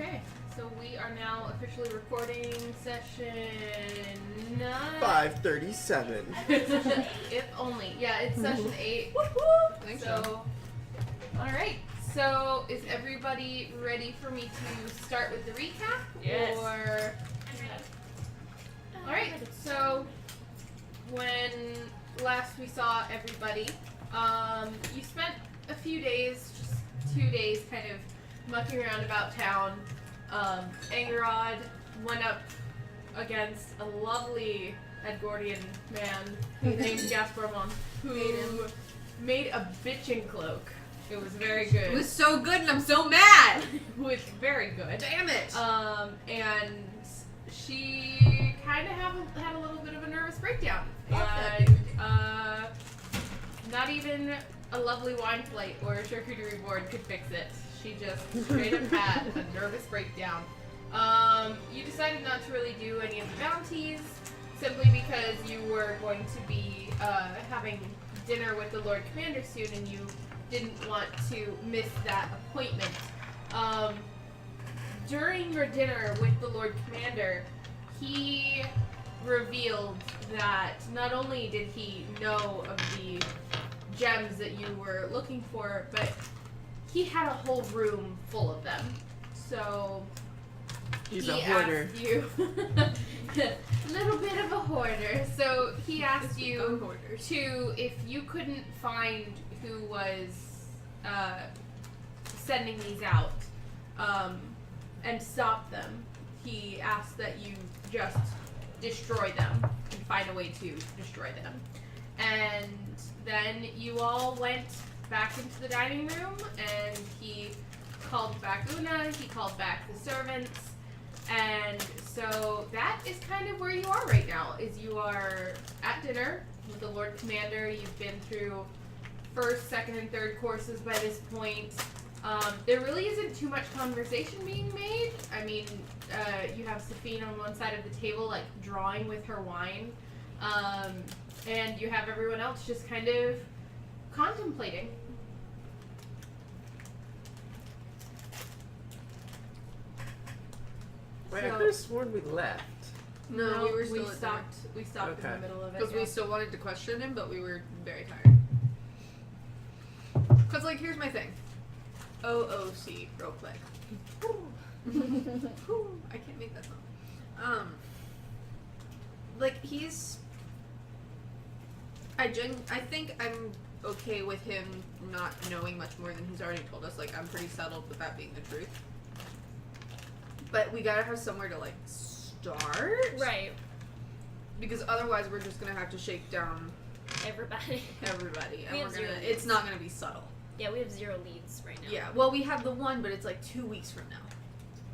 Okay, so we are now officially recording session 9. 5:37. If only. Yeah, it's session 8. I think So, alright. So, is everybody ready for me to start with the recap? Yes. Or... Alright, so when last we saw everybody, you spent a few days, just 2 days, kind of mucking around about town. Angerod went up against a lovely Edgordian man named Gasparmon, who made a bitchin' cloak. It was very good. It was so good and I'm so mad! It was very good. Damn it! And she kind of had a little bit of a nervous breakdown. And, not even a lovely wine plate or a charcuterie board could fix it. She just straight up had a nervous breakdown. You decided not to really do any of the bounties, simply because you were going to be having dinner with the Lord Commander soon, and you didn't want to miss that appointment. During your dinner with the Lord Commander, he revealed that not only did he know of the gems that you were looking for, but he had a whole room full of them. So He's he a hoarder. asked you a little bit of a hoarder. So he asked you to, if you couldn't find who was sending these out and stop them, he asked that you just destroy them and find a way to destroy them. And then you all went back into the dining room, and he called back Una, he called back the servants, and so that is kind of where you are right now, is you are at dinner with the Lord Commander. You've been through first, second, and third courses by this point. There really isn't too much conversation being made. I mean, you have Safine on one side of the table, like, drawing with her wine, and you have everyone else just kind of contemplating. Wait, I could have sworn we left. No, we were still we at stopped. We stopped in Okay. the middle of it. Because yeah. we still wanted to question him, but we were very tired. Because, like, here's my thing. OOC, real quick. I can't make that sound. Like, he's... I think I'm okay with him not knowing much more than he's already told us. Like, I'm pretty settled with that being the truth. But we gotta have somewhere to, like, start. Right. Because otherwise we're just gonna have to shake down Everybody. everybody. And We we're have zero gonna leads. it's not gonna be subtle. Yeah, we have 0 leads right now. Yeah. Well, we have the one, but it's like 2 weeks from now.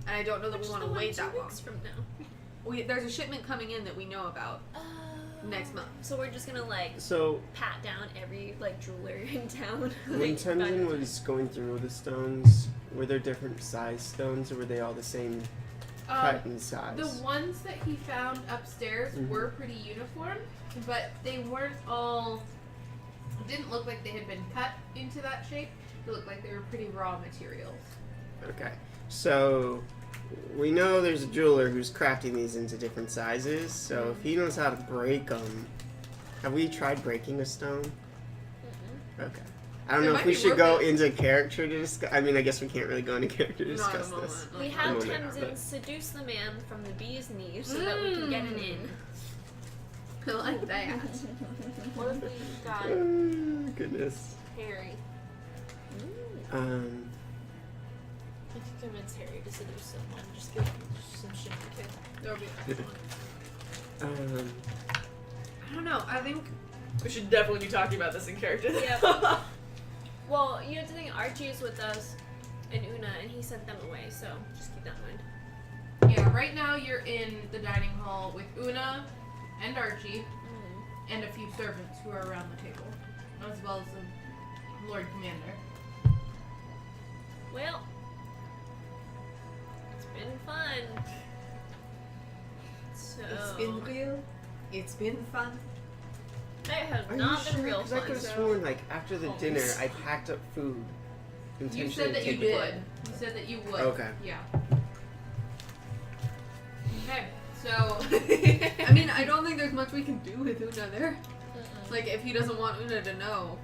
And I don't know that we want to wait that long. 2 weeks from now. There's a shipment coming in that we know about next month. So we're just gonna like So, pat down every like jeweler in town. when Tenzin was going through the stones, were there different size stones, or were they all the same cut and size? The ones that he found upstairs were pretty uniform, but they weren't all... It didn't look like they had been cut into that shape. They looked like they were pretty raw materials. Okay. So, we know there's a jeweler who's crafting these into different sizes, so if he knows how to break them... Have we tried breaking a stone? Okay. I don't It know might if we be should worth go it. into character to discuss... I mean, I guess we can't really go into character to Not at discuss the this. moment. We The have moment, Tenzin but- seduce the man from the bee's knees so that we can get an in. I like that. What if we got Oh, goodness. Harry? Mm. I could convince Harry to seduce someone. Just give him some shit to kid. That would be excellent. I don't know. I think we should definitely be talking about this in character. Yeah. Well, you have to think Archie is with us and Una, and he sent them away, so just keep that in mind. Yeah, right now you're in the dining hall with Una and Archie and a few servants who are around the table, as well as the Lord Commander. Well, it's been fun. So It's been real. It's been fun. They have Are not you been sure? real 'Cause I fun. could have So. sworn, like, after the Always. dinner, I packed up food. You intentionally said that you to take with would. me. You said that you would. Okay. Yeah. Okay, so I mean, I don't think there's much we can do with Una there. Like, if he doesn't want Una to know.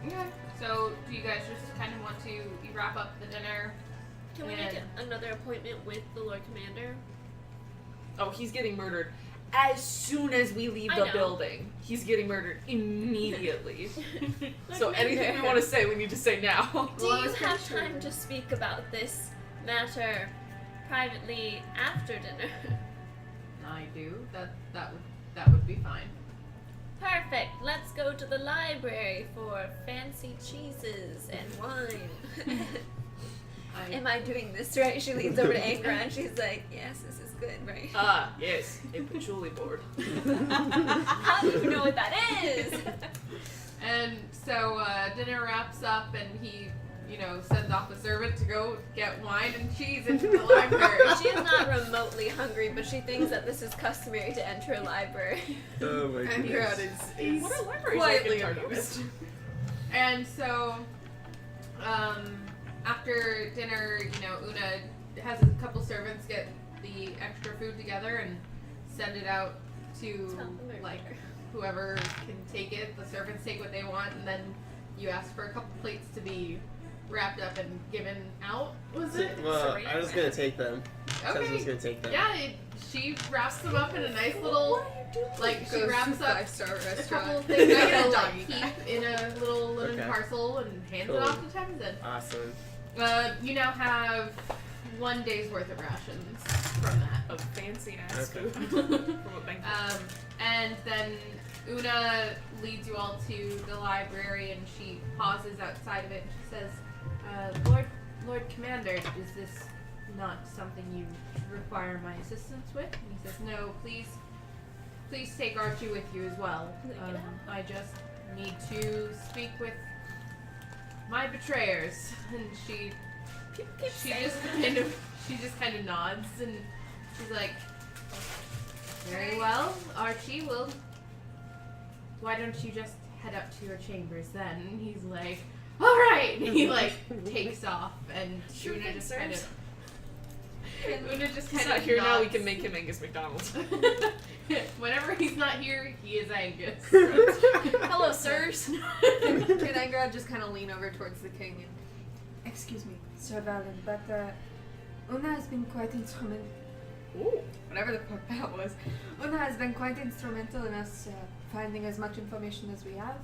okay. So do you guys just kind of want to wrap up the dinner? Can we make another appointment with the Lord Commander? Oh, he's getting murdered as soon as we leave I the know. building. He's getting murdered immediately. Lord So anything we Commander, want to say, we need to say now. do Well, I you was pretty have sure time that- to speak about this matter privately after dinner? I do. That would be fine. Perfect. Let's go to the library for fancy cheeses and wine. Am I doing this right? She leans over to Angra and she's like, yes, this is good, right? Ah, yes, a patchouli board. How do you know what that is? And so dinner wraps up, and he, sends off a servant to go get wine and cheese into the library. She is not remotely hungry, but she thinks that this is customary to enter a library. Oh my And goodness. Grad is What are libraries quietly like in amused. Tartarus? And so, after dinner, Una has a couple servants get the extra food together and send it out to Tell them they're like better. whoever can take it. The servants take what they want, and then you ask for a couple plates to be wrapped up and given out. Was it? Well, I was gonna take them. I was Okay. gonna take them. Yeah, she wraps them up in a nice little, like she Goes wraps to up 5-star a couple restaurant. of things I I get a like doggy keep bag. in a little linen Okay. parcel and hands Cool. it off to Tenzin. Awesome. You now have 1 day's worth of rations from that. Of fancy ass Okay. food from a banquet. And then Una leads you all to the library, and she pauses outside of it. And she says, Lord Commander, is this not something you require my assistance with? And he says, no, please take Archie with you as well. I just need to speak with my betrayers. And she just kind of nods, and she's like, very well, Archie, well, why don't you just head up to your chambers then? And he's like, all right. And he like takes off, and Sure Una thing, just sirs. Una just He's kind not of here now, we nods. can make him Angus McDonald. Whenever he's not here, he is Angus. Hello, sirs. Can Angra just kind of lean over towards the king and Excuse me, Sir Valen, but Una has been quite instrumental. Ooh. whatever the fuck that was. Una has been quite instrumental in us finding as much information as we have.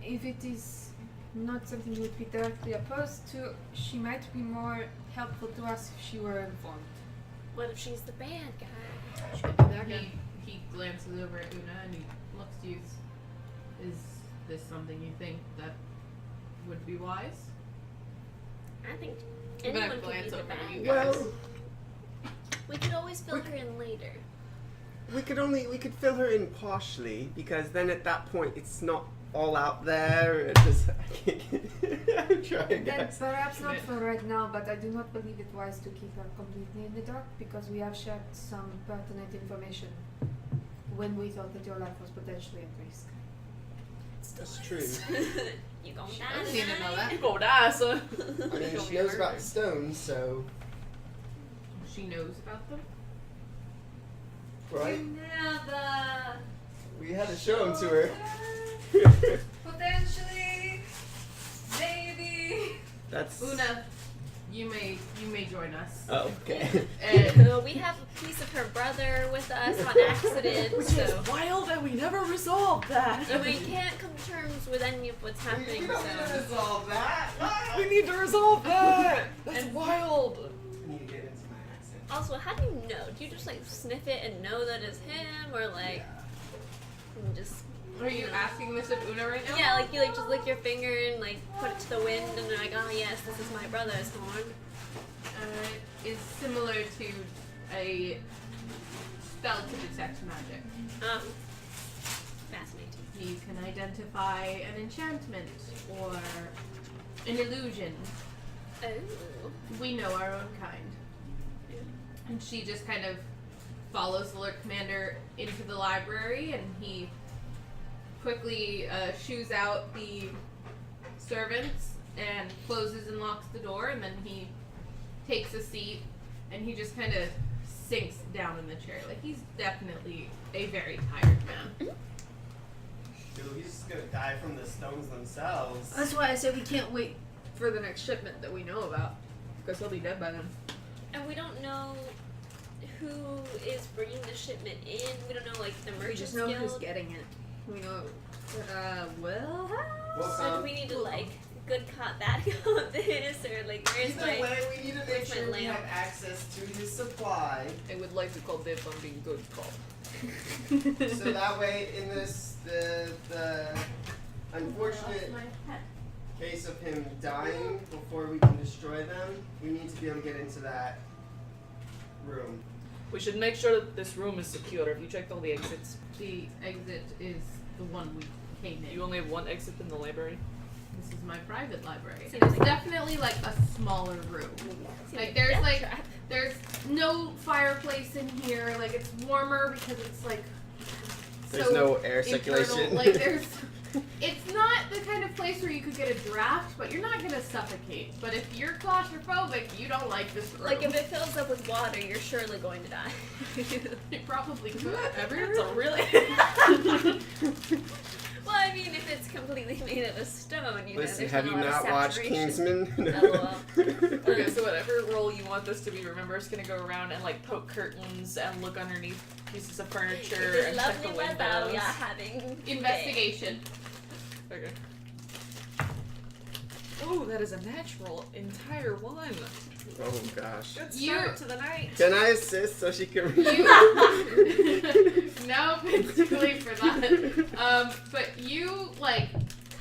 If it is not something you would be directly opposed to, she might be more helpful to us if she were informed. What if she's the bad guy? She could be that guy. He glances over at Una and he looks to you. Is this something you think that would be wise? I think I'm gonna anyone could glance be the over bad at you guy. guys. Well, We could always fill her in later. we could fill her in partially, because then at that point it's not all out there. It just, I'm trying, Then guys. perhaps not for right now, but I do not believe it wise to keep her completely in the dark because we have shared some pertinent information when we thought that your life was potentially at risk. That's true. You gon' She die doesn't need to know that. You go die, son. I mean, She'll she be knows about murdered. the stones, so She knows about them. right. Never. We had to show them to her. Potentially, maybe. That's Una, you may join us. Oh, okay. And We have a piece of her brother with us on accident, Which so is wild, and we never resolved that. and we can't come to terms with any of what's happening. We don't need to So resolve that. We need to resolve that. That's wild. I need to get into my accent. also, how do you know? Do you just like sniff it and know that it's him, or like you just are you asking this of Una right now? yeah, like you like just lick your finger and like put it to the wind, and they're like, oh yes, this is my brother's horn. Is similar to a spell to detect magic. Fascinating. You can identify an enchantment or an illusion. Oh. We know our own kind. And she just kind of follows the Lord Commander into the library, and he quickly shoos out the servants and closes and locks the door, and then he takes a seat and he just kind of sinks down in the chair. Like, he's definitely a very tired man. Dude, he's just gonna die from the stones themselves. That's why I said we can't wait for the next shipment that we know about, because he'll be dead by then. And we don't know who is bringing the shipment in. We don't know, like, the We merchants just know guild. who's getting it. We know. Well, So do we need to, like, good cop, bad cop this, or like, where's Either my... way, we need to make where's my sure we lamp? have access to his supply. I would like to call dibs on being good cop. So that way, in this, the unfortunate case of him dying before we can destroy them, we need to be able to get into that room. We should make sure that this room is secure. Have you checked all the exits? The exit is the one we came in. You only have one exit in the library? This is my private library. Seems It's like- definitely like a smaller room. Like there's no fireplace in here. Like it's warmer because it's like There's so no air internal. circulation. Like it's not the kind of place where you could get a draft, but you're not gonna suffocate. But if you're claustrophobic, you don't like this room. Like, if it fills up with water, you're surely going to die. it probably could. So really? Well, I mean, if it's completely made out of stone, you Listen, know, there's have you not a lot not of watched saturation. Kingsman? LOL. Okay, so whatever role you want this to be, remember it's gonna go around and like poke curtains and look underneath pieces of furniture It and is check the lovely weather windows. we are having. Investigation. Okay. Oh, that is a natural entire one. Oh gosh. Good You- start to the night. Can I assist so she can No, it's too late for that. But you like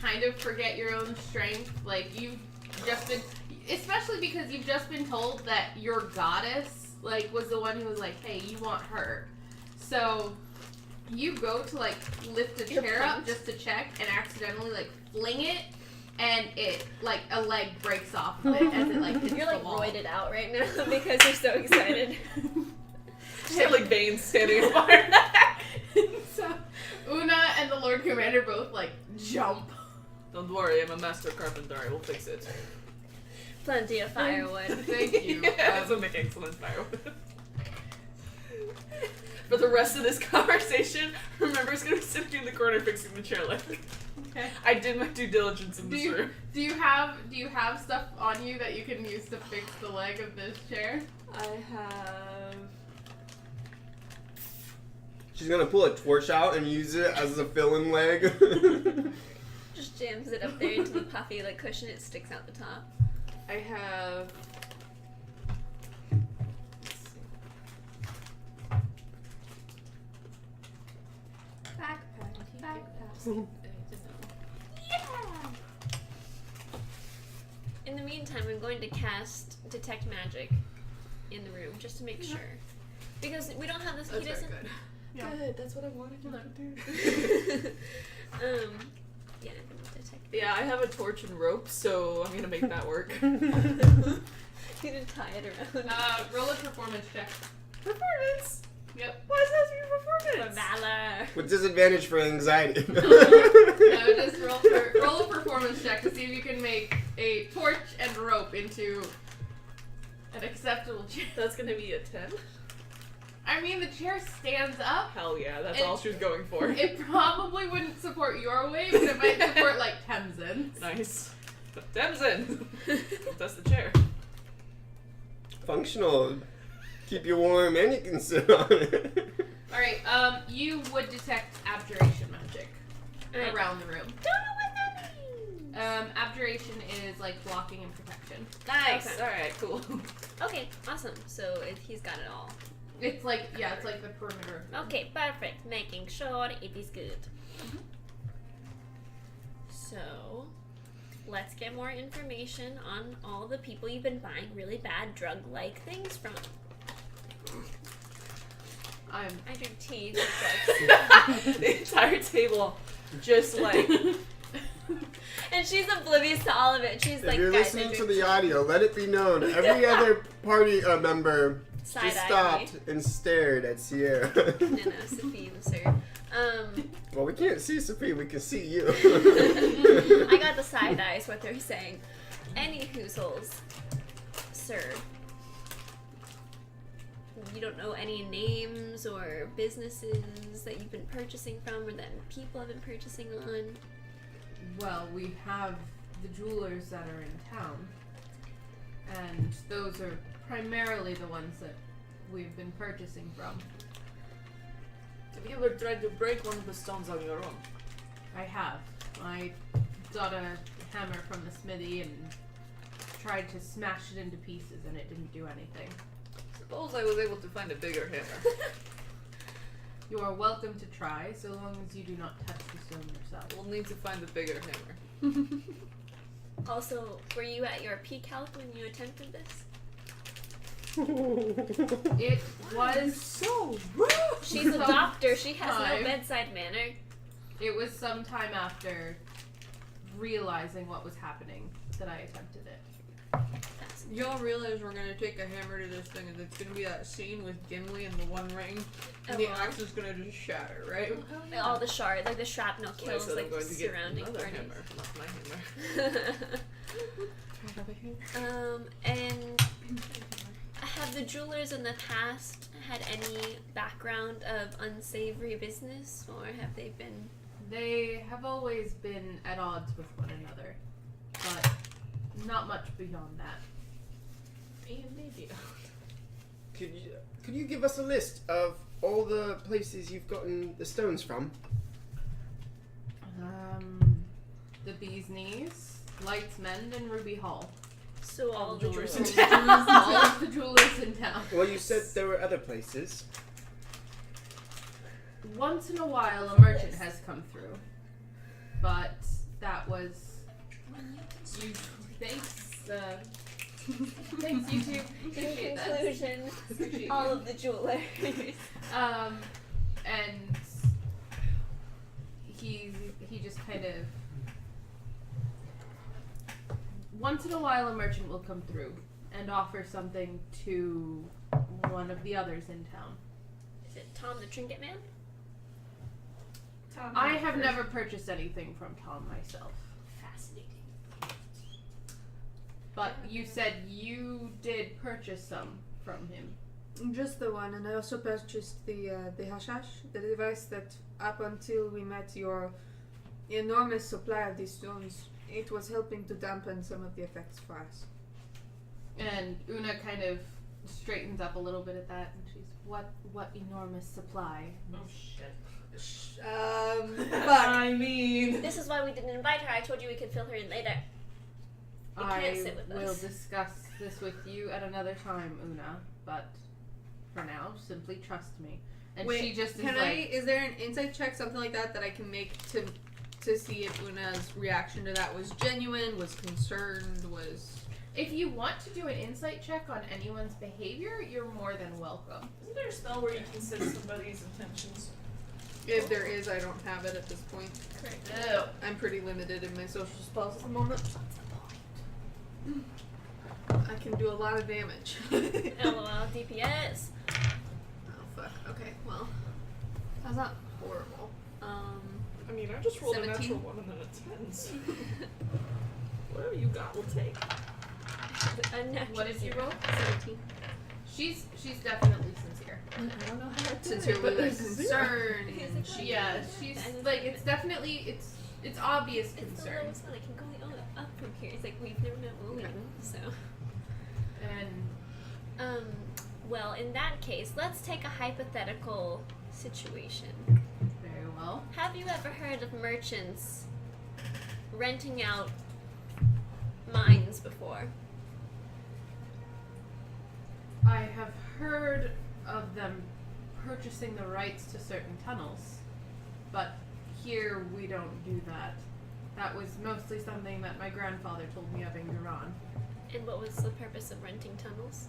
kind of forget your own strength. Like you've just been, especially because you've just been told that your goddess like was the one who was like, "Hey, you want her." So you go to like lift a Your chair up point. just to check, and accidentally like fling it, and it like a leg breaks off of it as it like hits You're the like wall. roided out right now because you're so excited. Just have like veins standing apart. So Una and the Lord Commander both like jump. Don't worry, I'm a master carpenter. I will fix it. Plenty of firewood. Thank you. That's a make excellent firewood. For the rest of this conversation, remember it's gonna be sitting in the corner fixing the chair leg. Okay. I did my due diligence in this room. Do you have stuff on you that you can use to fix the leg of this chair? I have. She's gonna pull a torch out and use it as a fill-in leg. Just jams it up there into the puffy like cushion. It sticks out the top. I have. Yeah. In the meantime, I'm going to cast detect magic in the room just to make sure, because we don't have this. That's He very doesn't. good. Yeah. Good, that's what I wanted you to do. Yeah, I'm gonna detect. Yeah, I have a torch and rope, so I'm gonna make that work. You need to tie it around. Roll a performance check. Performance! Yep. Why does that have to be For performance? valor. With disadvantage for anxiety. No, just roll a performance check to see if you can make a torch and rope into an acceptable chair. That's gonna be a 10. I mean, the chair stands up. Hell yeah, that's It- all she was going for. It probably wouldn't support your weight, but it might support like Tenzin. Nice. Demson! That's the chair. Functional. Keep you warm and you can sit on it. Alright, you would detect abjuration magic Alright. around the room. Don't know what that means. Abjuration is like blocking and protection. Nice! Okay. Alright, cool. Okay, awesome. So he's got it all. It's like, yeah, it's like the perimeter. Okay, perfect. Making sure it is good. So, let's get more information on all the people you've been buying really bad drug-like things from. I'm I drink tea with drugs. The entire table just like. And she's oblivious to all of it. She's If like, you're guys, I listening to drink the audio, let it be known. Every other party member just side-eye stopped and stared at Sierra. me. No, Sophie, sir. Well, we can't see Sophie, we can see you. I got the side eyes, what they're saying. Any hoozles, sir. you don't know any names or businesses that you've been purchasing from or that people have been purchasing on. Well, we have the jewelers that are in town, and those are primarily the ones that we've been purchasing from. Have you ever tried to break one of the stones on your own? I have. I got a hammer from the smithy and tried to smash it into pieces, and it didn't do anything. Suppose I was able to find a bigger hammer. You are welcome to try, so long as you do not touch the stone yourself. We'll need to find a bigger hammer. Also, were you at your peak health when you attempted this? It was so rude. She's a doctor. She has no Time. bedside manner. It was some time after realizing what was happening that I attempted it. Y'all realize we're gonna take a hammer to this thing, and it's gonna be that scene with Gimli and the One Ring, and the axe is gonna just shatter, right? All the shards, like the shrapnel So I kills, said like I'm going to get surrounding another parties. hammer, not my hammer. And have the jewelers in the past had any background of unsavory business, or have they been? They have always been at odds with one another, but not much beyond that. Maybe. Could you give us a list of all the places you've gotten the stones from? The Bee's Knees, Light's Mend, and Ruby Hall. So all the jewelers. All of the jewelers in town. Well, you said there were other places. Once in a while, a merchant has come through, but that was you. Thanks, you two. In Appreciate that. conclusion, Appreciate all you. of the jewelers. And he just kind of once in a while a merchant will come through and offer something to one of the others in town. Is it Tom the Trinket Man? I have never purchased anything from Tom myself. Fascinating. But you said you did purchase some from him. Just the one, and I also purchased the hashash, the device that up until we met your enormous supply of these stones, it was helping to dampen some of the effects for us. And Una kind of straightens up a little bit at that, and she's, what enormous supply? Oh shit. Fuck. I mean, This is why we didn't invite her. I told you we could fill her in later. You can't I sit with will us. discuss this with you at another time, Una, but for now, simply trust me. And Wait, she just is can like, is there an insight check, something like that I can make to see if Una's reaction to that was genuine, was concerned, was... if you want to do an insight check on anyone's behavior, you're more than welcome. isn't there a spell where you can sense somebody's intentions? If there is, I don't have it at this point. No. I'm pretty limited in my social spells at the moment. I can do a lot of damage. LOL, DPS. Oh fuck. Okay, well. That's not horrible. I mean, I just rolled 17. a natural 1 and then a 10, so whatever you got, we'll take. What did you roll? 17. She's definitely sincere. I don't know how to sincerely like concern and she She's like, it's definitely, it's obvious It's the concern. lowest one. I can go up from here. It's like we've never met William, so. And Well, in that case, let's take a hypothetical situation. very well. Have you ever heard of merchants renting out mines before? I have heard of them purchasing the rights to certain tunnels, but here we don't do that. That was mostly something that my grandfather told me of in Guran. And what was the purpose of renting tunnels?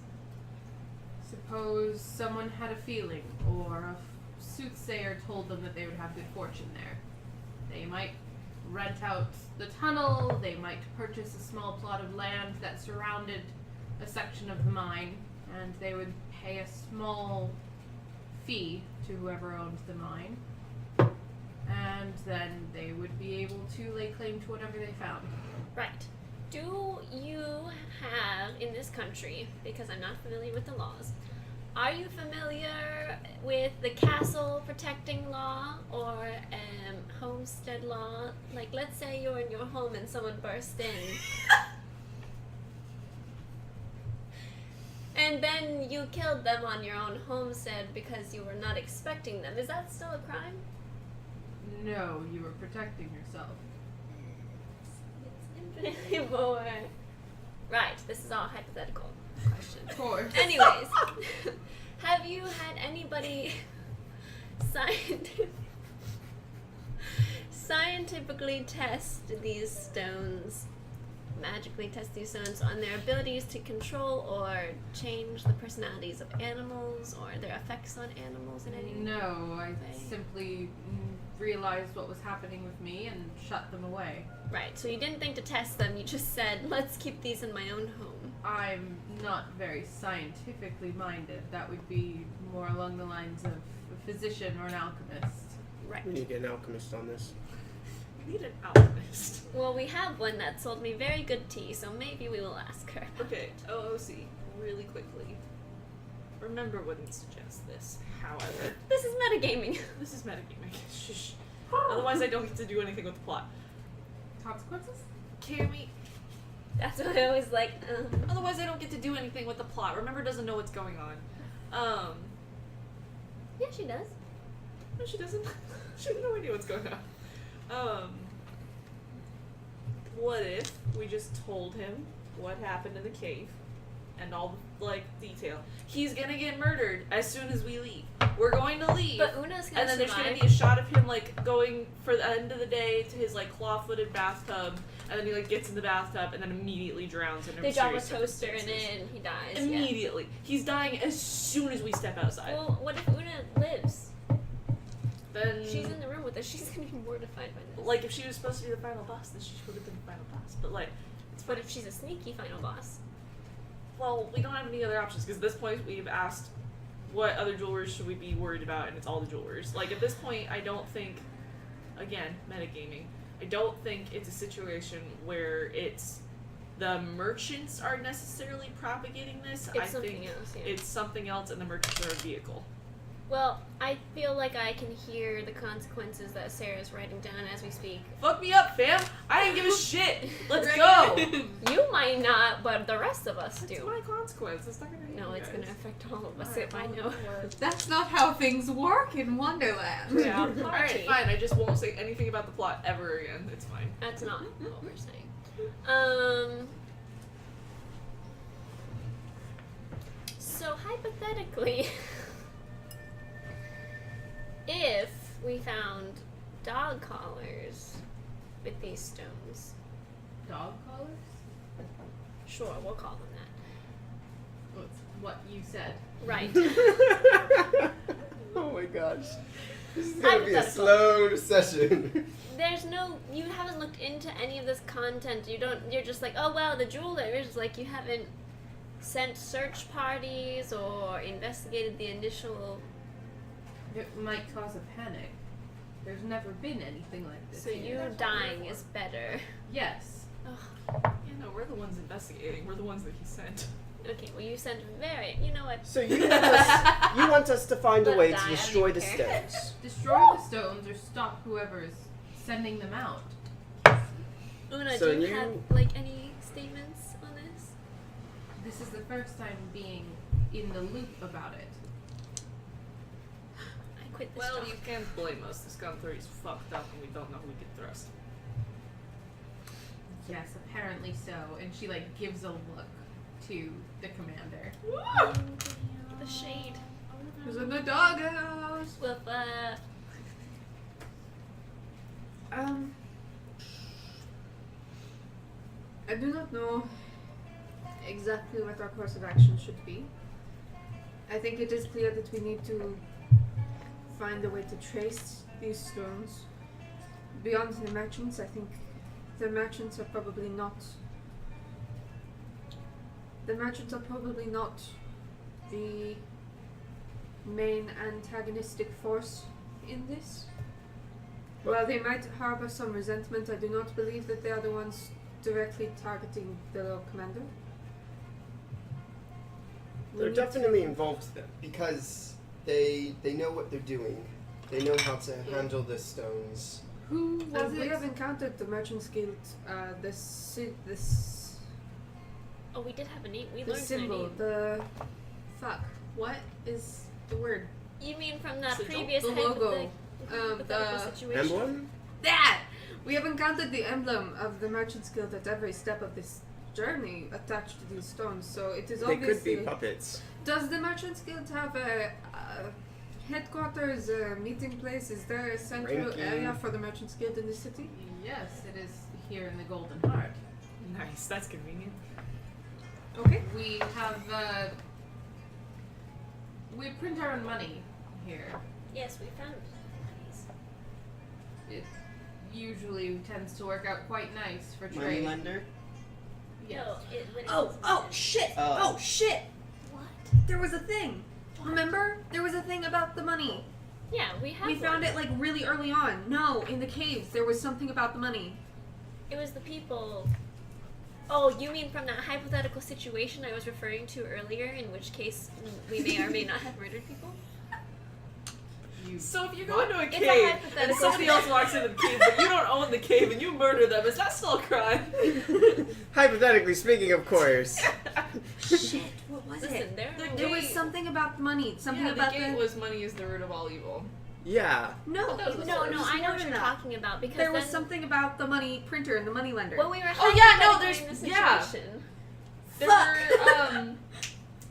Suppose someone had a feeling, or a soothsayer told them that they would have good fortune there. They might rent out the tunnel, they might purchase a small plot of land that surrounded a section of the mine, and they would pay a small fee to whoever owned the mine. And then they would be able to lay claim to whatever they found. Right. Do you have, in this country, because I'm not familiar with the laws, Are you familiar with the castle protecting law or homestead law? Like, let's say you're in your home and someone burst in. And then you killed them on your own homestead because you were not expecting them. Is that still a crime? No, you were protecting yourself. It's infinitely more. Right, this is all hypothetical question. Of course. Anyways, have you had anybody scientifically test these stones, magically test these stones on their abilities to control or change the personalities of animals or their effects on animals in any No, I way? simply realized what was happening with me and shut them away. Right, so you didn't think to test them, you just said, let's keep these in my own home. I'm not very scientifically minded. That would be more along the lines of a physician or an alchemist. Right. We need to get an alchemist on this. We need an alchemist. Well, we have one that sold me very good tea, so maybe we will ask her. Okay, OOC, really quickly. Remember, wouldn't suggest this. However, This is metagaming. this is metagaming. Shh. Otherwise, I don't get to do anything with the plot. Consequences? Can we? That's why I was like, Otherwise, I don't get to do anything with the plot. Remember doesn't know what's going on. yeah, she does. No, she doesn't. She has no idea what's going on. What if we just told him what happened in the cave and all the, like, detail? He's gonna get murdered as soon as we leave. We're going to leave. But Una's gonna And then there's survive. gonna be a shot of him, like, going for the end of the day to his, like, claw-footed bathtub, and then he, like, gets in the bathtub and then immediately drowns in They drop a mysterious toaster in circumstances. it and he dies. Immediately. He's dying as soon as we step Yeah. outside. Well, what if Una lives? Then She's in the room with us. She's gonna be mortified by this. like, if she was supposed to be the final boss, then she would have been the final boss. But, like, What if she's a sneaky final boss? well, we don't have any other options, because at this point we've asked what other jewelers should we be worried about, and it's all the jewelers. Like, at this point, I don't think, again, metagaming, I don't think it's a situation where it's the merchants are necessarily propagating this. It's I something think else, yeah. it's something else, and the merchants are a vehicle. Well, I feel like I can hear the consequences that Sarah's writing down as we speak. Fuck me up, fam! I didn't give a shit! Let's go! You might not, but the rest of us It's do. my consequence. It's not gonna hit No, you it's guys. gonna affect all of us Alright, if I well, know. That's not how things work in Wonderland. Yeah. Party. Alright, fine. I just won't say anything about the plot ever again. It's fine. That's not what we're saying. So hypothetically, if we found dog collars with these stones, Dog collars? sure, we'll call them that. Well, it's what you said. Right. Oh my gosh. This is gonna be a Hypothetical. slow session. There's no, you haven't looked into any of this content. You're just like, oh well, the jewelers, like you haven't sent search parties or investigated the initial. It might cause a panic. There's never been anything like this. So you here. dying is better. Yes. Ugh. Yeah, no, we're the ones investigating. We're the ones that he sent. Okay, well you sent very, you know what? So you want us to find a Let way it to die, I don't destroy even the care. stones. Destroy the stones or stop whoever's sending them out. Una, So do you you- have like any statements on this? This is the first time being in the loop about it. I quit this Well, job. you can't blame us. This gun theory's fucked up and we don't know who we can trust. Yes, apparently so. And she like gives a look to the commander. The shade. Who's in the doghouse? Woof woof. I do not know exactly what our course of action should be. I think it is clear that we need to find a way to trace these stones. Beyond the merchants, I think the merchants are probably not. The merchants are probably not the main antagonistic force in this. While they might harbor some resentment, I do not believe that they are the ones directly targeting the Lord Commander. They're definitely involved because they know what they're doing. They know how to handle the stones. Who was We it? have encountered the Merchant's Guild, this Oh, we did have a name. We the learned symbol, their name. the Fuck. What is the word? You mean from that Sigil? previous The logo. hypothetical The situation? Emblem? That! We have encountered the emblem of the Merchant's Guild at every step of this journey attached to these stones, so it is They could obviously... be puppets. Does the Merchant's Guild have a headquarters, a meeting place? Is there a central Ranking. area for the Merchant's Guild in the city? Yes, it is here in the Golden Heart. Nice, that's convenient. Okay. We have, we print our own money here. Yes, we found these. It usually tends to work out quite nice for trade. Moneylender? Yes. No, when it Oh, was oh, in- shit! Oh. Oh, shit! What? There was a thing. Remember? There was a thing about the money. Yeah, we have We found one. it like really early on. No, in the caves, there was something about the money. It was the people. Oh, you mean from that hypothetical situation I was referring to earlier, in which case we may or may not have murdered people? You So if you go into a It's a cave and hypothetical somebody else walks into the cave, but you don't own the cave and you murder them, is that still a crime? Hypothetically speaking, of course. Shit, what was Listen, it? there are There was gate- something about the money. Something Yeah, about the gate was money is the root of all evil. Yeah. No, That was No, it no, was I know more what than you're that. talking about because There was then something about the money printer and the money lender. when we were Oh, yeah, no, hypothetically there's- in the yeah. situation, There Fuck. were,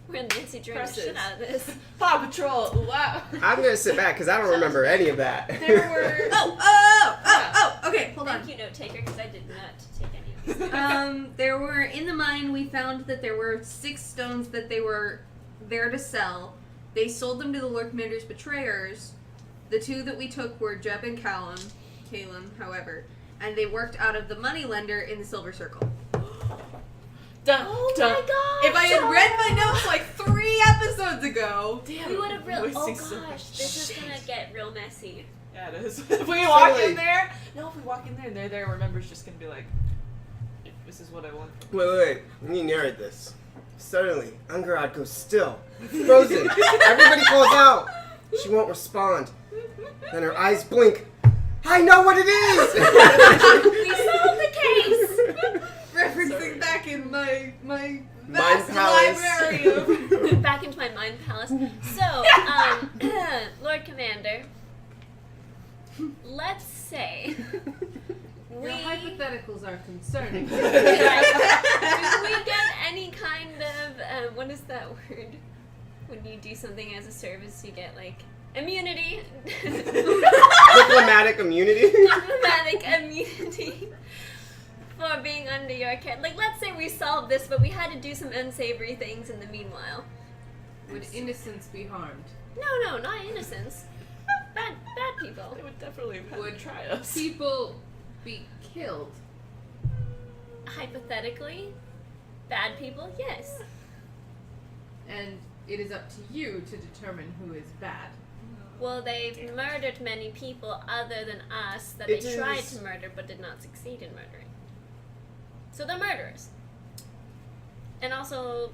we're Nancy drawing the shit Presses. out of this. Paw Patrol, wow. I'm gonna sit back because I don't remember any of that. There were... Oh, okay, hold on. Thank you, note taker, because I did not take any of these. There were, in the mine, we found that there were 6 stones that they were there to sell. They sold them to the Lord Commander's betrayers. The 2 that we took were Jeb and Calum, however. And they worked out of the money lender in the Silver Circle. Dun, Oh dun. my god! If I had read my notes like 3 episodes ago, Damn, we would have real. Oh wasting so much gosh, this is shit. gonna get real messy. Yeah, it is. If we walk Silly. in there, if we walk in there and they're there, remember's just gonna be like, this is what I want. Wait. Let me narrate this. Suddenly, Angarad goes still, frozen. Everybody calls out. She won't respond. Then her eyes blink. I know what it is! We solved the case. referencing back in my Mind vast palace. library of Back into my mind palace. So, Lord Commander, let's say Your hypotheticals are concerning. do we get any kind of what is that word? When you do something as a service, you get like immunity. Diplomatic immunity? Diplomatic immunity for being under your care. Like, let's say we solved this, but we had to do some unsavory things in the meanwhile. Would innocence be harmed? No, not innocents. Bad people. They would definitely have had Would to try us. people be killed? Hypothetically, bad people, yes. And it is up to you to determine who is bad. Well, they've murdered many people other than us that It they tried is- to murder but did not succeed in murdering. So they're murderers. And also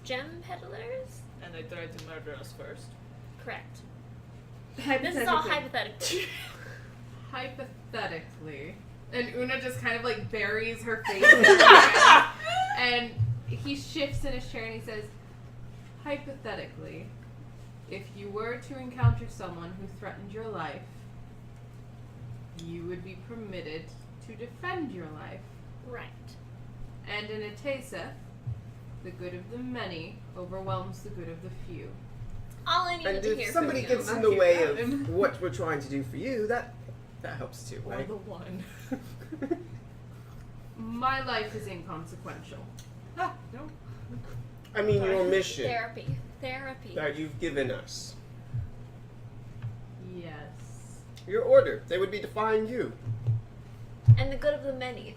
gem peddlers? And they tried to murder us first. Correct. This is all hypothetical. Hypothetically. And Una just kind of like buries her face in her hands. And he shifts in his chair and he says, hypothetically, if you were to encounter someone who threatened your life, you would be permitted to defend your life. Right. And in Atesa, the good of the many overwhelms the good of the few. All I needed And to hear if somebody from you. gets in the way of what we're trying to do for you, that helps too, Or right? the one. My life is inconsequential. Ah, no. I mean, your mission Therapy. that you've given us. Yes. Your order. They would be defying you. And the good of the many.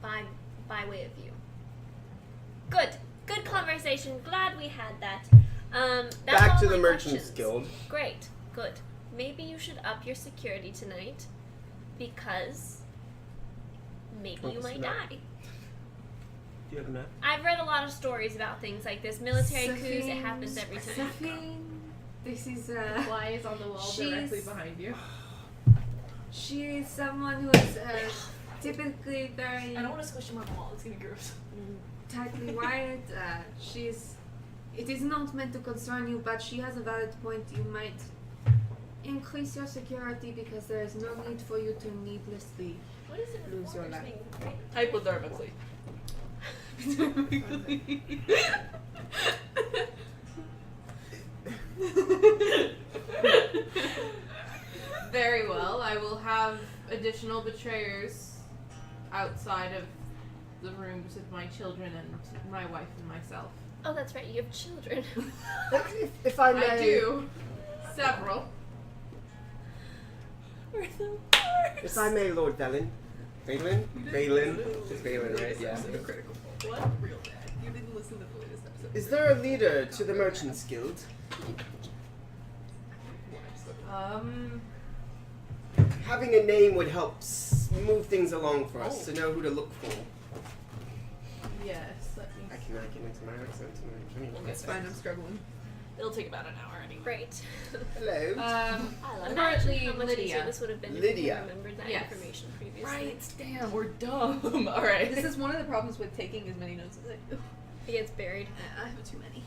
By way of you. Good conversation. Glad we had that. That's Back all to my the Merchants questions. Guild. Great. Good. Maybe you should up your security tonight because maybe you Focus might it up. die. Do you have a map? I've read a lot of stories about things like this. Military coups, it happens every time. Sophie, this is Fly is on the wall directly She's- behind you. she is someone who is typically very I don't want to squish him on the wall. It's gonna be gross. tightly wired. It is not meant to concern you, but she has a valid point. You might increase your security because there is no need for you to needlessly. What is it? Lose your life. Hypodermically. Very well. I will have additional betrayers outside of the rooms with my children and my wife and myself. Oh, that's right. You have children. If I may, I do. Several. We're the worst. if I may, Lord Valen. Valen? It's Valen, right? Yeah. What? Real bad. You didn't listen to the latest episode. Is there a leader to the Merchants Guild? Having a name would help move things along for us to know who to look for. Yes. Let me. I can get into my accent. It's fine, I'm struggling. It'll take about an hour anyway. Great. Hello. Imagine Currently, how much easier Lydia. this would have been if Lydia. we remembered that Yes. information previously. Right. Damn, we're dumb. All right. This is one of the problems with taking as many notes as I do. It gets buried. I have too many.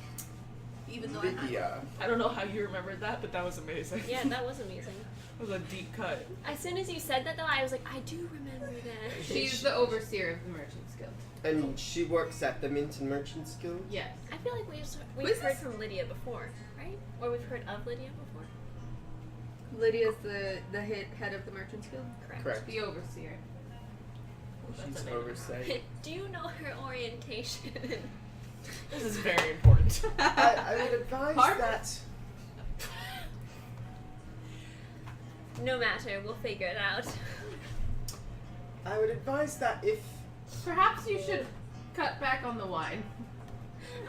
Even though I have. Lydia. I don't know how you remembered that, but that was amazing. Yeah, that was amazing. That was a deep cut. As soon as you said that, though, I was like, I do remember that. She's the overseer of the Merchants Guild. And she works at the Mint and Merchants Guild? Yes. I feel like we've Who is heard this? from Lydia before, right? Or we've heard of Lydia before. Lydia's the head of the Merchants Guild. Correct. The overseer. She's oversight. Do you know her orientation? This is very important. I would advise Harvard? that No matter, we'll figure it out. I would advise that if Perhaps you should cut back on the wine.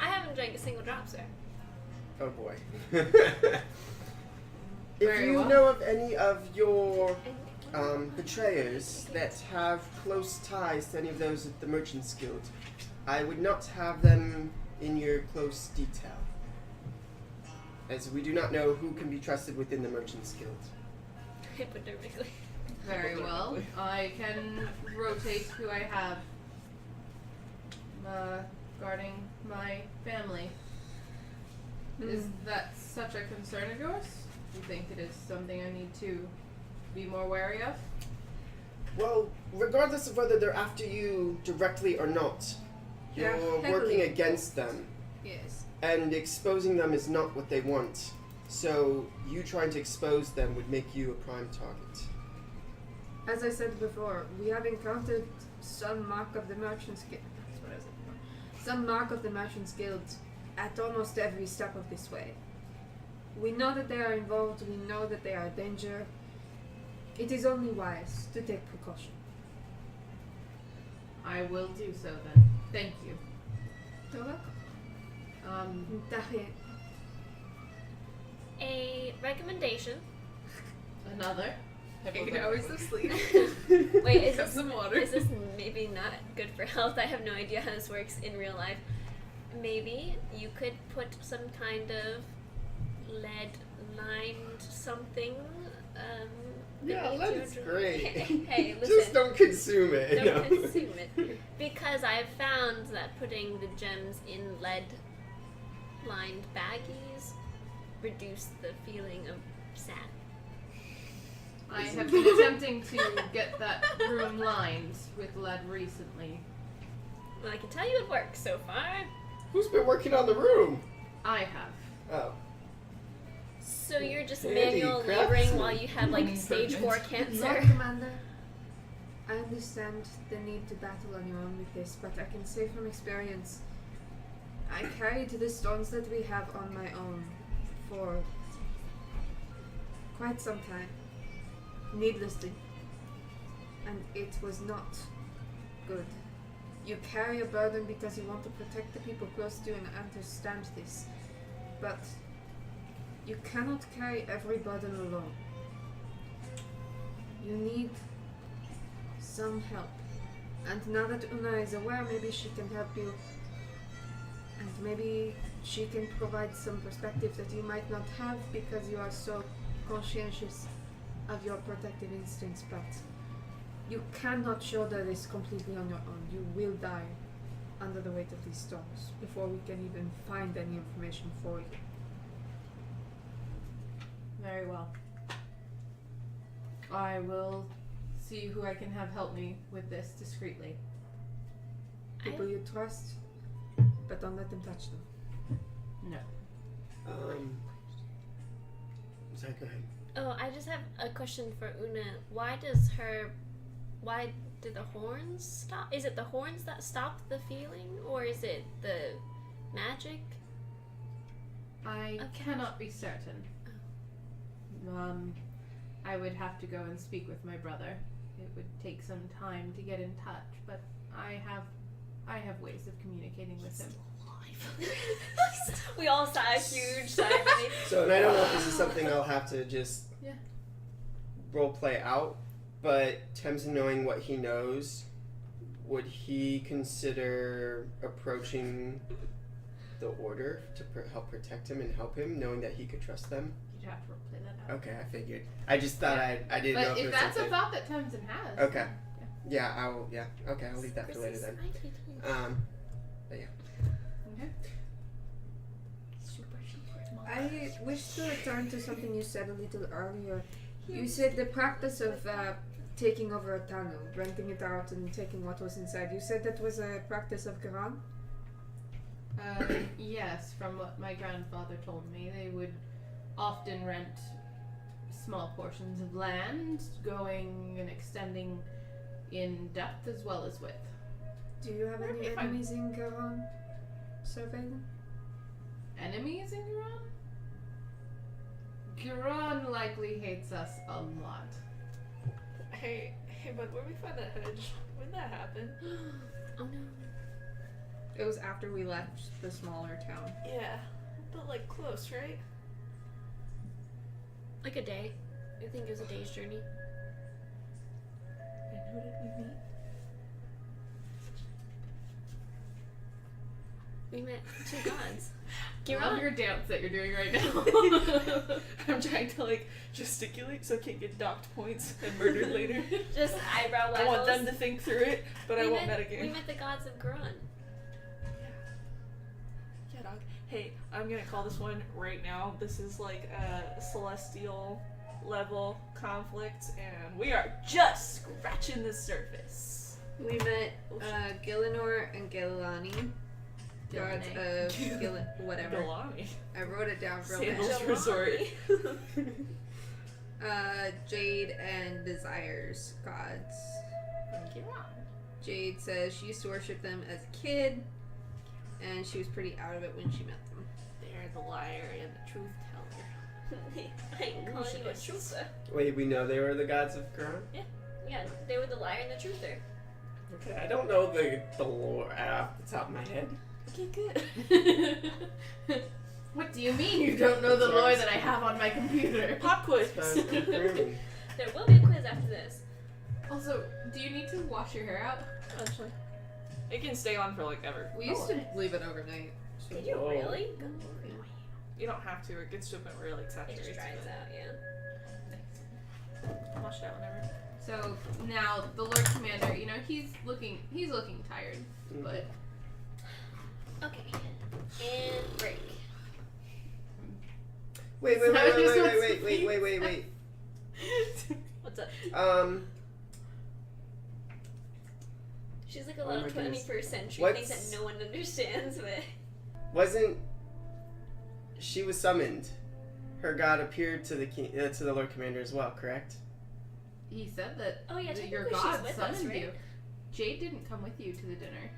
I haven't drank a single drop, sir. oh boy. If Very you well. know of any of your betrayers that have close ties to any of those at the Merchants Guild, I would not have them in your close detail, as we do not know who can be trusted within the Merchants Guild. Hypodermically. Very well. I can rotate who I have guarding my family. Is that such a concern of yours? Do you think it is something I need to be more wary of? Well, regardless of whether they're after you directly or not, Yeah, you're heavily. working against them, Yes. and exposing them is not what they want. So you trying to expose them would make you a prime target. As I said before, we have encountered some mark of the Merchants Guild. That's what I said before. Some mark of the Merchants Guild at almost every step of this way. We know that they are involved. We know that they are a danger. It is only wise to take precaution. I will do so then. Thank you. You're welcome. Daria, A recommendation. Another. 8 hours of sleep. Wait, is Cup this, some water. is this maybe not good for health? I have no idea how this works in real life. Maybe you could put some kind of lead-lined something. Yeah, beneath lead your is dr- great. Hey, listen. Just don't consume it. Don't no. consume it. Because I've found that putting the gems in lead-lined baggies reduce the feeling of sad. I have been attempting to get that room lined with lead recently. Well, I can tell you it works so far. Who's been working on the room? I have. Oh. So you're just Handy manual craftsman. laboring while you have like Learning stage 4 improvement. cancer. Lord Commander, I understand the need to battle on your own with this, but I can say from experience, I carried the stones that we have on my own for quite some time, needlessly, and it was not good. You carry a burden because you want to protect the people close to you and understand this, but you cannot carry every burden alone. You need some help. And now that Una is aware, maybe she can help you. And maybe she can provide some perspective that you might not have because you are so conscientious of your protective instincts, but you cannot shoulder this completely on your own. You will die under the weight of these storms before we can even find any information for you. Very well. I will see who I can have help me with this discreetly. People you trust, but don't let them touch them. No. Sorry, go ahead. Oh, I just have a question for Una. Why did the horns stop? Is it the horns that stopped the feeling, or is it the magic? I cannot be certain. I would have to go and speak with my brother. It would take some time to get in touch, but I have ways of communicating with him. We all sigh a huge sigh of relief. So, and I don't know if this is something I'll have to just role play out, but Tamsin, knowing what he knows, would he consider approaching the Order to help protect him and help him, knowing that he could trust them? You'd have to play that out. Okay, I figured. I just thought I didn't know But if it if was that's something. a thought that Tamsin has. Okay. Yeah, I will. Yeah. Okay, I'll leave that for later then. But yeah. Okay. I wish to return to something you said a little earlier. You said the practice of taking over a tunnel, renting it out and taking what was inside. You said that was a practice of Garan? Yes, from what my grandfather told me, they would often rent small portions of land, going and extending in depth as well as width. Do you have any enemies in Garan? Surveilling? Enemies in Garan? Garan likely hates us a lot. Hey, bud, where we find that hedge? When did that happen? Oh no. It was after we left the smaller town. Yeah, but like close, right? Like a day. I think it was a day's journey. And who did we meet? We met two gods. Love your dance that you're doing right now. I'm trying to like gesticulate so I can't get docked points and murdered later. Just eyebrow I waggles. want them to think through it, but I won't metagame. We met the gods of Garan. Yeah, dog. Hey, I'm gonna call this one right now. This is like a celestial level conflict, and we are just scratching the surface. We met Gillinor and Gililani. Gods of whatever. Galani. I wrote it down real Sandals fast. Resort. Jade and Desire's gods. Jade says she used to worship them as a kid, and she was pretty out of it when she met them. They're the liar and the truth teller. I ain't calling you a truther. Wait, we know they were the gods of Garan? Yeah, they were the liar and the truther. Okay, I don't know the lore off the top of my head. Okay, good. What do you mean you don't know the lore that I have on my computer? Pop quiz. Confirming. There will be a quiz after this. Also, do you need to wash your hair out? Actually, it can stay on for like ever. We used to leave it overnight. Did you Whoa. really? You don't have to. It gets to a point where it like It saturates. just dries out, yeah. Wash it out whenever. So now the Lord Commander, you know, he's looking tired, but Okay. And break. Wait. What's up? She's like a Oh lot my of goodness. 21st century What's- things that no one understands, but Wasn't she was summoned? Her god appeared to the king, to the Lord Commander as well, correct? he said that oh yeah, your technically god she's with us, summoned right? you. Jade didn't come with you to the dinner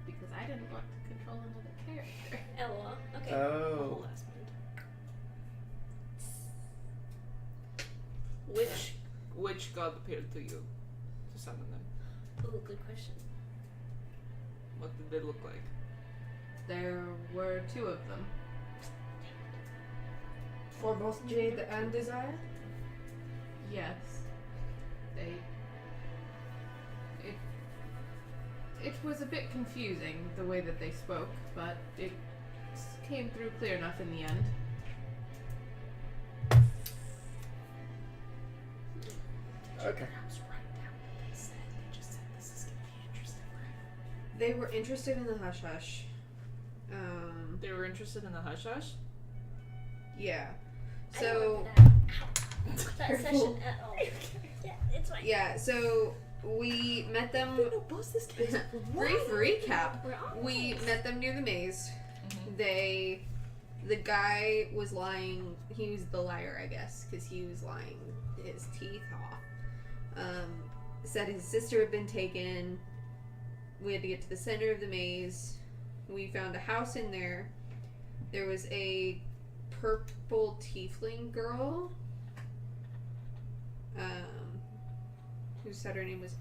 because I didn't want to control another character. LOL. Okay. Oh. Whole last minute. Which god appeared to you to summon them? Ooh, good question. What did they look like? There were two of them. For both Jade and Desire? Yes. It was a bit confusing the way that they spoke, but it came through clear enough in the end. Okay. They were interested in the hush hush. They were interested in the hush hush? Yeah. I So didn't remember that session at all. Yeah, it's fine. yeah, so we met them. Brief recap. We're on We this. met them near the maze. Mhm. The guy was lying. He was the liar, I guess, because he was lying his teeth off. Said his sister had been taken. We had to get to the center of the maze. We found a house in there. There was a purple tiefling girl. Who said her name was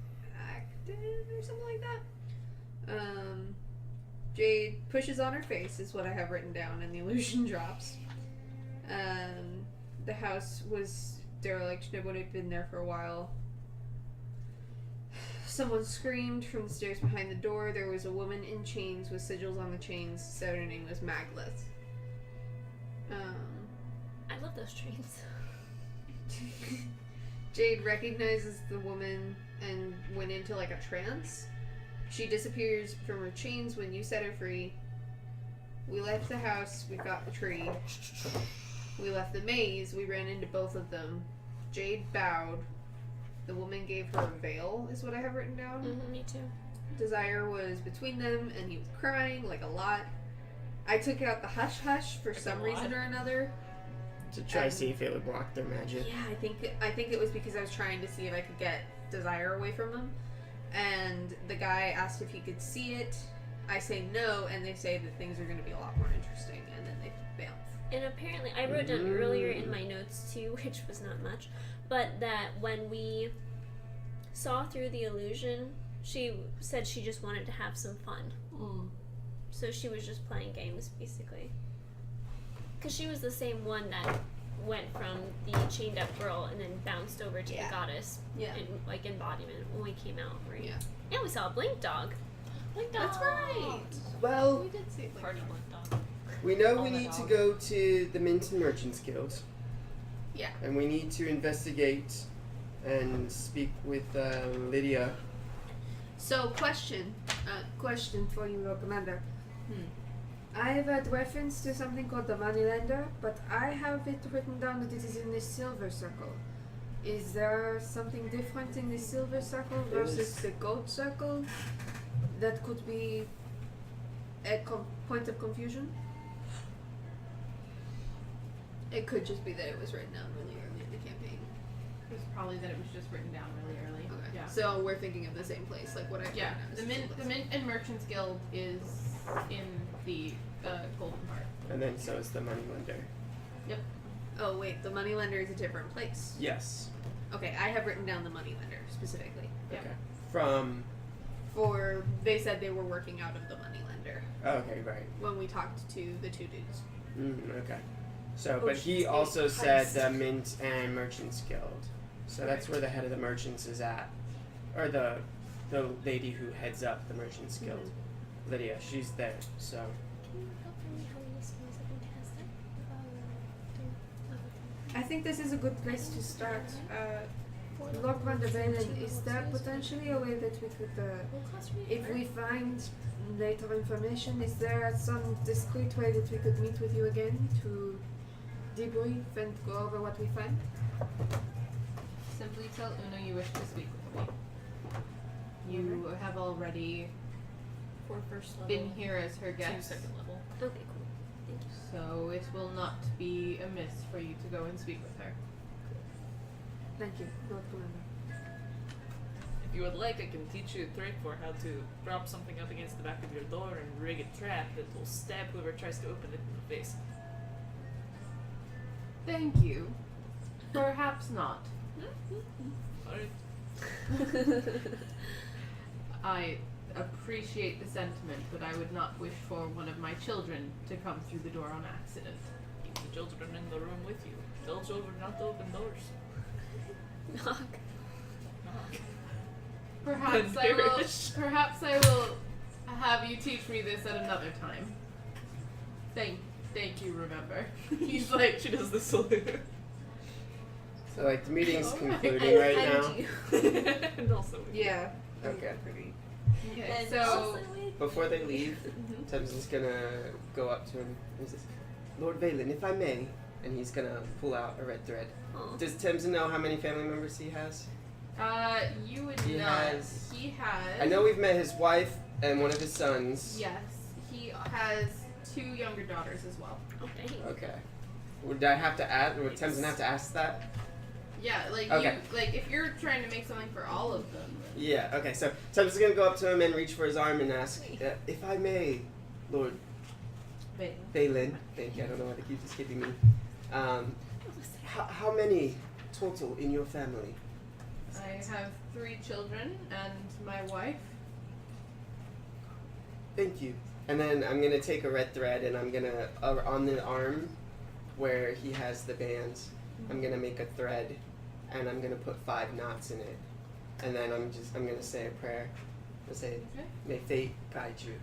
Acton or something like that. Jade pushes on her face is what I have written down, and the illusion drops. The house was derelict. Nobody had been there for a while. Someone screamed from the stairs behind the door. There was a woman in chains with sigils on the chains. Said her name was Maglith. I love those trains. Jade recognizes the woman and went into like a trance. She disappears from her chains when you set her free. We left the house, we got the tree. We left the maze, we ran into both of them. Jade bowed. The woman gave her a veil, is what I have written down. Me too. Desire was between them, and he was crying, like a lot. I took out the hush hush for Like some a reason lot? or another. To try to see if it would block their magic. Yeah, I think it was because I was trying to see if I could get Desire away from them. And the guy asked if he could see it. I say no, and they say that things are going to be a lot more interesting, and then they bail. And apparently, I wrote down earlier in my notes too, which was not much, but that when we saw through the illusion, she said she just wanted to have some fun. So she was just playing games, basically. Because she was the same one that went from the chained up girl and then bounced over to Yeah. the goddess Yeah. in like embodiment when we came out, right? Yeah. And we saw a blink dog. Blink That's right. Well, We did see it. Party blink dog. we know Oh we my need to God. go to the Mint and Merchants Guild. Yeah. And we need to investigate and speak with Lydia. So, question for you, Lord Commander. I have had reference to something called the Moneylender, but I have it written down that it is in the Silver Circle. Is there something different in the Silver Circle versus There's- the Gold Circle that could be a point of confusion? It could just be that it was written down really early in the campaign. It was probably that it was just written down really early. Okay. Yeah. So we're thinking of the same place, like what I Yeah. written down is The Mint and Merchants Guild is in the Golden Heart. And then so is the Moneylender. Oh wait, the moneylender is a different place. Yes. Okay, I have written down the moneylender specifically. Yeah. Okay. From. For they said they were working out of the moneylender Okay, right. when we talked to the two dudes. Okay. So, Oh, but he she's also a said heist. the Mint and Merchants Guild. So that's where the head of the merchants is at, or the lady who heads up the Merchants Guild, Lydia. She's there. So. Can you help me how many spells I can cast it? I think this is a good place to start. Lord Commander Valen, is there potentially a way that we could, if we find later information, is there some discreet way that we could meet with you again to debrief and go over what we find? Simply tell Una you wish to speak with me. You have already For first level. been here as her to guest, second level. Okay, cool. Thank you. so it will not be amiss for you to go and speak with her. Thank you, Lord Commander. If you would like, I can teach you a trick for how to prop something up against the back of your door and rig a trap that will stab whoever tries to open it in the face. Thank you. Perhaps not. Alright. I appreciate the sentiment, but I would not wish for one of my children to come through the door on accident. Keep the children in the room with you. Tell children not to open doors. Knock. Knock. Perhaps I will. Perhaps I will have you teach me this at another time. Thank you. Remember, he's like She does the salute. So like the meeting's Alright. concluding right now. And also, Yeah. Okay. Pretty. okay. And So also Before they leave, Temzin's gonna go up to him. He says, "Lord Valen, if I may," and he's gonna pull out a red thread. Aw. Does Temzin know how many family members he has? you would He not. has- He has. I know we've met his wife and one of his sons. Yes, he has 2 younger daughters as well. Okay. Okay. Would I have to ask? Would Temzin have to ask that? Yeah, like Okay. you, like if you're trying to make something for all of them. Yeah. Okay. So Temzin's gonna go up to him and reach for his arm and ask, "If I may, Lord Valen." Thank you. I don't know why they keep skipping me. How many total in your family? I have 3 children and my wife. Thank you. And then I'm gonna take a red thread and I'm gonna on the arm where he has the bands. I'm gonna make a thread and I'm gonna put 5 knots in it. And then I'm gonna say a prayer. I'll say, Okay. "May fate guide you."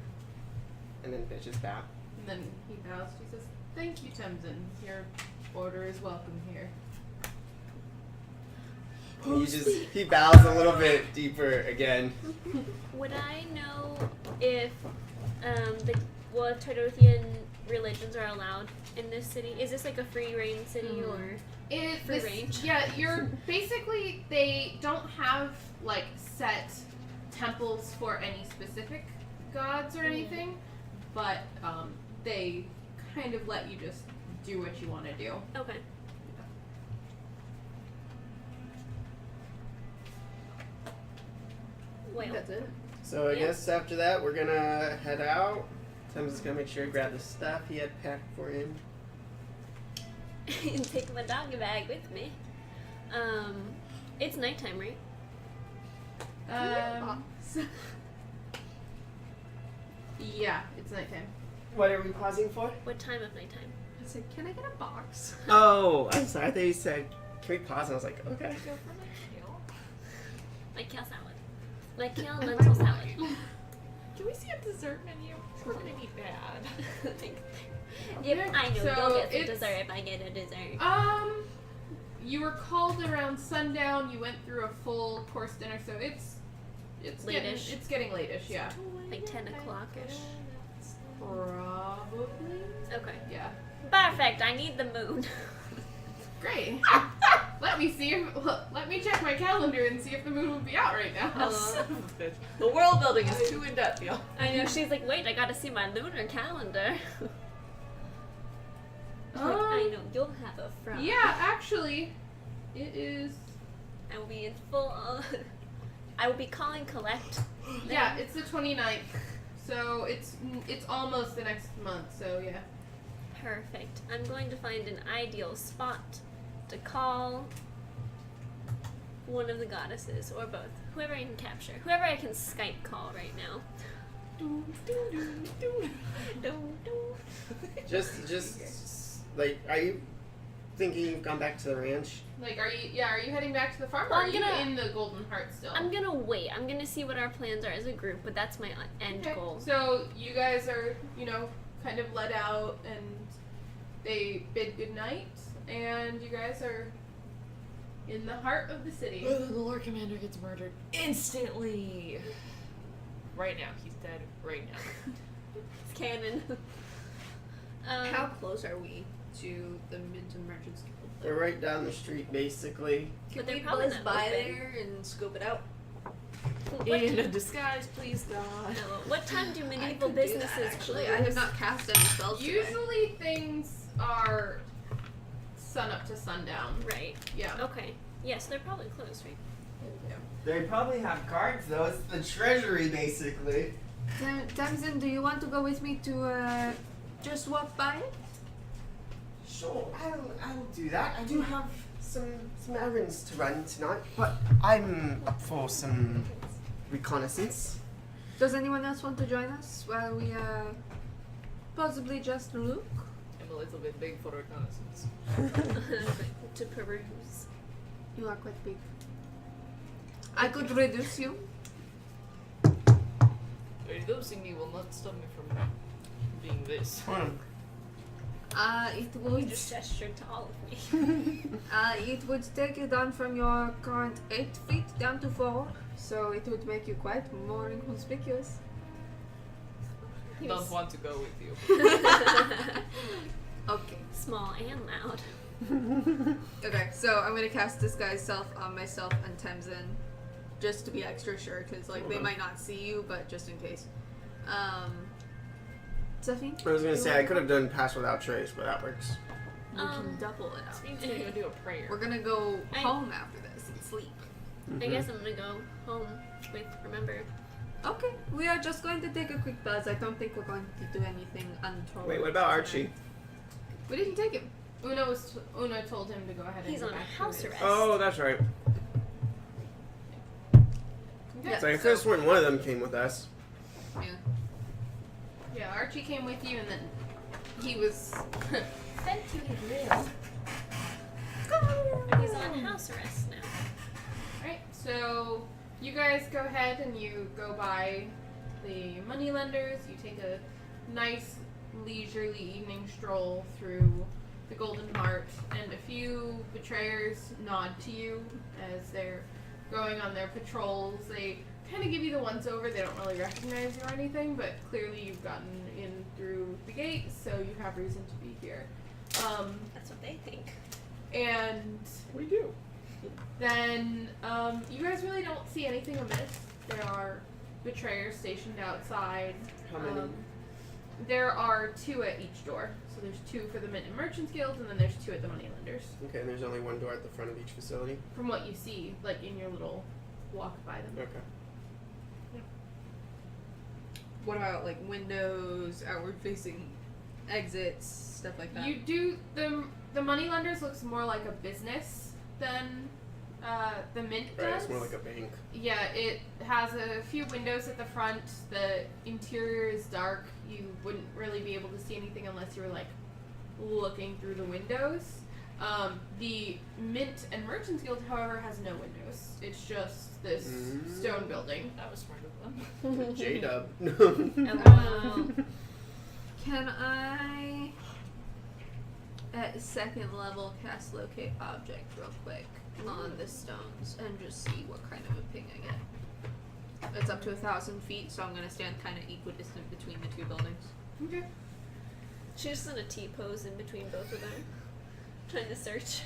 And then bitches bow. And then he bows. He says, "Thank you, Temzin. Your order is welcome here." And he bows a little bit deeper again. Would I know if what Tarothian religions are allowed in this city? Is this like a free reign city or free range? Yeah, you're basically, they don't have like set temples for any specific gods or anything, but they kind of let you just do what you want to do. Okay. Well, That's it. So I Yeah. guess after that we're gonna head out. Tim's gonna make sure to grab the stuff he had packed for him. and take my doggy bag with me. It's nighttime, right? Yeah, it's nighttime. What are we pausing for? What time of nighttime? I said, can I get a box? Oh, I'm sorry. I thought you said, "Can we pause?" And I was like, "Okay." Like kale salad. Like kale and lentil salad. Can we see a dessert menu? We're gonna be bad. Yep, I know. So You'll get some it's- dessert if I get a dessert. You were called around sundown. You went through a full course dinner, so it's Late-ish. It's getting late-ish, yeah. Like 10 o'clock-ish. Probably. Okay. Yeah. Perfect. I need the moon. Great. Let me see if let me check my calendar and see if the moon will be out right now. Son of a bitch. The world building is too in depth, y'all. I know. She's like, wait, I gotta see my lunar calendar. She's like, I know. You'll have a frown. Yeah, actually, it is. I will be in full. I will be calling collect. Yeah, it's the 29th. So it's almost the next month. So yeah. Perfect. I'm going to find an ideal spot to call one of the goddesses, or both. Whoever I can capture. Whoever I can Skype call right now. Just like, are you thinking you've gone back to the ranch? Like, are you heading back to the farm, Well, or I'm are you gonna- in the Golden Heart still? I'm gonna wait. I'm gonna see what our plans are as a group, but that's my end Okay. goal. So you guys are, kind of let out, and they bid goodnight, and you guys are in the heart of the city. The Lord Commander gets murdered instantly. Right now. He's dead right now. It's canon. How close are we to the Mints and Merchants Guild? They're right down the street, basically. Can But they're we probably buzz not by open. there and scope it out? In a disguise, please God. What time do I medieval could do that, businesses actually, close? I have not cast any spells today. Usually things are sun up to sundown. Right. Yeah. Okay. Yes, they're probably closed, right? They probably have guards though. It's the treasury, basically. Tamsin, do you want to go with me to just walk by it? Sure, I'll do that. I do have some errands to run tonight, but I'm up for some reconnaissance. Does anyone else want to join us while we possibly just look? I'm a little bit big for reconnaissance. To peruse. You are quite big. I could reduce you. Dosing me will not stop me from being this. It You would just gestured to all of me. It would take you down from your current 8 feet down to 4, so it would make you quite more inconspicuous. He Don't was want to go with you. okay. small and loud. Okay, so I'm gonna cast Disguise Self on myself and Temzin, just to be extra sure, because like they might not see you, but just in case. Stephanie? I was gonna say I could have done Pass Without Trace, but that works. We can double it out. This means we're gonna do a prayer. We're gonna go I- home after this and sleep. I guess I'm gonna go home with Remember. Okay, we are just going to take a quick buzz. I don't think we're going to do anything untoward. Wait, what about Archie? We didn't take him. Una told him to go ahead and He's go on back to house his- arrest. Oh, that's right. Yeah, So I could have sworn one of them came with us. Yeah. Yeah, Archie came with you, and then he was sent to his room. He's on house arrest now. Alright, so you guys go ahead and you go by the moneylenders. You take a nice leisurely evening stroll through the Golden Heart, and a few betrayers nod to you as they're going on their patrols. They kind of give you the once over. They don't really recognize you or anything, but clearly you've gotten in through the gate, so you have reason to be here. That's what they think. And We do. then you guys really don't see anything amiss. There are betrayers stationed outside. How many? There are 2 at each door. So there's 2 for the Mint and Merchants Guild, and then there's 2 at the Moneylenders. Okay, and there's only one door at the front of each facility. From what you see, like in your little walk by them. Okay. What about like windows, outward facing exits, stuff like that? You do the Moneylenders looks more like a business than the Mint does. Right, it's more like a bank. Yeah, it has a few windows at the front. The interior is dark. You wouldn't really be able to see anything unless you were like looking through the windows. The Mint and Merchants Guild, however, has no windows. It's just this stone building. That was smart of them. J-Dub. Can I, at 2nd level, cast Locate Object real quick on the stones and just see what kind of a ping I get? It's up to 1,000 feet, so I'm gonna stand kind of equidistant between the 2 buildings. Okay. She's just in a T pose in between both of them, trying to search.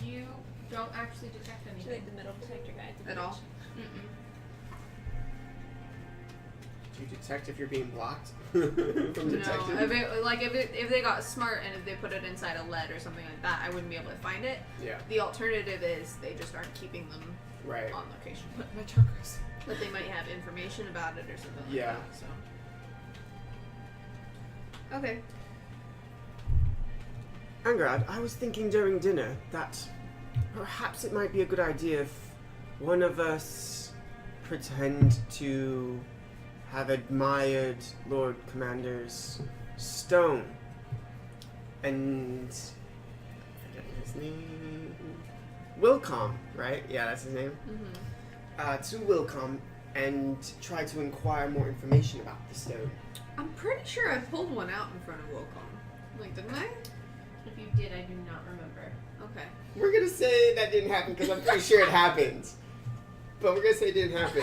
You don't actually detect She's anything. like the middle protector guy. At all? Mm-mm. Do you detect if you're being blocked from detecting? No, if they got smart and if they put it inside a lead or something like that, I wouldn't be able to find it. Yeah. The alternative is they just aren't keeping them Right. on location. My chakras. But they might have information about it or something like Yeah. that. So. Okay. Angrad, I was thinking during dinner that perhaps it might be a good idea if one of us pretend to have admired Lord Commander's stone. And I forget his name. Wilcom, right? Yeah, that's his name. To Wilcom and try to inquire more information about the stone. I'm pretty sure I pulled one out in front of Wilcom. Like, didn't I? If you did, I do not remember. Okay. We're gonna say that didn't happen because I'm pretty sure it happened. But we're gonna say it didn't happen.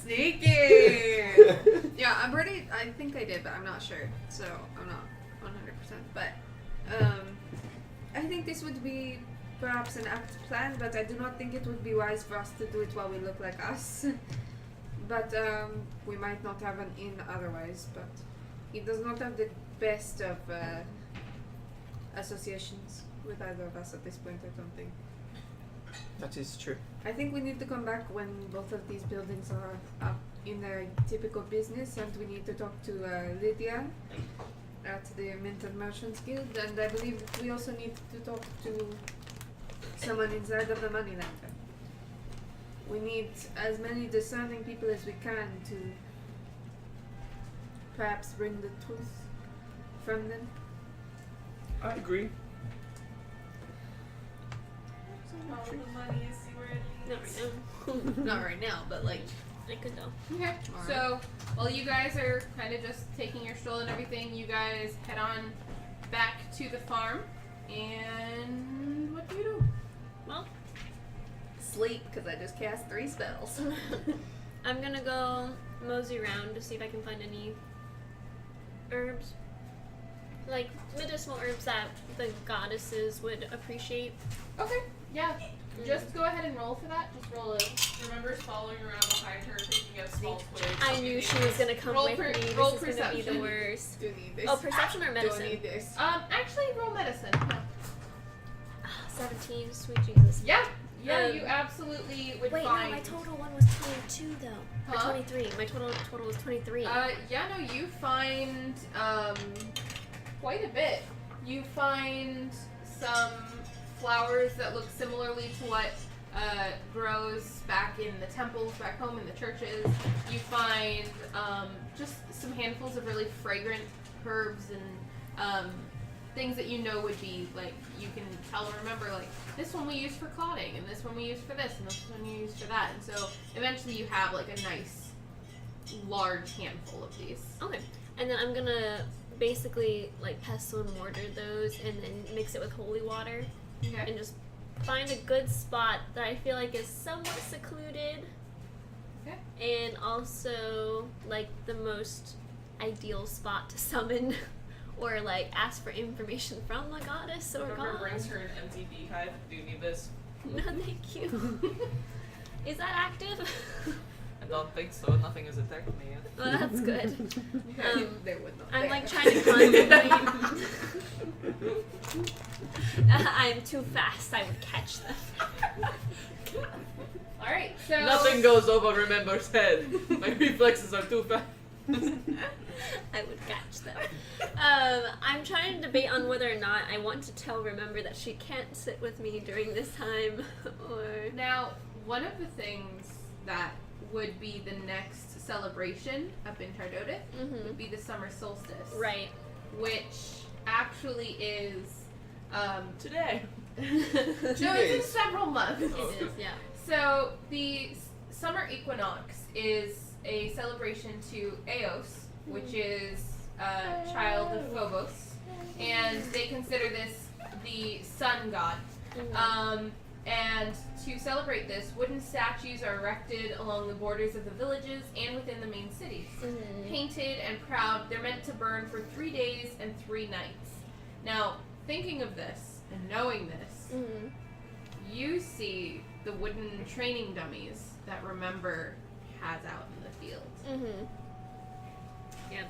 Sneaky! Yeah, I think I did, but I'm not sure. So, I'm not 100%. But, I think this would be perhaps an apt plan, but I do not think it would be wise for us to do it while we look like us. But, we might not have an in otherwise, but he does not have the best of, associations with either of us at this point, I don't think. That is true. I think we need to come back when both of these buildings are up in their typical business, and we need to talk to Lydia at the Mint and Merchants Guild, and I believe we also need to talk to someone inside of the Moneylender. We need as many discerning people as we can to perhaps bring the truth from them. I agree. Follow the money, see where it Not right now. Not right now, but like I could though. Okay. Alright. So while you guys are kind of just taking your stroll and everything, you guys head on back to the farm. And what do you do? Well, sleep because I just cast 3 spells. I'm gonna go mosey around to see if I can find any herbs. Like medicinal herbs that the goddesses would appreciate. Okay. Yeah. Just go ahead and roll for that. Just roll a. Remember following around behind her, picking up small twigs. I knew she was gonna come Roll with me. This roll is gonna be the perception. worst. Do you need this? Oh, perception or Do medicine? I need this? Actually, roll medicine. Yeah. 17, sweet Jesus. Yeah. Yeah. Um, You absolutely would Wait, find. no, my total one was 22 though. Or Huh? 23. My total was 23. Yeah, no, you find quite a bit. You find some flowers that look similarly to what grows back in the temples, back home in the churches. You find just some handfuls of really fragrant herbs and things that you know would be like you can tell and remember like this one we use for clotting and this one we use for this and this one you use for that, and so eventually you have like a nice large handful of these. Okay. And then I'm gonna basically like pestle and mortar those and then mix it with holy water Okay. and just find a good spot that I feel like is somewhat secluded. Okay. And also like the most ideal spot to summon or like ask for information from a goddess or Remember god. brings her an empty beehive. Do you need this? No, thank you. Is that active? I don't think so. Nothing has attacked me yet. Well, that's good. There would not. I'm like trying to contemplate. I'm too fast. I would catch them. All right. So Nothing goes over Remember's head. My reflexes are too fast. I would catch them. I'm trying to debate on whether or not I want to tell Remember that she can't sit with me during this time, or Now, one of the things that would be the next celebration up in Tardodith would be the summer solstice, right. which actually is Today. no, it's in days. several months. It is, yeah. So the summer equinox is a celebration to Eos, which is a child of Phobos, and they consider this the sun god. And to celebrate this, wooden statues are erected along the borders of the villages and within the main cities. Painted and proud, they're meant to burn for 3 days and 3 nights. Now, thinking of this and knowing this, you see the wooden training dummies that Remember has out in the field. Yep.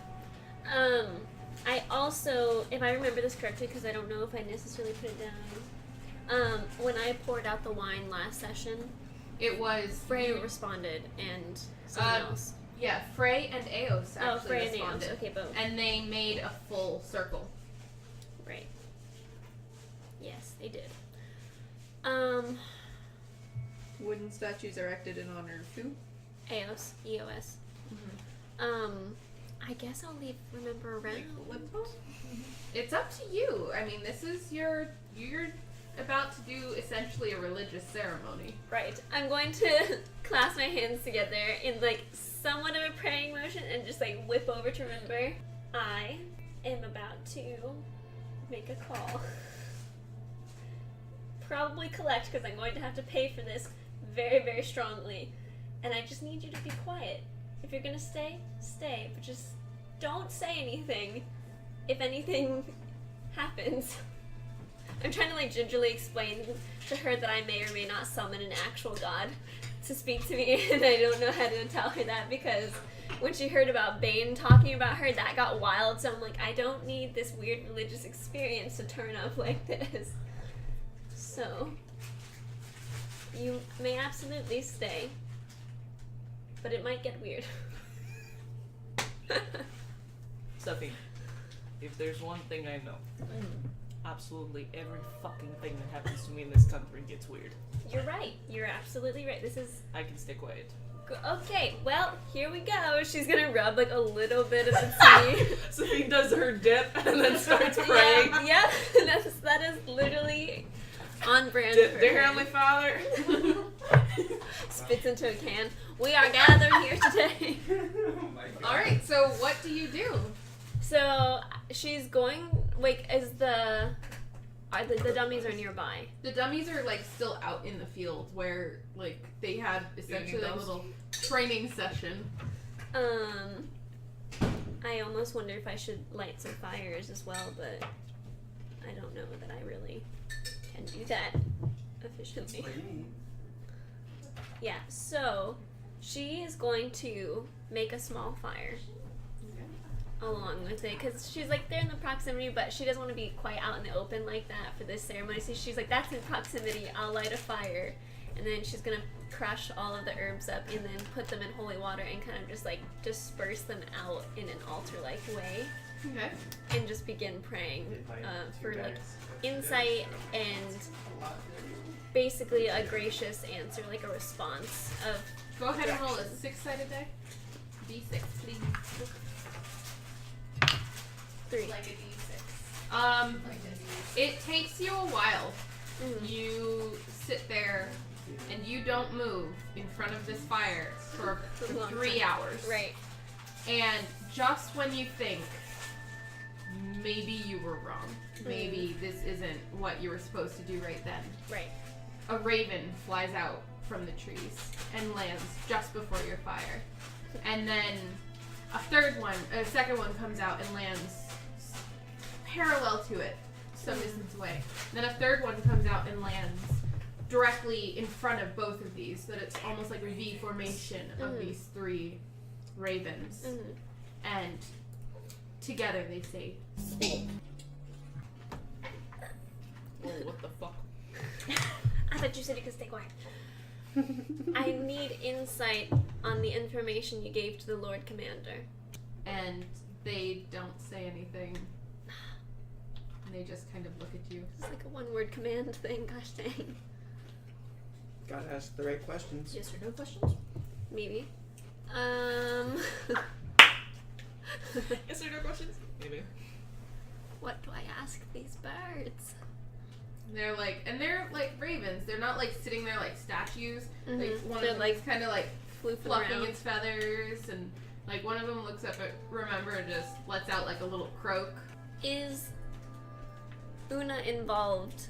I also, if I remember this correctly, because I don't know if I necessarily put it down, when I poured out the wine last session, It was Frey responded and someone else. Yeah, Frey and Eos actually Oh, Frey and responded. Eos. Okay, both. And they made a full circle. Right. Yes, they did. Wooden statues erected in honor of who? EOS. I guess I'll leave Remember around. It's up to you. I mean, this is you're about to do essentially a religious ceremony. Right. I'm going to clasp my hands together in like somewhat of a praying motion and just like whip over to Remember. I am about to make a call. Probably collect because I'm going to have to pay for this very, very strongly. And I just need you to be quiet. If you're gonna stay, stay. But just don't say anything if anything happens. I'm trying to like gingerly explain to her that I may or may not summon an actual god to speak to me, and I don't know how to tell her that because when she heard about Bane talking about her, that got wild. So I'm like, I don't need this weird religious experience to turn up like this. So you may absolutely stay, but it might get weird. Sophie, if there's one thing I know, absolutely every fucking thing that happens to me in this country gets weird. You're right. You're absolutely right. This is I can stay quiet. okay. Well, here we go. She's gonna rub like a little bit of the tea. Sophie does her dip and then starts praying. Yeah, that is literally On brand. for Dear her. Heavenly Father. Spits into a can. We are gathered here today. Oh my god. All right. So what do you do? So she's going. Wait, is the dummies are nearby? The dummies are like still out in the field where like they had essentially like a those? little training session. I almost wonder if I should light some fires as well, but I don't know that I really can do that efficiently. Yeah, so she is going to make a small fire along with it because she's like they're in the proximity, but she doesn't want to be quite out in the open like that for this ceremony. So she's like, that's in proximity, I'll light a fire, and then she's gonna crush all of the herbs up and then put them in holy water and kind of just like disperse them out in an altar-like way Okay. and just begin praying for like insight and basically a gracious answer, like a response of Go ahead and roll a direction. 6-sided die. D6, please. 3. Like a D6. It takes you a while. Mhm. You sit there and you don't move in front of this fire for It's a long 3 time. hours. Right. And just when you think maybe you were wrong, maybe this isn't what you were supposed to do right then, Right. a raven flies out from the trees and lands just before your fire. And then a second one comes out and lands parallel to it, some distance away. Then a third one comes out and lands directly in front of both of these, so that it's almost like a V formation of these 3 ravens. Mhm. And together they say, "Speak." Oh, what the fuck? I thought you said you could stay quiet. I need insight on the information you gave to the Lord Commander. And they don't say anything. And they just kind of look at you. It's like a one-word command thing. Gosh dang. Gotta ask the right questions. Yes or no questions? Maybe. Yes or no questions? Maybe. What do I ask these birds? They're like ravens. They're not like sitting there like statues. Like Mhm. one They're of them like is kind of like floofing fluffing around. its feathers, and like one of them looks up at Remember and just lets out like a little croak. Is Una involved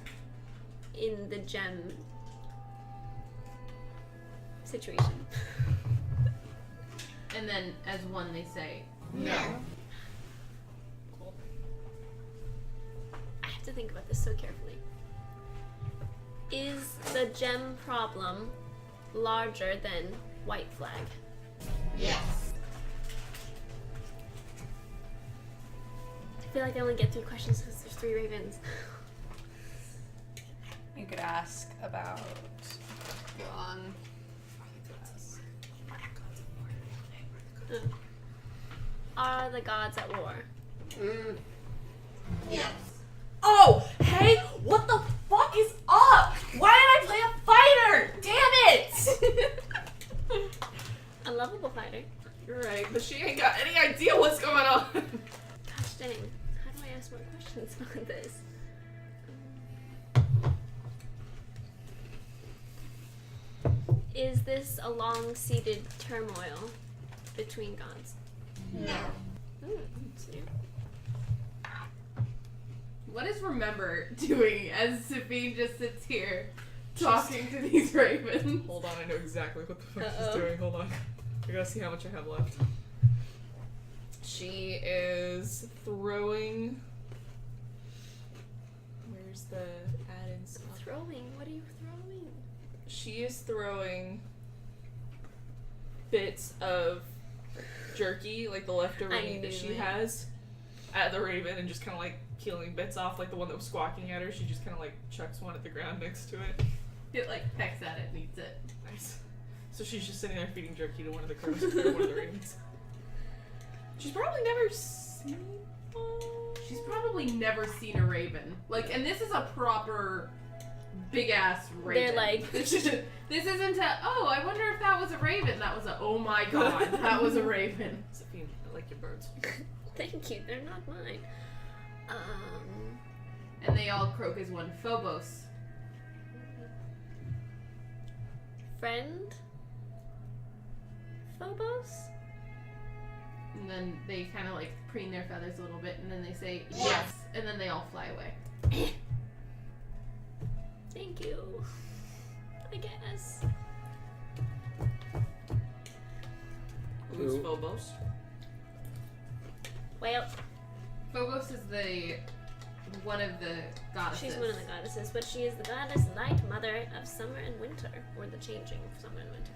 in the gem situation? And then as one they say, No. Cool. I have to think about this so carefully. Is the gem problem larger than White Flag? yes. I feel like I only get 3 questions because there's 3 ravens. You could ask about Are the gods at war? Yes. Oh, hey, what the fuck is up? Why did I play a fighter? Damn it! A lovable fighter. You're right, but she ain't got any idea what's going on. Gosh dang. How do I ask more questions on this? Is this a long-seated turmoil between gods? No. It's new. What is Remember doing as Sabine just sits here talking to these ravens? Hold on, I know exactly what the fuck Uh-oh. she's doing. Hold on. I gotta see how much I have left. She is throwing. Where's the add-in stuff? Throwing? What are you throwing? She is throwing bits of jerky, like the leftover I meat that knew she it. has, at the raven and just kind of like peeling bits off, like the one that was squawking at her. She just kind of like chucks one at the ground next to it. It like pecks at it and eats it. Nice. So she's just sitting there feeding jerky to one of the crows, or one of the ravens. She's probably never seen one. She's probably never seen a raven. Like, and this is a proper big ass raven. They're like- this isn't a, oh, I wonder if that was a raven. That was a, oh my god, that was a raven. Sophie, I like your birds. Thank you, they're not mine. And they all croak as one. Phobos, friend? Phobos? And then they kind of like preen their feathers a little bit, and then they say yes, and then they all fly away. Thank you. I guess. Who's Who? Phobos? Well, Phobos is one of the goddesses. she's one of the goddesses, but she is the goddess light mother of summer and winter, or the changing of summer and winter.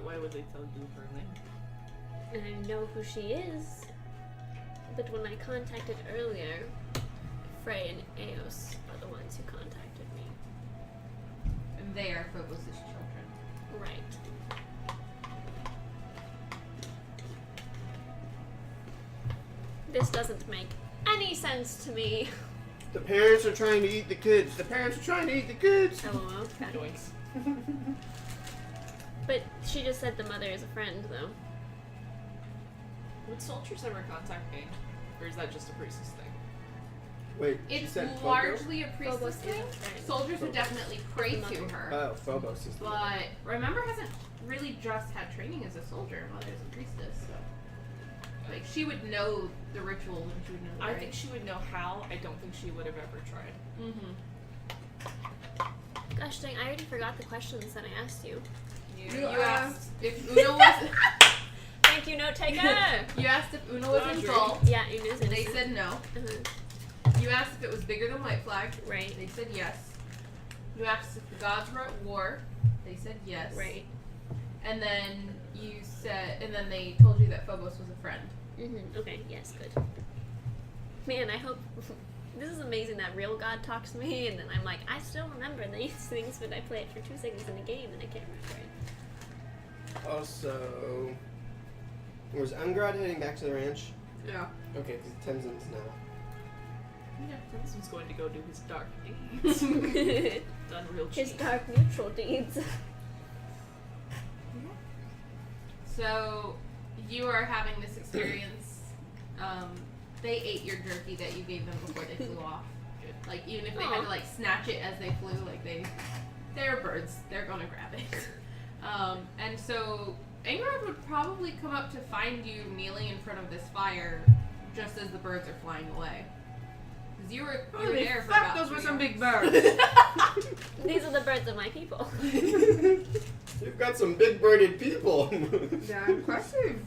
Why would they tell you her name? And I know who she is, but when I contacted earlier, Frey and Eos are the ones who contacted me. And they are Phobos' children. Right. This doesn't make any sense to me. The parents are trying to eat the kids. The parents are trying to eat the kids. LOL. Okay. Joints. But she just said the mother is a friend, though. Would soldiers ever contact me? Or is that just a priestess thing? Wait, she It's said Phobos? largely a priestess Phobos is thing. a friend. Soldiers would definitely pray to her. Oh, Phobos is the But remember, hasn't really just had training as a soldier. Mother is a priestess, so like she would know the rituals and she would know. The I rites. think she would know how. I don't think she would have ever tried. Mm-hmm. Gosh dang, I already forgot the questions that I asked you. You asked if Una was. Thank you, note taker! You asked if Una was Laundry. involved. Yeah, Una's innocent. They said no. Uh-huh. You asked if it was bigger than White Flag. Right, They said yes. You asked if the gods were at war. They said yes. right. And then you said, and then they told you that Phobos was a friend. Mm-hmm. Okay, yes, good. Man, I hope... This is amazing that real God talks to me, and then I'm like, I still remember these things, but I play it for 2 seconds in a game, and I can't remember it. Also, was Ungrad heading back to the ranch? Yeah. Okay, because Tenzin's now. Yeah, Tenzin's going to go do his dark deeds. Done real cheap. His dark neutral deeds. So, you are having this experience. They ate your jerky that you gave them before they flew off. Good. Like, even if they had to, like, snatch it as they flew, like, they're birds. They're gonna grab it. And so, Ingrid would probably come up to find you kneeling in front of this fire just as the birds are flying away. Because you were there for about those were 3 some hours. big birds. These are the birds of my people. You've got some big birded people. They're impressive.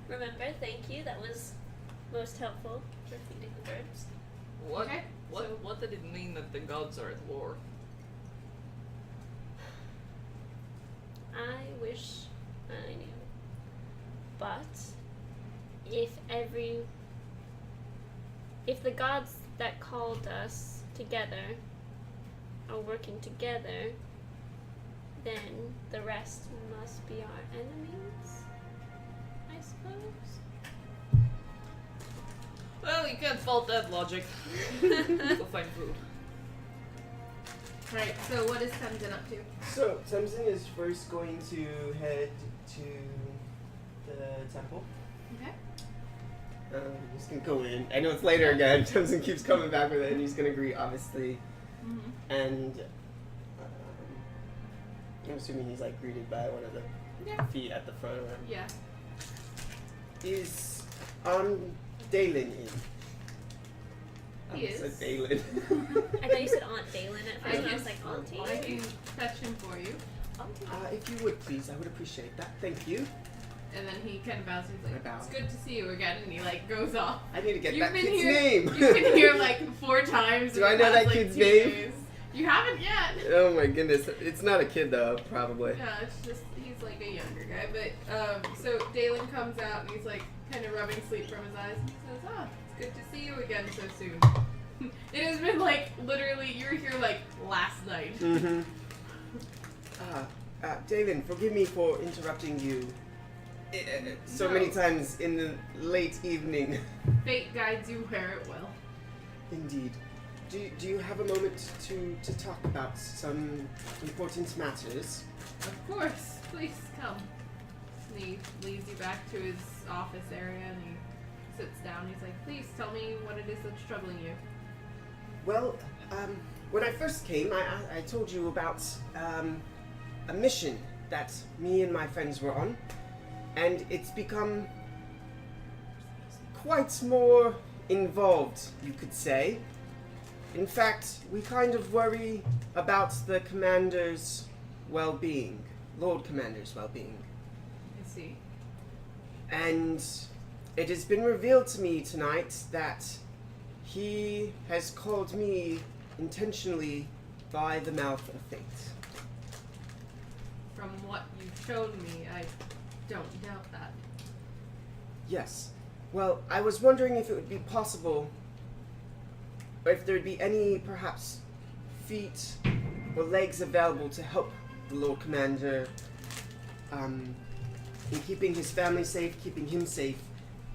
Remember, thank you. That was most helpful for feeding the birds. What? Okay, What did it mean that the gods are at war? I wish I knew. But if the gods that called us together are working together, then the rest must be our enemies, I suppose. Well, you can't fault that logic. Go find food. Right, so what is Tenzin up to? So, Tenzin is first going to head to the temple. Okay. He's gonna go in. I know it's later again. Tenzin keeps coming back with it, and he's gonna greet, obviously. Mm-hmm. And I'm assuming he's like greeted by one of the Yeah. feet at the front of him. Yeah. Is Dalen in? He I said is. Dalen. I thought you said Aunt Dalen at first, and I can- was like, Auntie? I can fetch him for you. If you would please, I would appreciate that. Thank you. And then he kind of bows and he's like, I bow. it's good to see you again. And he like goes off. I need to get You've that been kid's here- name. You've been here like 4 times. Do in I the know past, that like, kid's 2 name? days. You haven't yet. Oh my goodness, it's not a kid though, probably. No, it's just he's like a younger guy. But so Dalen comes out and he's like kind of rubbing sleep from his eyes. And he says, "Ah, it's good to see you again so soon." It has been like literally you were here like last night. Mm-hmm. Dalen, forgive me for interrupting you so No. many times in the late evening. Fate guides you where it will. Indeed. Do you have a moment to talk about some important matters? Of course, please come. And he leads you back to his office area and he sits down. He's like, please tell me what it is that's troubling you. Well, when I first came, I told you about a mission that me and my friends were on, and it's become quite more involved, you could say. In fact, we kind of worry about the commander's well-being, Lord Commander's well-being. I see. And it has been revealed to me tonight that he has called me intentionally by the mouth of fate. From what you've shown me, I don't doubt that. Yes. Well, I was wondering if it would be possible, or if there would be any, perhaps, feet or legs available to help the Lord Commander in keeping his family safe, keeping him safe.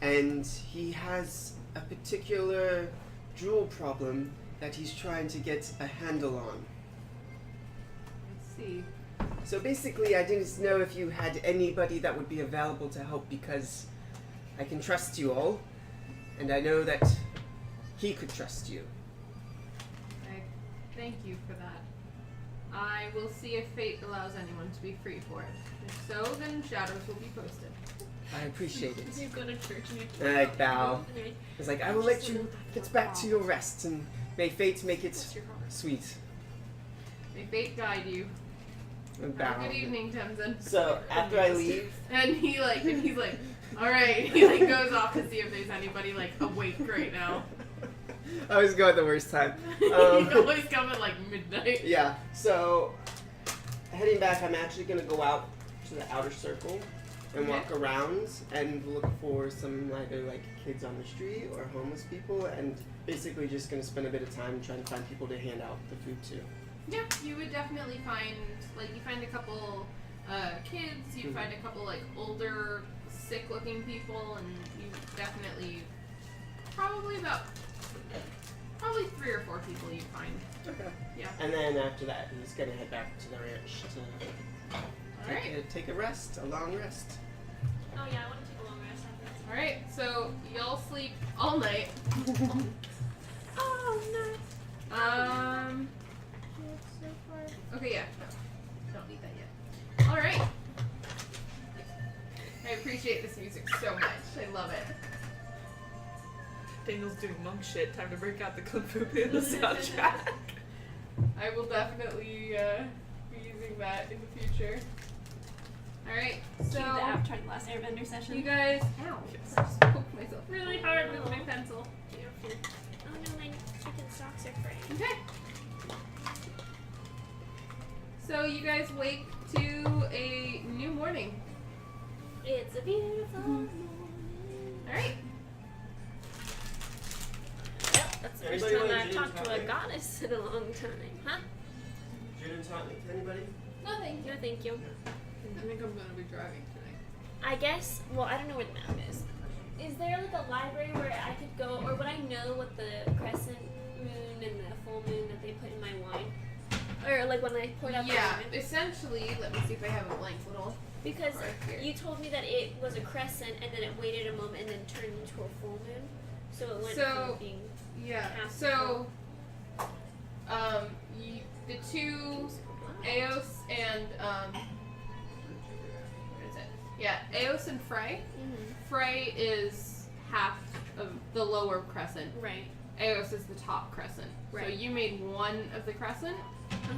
And he has a particular jewel problem that he's trying to get a handle on. I see. So basically, I didn't know if you had anybody that would be available to help, because I can trust you all, and I know that he could trust you. I thank you for that. I will see if fate allows anyone to be free for it. If so, then shadows will be posted. I appreciate it. You go to church and you And I bow. Anyway, It's like, I will let you get back to your rest, and may fate make it what's your heart? sweet. May fate guide you. And Have a bow. good evening, Tenzin. So after I leave, And he's like, all right. He like goes off to see if there's anybody like awake right now. I always go at the worst time. He always come at like midnight. Yeah. So heading back, I'm actually gonna go out to the outer circle and walk around and look for some either like kids on the street or homeless people, and basically just gonna spend a bit of time trying to find people to hand out the food to. Yeah, you would definitely find you find a couple kids. You find a couple like older, sick-looking people, and you definitely probably 3 or 4 people you'd find. Okay. Yeah. And then after that, he's gonna head back to the ranch to All right. take a rest, a long rest. Oh yeah, I want to take a long rest after this. All right. So y'all sleep all night. Oh no. Okay. Yeah. No, don't need that yet. All right. I appreciate this music so much. I love it. Daniel's doing monk shit. Time to break out the Kung Fu Panda soundtrack. I will definitely be using that in the future. Alright, so Cue the Avatar: The Last Airbender session. you guys ow, I just poked myself really hard with my pencil. Careful. Oh no, my chicken socks are fraying. Okay. So you guys wake to a new morning. It's a beautiful morning. Alright. Yep, that's the first Anybody time want I've gin talked to a tonic? goddess in a long time. Huh? Gin and tonic, anybody? Nothing. No, thank you. I think I'm gonna be driving tonight. I guess, well, I don't know where the map is. Is there like a library where I could go, or would I know what the crescent moon and the full moon that they put in my wine? Or like when I poured out the Yeah, wine? essentially, let me see if I have a blank little Because right here. you told me that it was a crescent and then it waited a moment and then turned into a full moon. So it went So- from being Yeah. half So the two Eos and what is it? Yeah, Eos and Frey. Frey is half of the lower crescent. Right. Eos is the top crescent. So Right. you made one of the crescent,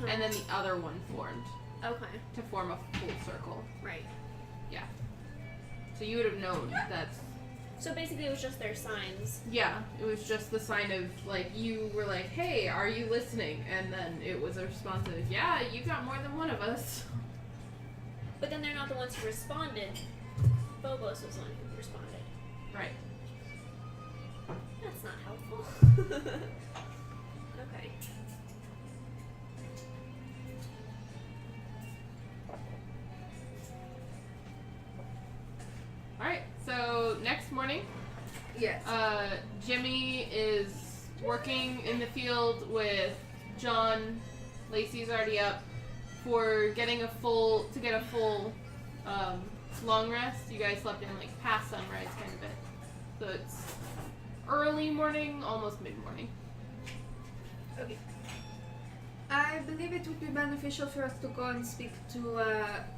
and then the other one formed Okay. to form a full circle. Right. So you would have known that's. So basically it was just their signs. Yeah, it was just the sign of, like, you were like, hey, are you listening? And then it was a response of, yeah, you got more than one of us. But then they're not the ones who responded. Phobos was the one who responded. Right. That's not helpful. Okay. Alright, so next morning, Yes. Jimmy is working in the field with John. Lacey's already up for getting a full long rest. You guys slept in like past sunrise kind of bit. So it's early morning, almost mid-morning. Okay. I believe it would be beneficial for us to go and speak to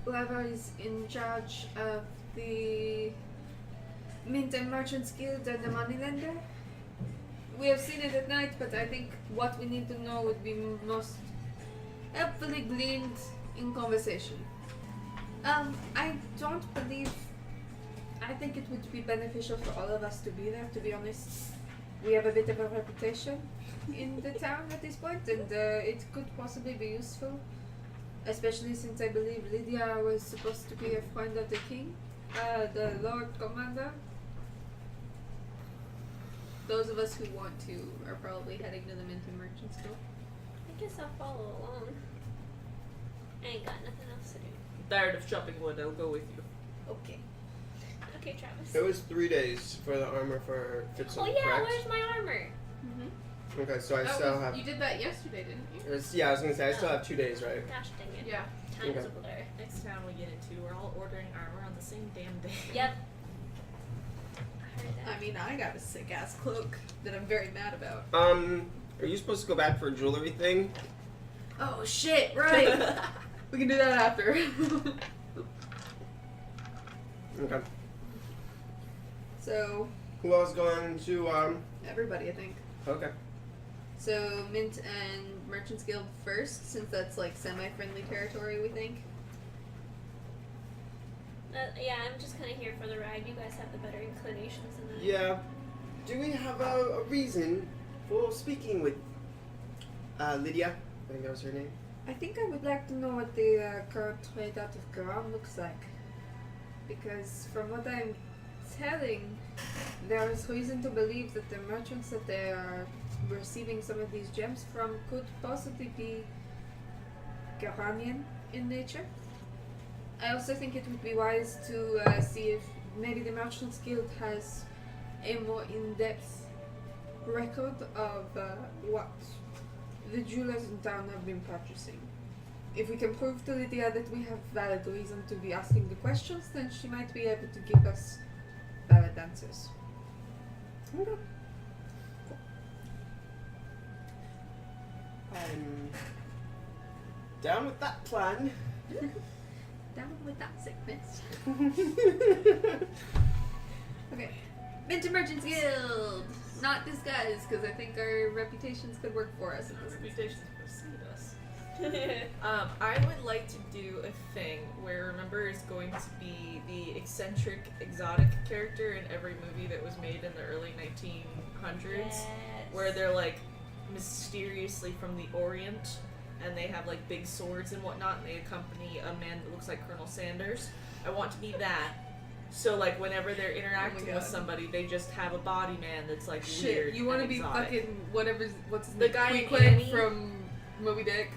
whoever is in charge of the Mint and Merchants Guild and the Moneylender. We have seen it at night, but I think what we need to know would be most helpfully gleaned in conversation. I don't believe. I think it would be beneficial for all of us to be there, to be honest. We have a bit of a reputation in the town at this point, and it could possibly be useful. Especially since I believe Lydia was supposed to be a friend of the king, the Lord Commander. Those of us who want to are probably heading to the Mint and Merchants Guild. I guess I'll follow along. I ain't got nothing else to do. Tired of chopping wood, I'll go with you. Okay. Okay, Travis. It was 3 days for the armor for Fitzel, Oh yeah, correct? where's my armor? Mm-hmm. Okay, so I still have. You did that yesterday, didn't you? I was gonna say I still have 2 days, right? Gosh dang it. Yeah. Time's Okay. a blur. Next time we get into, we're all ordering armor on the same damn day. Yep. I heard that. I mean, I got a sick ass cloak that I'm very mad about. Are you supposed to go back for a jewelry thing? Oh shit! Right. We can do that after. Okay. So Who else going to everybody, I think. Okay. So Mint and Merchants Guild first, since that's like semi-friendly territory, we think. Yeah, I'm just kind of here for the ride. You guys have the better inclinations in that. Yeah. Do we have a reason for speaking with Lydia? I think that was her name. I think I would like to know what the current trade out of Garam looks like. Because from what I'm telling, there is reason to believe that the merchants that they are receiving some of these gems from could possibly be Garanian in nature. I also think it would be wise to see if maybe the Merchants Guild has a more in-depth record of what the jewelers in town have been purchasing. If we can prove to Lydia that we have valid reason to be asking the questions, then she might be able to give us valid answers. Okay. I'm down with that plan. Down with that sickness. Okay. Mint and Merchants Guild! Not disguised, because I think our reputations could work for us. Our reputations precede us. I would like to do a thing where, remember, is going to be the eccentric, exotic character in every movie that was made in the early 1900s, Yes. where they're like mysteriously from the Orient, and they have like big swords and whatnot, and they accompany a man that looks like Colonel Sanders. I want to be that. So like whenever they're interacting with God. somebody, they just have a body man that's like Shit, weird. you want to and be exotic. fucking what's his The name? guy in Queequeg Annie? from Moby Dick.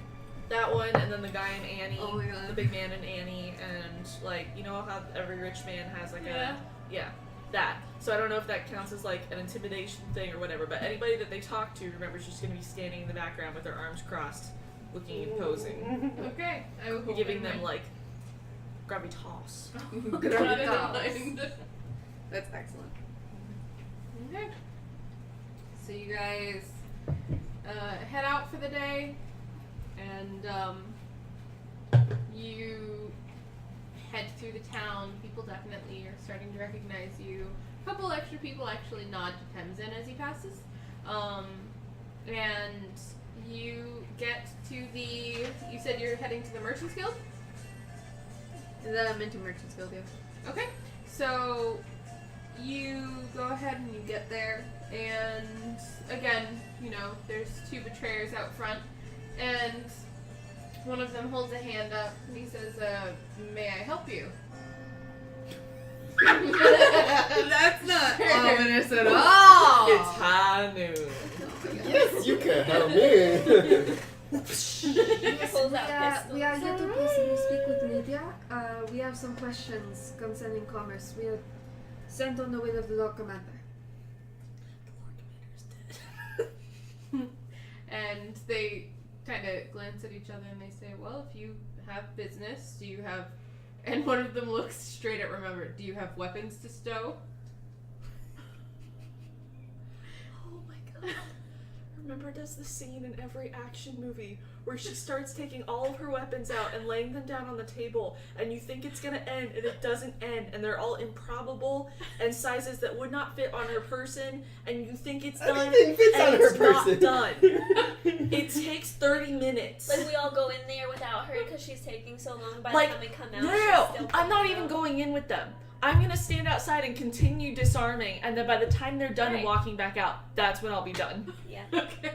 That one, and then the guy in Annie, Oh my God. the big man in Annie, and like you know how every rich man has like that. So I don't know if that counts as like an intimidation thing or whatever, but anybody that they talk to, remember, is just going to be standing in the background with their arms crossed, looking and posing, Okay. I will hold giving in them mind. like gravitas. Gravitas. That's excellent. Okay. So you guys head out for the day, and you head through the town. People definitely are starting to recognize you. A couple extra people actually nod to Temzin as he passes. And you get to the... You said you're heading to the Merchants Guild? The Mint and Merchants Guild, yeah. Okay. So you go ahead and you get there, and again, you know, there's two betrayers out front, and one of them holds a hand up and he says, may I help you? That's not Sure. ominous at all. It's high noon. Yes, you can help me. Pulls out pistols. We are here to possibly speak with Lydia. We have some questions concerning commerce. We are sent on the will of the Lord Commander. And they kind of glance at each other and they say, well, if you have business, do you have... And one of them looks straight at Remember, do you have weapons to stow? Oh my god. Remember, there's the scene in every action movie where she starts taking all of her weapons out and laying them down on the table, and you think it's gonna end, and it doesn't end, and they're all improbable and sizes that would not fit on her person, and you think it's done, Anything fits and on her it's not person. done. It takes 30 minutes. Like we all go in there without her because she's taking so long. By Like, the time we come out, no, she's still I'm not coming even out. going in with them. I'm gonna stand outside and continue disarming, and then by the time they're done and Right. walking back out, that's when I'll be done. Yeah. Okay.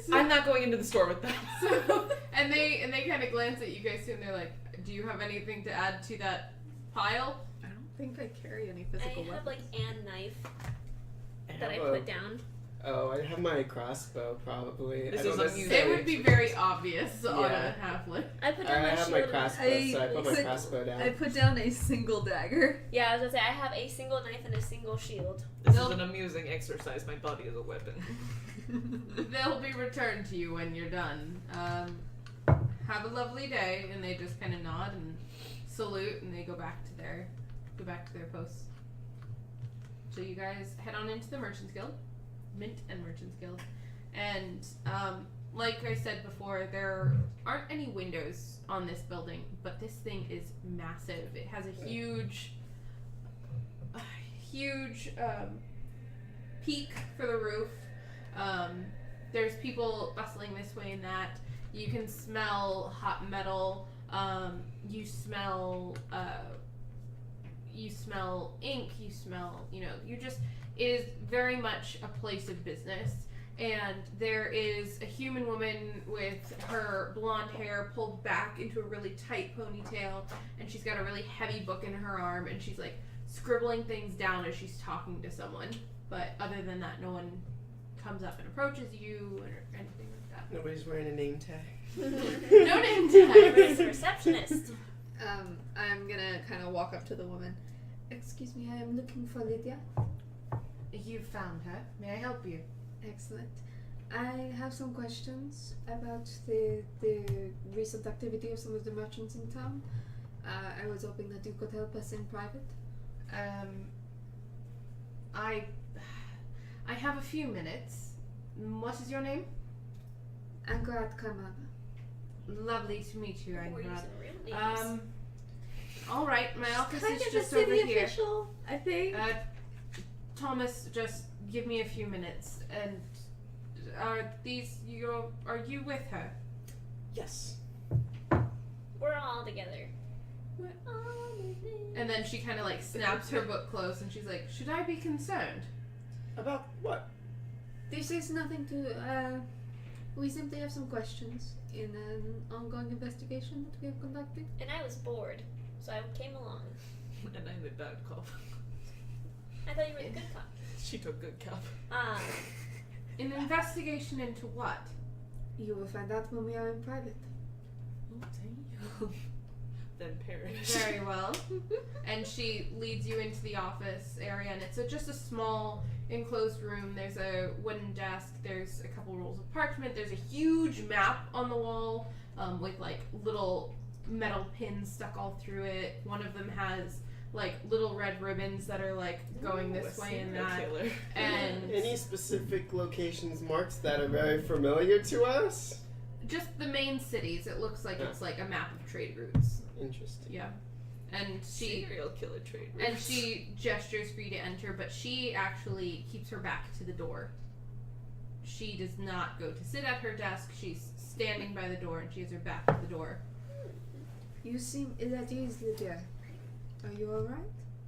So, I'm not going into the store with them. so and they kind of glance at you guys too, and they're like, "Do you have anything to add to that pile?" I don't think I carry any I physical have weapons. like a knife that I have a- put down. Oh, I have my crossbow probably. This I don't is a necessarily- It would be very obvious on Yeah. a halfling. I put I down my have shield. my and crossbow, I so I put my put- crossbow down. I put down a single dagger. Yeah, I was gonna say I have a single knife and a single shield. This Nope. is an amusing exercise. My body is a weapon. They'll be returned to you when you're done. Have a lovely day, and they just kind of nod and salute, and they go back to their posts. So you guys head on into the Merchants Guild, Mint and Merchants Guild, and like I said before, there aren't any windows on this building, but this thing is massive. It has a huge peak for the roof. There's people bustling this way and that. You can smell hot metal. You smell ink. You smell, it is very much a place of business. And there is a human woman with her blonde hair pulled back into a really tight ponytail, and she's got a really heavy book in her arm, and she's like scribbling things down as she's talking to someone. But other than that, no one comes up and approaches you or anything like that. Nobody's wearing a name tag. No name Everybody's a tag. receptionist. I'm gonna kind of walk up to the woman. Excuse me, I am looking for Lydia. You found her. May I help you? Excellent. I have some questions about the recent activity of some of the merchants in town. I was hoping that you could help us in private. I have a few minutes. What is your name? Ankarat Kamada. Lovely to meet you, We're Angrad. using real names. All right, my office Kind is of just a city over here. official, I think. Thomas, just give me a few minutes. And are you with her? Yes. We're all together. We're all in it. And then she kind of like snaps her book closed, and she's like, "Should I be concerned?" About what? This is nothing to. We simply have some questions in an ongoing investigation that we have conducted. And I was bored, so I came along. And I'm the bad cop. I thought you were the good cop. She took good cop. An investigation into what? You will find out when we are in private. Oh, damn. Then perish. Very well. And she leads you into the office area, and it's just a small enclosed room. There's a wooden desk. There's a couple rolls of parchment. There's a huge map on the wall with like little metal pins stuck all through it. One of them has like little red ribbons that are like going this way and that. Killer. And Any specific locations marked that are very familiar to us? just the main cities. It looks like it's like a map of trade routes. Interesting. Yeah. And she Serial killer trade. and she gestures for you to enter, but she actually keeps her back to the door. She does not go to sit at her desk. She's standing by the door, and she has her back to the door. You seem ill at ease, Lydia. Are you alright?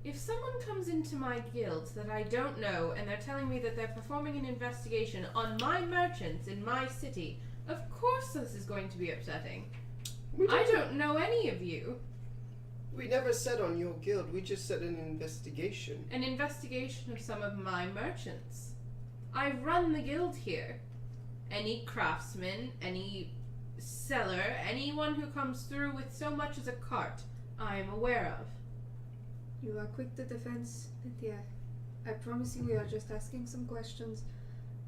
If someone comes into my guild that I don't know, and they're telling me that they're performing an investigation on my merchants in my city, of course this is going to be upsetting. I don't know any of you. We never said on your guild. We just said an investigation. An investigation of some of my merchants. I run the guild here. Any craftsman, any seller, anyone who comes through with so much as a cart, I am aware of. You are quick to defense, Lydia. I promise you we are just asking some questions.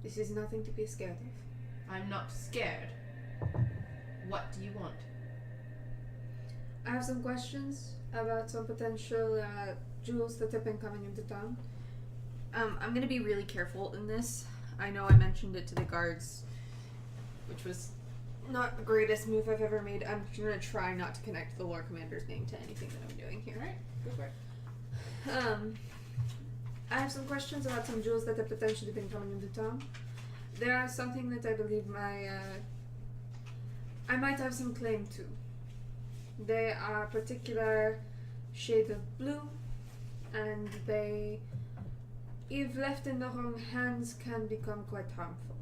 This is nothing to be scared of. I'm not scared. What do you want? I have some questions about some potential jewels that have been coming into town. I'm gonna be really careful in this. I know I mentioned it to the guards which was not the greatest move I've ever made. I'm gonna try not to connect the Lord Commander's name to anything that I'm doing here. Alright, go for it. I have some questions about some jewels that have potentially been coming into town. There are something that I believe I might have some claim to. They are a particular shade of blue, and they, if left in the wrong hands, can become quite harmful.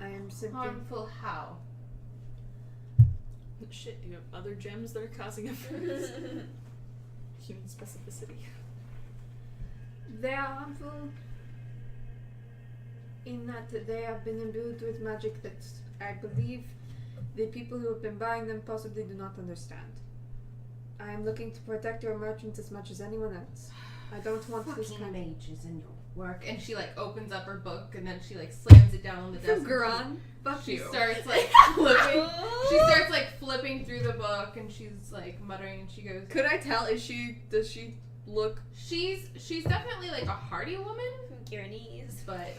I am simply... Harmful how? shit. Do you have other gems that are causing effects? Human specificity. They are harmful in that they have been imbued with magic that I believe the people who have been buying them possibly do not understand. I am looking to protect your merchants as much as anyone else. I don't want this Fucking kind of... mages in your work. And she like opens up her book and then she like slams it down on the desk. From Garan? Fuck She you. starts like flipping. She starts like flipping through the book and she's like muttering and she goes, Could I tell? Does she look... She's definitely like a hardy woman, Guyanese. but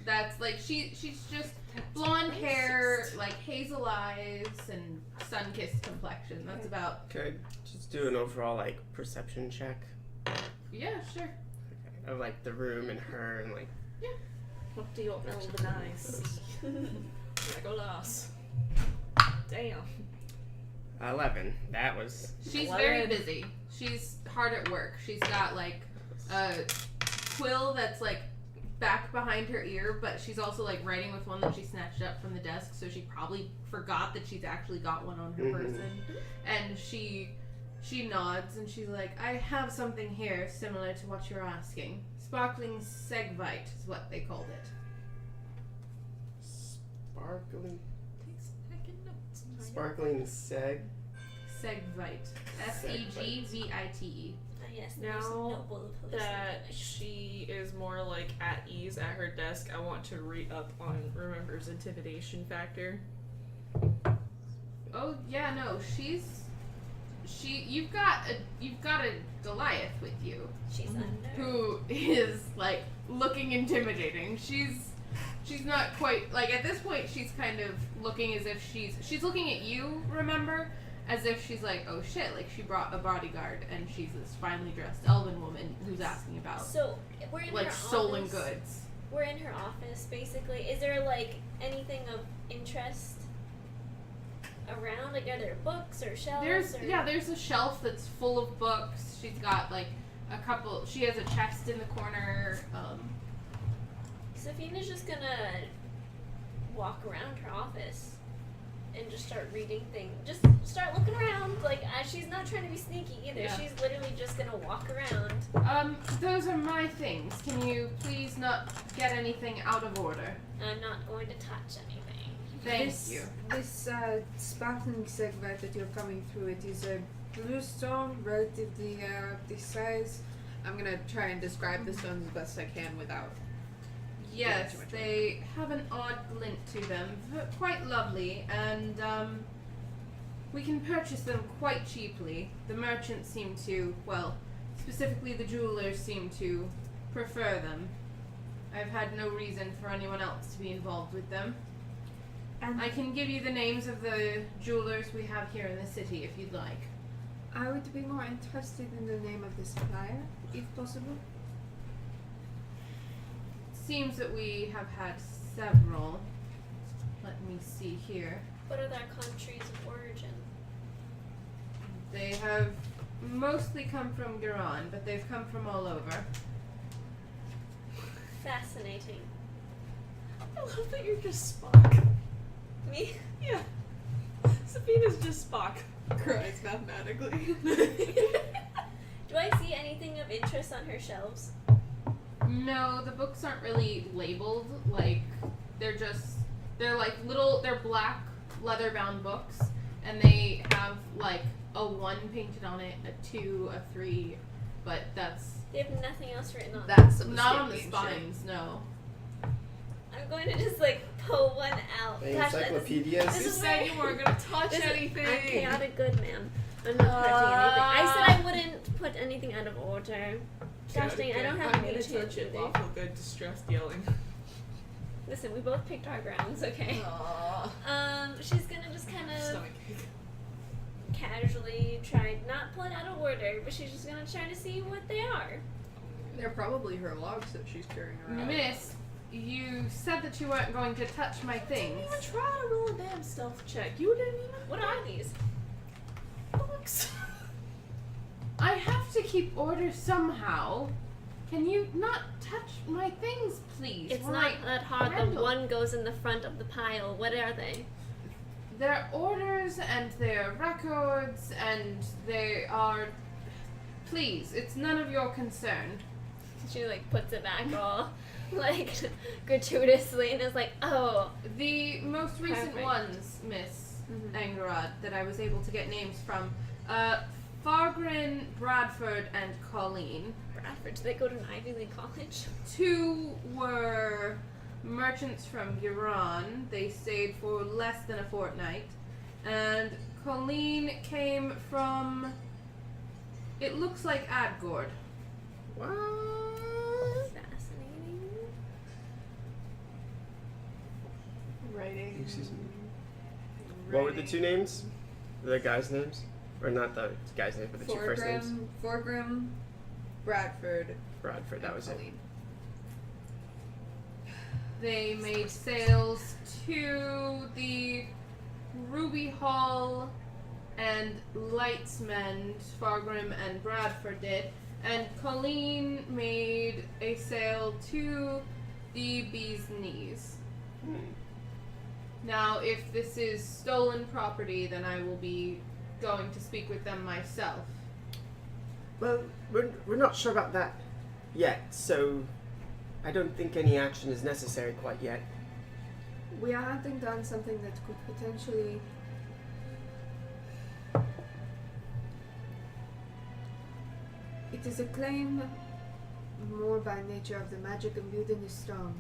that's like she's just blonde hair, like hazel eyes, and sun-kissed complexion. That's about. Could I just do an overall like perception check Yeah, sure. of like the room and her and like What do you roll the dice? Legolas. Damn. 11. That was She's 11. very busy. She's hard at work. She's got like a quill that's like back behind her ear, but she's also like writing with one that she snatched up from the desk, so she probably forgot that she's actually got one on her person. And she nods and she's like, I have something here similar to what you're asking. Sparkling segvite is what they called it. sparkling seg. Segvite. Segvite. Oh, yes, Now noble that hallucination. she is more like at ease at her desk, I want to read up on Remember's intimidation factor. Oh yeah, no, you've got a Goliath with you She's under. who is like looking intimidating. She's not quite like at this point she's kind of looking as if she's looking at you, remember? As if she's like, oh shit, like she brought a bodyguard and she's this finely dressed elven woman who's asking about So we're in like her stolen office. goods. We're in her office, basically. Is there like anything of interest around? Like, are there books or shelves? There's a shelf that's full of books. She's got like a couple. She has a chest in the corner. Safina's just gonna walk around her office and just start reading things. Just start looking around. Like, she's not trying to be sneaky either. Yeah. She's literally just gonna walk around. Those are my things. Can you please not get anything out of order? I'm not going to touch anything. Thank you. This sparkling segment that you're coming through, it is a blue stone, relatively this size. I'm gonna try and describe the stones as best I can without... Yes, too much they have an odd glint to them, quite lovely, and we can purchase them quite cheaply. The merchants seem to, well, specifically the jewelers seem to prefer them. I've had no reason for anyone else to be involved with them. And I can give you the names of the jewelers we have here in the city if you'd like. I would be more interested in the name of the supplier, if possible. Seems that we have had several. Let me see here. What are their countries of origin? They have mostly come from Garan, but they've come from all over. Fascinating. I love that you're just Spock. Me? Yeah. Safina's just Spock. Cries mathematically. Do I see anything of interest on her shelves? No, the books aren't really labeled. Like, they're black leather-bound books, and they have like a 1 painted on it, a 2, a 3, but that's They have nothing else written on them. That's some not on the skimpy spines. No. I'm going to just like pull one out. The Gosh, encyclopedias. this You is said where- you weren't gonna touch this is- anything. I'm chaotic good, man. I'm not touching anything. I said I wouldn't put anything out of order. Gosh dang, I don't have I'm any gonna chance touch it. either. Lawful good, distressed yelling. Listen, we both picked our grounds, okay? She's gonna just kind of Stomach ache. casually try, not pull it out of order, but she's just gonna try to see what they are. They're probably her logs that she's carrying around. Miss, you said that you weren't going to touch my Didn't things. even try to roll a damn stealth check. You didn't even. What are these? Books. I have to keep order somehow. Can you not touch my things, please? It's When not I that hard. The handle- one goes in the front of the pile. What are they? They're orders and they're records and they are. Please, it's none of your concern. She like puts it back all like gratuitously and is like, oh, The most recent Perfect. ones, Miss Angarad, that I was able to get names from, Fargrin, Bradford, and Colleen. Bradford. Did they go to an Ivy League college? 2 were merchants from Iran. They stayed for less than a fortnight. And Colleen came from. It looks like Adgord. What? Fascinating. Writing. Excuse me. What were the 2 names? The guys' names? Or not the guy's name, but the 2 first names? Forgrim, Bradford, Bradford, that was it. Colleen. They made sales to the Ruby Hall and Lightsmend, Fargrim and Bradford did, and Colleen made a sale to the Bee's Knees. Now, if this is stolen property, then I will be going to speak with them myself. Well, we're not sure about that yet, so I don't think any action is necessary quite yet. We are hunting down something that could potentially. It is a claim more by nature of the magic imbued in the stone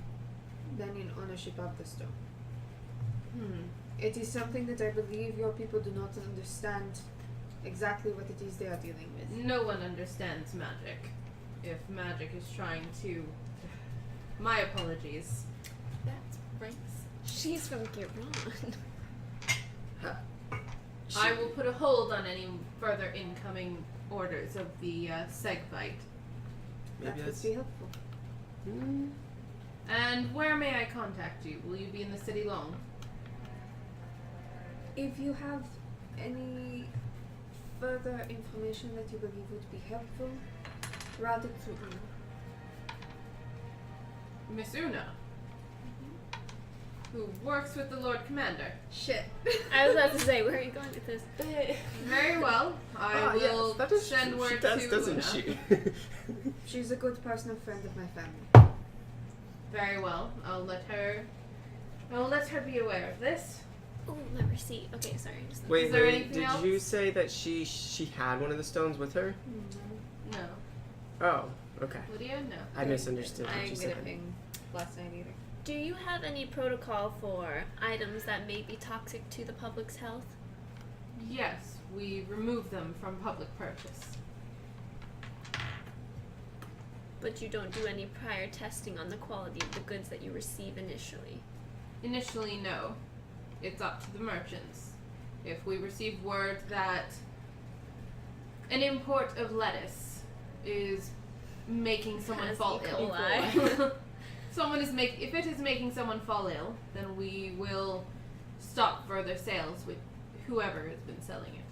than in ownership of the stone. It is something that I believe your people do not understand exactly what it is they are dealing with. No one understands magic. If magic is trying to. My apologies. That's right. She's from Giron. I will put a hold on any further incoming orders of the Segvite. That would that's. be helpful. And where may I contact you? Will you be in the city long? If you have any further information that you believe would be helpful, route it through me. Miss Una, who works with the Lord Commander. Shit. I was about to say, where are you going with this? Very well. I will that is send true. word She does, to doesn't Una. she? She's a good personal friend of my family. Very well. I'll let her be aware of this. Oh, my receipt. Okay, sorry. Just Wait, Is there wait, anything did else? you say that she had one of the stones with her? No. Oh, okay. Lydia, no. I misunderstood I what you ain't gonna said. ping last night either. Do you have any protocol for items that may be toxic to the public's health? Yes, we remove them from public purchase. But you don't do any prior testing on the quality of the goods that you receive initially. Initially, no. It's up to the merchants. If we receive word that an import of lettuce is making someone Has fall E. ill, coli. if it is making someone fall ill, then we will stop further sales with whoever has been selling it.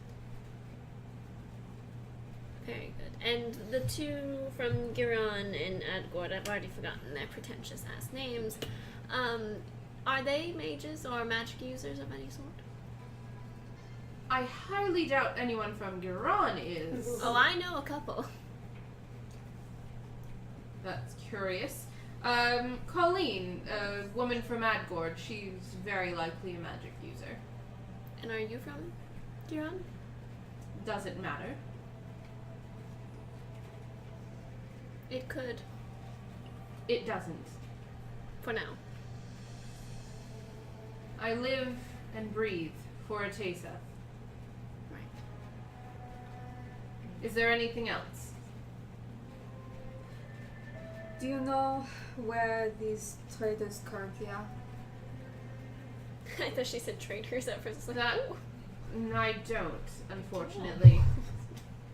Very good. And the 2 from Giron and Adgord, I've already forgotten their pretentious ass names. Are they mages or magic users of any sort? I highly doubt anyone from Giron is. Oh, I know a couple. That's curious. Colleen, a woman from Adgord, she's very likely a magic user. And are you from Giron? Doesn't matter. It could, It doesn't. for now. I live and breathe for Atesa. Right. Is there anything else? Do you know where these traders currently are? I thought she said traitors at first. I was like, That ooh. I don't, unfortunately.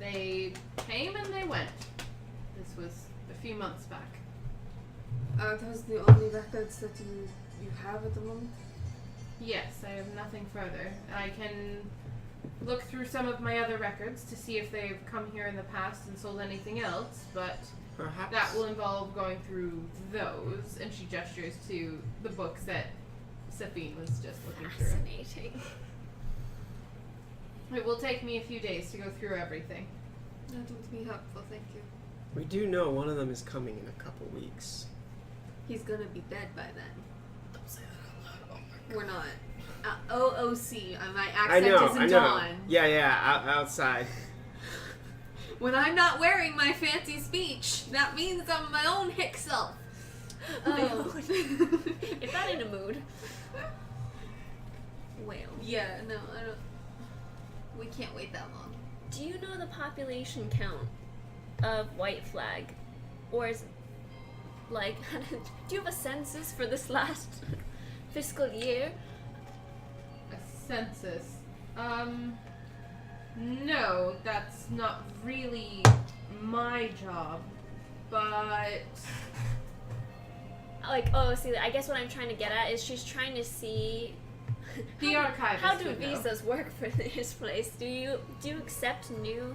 They came and they went. This was a few months back. Are those the only records that you have at the moment? Yes, I have nothing further. I can look through some of my other records to see if they've come here in the past and sold anything else, but Perhaps that will involve going through those. And she gestures to the books that Safine was just looking through. Fascinating. It will take me a few days to go through everything. That would be helpful, thank you. we do know one of them is coming in a couple weeks. He's gonna be dead by then. Don't say that out loud. We're not. OOC. My I accent know, isn't I know. on. Yeah, outside. When I'm not wearing my fancy speech, that means I'm my own hick self. Oh. If that in a mood. Well. Yeah, no, I don't. We can't wait that long. Do you know the population count of White Flag? Or is like, do you have a census for this last fiscal year? A census. No, that's not really my job, but Like, oh, see, I guess what I'm trying to get at is she's trying to see the archivist how do would know. visas work for this place. Do you accept new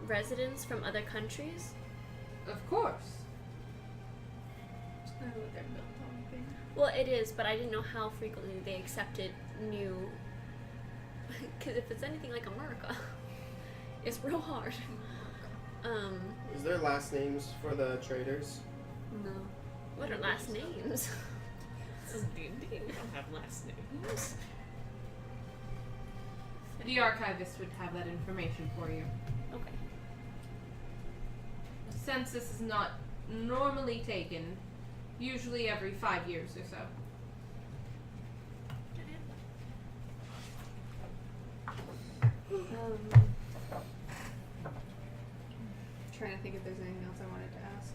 residents from other countries? Of course. I don't know what they're built on. I think. Well, it is, but I didn't know how frequently they accepted new. Because if it's anything like America, it's real hard. Is there last names for the traders? No. What are last names? This is D&D. We don't have last names. The archivist would have that information for you. Okay. The census is not normally taken, usually every 5 years or so. Trying to think if there's anything else I wanted to ask.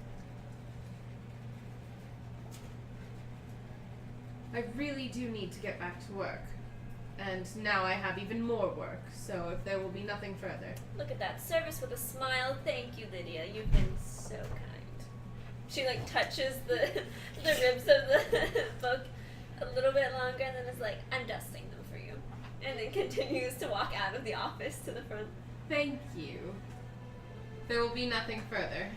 I really do need to get back to work. And now I have even more work, so if there will be nothing further. Look at that. Service with a smile. Thank you, Lydia. You've been so kind. She like touches the ribs of the book a little bit longer and then is like, I'm dusting them for you. And then continues to walk out of the office to the front. Thank you. There will be nothing further.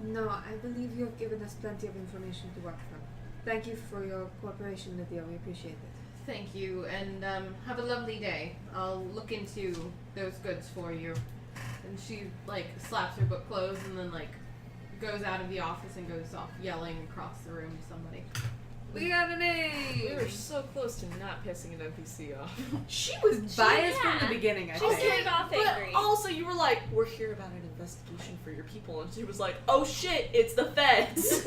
No, I believe you have given us plenty of information to work from. Thank you for your cooperation, Lydia. We appreciate it. Thank you, and have a lovely day. I'll look into those goods for you. And she, like, slaps her book closed and then, like, goes out of the office and goes off yelling across the room to somebody. We got an A! We were so close to not pissing an NPC off. She was biased from yeah. the beginning, I She think. started off But angry. also, you were like, we're here about an investigation for your people. And she was like, oh shit, it's the feds.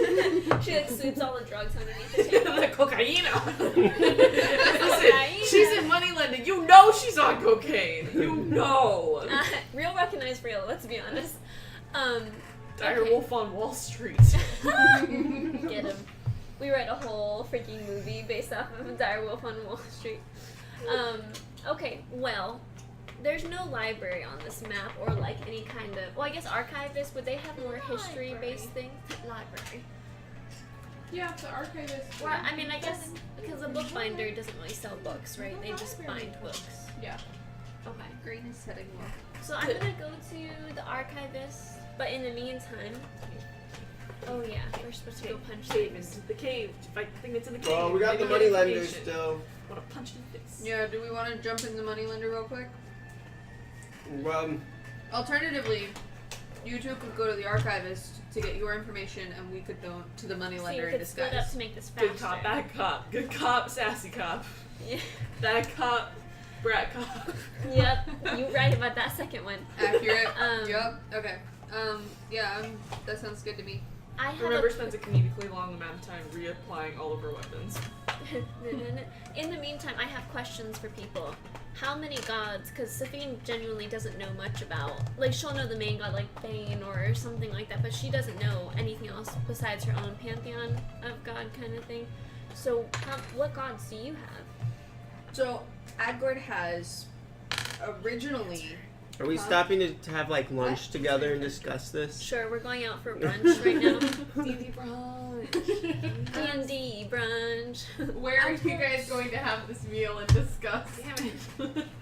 She like sweeps all the drugs underneath the table. The cocaine. Cocaine. She's in money lending. You know she's on cocaine. You know. Real recognize real, let's be honest. Dire okay. Wolf on Wall Street. Get him. We write a whole freaking movie based off of Dire Wolf on Wall Street. Okay, well, there's no library on this map or like any kind of. Well, I guess archivists, would they have more history-based things? Library. Yeah, the archivist. Well, I mean, I guess because a bookbinder doesn't really sell books, right? They just bind books. Yeah. Okay. Green is setting well. So I'm gonna go to the archivist, but in the meantime. Oh yeah, we're supposed to go punch Cave things. into the cave to fight the thing that's in the cave. Well, we got Maybe the money lenders information. still. Want to punch in the face. Yeah, do we want to jump in the moneylender real quick? Alternatively, you two could go to the archivist to get your information, and we could go to the So you moneylender in could split up disguise. to make this faster. Good cop, bad cop. Good cop, sassy cop. Yeah. Bad cop, brat cop. Yep. You right about that second one. Accurate. Um, Yep. Okay. Yeah, that sounds good to me. I have Remember, spends a comedically long amount of time reapplying all of her weapons. In the meantime, I have questions for people. how many gods? Because Saphine genuinely doesn't know much about. Like, she'll know the main god, like Bane or something like that, but she doesn't know anything else besides her own pantheon of god kind of thing. So, what gods do you have? So, Adgord has originally. Are we stopping to have like lunch together and discuss this? Sure, we're going out for brunch right now. D&D brunch. D&D brunch. Where are you guys going to have this meal and discuss? Damn it.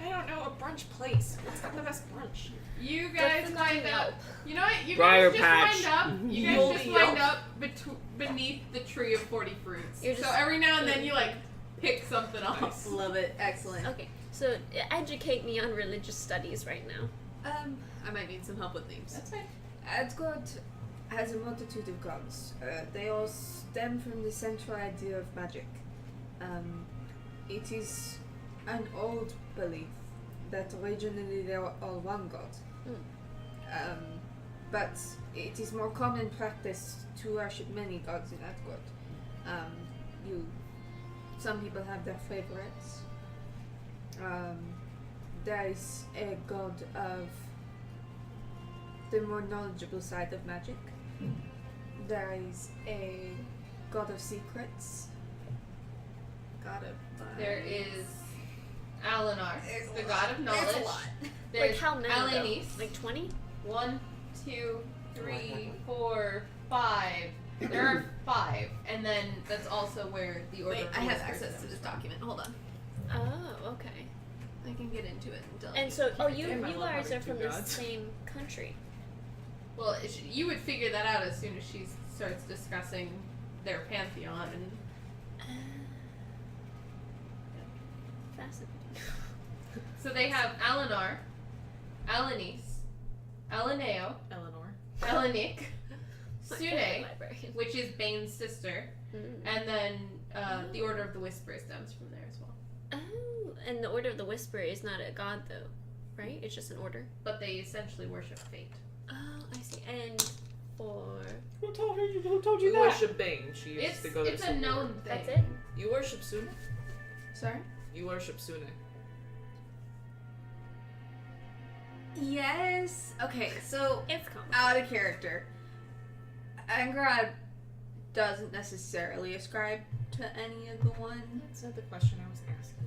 I don't know a brunch place. What's got the best brunch? You guys What's the wind name? up. You know what? You Briar guys just patch. wind up. You guys Yoldy just Yelp. wind up beneath the tree of 40 fruits. You're So just- every now and then you like pick something off. Nice. Love it. Excellent. Okay, so educate me on religious studies right now. I might need some help with names. That's fine. Adgord has a multitude of gods. They all stem from the central idea of magic. It is an old belief that originally they were all one god. But it is more common practice to worship many gods in Adgord. Some people have their favorites. There is a god of the more knowledgeable side of magic. There is a god of secrets. Got it. There is Alinar, There's a the lot. god of knowledge. There's a lot. There's Like how many? Alanis. Though? Like 20? 1, 2, 3, 4, 5. There are 5, and then that's also where the order. Wait, of I have Whispers access to stems this from. document. Hold on. Oh, okay. I can get into it until. And so, you Damn, I love guys having are from two the gods. same country. Well, you would figure that out as soon as she starts discussing their pantheon and. Fascinating. So they have Alinar, Alanis, Alineo, Eleanor. Alanik, My Sune, favorite librarian. which is Bane's sister, and then the Order of the Whisper stems from there as well. Oh, and the Order of the Whisper is not a god, though, right? It's just an order. But they essentially worship fate. Oh, I see. And for Who told you You worship Bane. She is It's the goddess it's a of known war. thing. that's it. You worship Sune? Sorry. You worship Sune. Yes. Okay. So It's complicated. out of character. Angrad doesn't necessarily ascribe to any of the one. That's not the question I was asking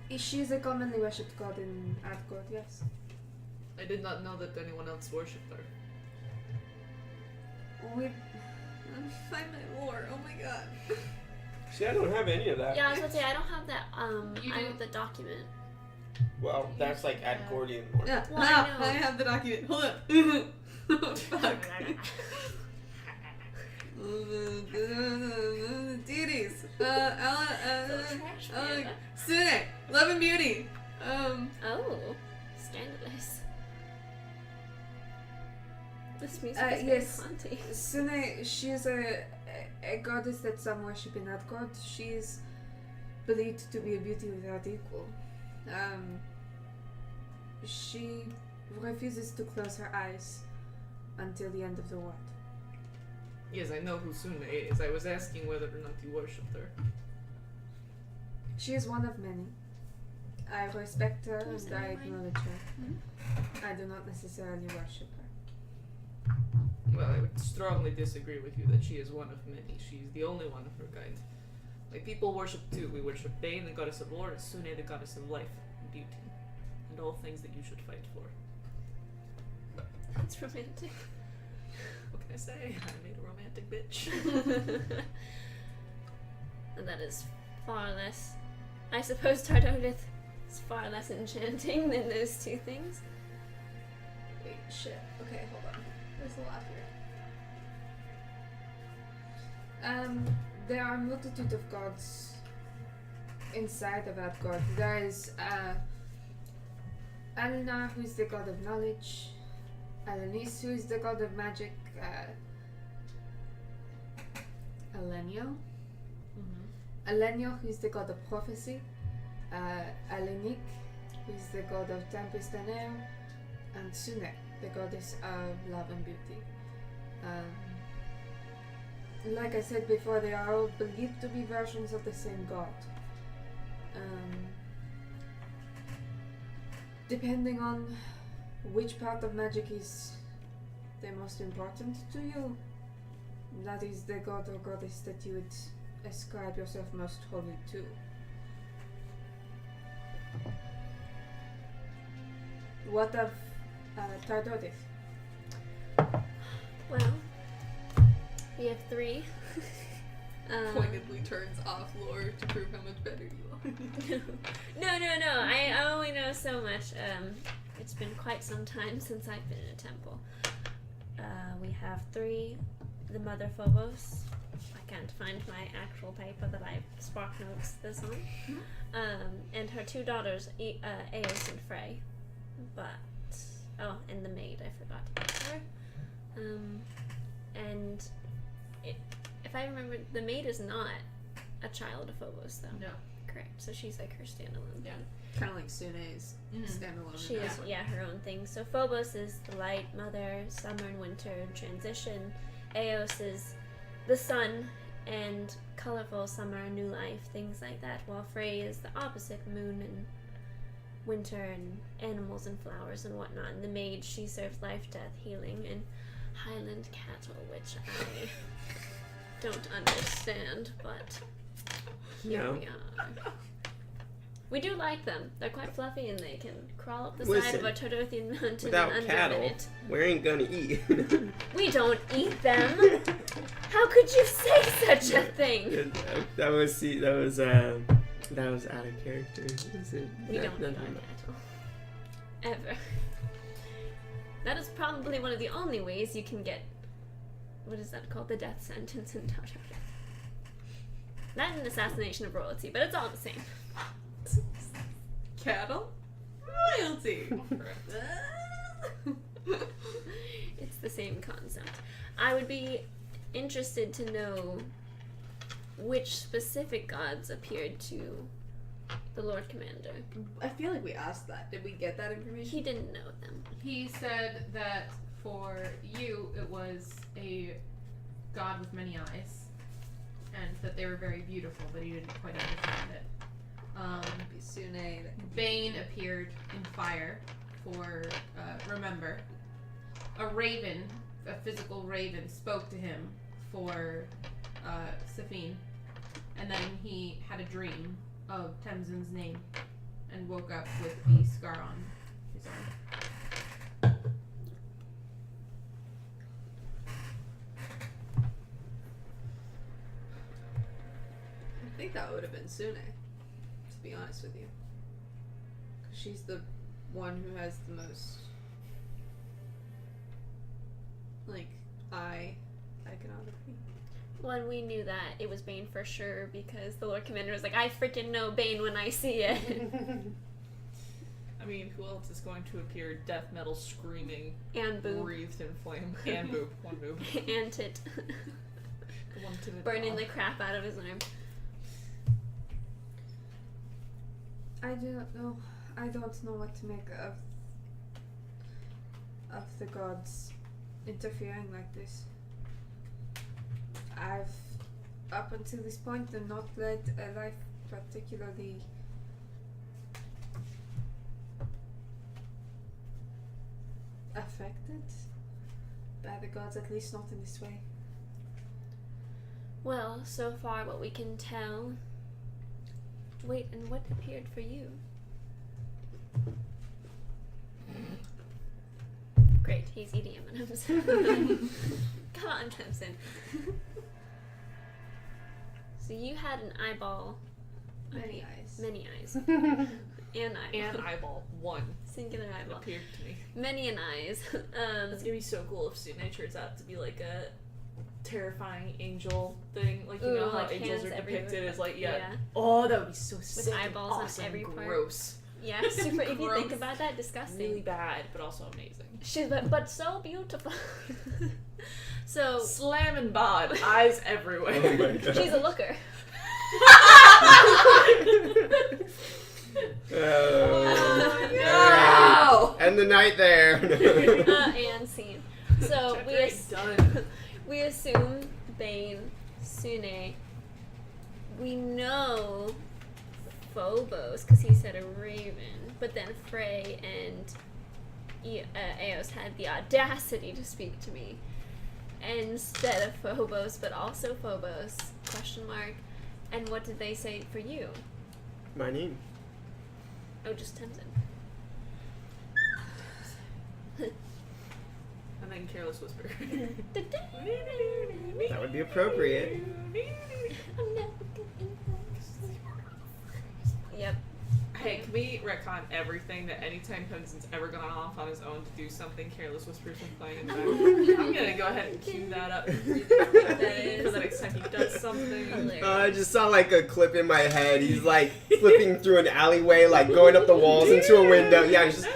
you. She is a commonly worshipped god in Adgord, yes. I did not know that anyone else worshipped her. Let me find my lore. Oh my god. See, I don't have any of that. Yeah, I was gonna say I don't have that. You I do? have the document. Well, that's like Adgordian lore. Yeah. Well, I know. I have the document. Hold on. Oh, fuck. Deities. Sune. Love and Beauty. Oh, scandalous. This music is yes. very haunting. Sune, she is a goddess that some worship in Adgord. She is believed to be a beauty without equal. She refuses to close her eyes until the end of the world. Yes, I know who Sune is. I was asking whether or not you worshipped her. She is one of many. I respect her and I acknowledge her. I do not necessarily worship her. Well, I would strongly disagree with you that she is one of many. She's the only one of her kind. My people worship two. We worship Bane, the goddess of war, and Sune, the goddess of life and beauty, and all things that you should fight for. That's romantic. What can I say? I made a romantic bitch. And that is far less. I suppose Tardodith is far less enchanting than those two things. Wait, shit. Okay, hold on. There's a lot here. There are a multitude of gods inside of Adgord. There is Alinar, who is the god of knowledge, Alanis, who is the god of magic, Alenio, Alenio, who is the god of prophecy, Alenik, who is the god of tempest and air, and Sune, the goddess of love and beauty. Like I said before, they are all believed to be versions of the same god. Depending on which part of magic is the most important to you, that is the god or goddess that you would ascribe yourself most wholly to. What of Tardotis? Well, we have 3. Pointedly turns off lore to prove how much better you are. No. I only know so much. It's been quite some time since I've been in a temple. We have 3. The Mother Phobos. I can't find my actual paper that I spark notes this on. And her 2 daughters, Eos and Frey. And the maid, I forgot about her. If I remember, the maid is not a child of Phobos, though. No. Correct. So she's like her standalone. Yeah. Kind of like Sune's standalone. She is, her own thing. So Phobos is the light, mother, summer and winter, transition. Eos is the sun and colorful summer, new life, things like that. While Frey is the opposite, moon and winter and animals and flowers and whatnot. And the maid, she serves life, death, healing, and Highland cattle, which I don't understand, but here we are. We do like them. They're quite fluffy and they can crawl up the side of a Tordothian mountain without in under cattle, a minute. we ain't gonna eat. We don't eat them. How could you say such a thing? That was out of character. We don't eat our cattle. Ever. That is probably one of the only ways you can get, what is that called? The death sentence in Tartar. Not an assassination of royalty, but it's all the same. Cattle? Royalty! It's the same concept. I would be interested to know which specific gods appeared to the Lord Commander. I feel like we asked that. Did we get that information? He didn't know them. He said that for you, it was a god with many eyes, and that they were very beautiful, but he didn't quite understand it. Sune. Bane appeared in fire for Remember. A raven, a physical raven, spoke to him for Safine. And then he had a dream of Temzin's name and woke up with the scar on his arm. I think that would have been Sune, to be honest with you. 'Cause she's the one who has the most, iconography. Well, and we knew that it was Bane for sure because the Lord Commander was like, I freaking know Bane when I see it. I mean, who else is going to appear death metal screaming, And boob. wreathed in flame? And boob. One boob. And tit. The one to the Burning top. the crap out of his arm. I do not know. I don't know what to make of the gods interfering like this. I've, up until this point, not led a life particularly affected by the gods, at least not in this way. Well, so far what we can tell. Wait, and what appeared for you? Great, he's eating M&Ms. Come on, Clemson. So you had an eyeball. Many eyes. Many eyes. An eyeball. And eyeball. One. Singular eyeball. Appeared to me. Many an eyes. It's gonna be so cool if Sune turns out to be like a terrifying angel thing. Like, you know how like angels are hands depicted everywhere. as like, Oh, that would be so sick. eyeballs on awesome, every part. gross. Yeah, super. If you think Gross. about that, disgusting. Really bad, but also amazing. But so beautiful. So Slamming bod, eyes everywhere. Oh my God. she's a looker. Alright. End the night there. And scene. So Chapter 8 done. we assume Bane, Sune. We know Phobos because he said a raven, but then Frey and Eos had the audacity to speak to me instead of Phobos, but also Phobos, ? And what did they say for you? My name. Oh, just Tenzin. And then Careless Whisper. That would be appropriate. Yep. Hey, can we retcon everything that anytime Tenzin's ever gone off on his own to do something, Careless Whisper's been playing in the background? I'm gonna go ahead and cue that up for the next time he does something. I just saw like a clip in my head. He's like flipping through an alleyway, like going up the walls into a window. Yeah, it's just.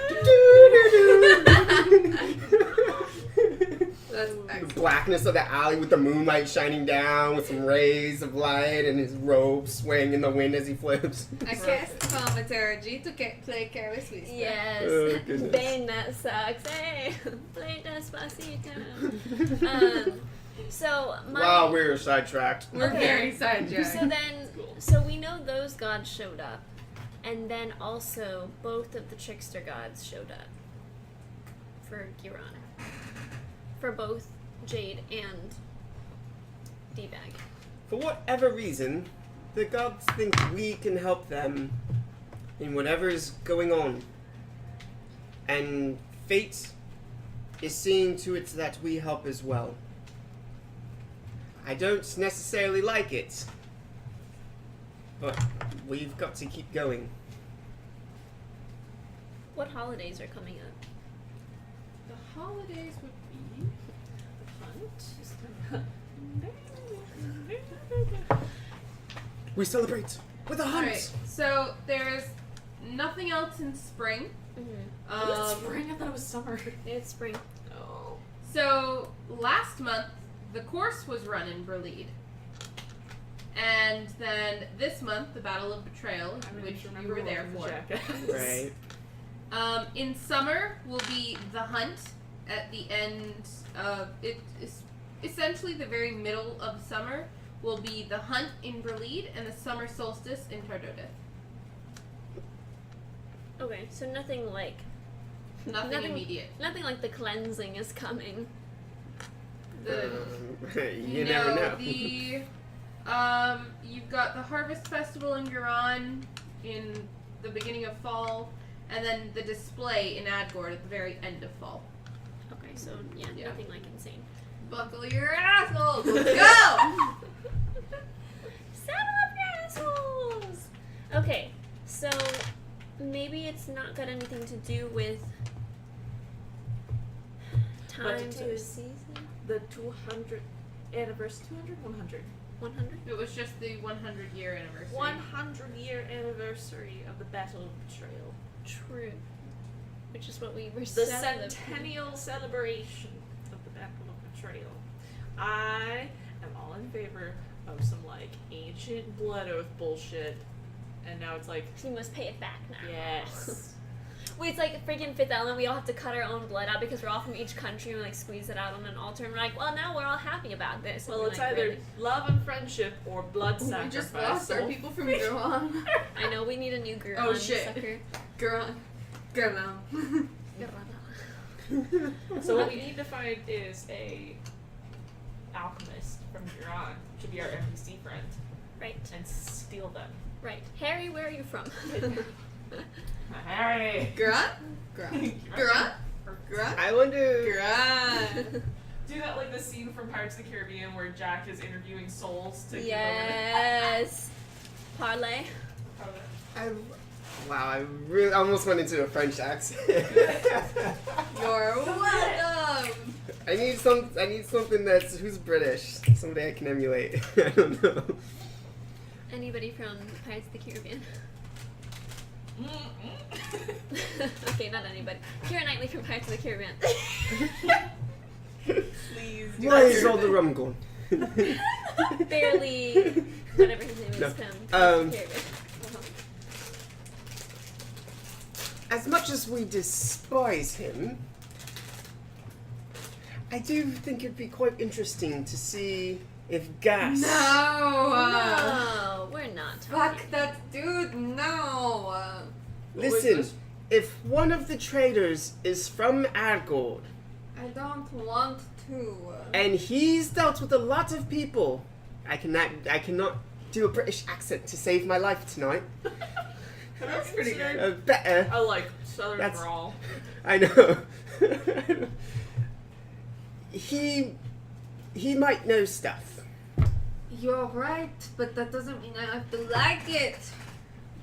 That's The excellent. blackness of the alley with the moonlight shining down with some rays of light and his robe swaying in the wind as he flips. I cast thaumaturgy to play Careless Whisper. Yes. Oh, goodness. Bane, that sucks. Hey, play Despacito. So my. Wow, we're sidetracked. We're Okay. very sidetracked. So then, so we know those gods showed up, and then also both of the trickster gods showed up for Giron, for both Jade and D-Bag. For whatever reason, the gods think we can help them in whatever is going on. And fate is seeing to it that we help as well. I don't necessarily like it, but we've got to keep going. What holidays are coming up? The holidays would be We celebrate with a hunt! Alright, so there's nothing else in spring. Was it spring? I thought it was summer. It's spring. Oh. So last month the course was run in Berlid. And then this month the Battle of Betrayal, which you were there for. Right. In summer will be the hunt at the end of it. Is essentially the very middle of summer will be the hunt in Berlid and the summer solstice in Tardodeth. Okay, so nothing like Nothing immediate. nothing like the cleansing is coming. You never know. You've got the Harvest Festival in Huron in the beginning of fall, and then the display in Adgord at the very end of fall. Okay, so yeah, Yeah. nothing like insane. Buckle your assholes. Let's go. Saddle up your assholes! Okay, so maybe it's not got anything to do with times to or do season. The 200 anniversary. 200? 100. 100? It was just the 100-year anniversary. 100-year anniversary of the Battle of Betrayal. True. Which is what we were The celebrating. centennial celebration of the Battle of Betrayal. I am all in favor of some like ancient blood oath bullshit, and now it's like So we must pay it back now. yes. Wait, it's like freaking Fifth Element. We all have to cut our own blood out because we're all from each country and we like squeeze it out on an altar. And we're like, well, now we're all happy about this. And Well, we're it's like, either really? love and friendship or blood We sacrifice. just lost our so- people from Guran. I know we need a new girl. Oh, shit. Sucker. Guran. Guran. So what we need to find is a alchemist from Iran to be our NPC friend Right, and steal them. right. Harry, where are you from? Harry. Guran. Guran. Guran. Guran. I wonder. Guran. Do that like the scene from Pirates of the Caribbean where Jack is interviewing souls to Yes. Parlay. Wow, I really almost went into a French accent. You're welcome. I need something that's who's British. Somebody I can emulate. I don't know. Anybody from Pirates of the Caribbean? Okay, not anybody. Keira Knightley from Pirates of the Caribbean. Please. do Why not is do all the that. rum gone? Barely. Whatever his name is No. from Pirates of the Caribbean. As much as we despise him, I do think it'd be quite interesting to see if gas. No. No, we're not talking. Fuck that Dude, no. Listen, if one of the traders is from Adgold, I don't want to. and he's dealt with a lot of people, I cannot do a British accent to save my life tonight. That's pretty good. Better. I like Southern That's- drawl. I know. He might know stuff. You're right, but that doesn't mean I have to like it.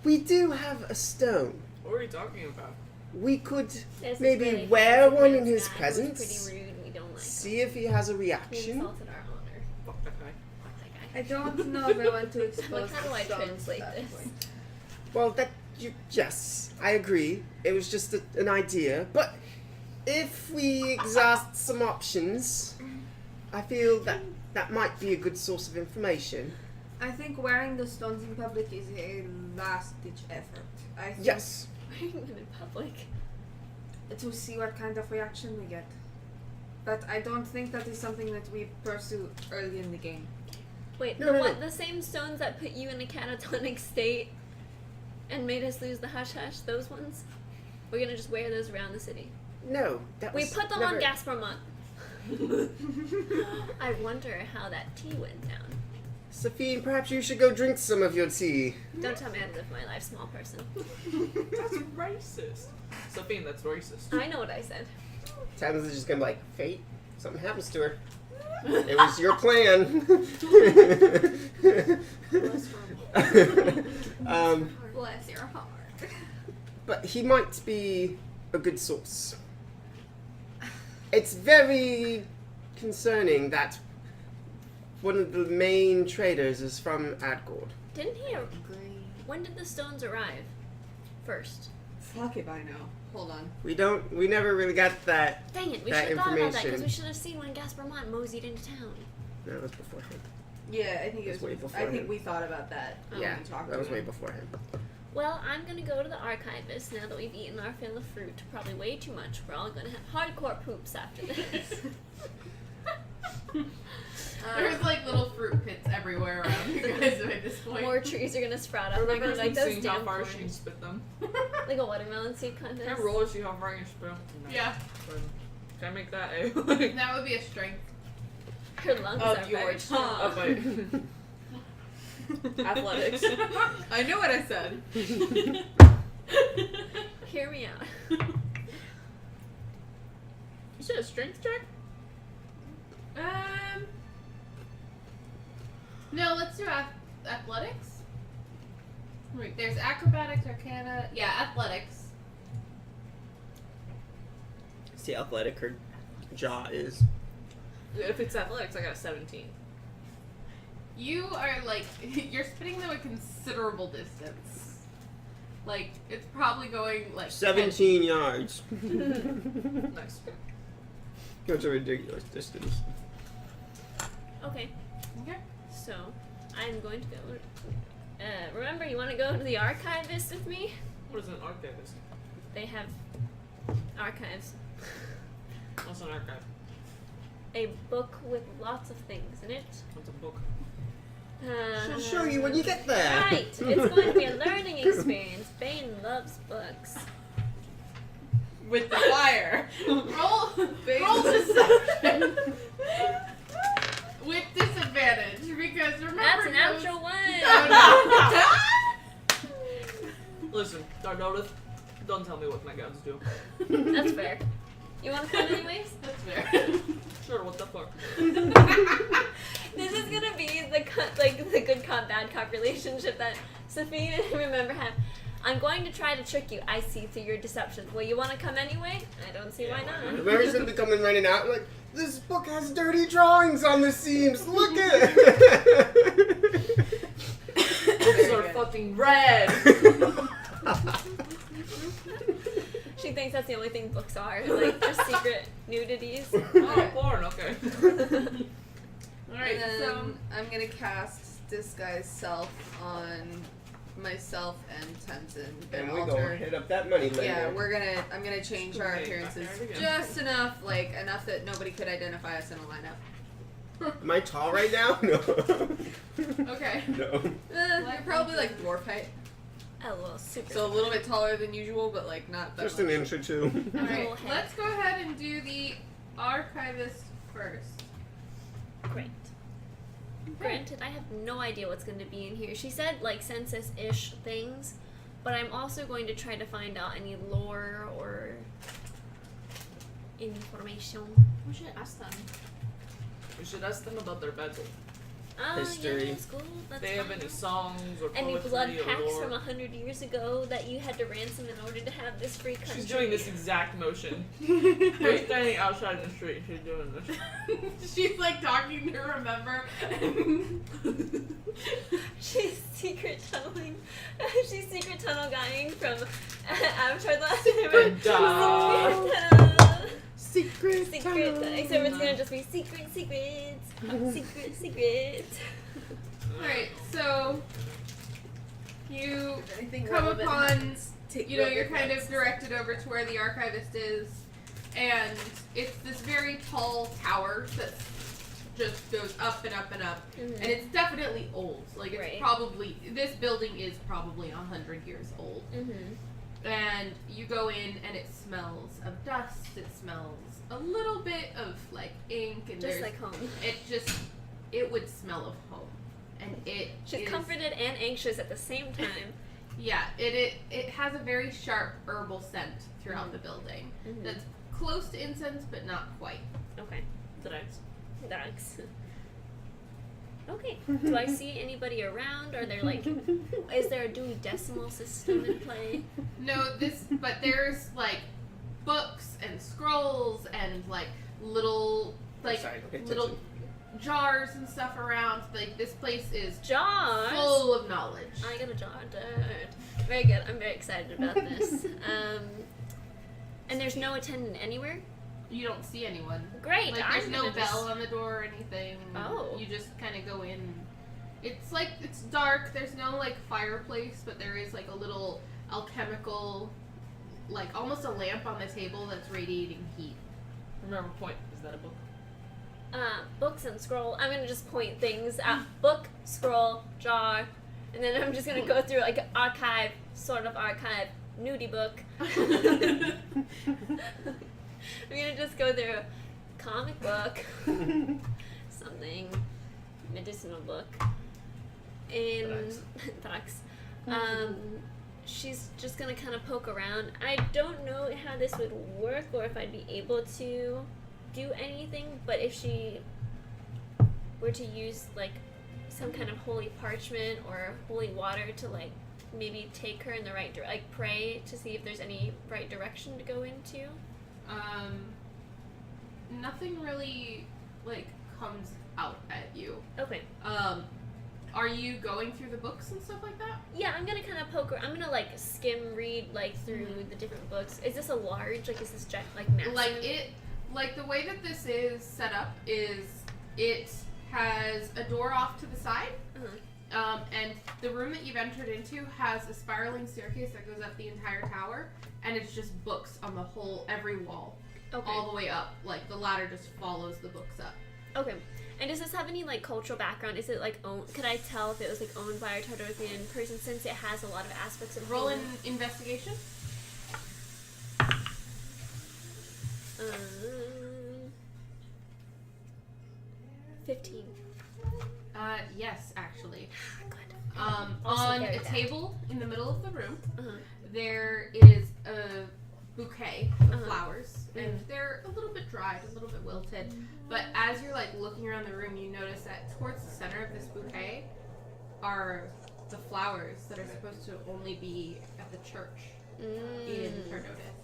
We do have a stone. What are you talking about? We could This maybe is really wear fancy one in man's his guy who's presence. Pretty rude. We don't like See if he has a him. He reaction. insulted our honor. Fuck that guy. Fuck that guy. I don't know if I want to expose How do I the stones translate that this? way. Well, yes, I agree. It was just an idea, but if we exhaust some options, I feel that might be a good source of information. I think wearing the stones in public is a last-ditch effort. I think Yes. Wearing them in public. to see what kind of reaction we get. But I don't think that is something that we pursue early in the game. Wait, No, no, no. the same stones that put you in a catatonic state and made us lose the hush hush, those ones? We're gonna just wear those around the city. No, that We was put them never... on Gasparmont. I wonder how that tea went down. Sophie, perhaps you should go drink some of your tea. Don't tell me I live my life, small person. That's racist. Sophie, that's racist. I know what I said. Thames is just gonna be like, fate, something happens to her. It was your plan. Bless your heart. But he might be a good source. It's very concerning that one of the main traders is from Adgold. Didn't he? When did the stones arrive? First. Fuck if I know. Hold on. We never really got that. Dang it, we That should have thought about that because information. we should have seen when Gasparmont moseyed into town. That was before him. Yeah, I think It was way before I think him. we thought about that. when Yeah, we talked that was about way it. before him. Well, I'm gonna go to the archivist now that we've eaten our fill of fruit. Probably way too much. We're all gonna have hardcore poops after this. There's like little fruit pits everywhere around you guys at this point. More trees are gonna sprout up. I They're remember gonna be like those seeing how damn far corns. she can spit them. Like a watermelon seed contest. Can I roll to see how far I can spit? No. Yeah, Can I make that a? that would be a strength. Her lungs Of are your very tongue. Oh, wait. Athletics. I know what I said. Hear me out. You said a strength check? No, let's do athletics. Wait, there's acrobatics, arcana. Yeah, athletics. See how athletic her jaw is. If it's athletics, I got a 17. You are like you're spitting them a considerable distance. Like it's probably going like 17 yards. Nice. That's a ridiculous distance. Okay, 10. Okay. so I'm going to go. Remember, you want to go to the archivist with me? What is an archivist? They have archives. What's an archive? A book with lots of things in it. What's a book? She'll show you when you get there. Right, it's going to be a learning experience. Bane loves books. With the fire. Roll deception. With disadvantage because remember That's a those- natural one. Listen, Darnodith, don't tell me what my guns do. That's fair. You want to come anyways? That's fair. Sure, what the fuck? This is gonna be the the good cop bad cop relationship that Sophie and I remember have. I'm going to try to trick you. I see through your deception. Well, you want to come anyway? I don't see why not. Mary's gonna be coming running out like, this book has dirty drawings on the seams. Look at it. Books are fucking red! She thinks that's the only thing books are, like just secret nudities. Oh, porn, okay. Alright, And then so I'm gonna cast Disguise Self on myself and Tenzin. And and we alter. gonna hit up that money later. Yeah, I'm gonna change our Okay, appearances back there again. just enough, like enough that nobody could identify us in a lineup. Am I tall right now? No. okay. No. You're probably like dwarf height. A little super. So a little bit taller than usual, but like not that Just much. an inch or two. All right, Little head. let's go ahead and do the archivist first. Great. Granted, I have no idea what's going to be in here. She said like census-ish things, but I'm also going to try to find out any lore or information. We should ask them. We should ask them about their battle. History. Yeah, that's cool. That's They have fine. any songs or Any poetry blood or packs lore. from 100 years ago that you had to ransom in order to have this free country? She's doing this exact motion. We're standing outside in the street. She's doing this. She's like talking to remember. She's secret tunneling. She's secret tunnel guying from Avatar The Last Airbender. Duh. Secret. Secret. tunnel. Except it's gonna just be secrets. Alright, so you I think come relevant upon, happens. Take you know, you're relevant kind of notes. directed over to where the archivist is, and it's this very tall tower that just goes up and up and up, Mhm. and it's definitely old. Like, it's Right. probably, this building is probably 100 years old. And you go in and it smells of dust, it smells a little bit of like ink, and Just there's, like home. it would smell of home. And it She's is- comforted and anxious at the same time. Yeah, it has a very sharp herbal scent throughout Mhm. the building. Mhm. That's close to incense, but not quite. Okay. Drugs. Dogs. Okay. Do I see anybody around? Are there like, is there a Dewey Decimal System in play? No, but there's like books and scrolls and like little Sorry, okay, little jars and stuff around. Like, this place is Jars. full of knowledge. I got a jar of dirt. Very good. I'm very excited about this. And there's no attendant anywhere. You don't see anyone. Great. Like, I'm there's no gonna bell just- on the door or anything. Oh. You just kind of go in. It's like, it's dark. There's no like fireplace, but there is like a little alchemical, like almost a lamp on the table that's radiating heat. Remember, point. Is that a book? Books and scroll. I'm gonna just point things at book, scroll, jar, and then I'm just gonna go through like archive, sort of archive, nudie book. I'm gonna just go through comic book, something, medicinal book, and Thrax. She's just gonna kind of poke around. I don't know how this would work or if I'd be able to do anything, but if she were to use like some kind of holy parchment or holy water to like maybe take her in the right direction, like pray to see if there's any right direction to go into. Nothing really like comes out at you. Okay. Are you going through the books and stuff like that? Yeah, I'm gonna kind of poke her. I'm gonna like skim read like through the different books. Is this a large? Like, is this like massive? Like the way that this is set up is it has a door off to the side. Uh-huh. And the room that you've entered into has a spiraling staircase that goes up the entire tower, and it's just books on every wall, Okay. all the way up. Like, the ladder just follows the books up. Okay. And does this have any like cultural background? Is it like owned? Could I tell if it was like owned by a Tartothian person since it has a lot of aspects of Roll an home? investigation. 15. Yes, actually. Good. Also On very a bad. table in the middle of the room, Uh-huh. there is a bouquet of Uh-huh. flowers, and they're a little bit dried, a little bit wilted. But as you're like looking around the room, you notice that towards the center of this bouquet are the flowers that are supposed to only be at the church in Tardonis.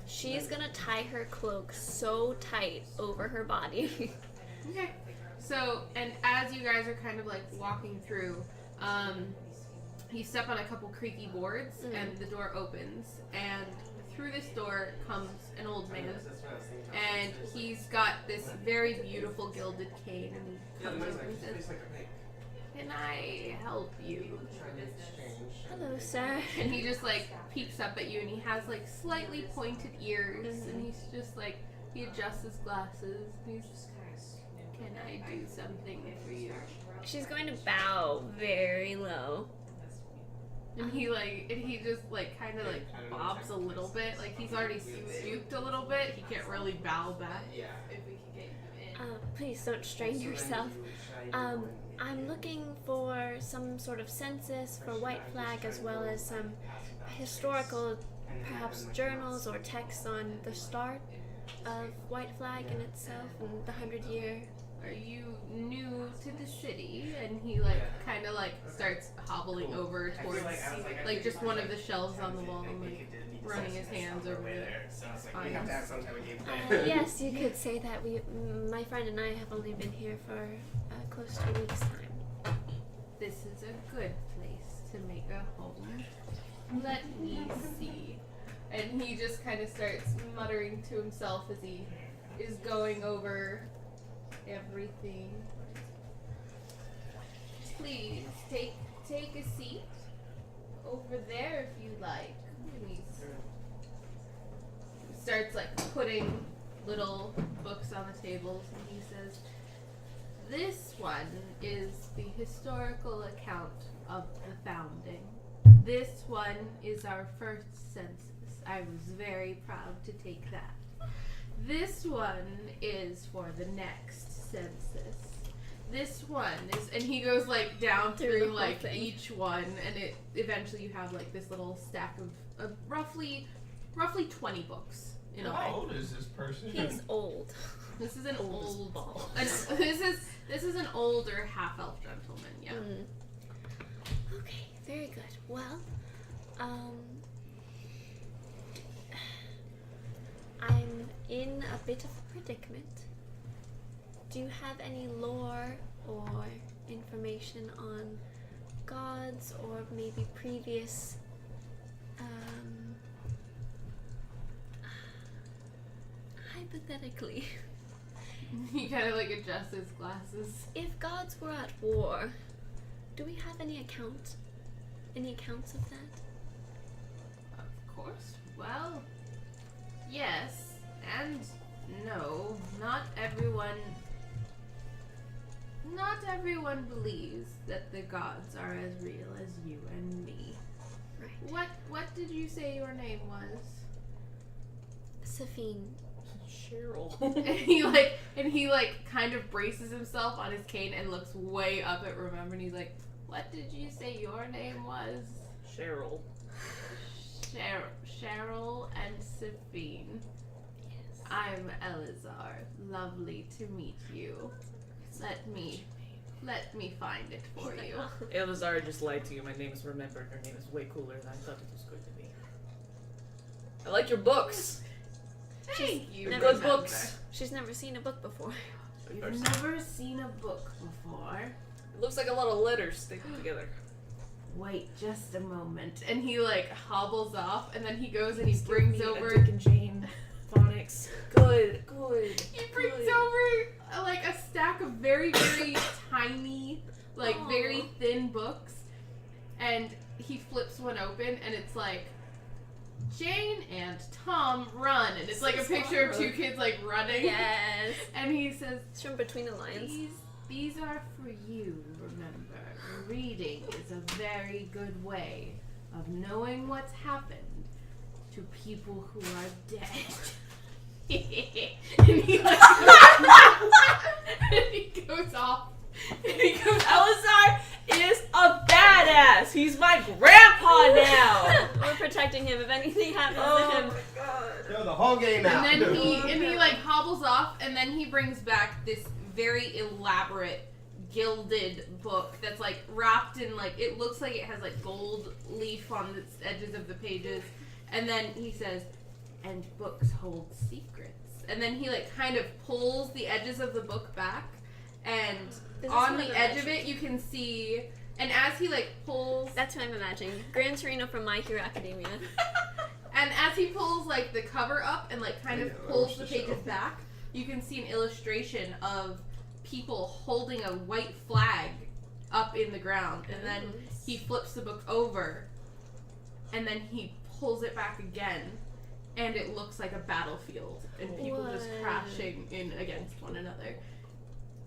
She's gonna tie her cloak so tight over her body. Okay. So, and as you guys are kind of like walking through, you step on a couple creaky boards, and the door opens, and through this door comes an old man, and he's got this very beautiful gilded cane, and he comes over and says, "Can I help you?" Hello, sir. And he just like peeks up at you, and he has like slightly pointed ears, and he's just like, he adjusts his glasses, and he's just, "Can I do something for you?" She's going to bow very low. And he just like kind of like bobs a little bit. Like he's already stooped a little bit. He can't really bow back. If we can get you in. Please don't strain yourself. I'm looking for some sort of census for White Flag, as well as some historical, perhaps journals or texts on the start of White Flag in itself and the 100-year. Are you new to the city? And he like kind of like starts hobbling over towards like just one of the shelves on the wall, and like running his hands over the We have to have some type of game plan. Yes, you could say that. My friend and I have only been here for close to a week's time. This is a good place to make a home. Let me see. And he just kind of starts muttering to himself as he is going over everything. Please take a seat over there if you like. And he starts like putting little books on the tables, and he says, "This one is the historical account of the founding. This one is our first census. I was very proud to take that. This one is for the next census. This one is," and he goes like down through like each one, and it eventually you have like this little stack of roughly 20 books in all. How old is this person? He's old. This is an this is an older half-elf gentleman. Yeah. Okay, very good. Well, I'm in a bit of a predicament. Do you have any lore or information on gods or maybe previous hypothetically, He kind of like adjusts his glasses. if gods were at war, do we have any accounts of that? Of course. Well, yes and no. Not everyone believes that the gods are as real as you and me. Right. What did you say your name was? Safine. Cheryl. and he kind of braces himself on his cane and looks way up at Remember, and he's like, "What did you say your name was?" Cheryl. Cheryl and Safine. Yes. I'm Elazar. Lovely to meet you. Let me find it for you. Elazar just lied to you. My name is Remembered. Her name is way cooler than I thought it was going to be. I like your books. Thank you. Good Remember. books. She's never seen a book before. You've never seen a book before. It looks like a lot of letters sticking together. Wait just a moment. And he hobbles off, and then he goes and he brings over. Dick and Jane phonics. Good. He brings over a stack of very, very tiny, very thin books, and he flips one open, and it's like, Jane and Tom run, and it's like a picture of two kids running. Yes. And he says, It's from Between the Lines. These are for you, Remember. Reading is a very good way of knowing what's happened to people who are dead. and he and he goes off. And he goes, Elazar is a badass. He's my grandpa now. We're protecting him if anything happens Oh to him. my god. Throw the whole game out. and then he hobbles off, and then he brings back this very elaborate gilded book that's wrapped in it looks like it has gold leaf on the edges of the pages, and then he says, "And books hold secrets." And then he kind of pulls the edges of the book back, and on the edge of it you can see, and as he pulls, That's what I'm imagining. Gran Torino from My Hero Academia. and as he pulls the cover up and kind of pulls the pages back, you can see an illustration of people holding a white flag up in the ground, and then he flips the book over, and then he pulls it back again, and it looks like a battlefield, and people just What? crashing in against one another.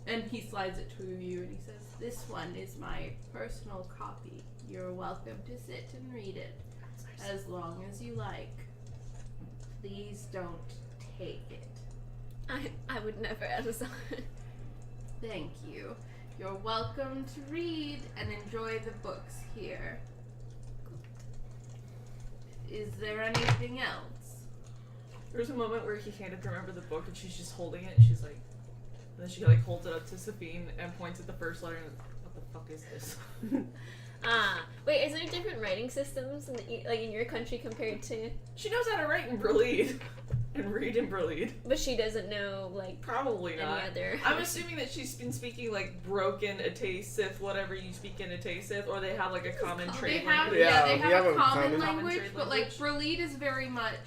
And he slides it to you, and he says, This one is my personal copy. You're welcome to sit and read it as long as you like. Please don't take it. I would never, Elazar. Thank you. You're welcome to read and enjoy the books here. Is there anything else? There's a moment where he handed Remember the book and she's just holding it and she's like, and then she like holds it up to Safine and points at the first letter and what the fuck is this? Wait, is there different writing systems in your country compared to? She knows how to write in Brolide and read in Brolide. But she doesn't know Probably not. any other. I'm assuming that she's been speaking broken Atay Sith, whatever you speak in Atay Sith, or they have a common trade language. They have a common common language, trade but language. Brolide is very much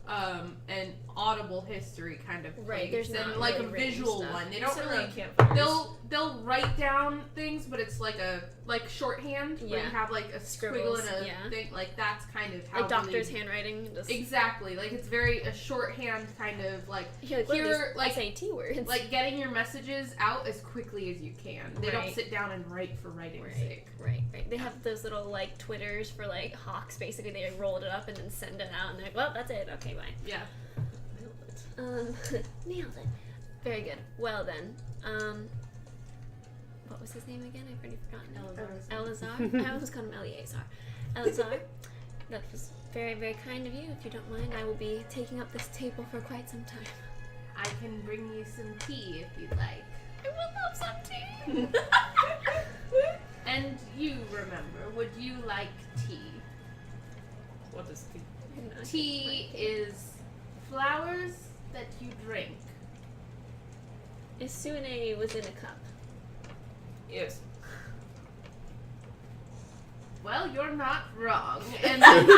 an audible history kind of place. Right, there's and not a really written visual stuff. one. They You don't sit really. around campfires. They'll write down things, but it's like shorthand where Yeah. you have a squiggle Scribbles, and a yeah. thing. That's kind of how doctor's Brolide- handwriting. Just Exactly. It's very a shorthand kind of You're what here, are these SAT words. getting your messages out as quickly as you can. They don't Right. sit down and write for writing's sake. Right. They have those little Twitters for hawks. Basically, they rolled it up and then send it out, and they're like, "Well, that's it. Okay, bye." Yeah. Nailed it. Very good. Well then, what was his name again? I've already forgotten. Elazar. I almost called him Eleazar. Elazar. That was very, very kind of you. If you don't mind, I will be taking up this table for quite some time. I can bring you some tea if you'd like. I would love some tea. And you remember, would you like tea? What is tea? Tea is flowers that you drink. Isune was in a cup. Yes. Well, you're not wrong. And then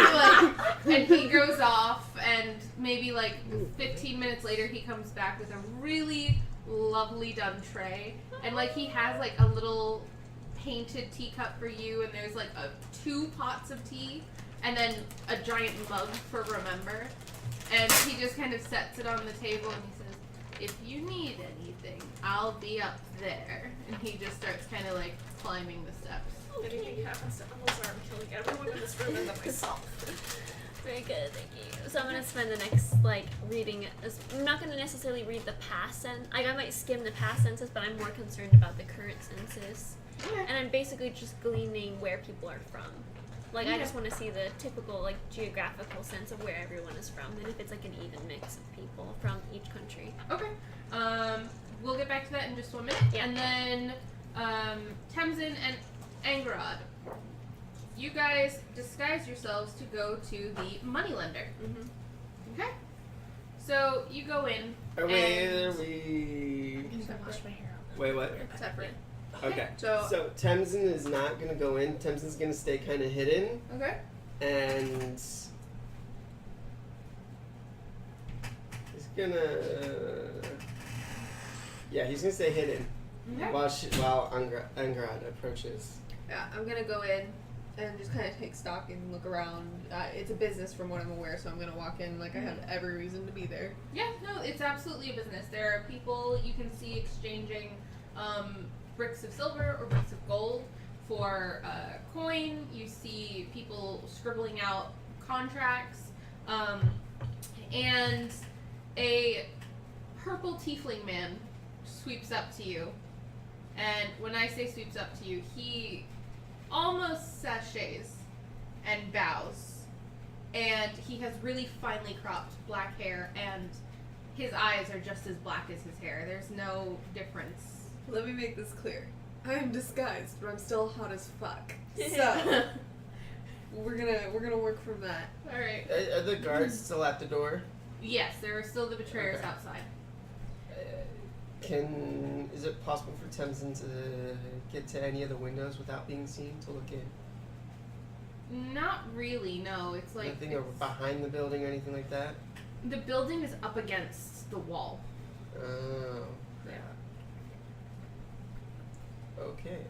and he goes off, and maybe 15 minutes later he comes back with a really lovely done tray, and he has a little painted teacup for you, and there's 2 pots of tea, and then a giant mug for Remember, and he just kind of sets it on the table and he says, "If you need anything, I'll be up there," and he just starts kind of climbing the steps. If anything happens to Elazar, I'm killing everyone in this room and then myself. Very good, thank you. So I'm gonna spend the next reading. I'm not gonna necessarily read the past census. I might skim the past census, but I'm more concerned about the current census. And I'm basically just gleaning where people are from. I just want to see the typical geographical sense of where everyone is from, and if it's an even mix of people from each country. Okay. We'll get back to that in just 1 minute. Yeah. And then Temzin and Angarod, you guys disguise yourselves to go to the moneylender. Mm-hmm. Okay. So you go in. Are we? Wash my hair out. Wait, what? Separate. Okay. So- So Temzin is not gonna go in. Temzin's gonna stay kind of hidden, Okay. and he's gonna. Yeah, he's gonna stay hidden Okay. while Angrad approaches. Yeah, I'm gonna go in and just kind of take stock and look around. It's a business from what I'm aware, so I'm gonna walk in I have every reason to be there. Yeah. No, it's absolutely a business. There are people you can see exchanging bricks of silver or bricks of gold for coin. You see people scribbling out contracts, and a purple tiefling man sweeps up to you. And when I say sweeps up to you, he almost sachets and bows. And he has really finely cropped black hair, and his eyes are just as black as his hair. There's no difference. Let me make this clear. I am disguised, but I'm still hot as fuck. So we're gonna work from that. All right. Are the guards still at the door? Yes, there are still the betrayers Okay. outside. Is it possible for Temzin to get to any of the windows without being seen to look in? Not really. No, it's Nothing over behind the building or anything like that? the building is up against the wall. Oh. Yeah. Okay.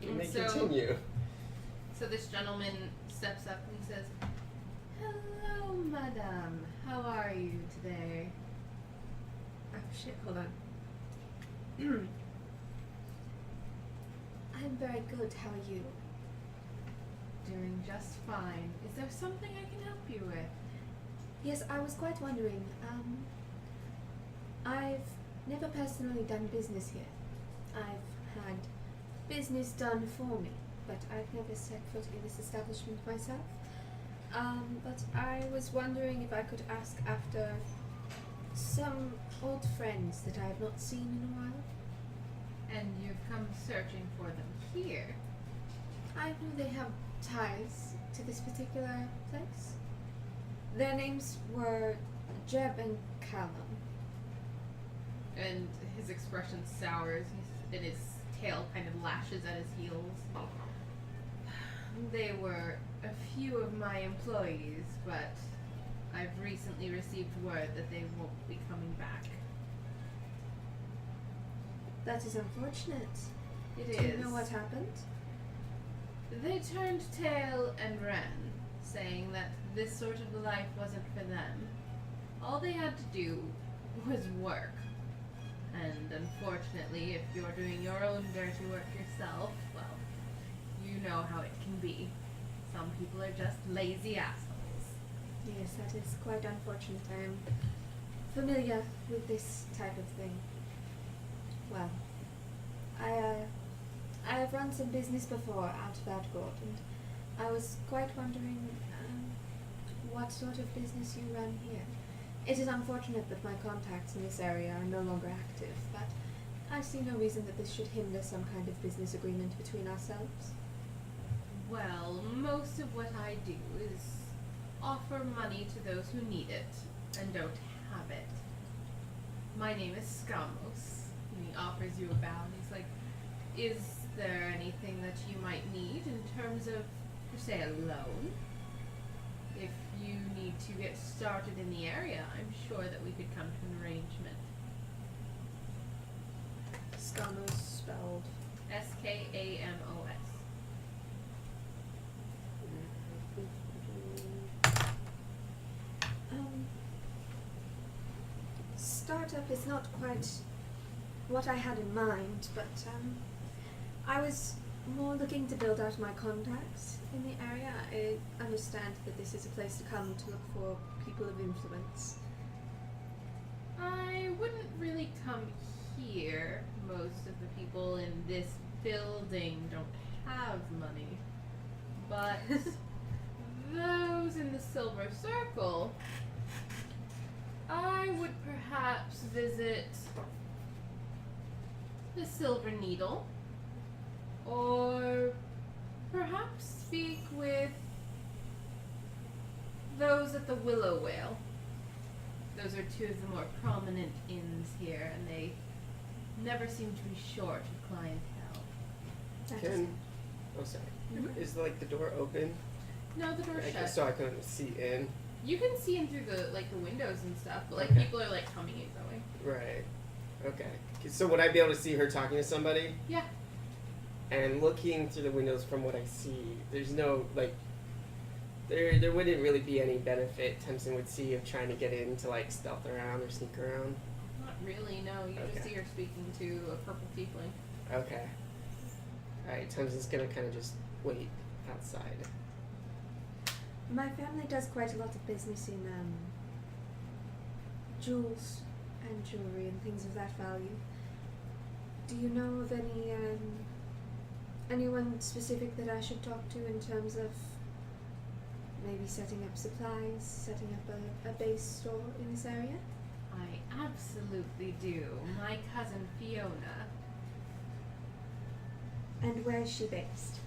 You And may so- continue. So this gentleman steps up and he says, "Hello, madame. How are you today?" Oh shit! Hold on. I'm very good. How are you? Doing just fine. Is there something I can help you with? Yes, I was quite wondering. I've never personally done business here. I've had business done for me, but I've never set foot in this establishment myself. But I was wondering if I could ask after some old friends that I have not seen in a while. And you've come searching for them here. I know they have ties to this particular place. Their names were Jeb and Callum. And his expression sours, and his tail kind of lashes at his heels. They were a few of my employees, but I've recently received word that they won't be coming back. That is unfortunate. It Do is. you know what happened? They turned tail and ran, saying that this sort of life wasn't for them. All they had to do was work. And unfortunately, if you're doing your own dirty work yourself, well, you know how it can be. Some people are just lazy assholes. Yes, that is quite unfortunate. I am familiar with this type of thing. Well, I have run some business before out of Outgord, and I was quite wondering what sort of business you run here. It is unfortunate that my contacts in this area are no longer active, but I see no reason that this should hinder some kind of business agreement between ourselves. Well, most of what I do is offer money to those who need it and don't have it. My name is Skamos, and he offers you a bow, and he's like, is there anything that you might need in terms of, say, a loan? If you need to get started in the area, I'm sure that we could come to an arrangement. Skamos spelled Skamos. Startup is not quite what I had in mind, but I was more looking to build out my contacts in the area. I understand that this is a place to come to look for people of influence. I wouldn't really come here. Most of the people in this building don't have money. But those in the Silver Circle, I would perhaps visit the Silver Needle, or perhaps speak with those at the Willow Whale. Those are two of the more prominent inns here, and they never seem to be short of clientele. Oh, sorry. Mhm. Is like the door open? No, the door's shut. So I couldn't see in. You can see in through the the windows and stuff, but Okay. people are coming in going. Right. Okay. So would I be able to see her talking to somebody? Yeah. And looking through the windows from what I see, there's no there wouldn't really be any benefit Tempson would see of trying to get in to stealth around or sneak around. Not really, no. You Okay. just see her speaking to a purple tiefling. Okay. Alright, Tempson's gonna kind of just wait outside. My family does quite a lot of business in jewels and jewelry and things of that value. Do you know of anyone specific that I should talk to in terms of maybe setting up supplies, setting up a base store in this area? I absolutely do. My cousin Fiona. And where is she based?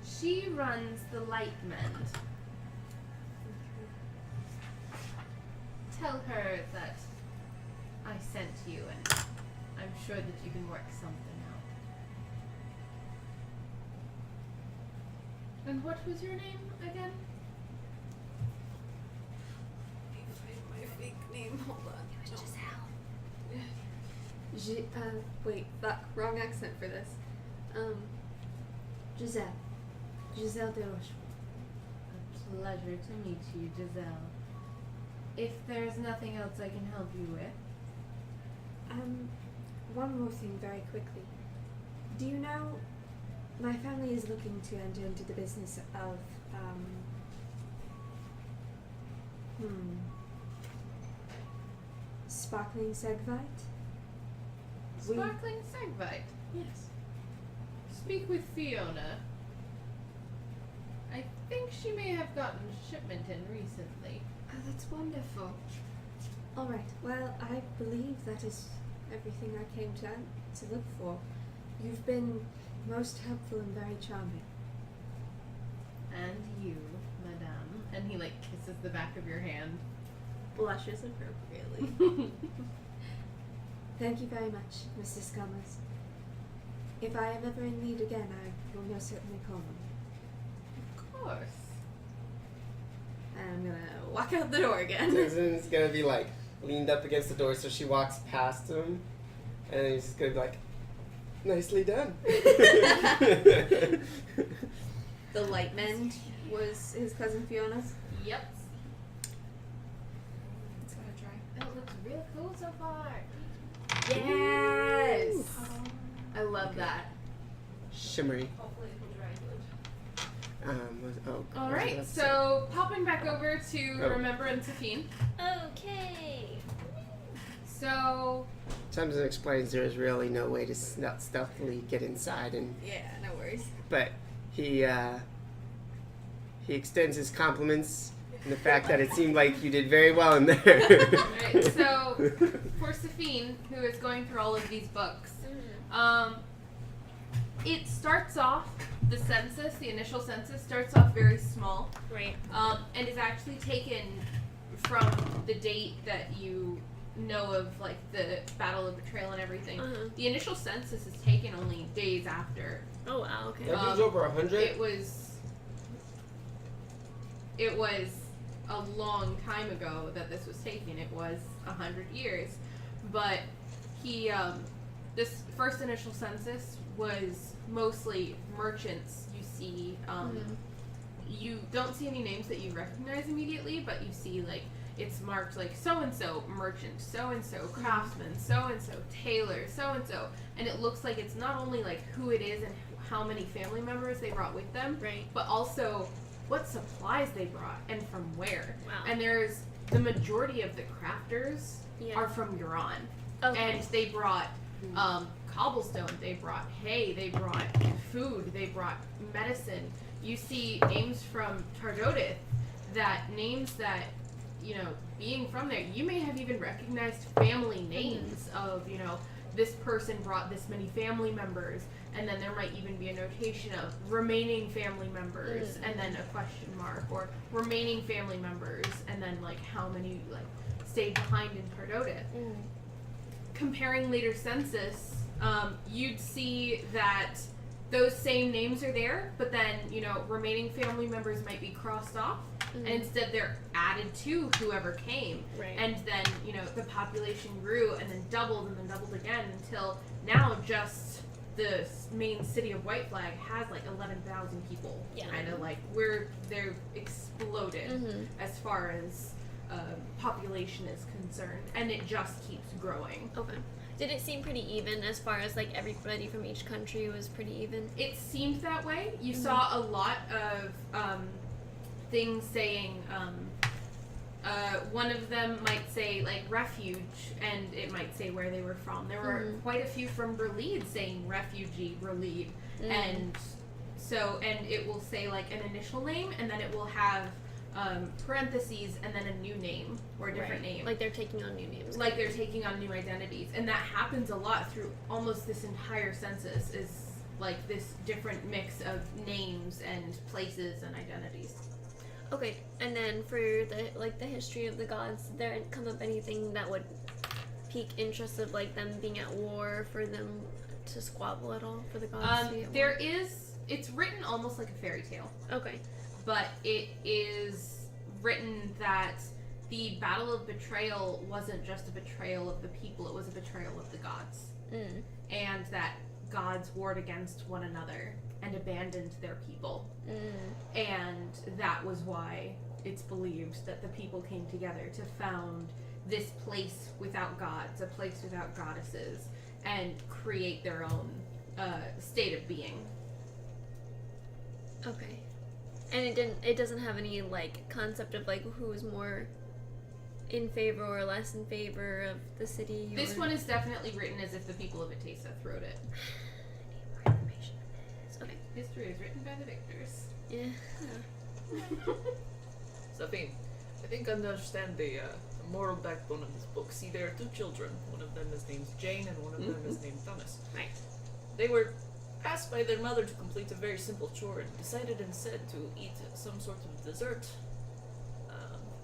She runs the Lightmend. Tell her that I sent you, and I'm sure that you can work something out. And what was your name again? Let me find my fake name. Hold on. Wait, wrong accent for this. Giselle. Giselle de Rochefort. A pleasure to meet you, Giselle. If there's nothing else I can help you with. one more thing very quickly. Do you know, my family is looking to enter into the business of, sparkling segvite? Sparkling Segvite. Yes. Speak with Fiona. I think she may have gotten a shipment in recently. Oh, that's wonderful. Alright, well, I believe that is everything I came to look for. You've been most helpful and very charming. And you, madame. And he, like, kisses the back of your hand. Blushes appropriately. Thank you very much, Mr. Scummers. If I am ever in need again, I will most certainly call on you. Of course. And I'm gonna walk out the door again. Susan's gonna be like leaned up against the door, so she walks past him, and he's just gonna be like, "Nicely done." The Lightman was his cousin Fiona's. Yep. It's gonna try. It looks real cool so far. Yes! I love that. Shimmery. Hopefully it'll dry good. All right, so popping back over to Oh. Remember and Safine. Okay. So Tamsin explains there is really no way to stealthily get inside, and Yeah, no worries. but he extends his compliments and the fact that it seemed like you did very well in there. Alright, so for Safine, who is going through all of these books, it starts off, the initial census starts off very small, Right. and is actually taken from the date that you know of, like the Battle of Betrayal and everything. Uh-huh. The initial census is taken only days after. Oh wow. Okay. That dude's over 100. It was a long time ago that this was taken. It was 100 years, but he this first initial census was mostly merchants. You see, you don't see any names that you recognize immediately, but you see like it's marked like so and so merchant, so and so craftsman, so and so tailor, so and it looks like it's not only like who it is and how many family members they brought with them, Right. but also what supplies they brought and from where. Wow. And there's the majority of the crafters Yeah. are from Iran, Okay. and they brought cobblestone, they brought hay, they brought food, they brought medicine. You see names from Tardodith, names that, you know, being from there, you may have even recognized family names of, you know, this person brought this many family members, and then there might even be a notation of remaining family members, and then a question mark, or remaining family members, and then like how many like stayed behind in Tardodith. Comparing later census, you'd see that those same names are there, but then, you know, remaining family members might be crossed off, and instead they're added to whoever came. Right. And then, you know, the population grew and then doubled again until now just the main city of White Flag has like 11,000 people. Yeah. Kind of like they're exploded as far as population is concerned, and it just keeps growing. Okay. Did it seem pretty even as far as like everybody from each country was pretty even? It seemed that way. You saw a lot of things saying, one of them might say like refuge, and it might say where they were from. There were quite a few from Berlid saying refugee, Berlid, and so, and it will say like an initial name, and then it will have parentheses, and then a new name or a different name. Like they're taking on new names. Like they're taking on new identities, and that happens a lot through almost this entire census, is like this different mix of names and places and identities. Okay, and then for the history of the gods, did there come up anything that would pique interest of like them being at war, for them to squabble at all, for the gods to be at war? It's written almost like a fairy tale, Okay. but it is written that the Battle of Betrayal wasn't just a betrayal of the people, it was a betrayal of the gods. And that gods warred against one another and abandoned their people. And that was why it's believed that the people came together to found this place without gods, a place without goddesses, and create their own state of being. Okay. And it doesn't have any, like, concept of, like, who's more in favor or less in favor of the city? This one is definitely written as if the people of Atesa wrote it. I need more information on this. Okay. History is written by the victors. Yeah. Sabine, I think I understand the moral backbone of this book. See, there are two children. One of them is named Jane and one of them is named Thomas. Right. They were asked by their mother to complete a very simple chore and decided instead to eat some sort of dessert.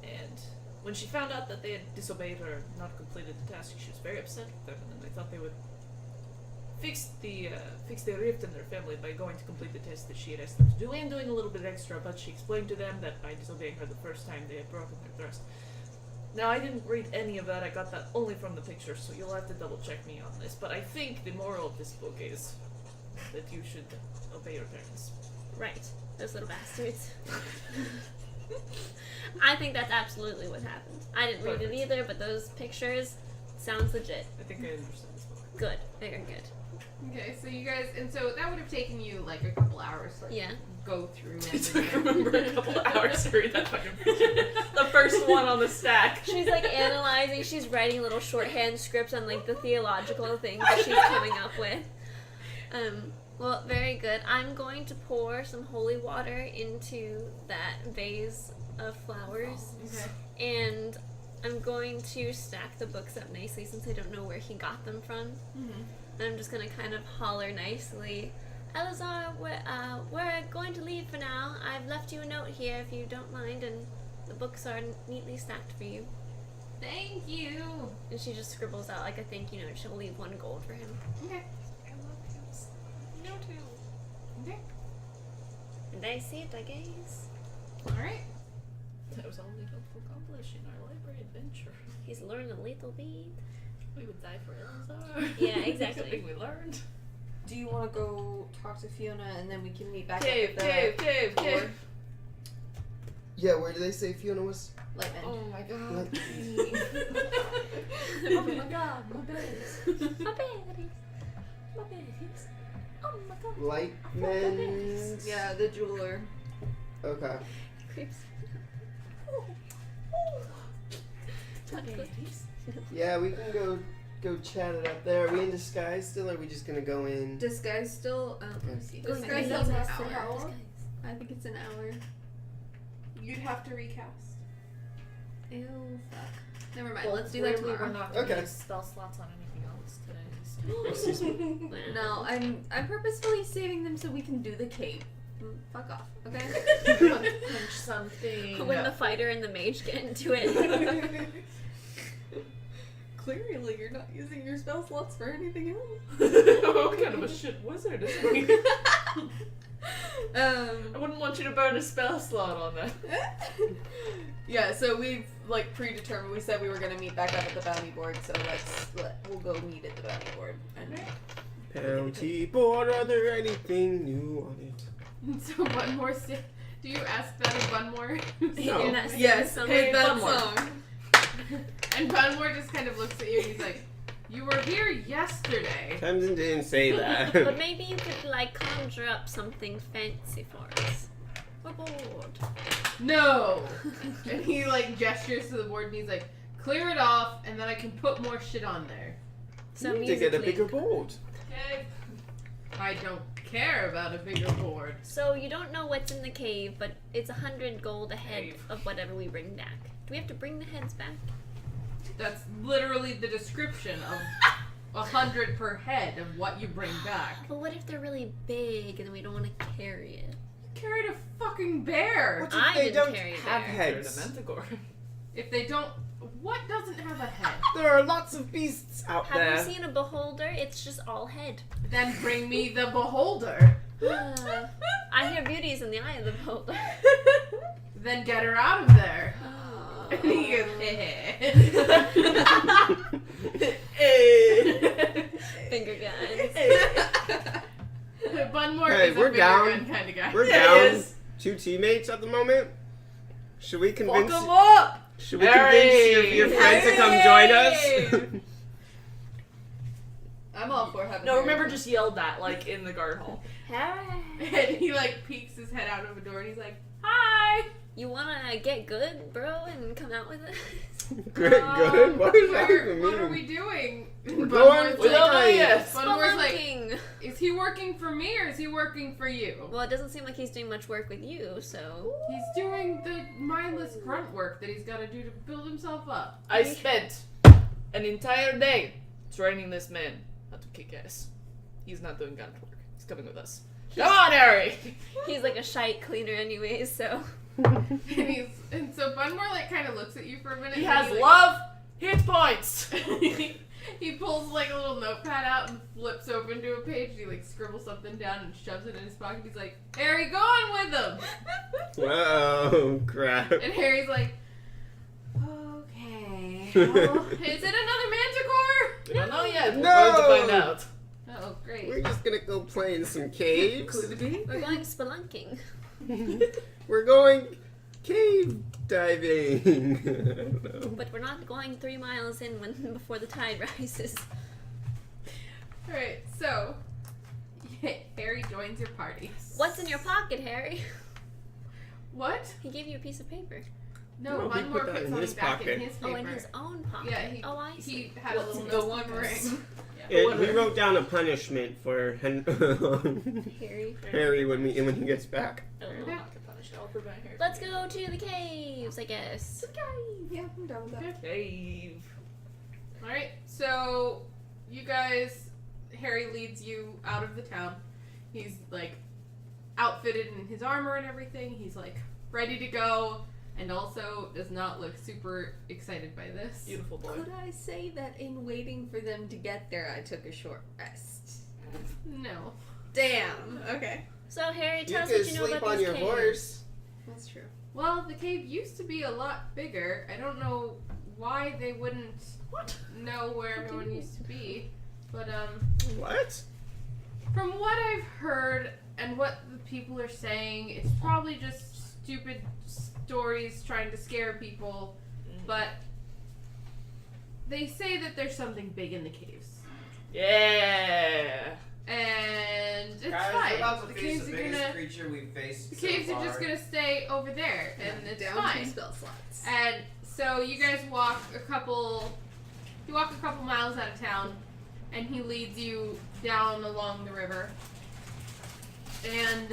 And when she found out that they had disobeyed her and not completed the task, she was very upset with them, and then they thought they would fix the rift in their family by going to complete the test that she had asked them to do and doing a little bit extra, but she explained to them that by disobeying her the first time they had broken their trust. Now, I didn't read any of that, I got that only from the picture, so you'll have to double check me on this, but I think the moral of this book is that you should obey your parents. Right. Those little bastards. I think that's absolutely what happened. I didn't read it either, but those pictures sounds legit. I think I understand this book. Good. Very good. Okay, so you guys, and so that would have taken you like a couple hours to Yeah. go through It and took remember a couple of hours to read that fucking picture. The first one on the stack. She's like analyzing, she's writing little shorthand scripts on like the theological things that she's coming up with. Well, very good. I'm going to pour some holy water into that vase of flowers. Okay. And I'm going to stack the books up nicely since I don't know where he got them from. Mm-hmm. And I'm just going to kind of holler nicely, Elazar, we're going to leave for now. I've left you a note here if you don't mind, and the books are neatly stacked for you. Thank you. And she just scribbles out like a thank you note. She'll leave 1 gold for him. Okay. No too. Okay. And I see it, I guess. All right. That was all we hope to accomplish in our library adventure. He's learned a little bit. We would die for Elazar. Yeah, exactly. Good thing we learned. Do you want to go talk to Fiona and then we can meet back Cave, up at the cave. Yeah, where did they say Fiona was? Lightman? Oh my god. Oh my god, my berries. My berries. My berries. Oh my god. Lightman. Yeah, the jeweler. Okay. Creeps. My berries. Yeah, we can go chat it up there. Are we in disguise still, or are we just gonna go in? Disguise still, let me see. Disguise Disguise doesn't an have an hour. hour. I think it's an hour. You'd have to recast. Ew, fuck. Never mind, Well, let's do that clearly tomorrow. we're not going to Okay. use spell slots on anything else today. Excuse me. No, I'm purposefully saving them so we can do the cave. Fuck off, okay? Punch something. When the fighter and the mage get into it. Clearly, you're not using your spell slots for anything else. What kind of a shit wizard is he? I wouldn't want you to burn a spell slot on that. Yeah, so we've like predetermined. We said we were gonna meet back up at the bounty board, so we'll go meet at the bounty board. And Bounty board, are there anything new on it? So one more. Do you ask that of Bunmore? No. In that yes, song. hey, that Bunmore. song. And Bunmore just kind of looks at you and he's like, "You were here yesterday." Tamsin didn't say that. But maybe you could like conjure up something fancy for us. We're bored. No. And he like gestures to the board and he's like, "Clear it off, and then I can put more shit on there." So to get a musically. bigger board. Okay. I don't care about a bigger board. So you don't know what's in the cave, but it's 100 gold ahead Cave. of whatever we bring back. Do we have to bring the heads back? That's literally the description of 100 per head of what you bring back. But what if they're really big and we don't want to carry it? Carried a fucking bear. What if I they didn't don't carry it have there. You're heads? a Manticore. If they don't, what doesn't have a head? There are lots of beasts out Have there. you seen a beholder? It's just all head. Then bring me the beholder. I hear beauty's in the eye of the beholder. Then get her out of there. And he goes, Finger guns. Bunmore Hey, is we're a down. finger gun kind of guy. We're Yeah, down he is. 2 teammates at the moment. Should we Fuck convince? him up! Should we convince your friends to come join us? I'm all for having. No, Harry. remember, just yelled that, like, in the guard hall. And he like peeks his head out of a door and he's like, "Hi." You wanna get good, bro, and come out with us? Good. What does that even What are mean? we doing? We're Bunwar's going We don't know Nice. yet. Bunwar's like, Spelunking! is he working for me or is he working for you? Well, it doesn't seem like he's doing much work with you, so... He's doing the mindless grunt work that he's got to do to build himself up. I spent an entire day training this man how to kick ass. He's not doing gun work. He's coming with us. Come on, Harry! He's like a shite cleaner anyways, so... And so Bunmore like kind of looks at you for a minute. He and has like, love hit points! he pulls like a little notepad out and flips open to a page. He like scribbles something down and shoves it in his pocket. He's like, "Harry, go on with him." Whoa, crap. And Harry's like, "Okay, well, is it another manticore?" We don't know yet. We're No! going to find out. Oh, great. We're just gonna go play in some caves. Could it be? We're going spelunking. We're going cave diving. I don't know. But we're not going 3 miles in before the tide rises. Alright, so Harry joins your party. What's in your pocket, Harry? What? He gave you a piece of paper. No, No, he Bunmore put that put in something his back pocket. in his paper. Oh, in his own pocket. Yeah, he, oh, I see. he had a What's little the notebook one ring. ring? We wrote down a punishment for Harry. Harry when he gets back. I don't know how I can punish it. I'll prevent Harry. Let's go to the caves, I guess. Yeah, I'm down with that. Cave. Alright, so you guys, Harry leads you out of the town. He's like outfitted in his armor and everything. He's like ready to go and also does not look super excited by this. Beautiful boy. Could I say that in waiting for them to get there, I took a short rest? No. Damn. Okay. So, Harry, You tell us can what you know sleep about on these your caves. horse. That's true. Well, the cave used to be a lot bigger. I don't know why they wouldn't know where everyone used to be. But What? from what I've heard and what the people are saying, it's probably just stupid stories trying to scare people. But they say that there's something big in the caves. Yeah. And it's Guys, we're fine. about to The face caves the are biggest gonna creature we've faced the so caves are far. just gonna stay over there and it's Down fine. 2 spell slots. And so you guys walk a couple miles out of town, and he leads you down along the river. And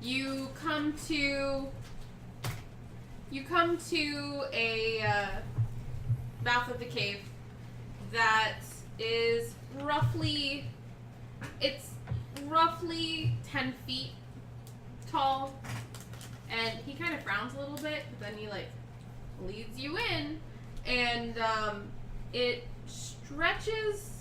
you come to a mouth of the cave that is roughly 10 feet tall, and he kind of frowns a little bit, but then he like leads you in, and it stretches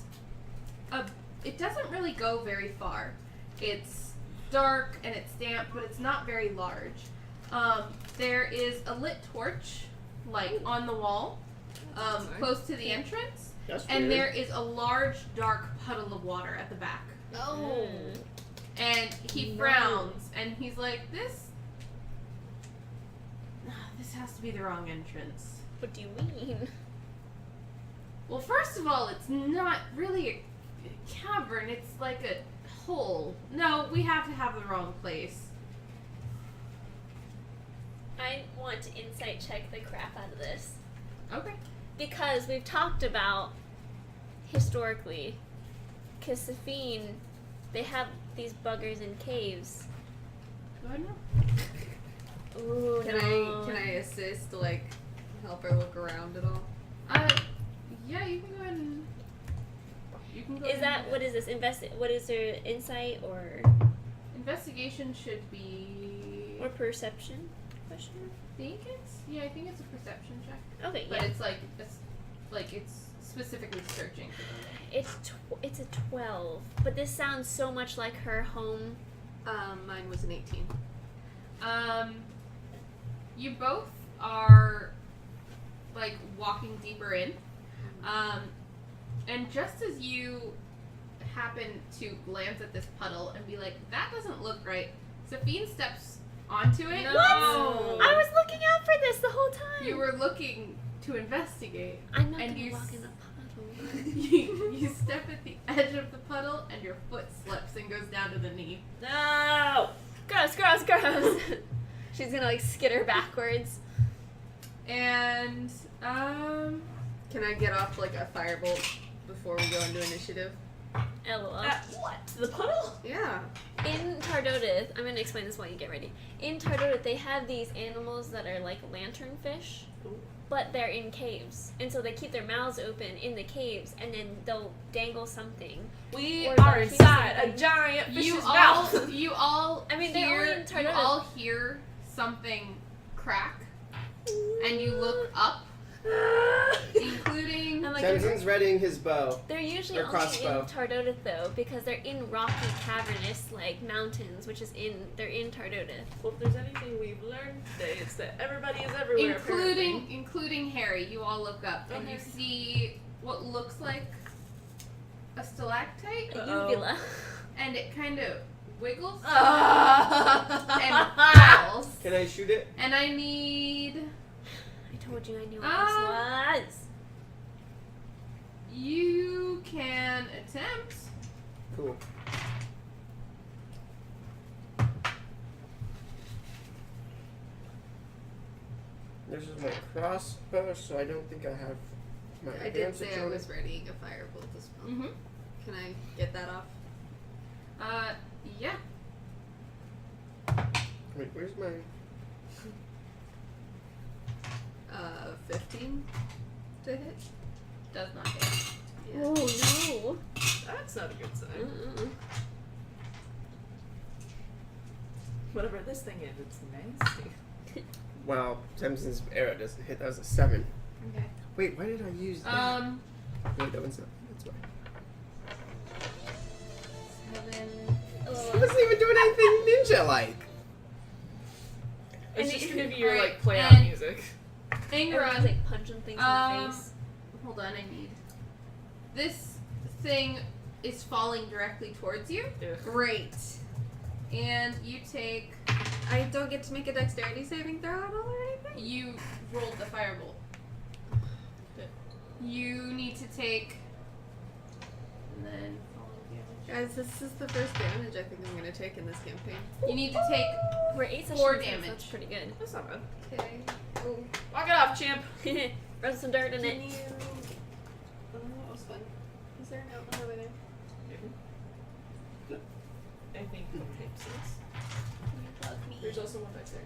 it doesn't really go very far. It's dark and it's damp, but it's not very large. There is a lit torch like on the wall close to the entrance, That's and weird. there is a large dark puddle of water at the back. Oh. And he frowns, and he's like, this has to be the wrong entrance. What do you mean? Well, first of all, it's not really a cavern, it's like a hole. No, we have to have the wrong place. I want to insight check the crap out of this. Okay. Because we've talked about, historically, Kasafine, they have these buggers in caves. Do I know? Ooh, Can I assist, like, help her look around at all? Yeah, you can go ahead and... You can go Is ahead that, and- what is this, what is there, insight or Investigation should be... or perception? Question? I think it's a perception check. Okay, But yeah. it's specifically searching. It's a 12, but this sounds so much like her home. Mine was an 18. You both are like walking deeper in, and just as you happen to glance at this puddle and be like, "That doesn't look right," Safine steps onto it. No. What? I was looking out for this the whole time. You were looking to investigate. I'm not and gonna you walk s- in a puddle. you step at the edge of the puddle and your foot slips and goes down to the knee. No! Gross, gross, gross! She's gonna like skitter backwards. And Can I get off like a firebolt before we go into initiative? LOL. What? The puddle? Yeah. In Tardodith, I'm gonna explain this while you get ready. In Tardodith, they have these animals that are like lanternfish, but they're in caves, and so they keep their mouths open in the caves, and then they'll dangle something. We Or are the inside a something. giant fish's you mouth. you all I mean, they're only hear, in you Tardodith. all hear something crack, and you look up, including I'm like, Tamsin's readying his bow. they're usually Or only crossbow. in Tardodith though, because they're in rocky, cavernous like mountains, which is they're in Tardodith. Well, if there's anything we've learned today, it's that everybody is everywhere. apparently. including Harry. You all look up and you Okay. see what looks like a stalactite, A Uh-oh. uvula. and it kind of wiggles Ah. and falls. Can I shoot it? And I need I told you I knew what this was. you can attempt. Cool. This is my crossbow, so I don't think I have my I did say advantage I on was it. readying a firebolt as well. Mm-hmm. Can I get that off? Yeah. Wait, where's my... 15 to hit. Does not hit. Yeah. Oh no. That's not a good sign. Mm-mm. Whatever this thing is, it's nasty. Well, Tamsin's arrow doesn't hit. That was a 7. Okay. Wait, why did I use that? Wait, that one's not. That's why. 7. I wasn't even doing anything ninja-like. It's And just it- gonna be your alright, like play out and- music. Everyone's Ingrid, like punching things in the face. hold on, I need. This thing is falling directly towards you. Ugh. Great. And you take. I don't get to make a dexterity saving throw at all or anything? You rolled the firebolt. You need to take. And then falling damage. Guys, this is the first damage I think I'm going to take in this campaign. You need to take. We're 8 sessions 4 in, so damage. that's pretty good. That's not bad. Okay. Oh, Walk it off, champ. Rub some dirt in can it. you... Oh, that was fun. Is there an outline over there? I think hipsies. Bug me. There's also one back there.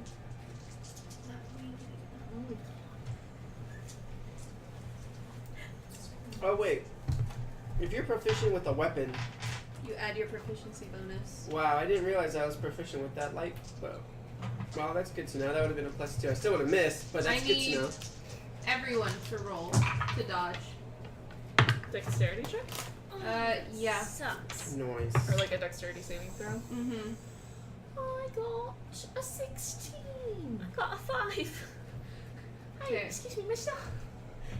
Oh, wait. If you're proficient with a weapon... You add your proficiency bonus. Wow, I didn't realize I was proficient with that light bow. Well, that's good to know. That would have been a +2. I still would have missed, but that's I good need- to know. Everyone to roll to dodge. Dexterity check? Yeah. Sucks. Noise. Or like a dexterity saving throw? Mm-hmm. Oh, I got a 16. I got a 5. Hey, Okay. excuse me, mister.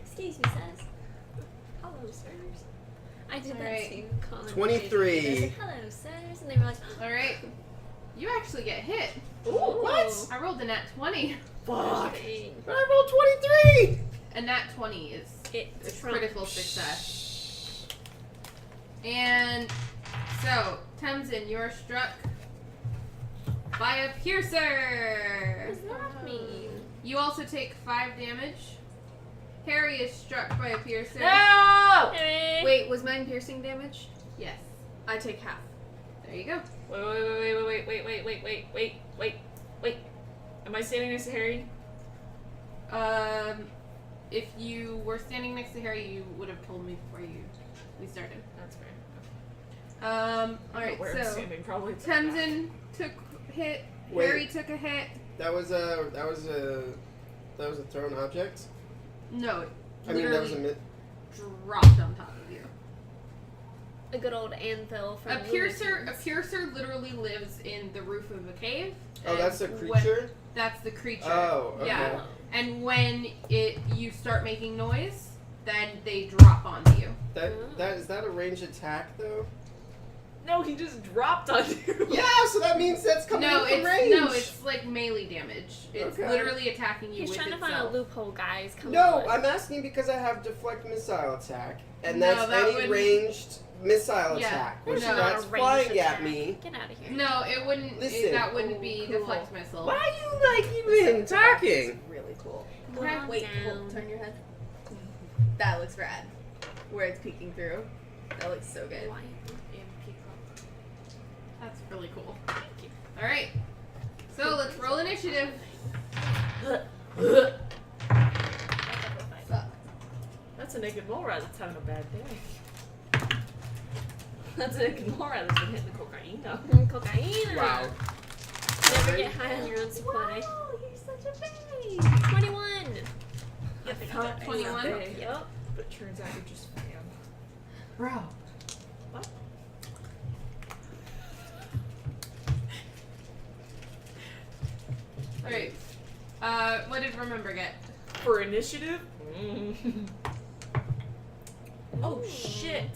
Excuse me, sirs. Hello, sirs. I did that Alright. same comment. 23. I said, hello, sirs. And they were like, All right. You actually get hit. Ooh, what? I rolled a nat 20. Fuck. dang. But I rolled 23! A nat 20 is It's a critical success. And so, Tamsin, you're struck by a piercer. What does that mean? You also take 5 damage. Harry is struck by a piercer. No! Hey. Wait, was mine piercing damage? Yes. I take half. There you go. Wait. Am I standing next to Harry? If you were standing next to Harry, you would have told me before we started. That's fair. All right. Where I'm So standing, probably. Tamsin took hit. Wait. Harry took a hit. That was a thrown object? No, it I mean, that was literally a dropped on top of you. A good old anvil from A Looney piercer Tunes. literally lives in the roof of a cave. Oh, and that's a when- creature? That's the creature. Oh, okay. Yeah. And when you start making noise, then they drop onto you. That is that a ranged attack though? No, he just dropped on you. Yeah, so that means that's coming No, in from range. it's like melee damage. It's Okay. literally attacking you He's with trying to itself. find a loophole, guys. Come No, on. I'm asking because I have deflect missile attack. and No, that's that any wouldn't- ranged missile Yeah, attack. Which no. that's Not a ranged flying attack. at me. Get out of here. No, it wouldn't. Listen. That wouldn't be Cool. deflect missile. Why are you like even talking? Really cool. Calm Wait, down. hold, turn your head. That looks rad. Where it's peeking through. That looks so good. Why? That's really cool. All right. So let's roll initiative. That's a naked mole rat that's having a bad day. That's a naked mole rat that's been hitting the cocaine. Cocaine. Wow. Never get high on your own supply. Oh, you're such a babe. 21. I think Huh? I'm 21? Yep. But it turns out you're just fan. Bro. What? All right. What did Remember get? For initiative? Oh shit.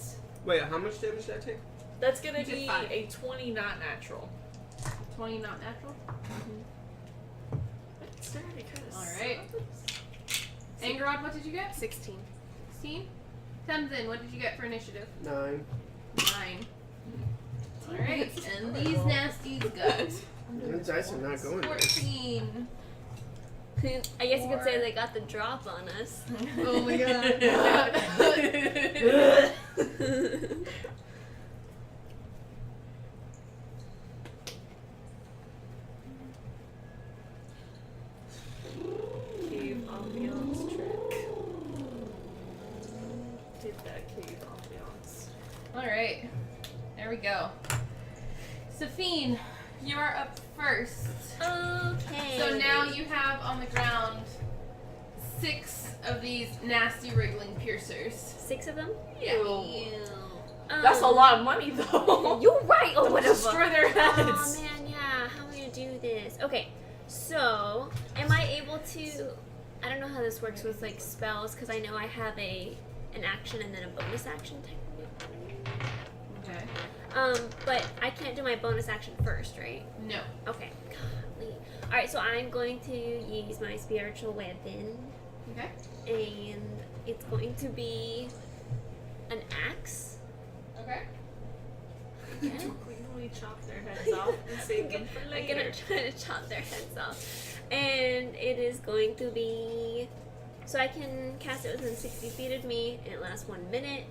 Wait, how much damage did I take? That's gonna You did be 5. a 20 not natural. 20 not natural. All right. Angerod, what did you get? 16. 16. Tenzin, what did you get for initiative? 9. 9. All right. And these nasties got The dice are not going there. 14. I guess you could say they got the drop on us. Oh my god. Cave ambiance trick. Did that cave ambiance. All right. There we go. Safine, you are up first. Okay. So now you have on the ground 6 of these nasty wriggling piercers. 6 of them? Yeah. Ew. That's a lot of money though. You're right. Oh, Don't whatever. destroy their Oh heads. man, yeah. How am I gonna do this? Okay, so am I able to? I don't know how this works with like spells because I know I have an action and then a bonus action technically. Okay. But I can't do my bonus action first, right? No. Okay. Golly. All right, so I'm going to use my spiritual weapon, Okay. and it's going to be an axe. Okay. Yeah. To cleanly chop their heads off and save them for I'm later. gonna try to chop their heads off. And it is going to be. So I can cast it within 60 feet of me, and it lasts 1 minute.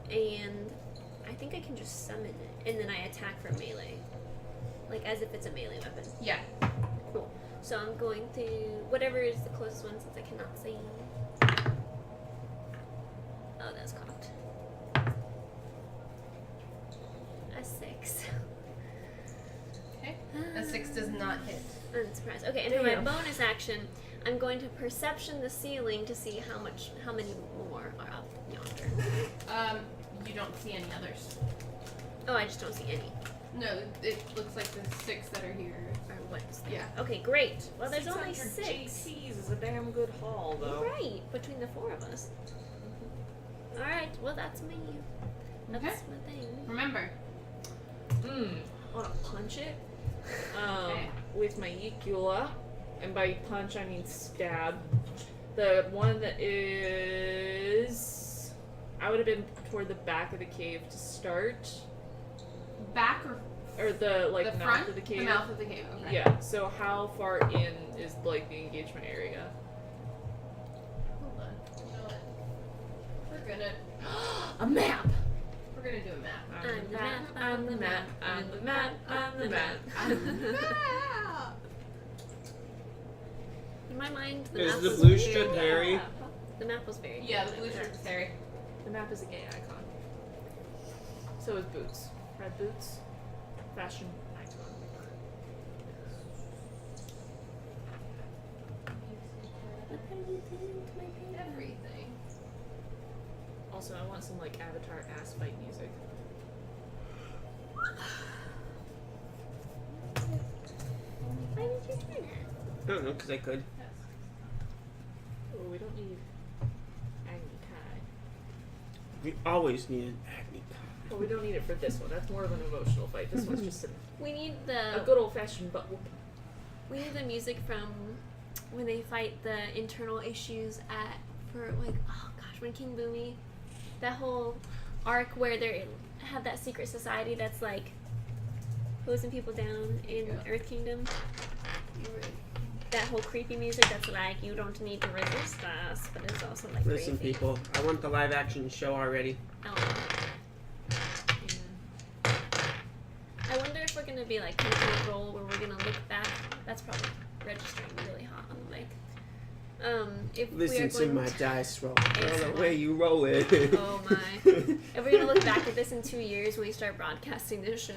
And I think I can just summon it, and then I attack for melee. Like as if it's a melee weapon. Yeah. Cool. So I'm going to. Whatever is the closest one since I cannot see. Oh, that's cocked. A 6. Okay. A 6 does not hit. I'm surprised. Okay, and for my bonus action, I'm going to perception the ceiling to see how many more are up yonder. You don't see any others. Oh, I just don't see any. No, it looks like the 6 that are here. Or what's there? Yeah. Okay, great. Well, there's only 600 6. JTs is a damn good haul though. Right, between the 4 of us. All right. Well, that's me. That's Okay. my thing. Remember. I want to punch it. Okay. With my Yikula, and by punch I mean stab. The one that is, I would have been toward the back of the cave to start, Back or or the like the mouth front? of the cave. The mouth of the cave. Okay. Yeah. So how far in is like the engagement area? Hold on. You know what? We're gonna A map. we're gonna do a map. I'm the map. I'm the map. I'm the map. I'm the map. In my mind, the Is map the was blue very- strip hairy? The map was very. Yeah, the good. blue shirt is Harry. The map is a gay icon. So is boots. Red boots. Fashion icon. What are you doing to my paper? Everything. Also, I want some like Avatar ass fight music. Why did you do that? I don't know, because I could. Oh, we don't need Agni Kai. We always needed Agni. Well, we don't need it for this one. That's more of an emotional fight. This one's just We need a the good old fashioned butt whoop. we need the music from when they fight the internal issues for like, oh gosh, when King Boomy that whole arc where they have that secret society that's like hosing people down in Earth Kingdom. That whole creepy music that's like, you don't need to resist us, but it's also like Listen, creepy. people, I want the live action show already. Oh. I wonder if we're gonna be like taking a role where we're gonna look back. That's probably registering really hot on the mic. If Listen we are to going my dice roll. Girl, ASMR. the way you roll it. Oh my. If we're gonna look back at this in 2 years when we start broadcasting this show.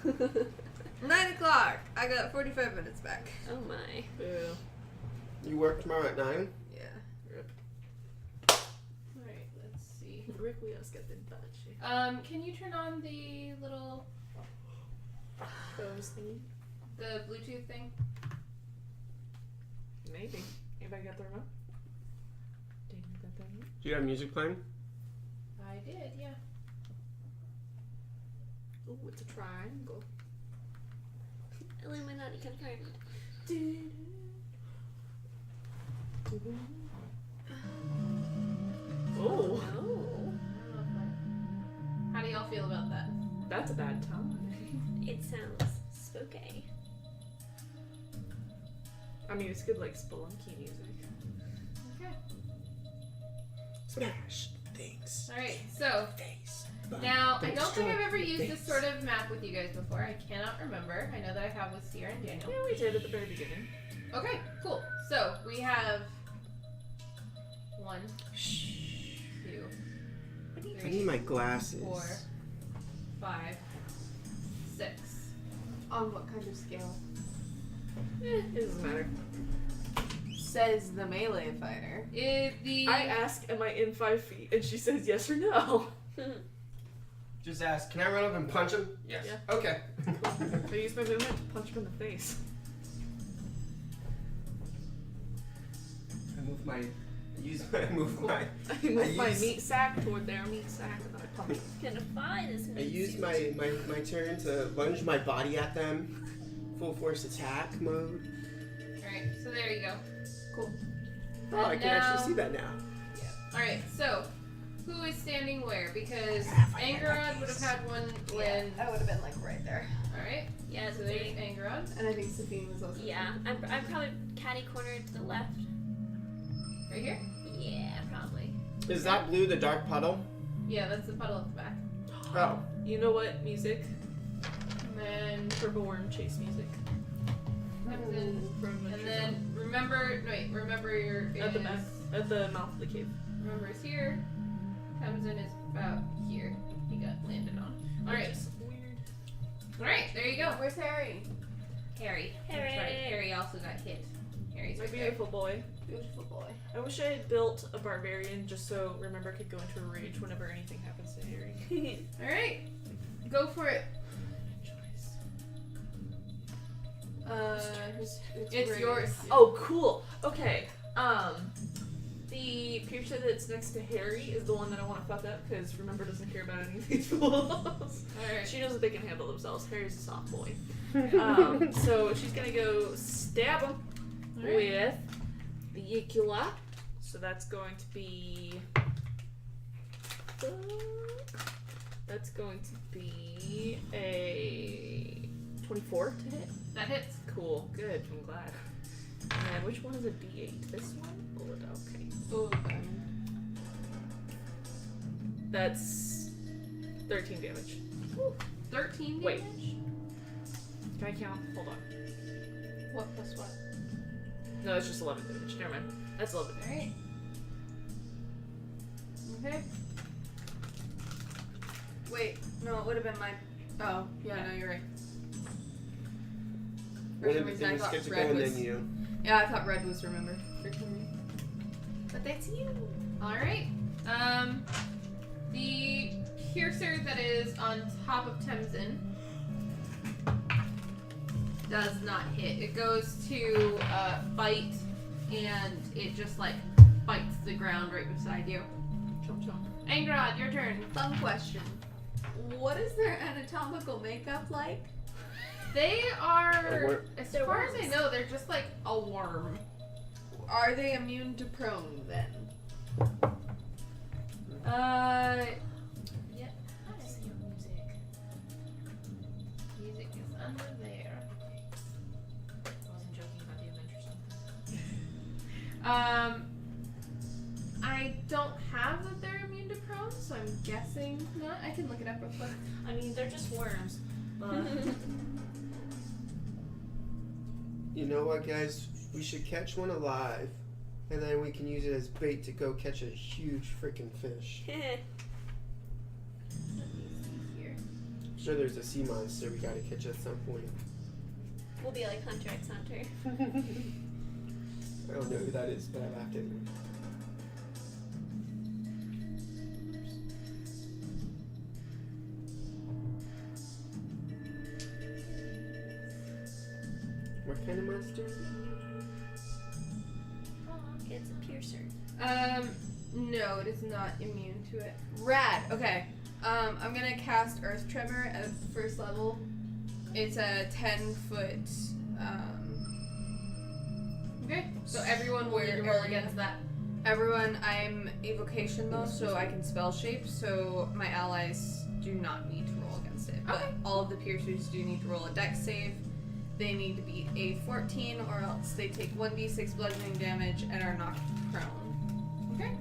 9 o'clock. I got 45 minutes back. Oh my. Boo. You work tomorrow at 9? Yeah. Alright, let's see. Requiesce get the touch. Can you turn on the little Pose thingy? the Bluetooth thing? Maybe. Anybody got the remote? Dang, you got the remote? Do you have music playing? I did, yeah. Oh, it's a triangle. Illuminati confirmed. Oh, Oh. How do y'all feel about that? that's a bad time. It sounds spooky. I mean, it's good like spelunky music. Okay. Smash things. Alright, so Face. now I don't think I've ever used this sort of map with you guys before. I cannot remember. I know that I have with Sierra and Daniel. Yeah, we did at the very beginning. Okay, cool. So we have 1, 2, I need my glasses. 4, 5, 6. On what kind of scale? It doesn't matter. Says the melee fighter. I ask, am I in 5 feet? And she says yes or no. Just ask, can I run up and punch him? Yes. Yeah. Okay. I use my movement to punch him in the face. I move my. I move my. I move my use- meat sack toward their meat sack and then I punch him. Gonna buy this I use my turn to lunge my body at them. Full force attack mode. Alright, so there you go. Cool. Oh, I can actually see that now. Alright, so who is standing where? Because Angerod would have had one when. I would have been like right there. Alright, Yeah, so there's Angerod. And I think Sophie was also. yeah. I'm probably catty cornered to the left. Right here? Yeah, probably. Is that blue the dark puddle? Yeah, that's the puddle at the back. Oh. You know what music? And then Purple worm chase music. comes in. And then remember your At the back. At the mouth of the cave. Remember is here. Comes in is about here. He got landed on. Alright. Which is weird. Alright, there you go. Where's Harry? Harry. That's right. Harry also got hit. Harry's My right there. beautiful boy. Beautiful boy. I wish I had built a barbarian just so Remember could go into a rage whenever anything happens to Harry. Alright. Go for it. It's Ray's. yours. Oh, cool. Okay. The piercer that's next to Harry is the one that I want to fuck up because Remember doesn't care about any of these fools. Alright. She knows that they can handle themselves. Harry's a soft boy. So she's gonna go stab him with the Yicula. So that's going to be. That's going to be a 24 to hit. That hits. Cool. Good. I'm glad. And which one is a D8? This one? Bullet. Okay. Oh, That's 13 damage. 13 damage? Wait. Can I count? Hold on. What plus what? No, it's just 11 damage. Never mind. That's 11 damage. Alright. Okay. Wait, no, it would have been my. Oh, yeah, no, you're right. For One some of the reason, I things thought gets to go red and was. then you. Yeah, I thought red was remember. For some reason. But that's you. Alright. The piercer that is on top of Temsin does not hit. It goes to bite and it just like bites the ground right beside you. Chomp chomp. Angrod, your turn. Fun question. What is their anatomical makeup like? They are, wor- as They're far as I worms. know, they're just like a worm. Are they immune to prone then? Yeah. Music is under there. I wasn't joking about the Adventure Zone. I don't have that they're immune to prone, so I'm guessing not. I can look it up real quick. I mean, they're just worms. But You know what, guys? We should catch one alive, and then we can use it as bait to go catch a huge freaking fish. Let me see here. I'm sure there's a sea monster we gotta catch at some point. We'll be like Hunter x Hunter. I don't know who that is, but I laughed anyway. What kind of monster is it? It's a piercer. No, it is not immune to it. Rad. Okay. I'm gonna cast Earth Tremor at first level. It's a 10-foot. Okay. So everyone will roll against that. Everyone, I'm evocation though, so I can spell shape, so my allies do not need to roll against it. But Okay. all of the piercers do need to roll a dex save. They need to be a 14 or else they take 1d6 bludgeoning damage and are knocked prone. Okay.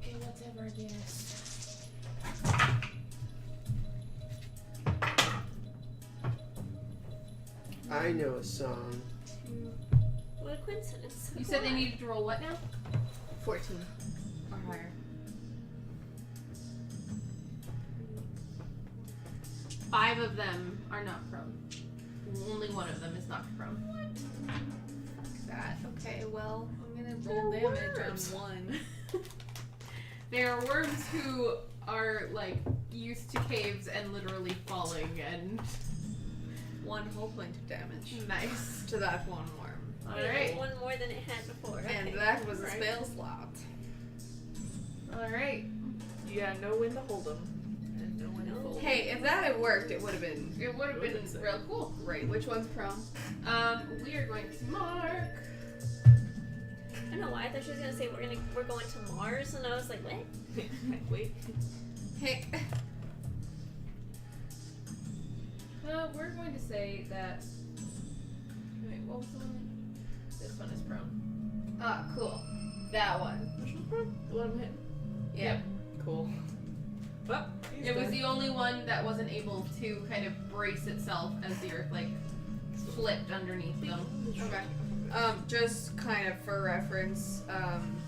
Okay, whatever it is. I know a song. What a coincidence. You said they needed to roll what now? 14 or higher. 5 of them are not prone. Only one of them is knocked prone. That. Okay, well, I'm gonna roll damage on one. They are worms who are like used to caves and literally falling and 1 whole point of damage nice. to that one worm. Alright. One more than it had before. And Okay. that was a Right. spell slot. Alright. you gotta know when to hold them and know when to fold. Hey, if that had worked, it would have been It would have been Would've been real cool. great. Which one's prone? We are going to mark. I don't know why. I thought she was gonna say we're going to Mars, and I was like, what? Wait. Hey. We're going to say that. Wait, what was the one? This one is prone. Ah, cool. That one. Which one's prone? The one I'm hitting? Yep. Cool. Well, he's It was dead. the only one that wasn't able to kind of brace itself as the earth like flipped underneath them. Okay. Just kind of for reference,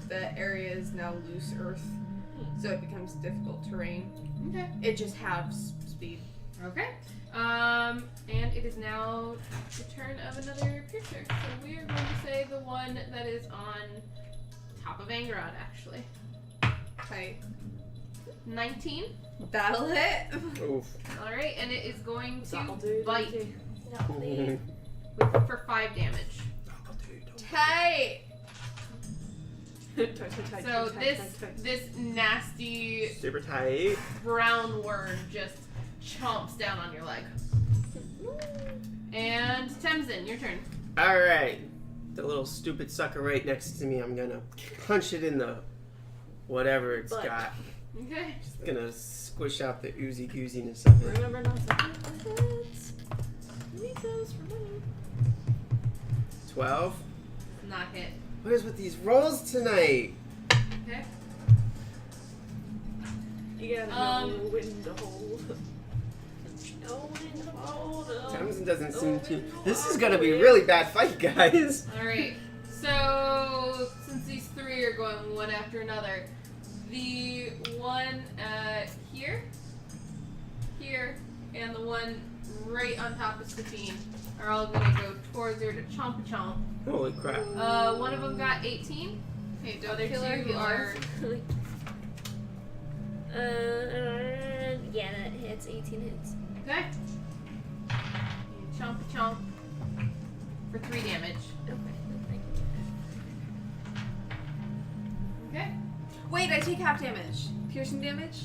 the area is now loose earth, so it becomes difficult terrain. Okay. It just halves speed. Okay. And it is now the turn of another piercer. So we are going to say the one that is on top of Angerod, actually. Okay. 19. That'll hit. Oof. Alright, and it is going That'll to do, bite okay. for 5 damage. Tight. So this nasty Super tight. brown worm just chomps down on your leg. And Temzin, your turn. Alright. The little stupid sucker right next to me, I'm gonna punch it in the whatever it's Butt. got. Okay. Just gonna squish out the oozy gooziness of it. Remember not to hit the hits. You need those for money. 12. Not hit. What is with these rolls tonight? Okay. You gotta know when to hold. No one. Hold up. Tamsin doesn't seem to. This is gonna be a really bad fight, guys. Alright. So, since these 3 are going one after another, the one here, and the one right on top of Sabine are all going to go towards her to chomp a chomp. Holy crap. One of them got 18. Hey, The don't other kill her 2 are... Yeah, that hits. 18 hits. Okay. You chomp a chomp for 3 damage. Okay. Wait, I take half damage. Piercing damage?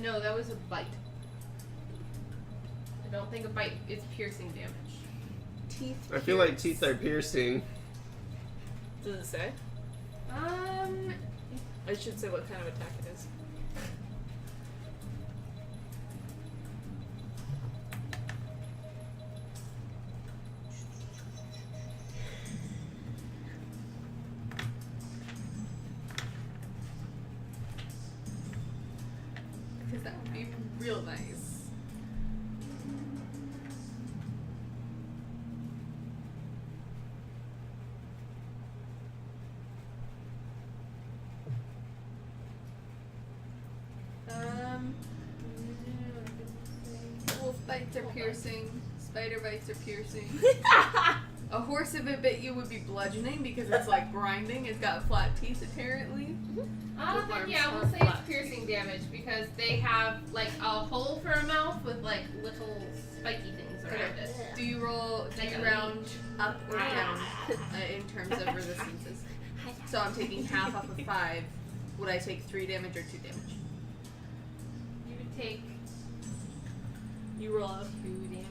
No, that was a bite. don't think a bite is piercing damage. Teeth. I feel like teeth are piercing. Does it say? I should say what kind of attack it is. Because that would be real nice. Wolf bites are piercing. Spider bites are piercing. A horse if it bit you would be bludgeoning because it's like grinding. It's got flat teeth apparently. Then yeah, we'll say it's piercing damage because they have like a hole for a mouth with like little spiky things around it. Do you round up or down in terms of resistances? So I'm taking half off of 5. Would I take 3 damage or 2 damage? You would take You roll up. 2 damage.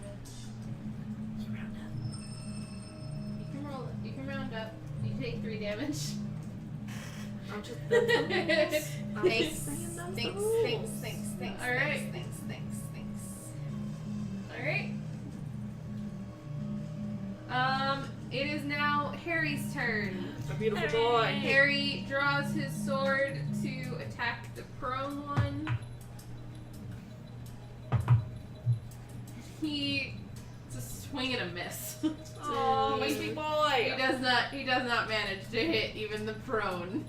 You can round up. You take 3 damage. I'm just Thanks. Thanks. All right. Thanks. Alright. It is now Harry's turn. a beautiful boy. Harry draws his sword to attack the prone one. It's a swing and a miss. Oh, my sweet boy. He does not manage to hit even the prone.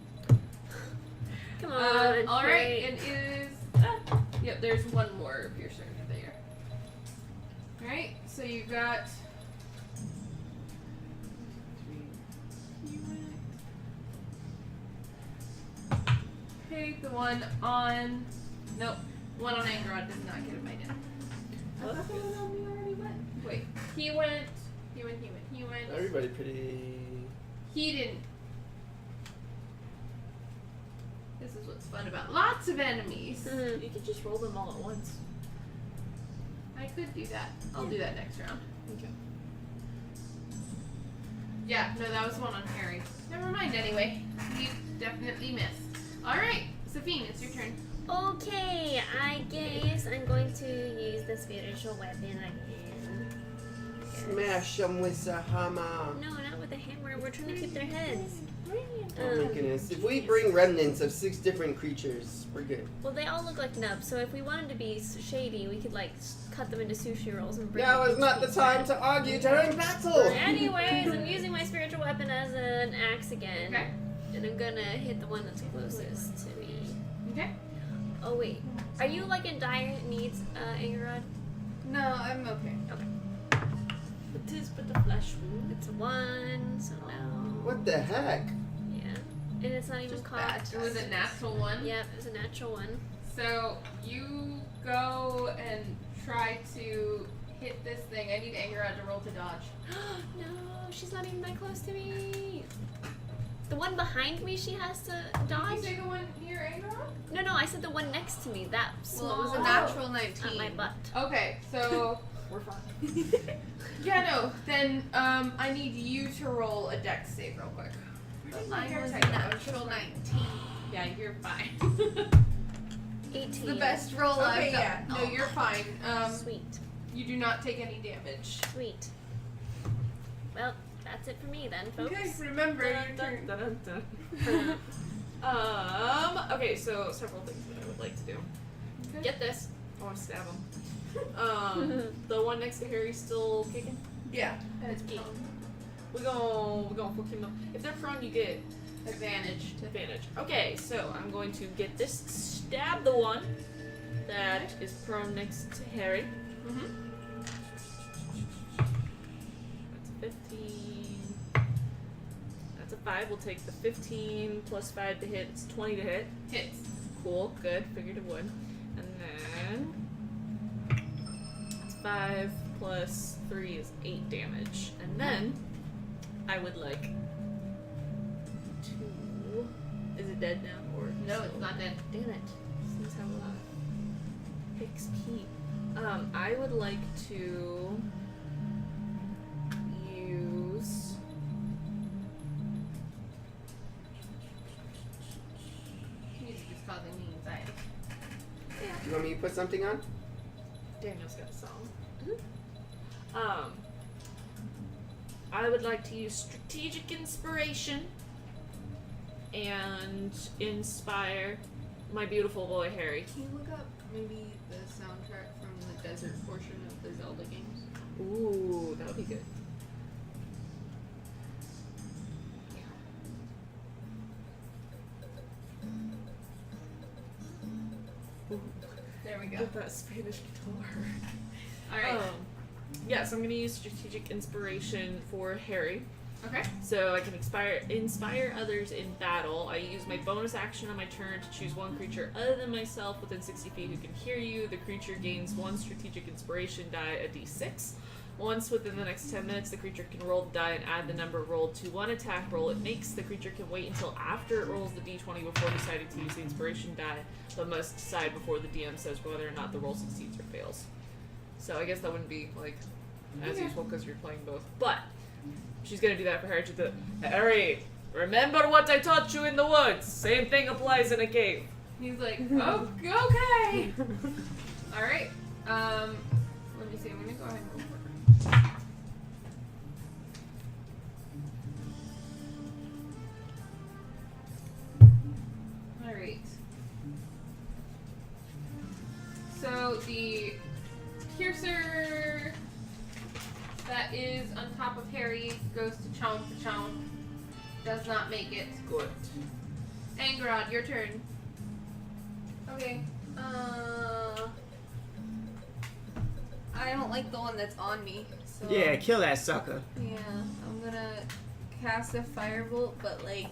Come on. All right, Frank. it is. Yep, there's one more piercer there. All right, so you got. Okay, the one on. Nope, one on Angrod does not get a bite in. I thought the one on me already went. Wait, he went. Everybody pretty. He didn't. This is what's fun about lots of enemies. Mhm. You could just roll them all at once. I could do that. I'll do that next round. Okay. Yeah, no, that was one on Harry. Never mind anyway. He definitely missed. Alright, Safine, it's your turn. Okay, I guess I'm going to use the spiritual weapon again. Smash them with a hammer. No, not with a hammer. We're trying to keep their heads. Oh my goodness. If we bring remnants of 6 different creatures, we're good. Well, they all look like nubs, so if we wanted to be shady, we could like cut them into sushi rolls and bring Now them is not the time to argue during battle! Anyways, I'm using my spiritual weapon as an axe again. Okay. And I'm gonna hit the one that's closest to me. Okay. Oh wait, are you like in dire needs, Angerod? No, I'm okay. It is but a flesh wound. It's a 1, so no. What the heck? Yeah, and it's not even Just caught. bad. It was a natural one. Yep, it was a natural one. So you go and try to hit this thing. I need Angerod to roll to dodge. No, she's not even that close to me. The one behind me, she has to Did dodge. you say the one near Angerod? No, I said the one next to me. That small. Well, it was a natural 19. Not my butt. Okay, so We're fine. yeah, no. Then I need you to roll a dex save real quick. Mine was a natural 19. Yeah, you're fine. 18. The best roll I've Okay, done. yeah. No, you're fine. Sweet. You do not take any damage. Sweet. Well, that's it for me then, folks. Okay, remember your turn. Dun, dun, dun. Okay, so several things that I would like to do. Okay. Get this. I want to stab him. The one next to Harry's still kicking. Yeah. And it's Yeah. prone. We're gonna fuck him up. If they're prone, you get Advantage. advantage. Okay, so I'm going to get this, stab the one that is prone next to Harry. Mm-hmm. That's a 15. That's a 5. We'll take the 15 plus 5 to hit. It's 20 to hit. Hits. Cool, good. Figured it would. And then it's 5 plus 3 is 8 damage. And then I would like to. Is it dead now or No, it's not dead. Damn it! Seems how XP. I would like to use. Music is causing me anxiety. You want me to put something on? Daniel's got a song. I would like to use strategic inspiration and inspire my beautiful boy Harry. Can you look up maybe the soundtrack from the desert portion of the Zelda games? Ooh, that would be good. There we go. With that Spanish guitar. Alright. Yeah, so I'm going to use strategic inspiration for Harry. Okay. So I can inspire others in battle. I use my bonus action on my turn to choose one creature other than myself within 60 feet who can hear you. The creature gains one strategic inspiration die, a d6. Once within the next 10 minutes, the creature can roll the die and add the number rolled to one attack roll it makes. The creature can wait until after it rolls the d20 before deciding to use the inspiration die, but must decide before the DM says whether or not the roll succeeds or fails. So I guess that wouldn't be, like, as useful because you're playing both. But she's going to do that for Harry. She's the Harry, remember what I taught you in the woods. Same thing applies in a cave. He's like, oh, okay. Alright. Let me see. I'm going to go ahead and roll for her. Alright. So the piercer that is on top of Harry goes to Chomp the Chomp. Does not make it. Good. Angrod, your turn. Okay. I don't like the one that's on me. So Yeah, kill that sucker. Yeah, I'm gonna cast a firebolt, but like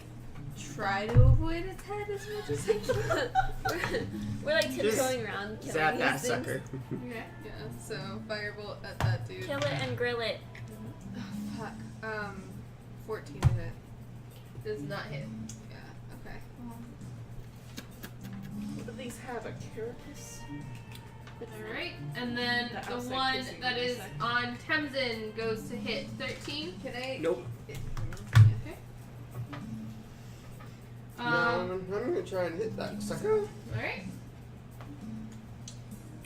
try to avoid its head as much as I can. We're like Just tiptoeing around killing Zap these that things. sucker. Okay. Yeah, so firebolt at that dude. Kill it and grill it. Fuck. 14 is it? Does not hit. Yeah. Okay. What do these have? A carapace? Alright. And then The the outside one facing that the is inside. on Temzin goes to hit 13. Can I? Nope. Okay. I'm gonna try and hit that sucker. Alright.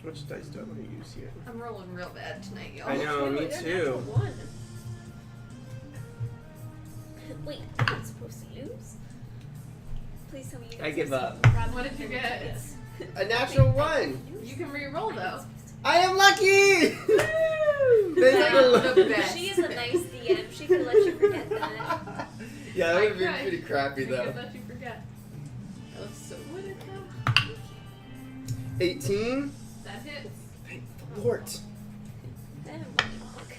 Which dice do I want to use here? I'm rolling real bad tonight, y'all. I know, me too. One. Wait, I'm supposed to lose? Please tell me you I give up. What did you get? A natural one. You can re-roll though. I am lucky. The best. She is a nice DM. She could let you forget that. Yeah, that would be Okay. pretty crappy We though. could let you forget. That was so good. 18. That hits. Thank the Lord. I have money walk.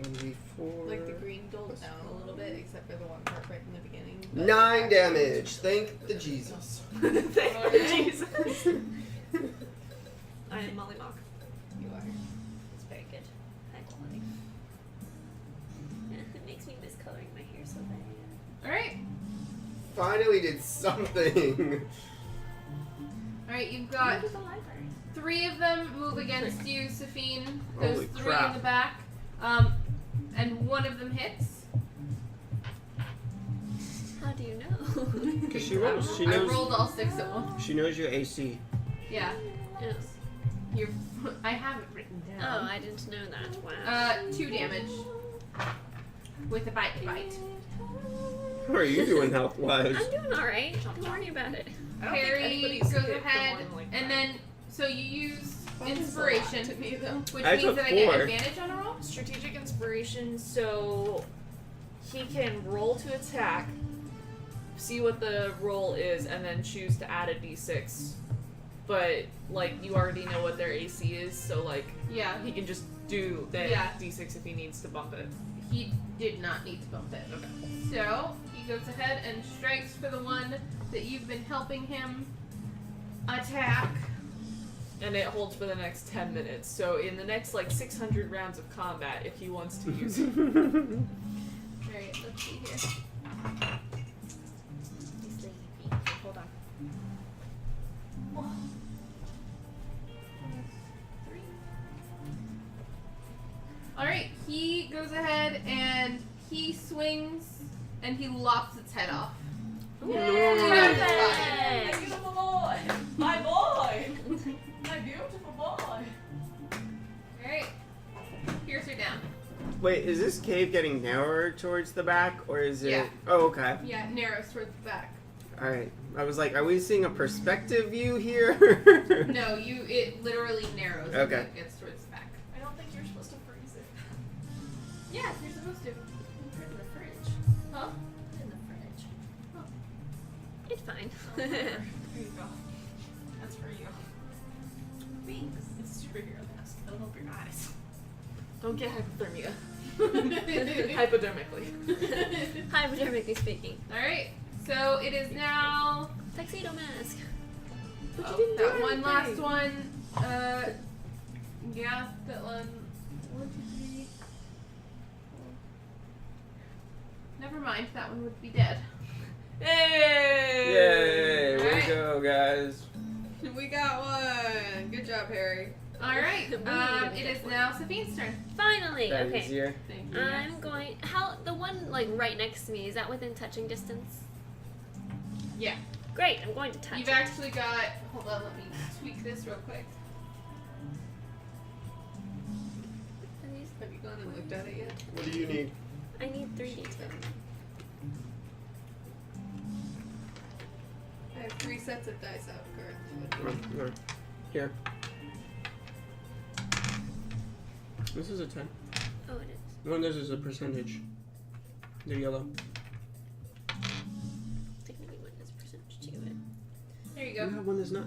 1d4. Like the green doled down a little bit, except for the one part right in the beginning. but 9 actually- damage. Thank the Jesus. Thank you, Jesus. I am Molly Mock. You are. It's very good. High quality. It makes me miss coloring my hair so bad. Alright. Finally did something. Alright, you've Go got to the library. 3 of them move against you, Safine. There's Holy 3 crap. in the back. And one of them hits. How do you know? Because she rolls. She I knows. rolled all 6 at once. She knows your AC. Yeah. Yes. You're I have it written Oh, down. I didn't know that. Wow. 2 damage. With a bite. How are you doing health wise? I'm doing alright. Don't worry about it. I don't think Harry anybody's goes hit from ahead, one like and that. then so you use That is a inspiration, lot to me, though. which I means took that I get 4. advantage on a roll. Strategic inspiration, so he can roll to attack, see what the roll is, and then choose to add a d6. But, like, you already know what their AC is, so, like, Yeah, he can just do the Yeah. d6 if he needs to bump it. he did not need to bump it. Okay. So he goes ahead and strikes for the one that you've been helping him attack. And it holds for the next 10 minutes, so in the next, like, 600 rounds of combat, if he wants to use it. Alright, let's see here. He's sleepy. Hold on. goes ahead and he swings and he lops its head off. Perfect. Beautiful boy. My boy. My beautiful boy. Alright. Piercer down. Wait, is this cave getting narrower towards the back, or is it? Yeah. Oh, okay. Yeah, it narrows towards the back. All right. I was like, are we seeing a perspective view here? No, it literally narrows as Okay. it gets towards the back. I don't think you're supposed to freeze it. Yeah, you're supposed to. Put it in the fridge. Huh? Put it in the fridge. It's fine. There you go. That's for you. Thanks. It's a superhero mask. It'll help your eyes. Don't get hypothermia. Hypodermically. Hypodermically speaking. Alright, so it is now Tuxedo mask. But oh, you didn't do that one last anything. one. Yeah, that one. 1, 2, 3. 4. Never mind, that one would be dead. Hey! Yay! Way Alright. to go, guys. We got one. Good job, Harry. Alright, We need to it get is one. now Safine's turn. Finally. That Okay. easier. Thank you. I'm going. How the one like right next to me is that within touching distance? Yeah. Great. I'm going to touch. You've it. actually got. Hold on, let me tweak this real quick. Have you gone and looked at it yet? What do you need? I need 3d10. I have 3 sets of dice out currently. No. Here. This is a 10. Oh, it is. One this is a percentage. The yellow. Technically, what is percentage to it? There you You go. have one that's not.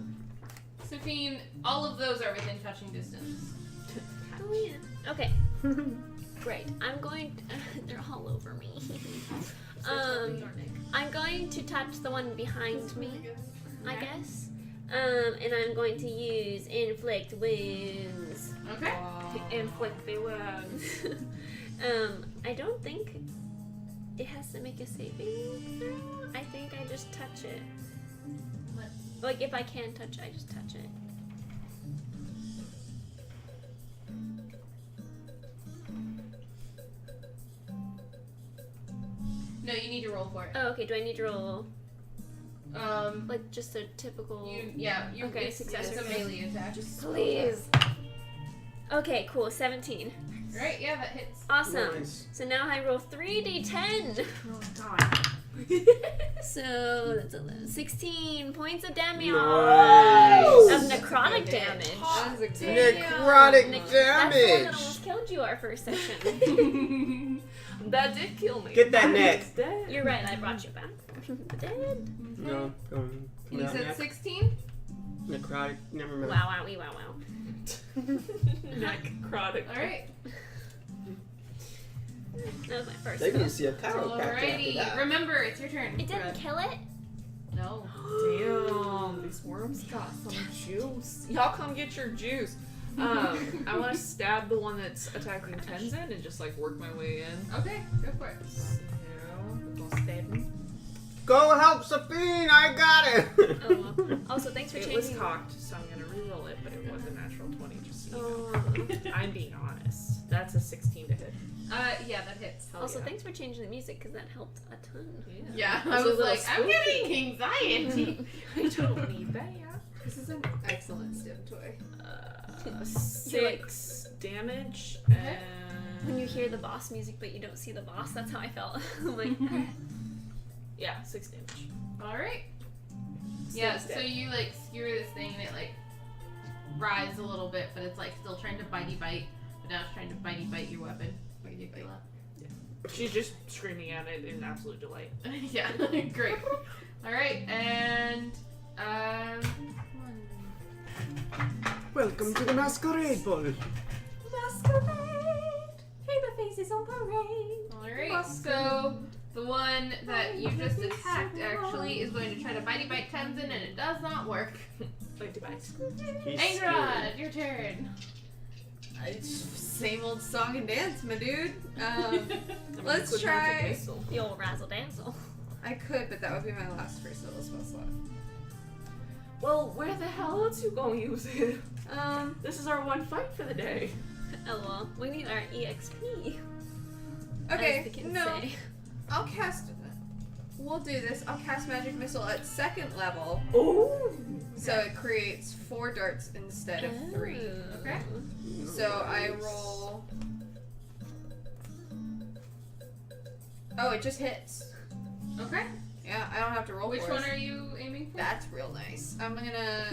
Safine, all of those are within touching distance. Oh yeah. Okay. Great. I'm going. They're all over me. I'm going to touch the one behind me, I guess. And I'm going to use inflict wounds. Okay. Inflict the wounds. I don't think it has to make a saving throw. I think I just touch it. Like if I can touch it, I just touch it. No, you need to roll for it. Oh, okay. Do I need to roll Like just a typical? you Okay, it's, success it's or a fail. melee attack. Please. Okay, cool. 17. Right? Yeah, that hits. Awesome. Nice. So now I roll 3d10. Oh god. So that's 16 points of damage. Nice. Of necrotic damage. That is a good Necrotic That's the one that damage. almost killed you our first session. That did kill me. Get that neck. It's dead. You're right, I brought you back. Dead. No, You no, said 16? necrotic. Never mind. Wow, wowie, wow, wow. Necrotic. Alright. That was my first They need to one. see a chiropractor after Alrighty. that. Remember, it's your turn. It didn't kill it? No. Damn, these worms got some juice. Y'all come get your juice. I want to stab the one that's attacking Tenzin and just like work my way in. Okay, go for it. So, go stabbing. Go help Safine. I got it. Oh, well. Also, thanks for It changing. was cocked, so I'm gonna re-roll it, but it was a natural 20. Just so you know. Oh. I'm being honest. That's a 16 to hit. Yeah, that hits. Hell Also, yeah. thanks for changing the music because that helped a ton. Yeah, It I a was little like, I'm spooky. getting anxiety. I don't need that. This is an excellent stim toy. 6 damage When and you hear the boss music but you don't see the boss, that's how I felt. I'm like, yeah, 6 damage. Alright. Yeah, Still so dead. you like skewer this thing and it like writhes a little bit, but it's like still trying to bitey bite, but now it's trying to bitey bite your weapon. Bitey bite. She's just screaming at it in absolute delight. Yeah, great. Alright, and Welcome to the masquerade ball. alright, so the one that you just attacked actually is going to try to bitey bite Tenzin and it does not work. Like device. He's Angrod, your turn. Same old song and dance, my dude. Let's try. the old razzle dazzle. I could, but that would be my last first level spell slot. Well, where the hell else you gonna use it? This is our one fight for the day. Oh well, we need our EXP. Okay, as the kids no. say. I'll cast. We'll do this. I'll cast Magic Missile at 2nd level, Oh. so it creates 4 darts instead of 3. Okay. So I roll. Oh, it just hits. Okay. Yeah, I don't have to roll. Which for one it. are you aiming for? That's real nice. I'm gonna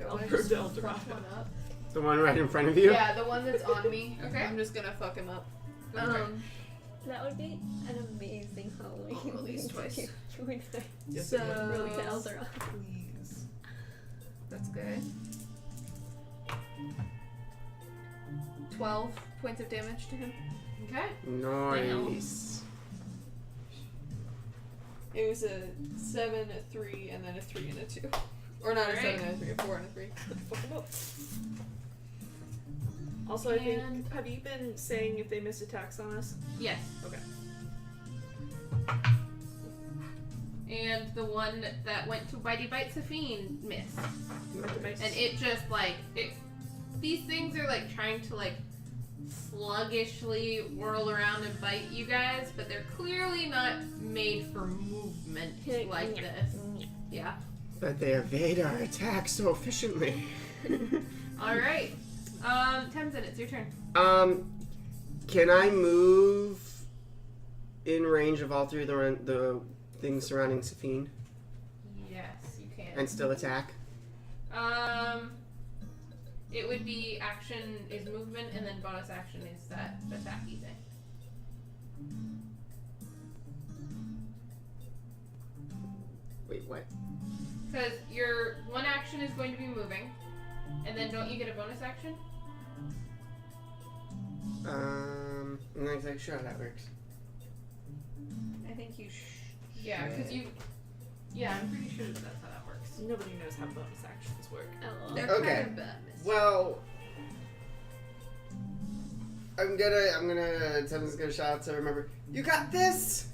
I'll wanna prove just to fuck Eldorado. one up. The one right in front of you? Yeah, the one that's on me. Okay. I'm just gonna fuck him up. Go for it. That would be an amazing Halloween. I'll roll these twice. You would Yes, So- really to Eldorado. please. That's good. 12 points of damage to him. Okay. Nice. It was a 7, a 3, and then a 3 and a 2. Or not a Alright. 7 and a 3, a 4 and a 3. Fuck 'em up. Also, I think, And- have you been saying if they miss attacks on us? Yes. Okay. And the one that went to Bitey Bite Safine missed. Nice. And it just like these things are like trying to like sluggishly whirl around and bite you guys, but they're clearly not made for movement like this. Yeah. But they evade our attacks so efficiently. Alright. Tamsin, it's your turn. Can I move in range of all 3 of the things surrounding Safine Yes, you can. and still attack? It would be action is movement, and then bonus action is that attacky thing. Wait, what? Because your one action is going to be moving, and then don't you get a bonus action? I'm not exactly sure how that works. I think you yeah, because you... Yeah, I'm pretty sure that's how that works. Nobody knows how bonus actions work. Oh. They're Okay. kind of bad. Well, Tim's gonna shout out to remember, you got this!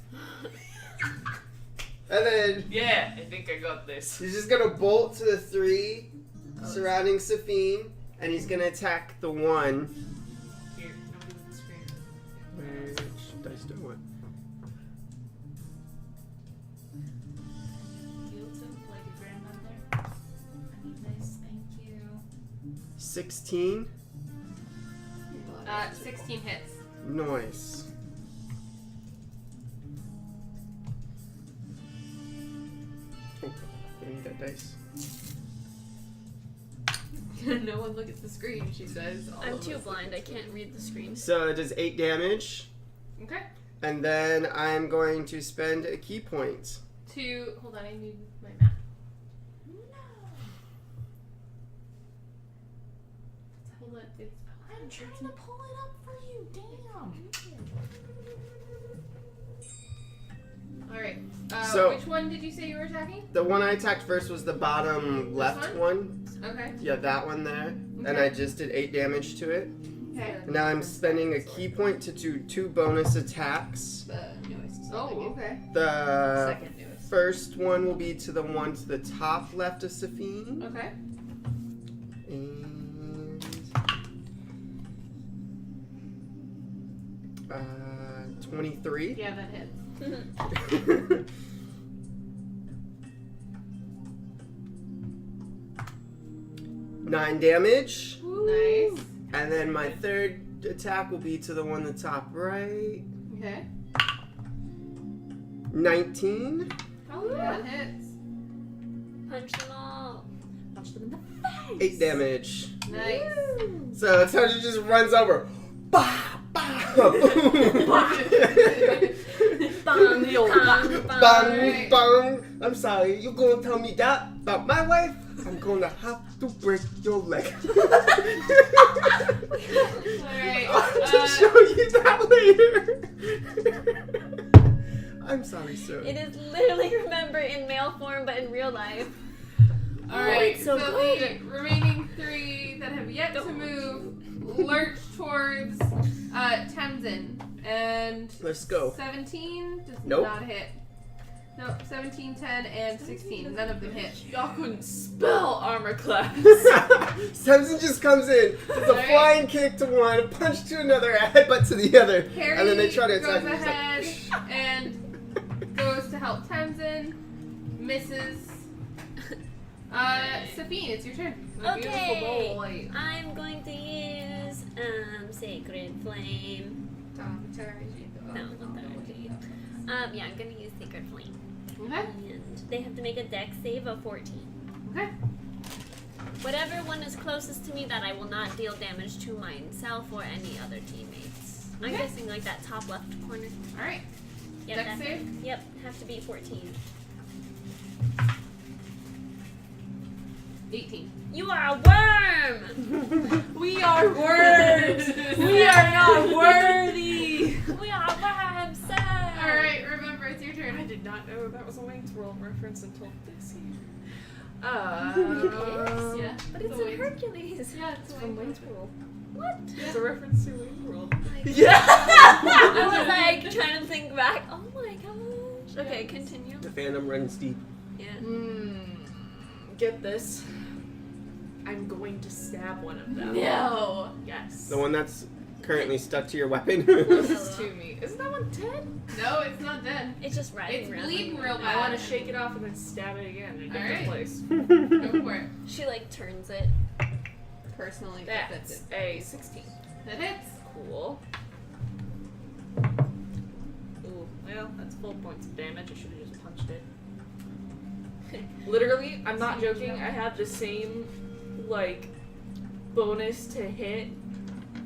And then Yeah, I think I got this. he's just gonna bolt to the 3 surrounding Safine, and he's gonna attack the 1. Here, nobody with the screen. Which dice do I want? Lady grandmother. I need this, thank you. 16. 16 hits. Nice. Oh, I need that dice. No one look at the screen, she says. All I'm of too us look blind. at I the can't screen. read the screen. So it does 8 damage, Okay. and then I'm going to spend a key point. Hold on, I need my math. Hold on, it's... I'm trying to pull it up for you, damn. Alright. So- which one did you say you were attacking? The one I attacked first was the bottom left one. Okay. Yeah, that one there. And Okay. I just did 8 damage to it. Okay. Now I'm spending a key point to do 2 bonus attacks. The newest. Oh, okay. The Second newest. first one will be to the one to the top left of Safine. Okay. And 23. Yeah, that hits. 9 damage. Nice. And then my third attack will be to the one in the top right. Okay. 19. Oh, that hits. Punch them all. Punch them in the face. 8 damage. Nice. So Toja just runs over. Bah, bah, boom. Bang, The old bang, Bang, bang. I'm sorry, you gonna tell me that about my wife? I'm gonna have to break your leg. Alright. I'll have to show you that later. I'm sorry, sir. It is literally remember in male form, but in real life. Alright, so so good. the remaining 3 that have yet to move lurch towards Tamsin. And Let's go. 17 does Nope. not hit. Nope, 17, 10, and 16. None of them hit. Y'all couldn't spell armor class. Samson just comes in, does a Alright. flying kick to one, a punch to another, a headbutt to the other, Harry and then they try to goes attack you. ahead He's like, and goes to help Tamsin. Misses. Safine, it's your turn. My beautiful Okay. boy. I'm going to use Sacred Flame. No, not that one. Yeah, I'm gonna use Sacred Flame. Okay. And they have to make a dex save of 14. Okay. Whatever one is closest to me that I will not deal damage to myself or any other teammates. I'm Okay. guessing like that top left corner. Alright. Yep, Dex that's it. save? Yep, have to be 14. 18. You are a worm! We are worms. We are not worthy. We are worms, sir! Alright, remember, it's your I turn. did not know that was a Wayne's World reference until this year. Yeah. But it's the in Hercules. Yeah, it's From Wayne's World. What? It's a reference to Wayne's World. yeah! I was like trying to think back. Oh my gosh. Okay, continue. The fandom runs deep. Yeah. Get this. I'm going to stab one of them. No. Yes. The one that's currently stuck to your weapon. closest to me. Isn't that one dead? No, it's not dead. It's just riding It's around. bleeding real I bad. want to shake it off and then stab it again in a different Alright. place. Go for it. She like turns it. Personally, That's a 16. That hits. Cool. Ooh, well, that's full points of damage. I should have just punched it. Literally, I'm not joking. I have the same, like, bonus to hit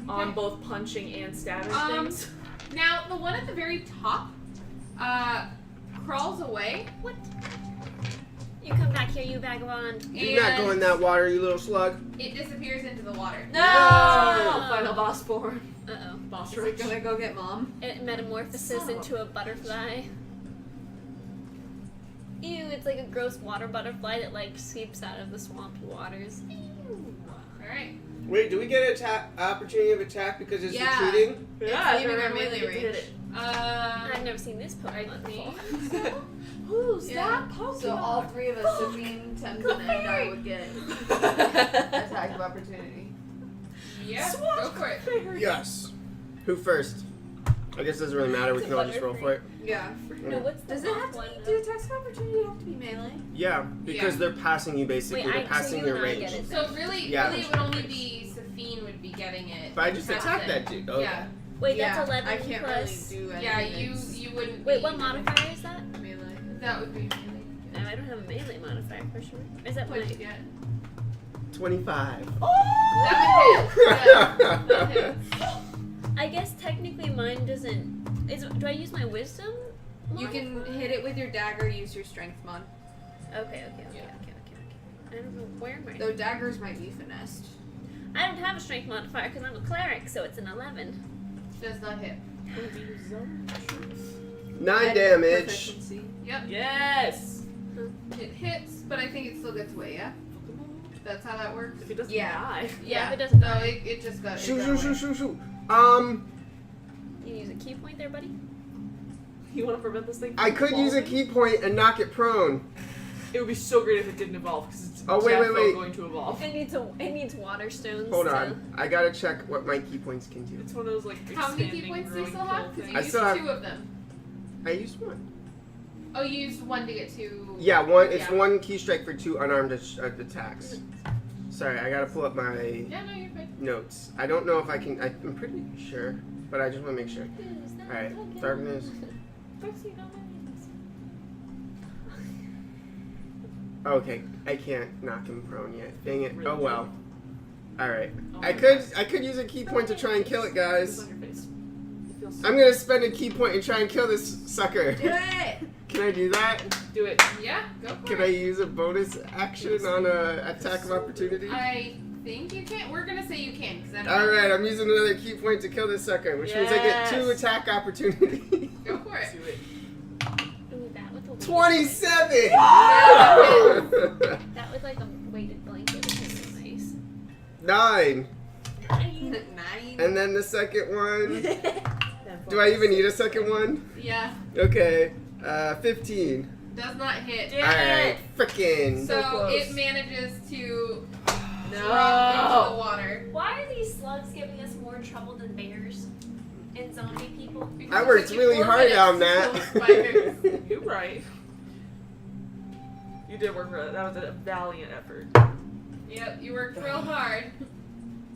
on both punching and stabbing things. Now, the one at the very top crawls away. What? You come back here, you vagabond. You're not going that water, you little slug. It disappears into the water. No! Final boss form. Uh-oh. Boss Is rush. it gonna go get mom? It metamorphoses Son of a into a butterfly. Ew, it's like a gross water butterfly that like sweeps out of the swampy waters. Alright. Wait, do we get an opportunity of attack because it's Yeah. retreating? Yeah, It's leaving I our really melee get to hit range. it. I've never seen this Pokemon before. Who's Yeah. that Pokemon? So all three of us, Sabine, Tamsin, and I would get attack of opportunity. Yeah, Swamp go for it. fairy. Yes. Who first? I guess it doesn't really matter, we It's can a all just roll for it. Yeah. No, what's the Does it have to one? be, do attacks of opportunity have to be melee? Yeah, because Yeah. they're passing you basically, Wait, they're so passing you your and I range. get it. So really, Yeah. really, it would only be Safine would be getting it. But I just That's attacked it. that dude. Okay. Yeah. Wait, Yeah, that's 11 I can't plus. really do anything. Yeah, you that's wouldn't. Wait, be what modifier is that? melee. That would be melee. No, I don't have a melee modifier for sure. Is that What'd my? you get? 25. That would hit. Yeah, that hits. I guess technically mine doesn't. Do I use my wisdom? You can hit it with your dagger, use your strength mod. Okay. Yeah. I don't know where my. Though daggers might be finessed. I don't have a strength modifier because I'm a cleric, so it's an 11. Does not hit. 9 And damage. proficiency. Yep. Yes! It hits, but I think it still gets away. Yeah. That's how that works. If it doesn't Yeah. die. Yeah, if it doesn't No, die. it just got. Shoot, it shoot, got shoot, away. shoot, shoot. You use a key point there, buddy? You want to prevent this thing from I could use a evolving? key point and knock it prone. It would be so great if it didn't evolve, because it's Oh, wait, definitely wait. going to evolve. It needs water stones. Hold to- on. I gotta check what my key points can do. It's one of those, like, How many expanding, key points do you growing still have? pill Because you I things. used still have- 2 of them. I used one. Oh, you used 1 to get 2. Yeah, one. It's Yeah. one key strike for 2 unarmed attacks. Sorry, I gotta pull up my Yeah, no, you're fine. notes. I don't know if I can. I'm pretty sure, but I just want to make sure. Who's that Alright, talking? darkness. Percy, no worries. Okay, I can't knock him prone yet. Dang it. Oh well. All right. Oh I my could use a key point to try and kill it, It's guys. on your face. It feels so I'm gonna spend a key point and try and kill this sucker. Do it! Can I do that? Do it. Yeah, go for Can I it. use a bonus action on a attack of opportunity? I think you can. We're gonna say you can, because I don't All know. right, I'm using another key point to kill this sucker, which means I get 2 Yes. attack opportunity. Go for it. Do it. Ooh, that with a weighted 27. That with like a weighted blanket would be nice. 9. 9. 9. And then the second one. Then Do I even need a second one? Yeah. Okay. 15. Does not hit. Alright, frickin'. So close. it manages to No. drop into the water. Why are these slugs giving us more trouble than bears and zombie people? Because I it worked took you really 4 hard on minutes to that. kill spiders. You're right. You did work for that. That was a valiant effort. Yep, you worked real hard.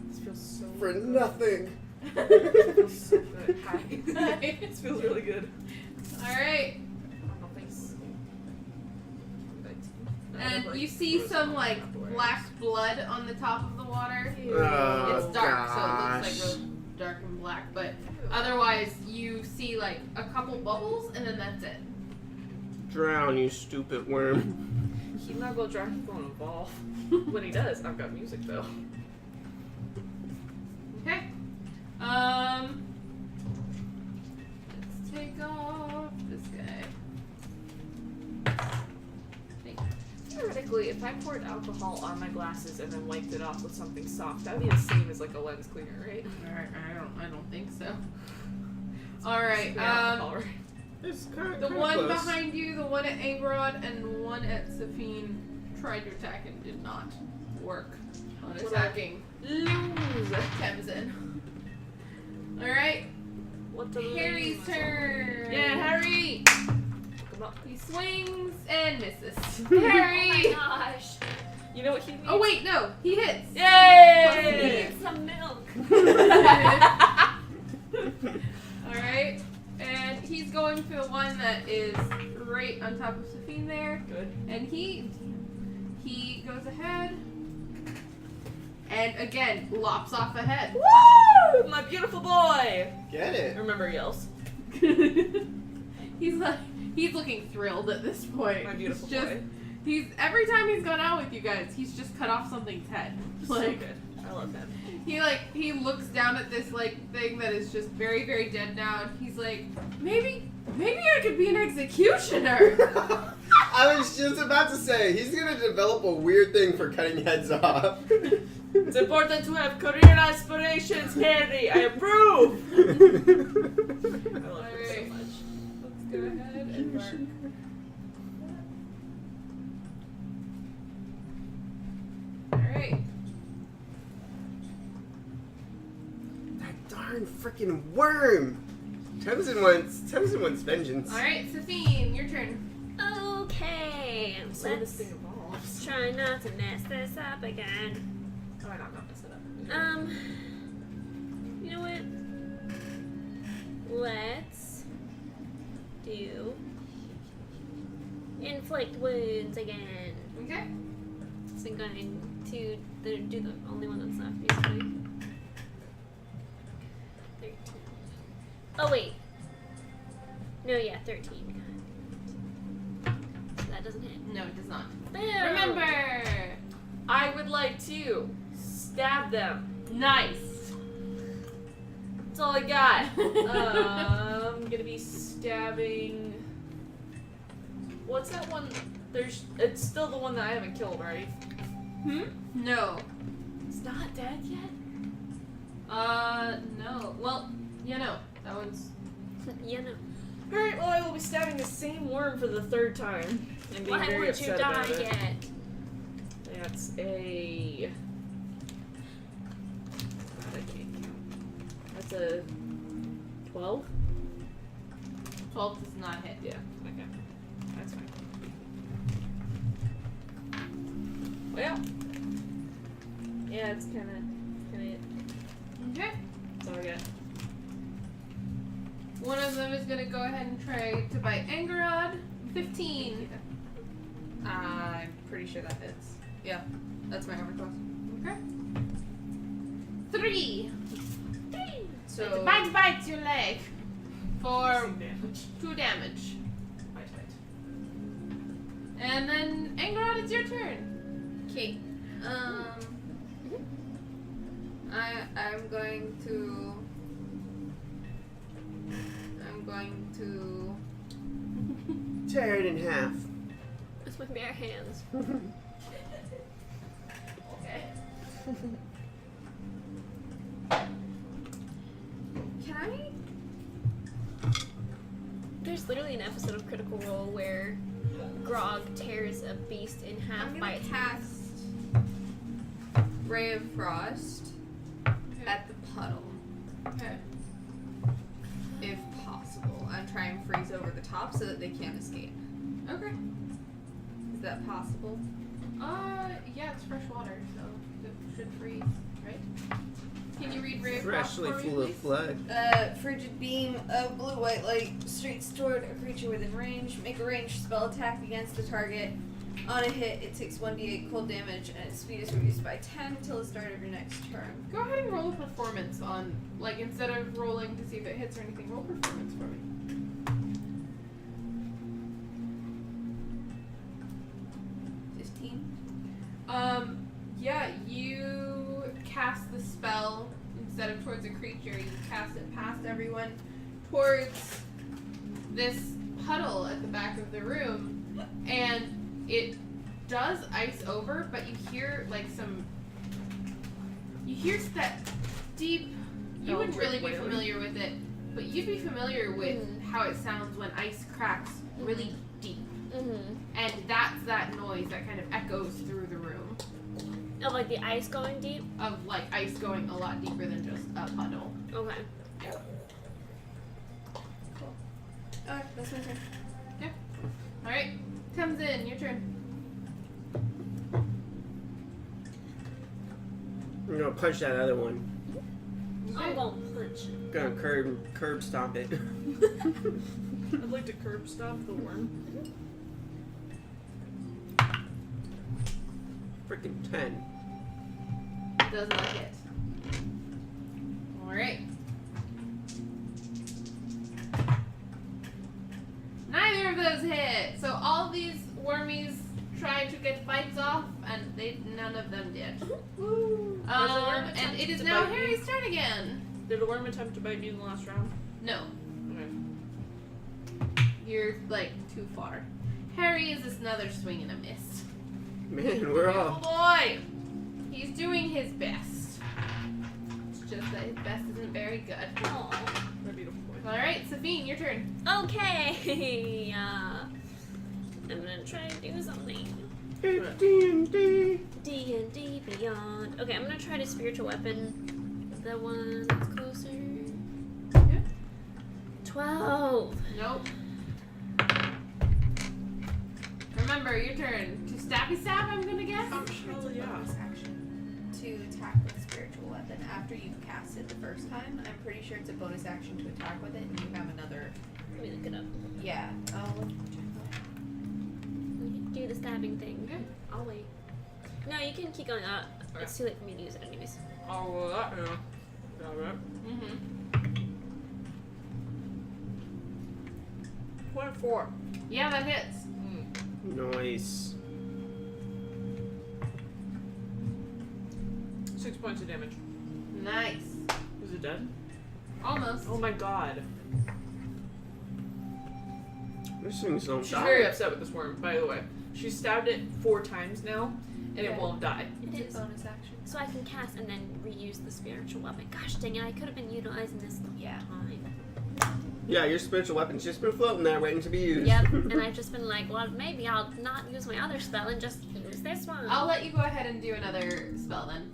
This feels so For good. nothing. This feels so good. Hi. This feels really good. Alright. Thanks. And you see some like black blood on the top of the water. Oh, It's dark, so it gosh. looks like real dark and black, but otherwise you see like a couple bubbles and then that's it. Drown, you stupid worm. He's not gonna drown, he's gonna evolve. When he does, I've got music though. Okay. Let's take off this guy. Theoretically, if I poured alcohol on my glasses and then wiped it off with something soft, that would be the same as like a lens cleaner, right? I don't think so. Alright, Alcohol, right? It's kind the of one close. behind you, the one at Angrod, and one at Safine tried to attack and did not work on What attacking Lose. Tamsin. Alright, What the Harry's lose? turn. Yeah, Harry! Come up. He swings and misses. Oh Harry! my gosh. You know what he needs? Oh wait, no, he hits. We Yay! need some milk. Alright, and he's going for the one that is right on top of Safine there. Good. And he goes ahead and again lops off a head. Woo! My beautiful boy! Get it. Remember yells. He's looking thrilled at this point. My beautiful He's just, boy. He's every time he's gone out with you guys, he's just cut off something's head. So Like good. I love him. he looks down at this like thing that is just very, very dead now, and he's like, maybe I could be an executioner. I was just about to say, he's gonna develop a weird thing for cutting heads off. It's important to have career aspirations, Harry. I approve. I love him so Alright. much. Let's go ahead and mark. Alright. That darn freaking worm! Tamsin wants vengeance. Alright, Safine, your turn. Okay, So this let's thing evolves. try not to mess this up again. Oh, I'm not mess it up. You know what? Let's do inflict wounds again. Okay. So I'm going to do the only one that's left, basically. 13. Oh wait. No, yeah, 13. That doesn't hit. No, it does not. Boom. Remember! I would like to stab them. Nice! That's all I got. I'm gonna be stabbing. What's that one? It's still the one that I haven't killed, right? No. It's not dead yet. No. Well, yeah, no. That one's. Yeah, no. Alright, well, I will be stabbing the same worm for the 3rd time. And being Why very won't you upset die about it. yet? That's a. God, I can't count. That's a 12? 12 does not hit. Yeah, okay. That's fine. Well. Yeah, it's kinda it. Okay. That's all I got. One of them is gonna go ahead and try to bite Angerod. 15. I'm pretty sure that hits. Yeah, that's my armor class. Okay. 3. So Bite your leg. For Piercing damage. 2 damage. Bite. And then Angerod, it's your turn. okay. I'm going to Tear it in half. With my bare hands. Okay. Can I? There's literally an episode of Critical Role where Grog tears a beast in half I'm by gonna its cast Ray of Frost at the puddle, Okay. if possible. I'm trying to freeze over the top so that they can't escape. Okay. Is that possible? Yeah, it's fresh water, so it should freeze, right? Can you read Ray of Frost Freshly for me, full of please? blood. Frigid beam of blue-white light streaks toward a creature within range. Make a ranged spell attack against the target. On a hit, it takes 1d8 cold damage, and its speed is reduced by 10 until the start of your next turn. Go ahead and roll a performance on, like, instead of rolling to see if it hits or anything, roll performance for me. 15. Yeah, you cast the spell instead of towards a creature, you cast it past everyone towards this puddle at the back of the room, and it does ice over, but you hear like that deep, you wouldn't really be familiar with it, but you'd be familiar with how it sounds when ice cracks really deep. And that's that noise that kind of echoes through the room. Of like the ice going deep? Of like ice going a lot deeper than just a puddle. Okay. Alright, that's my turn. Alright, comes in, your turn. I'm gonna punch that other one. I'm gonna punch it. Gonna curb stomp it. I'd like to curb stomp the worm. Freaking 10. Does not hit. Alright. Neither of those hit. So all these wormies tried to get bites off, and none of them did. And it is now Harry's turn again. Did the worm attempt to bite me in the last round? No, Okay. you're like too far. Harry is another swing and a miss. Man, we're Beautiful all. boy. He's doing his best. It's just that his best isn't very good. My beautiful boy. All right, Sabine, your turn. Okay. I'm gonna try to do something. It's D&D. D&D Beyond. Okay, I'm gonna try to spiritual weapon the one that's closer. Yeah. 12. Nope. Remember, your turn. To stabby stab, I'm gonna guess. I'm sure it's a yeah. bonus action to attack with spiritual weapon after you've cast it the first time. I'm pretty sure it's a bonus action to attack with it, and you have another. Let me look it up. Yeah. Do the stabbing thing. Okay. I'll wait. No, you can keep going. It's too late for me to use it anyways. Oh, well, that, yeah. Got it. Mm-hmm. 24. Yeah, that hits. Nice. 6 points of damage. Nice. Is it dead? Almost. Oh my god. This thing's don't She's die. very upset with this worm, by the way. She's stabbed it 4 times now, and it won't die. It It's is. a bonus action. So I can cast and then reuse the spiritual weapon. Gosh dang it, I could have been utilizing this the whole time. Yeah, your spiritual weapon's just been floating there waiting to be used. Yep, and I've just been like, well, maybe I'll not use my other spell and just use this one. I'll let you go ahead and do another spell then,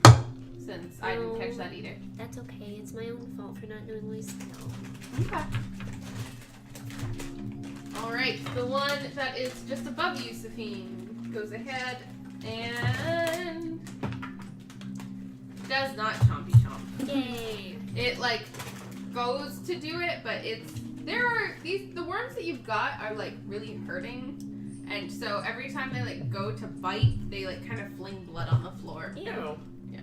since I didn't catch that either. That's okay, it's my own fault for not knowing my spell. Okay. Alright, the one that is just above you, Safine, goes ahead and does not chompy chomp. Yay! It like goes to do it, but the worms that you've got are like really hurting, and so every time they like go to bite, they like kind of fling blood on the floor. Ew. Yeah.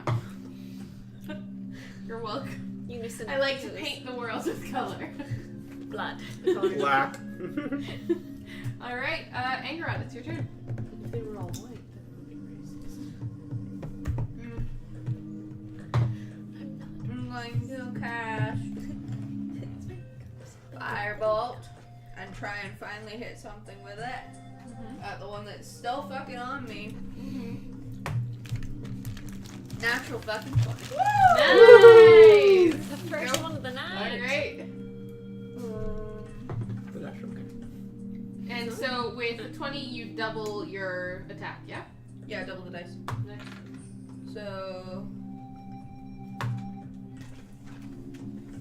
You're welcome. Unison. I like to paint the world with color. blood. Black. All right, Angeron, it's your turn. If they were all white, that would be racist. I'm going to cast Firebolt and try and finally hit something with it. At the one that's still fucking on me. Natural fucking 20. Nice. The first one of the night. All right. But that's okay. And So with 20, you double your attack, yeah? Yeah, double the dice. So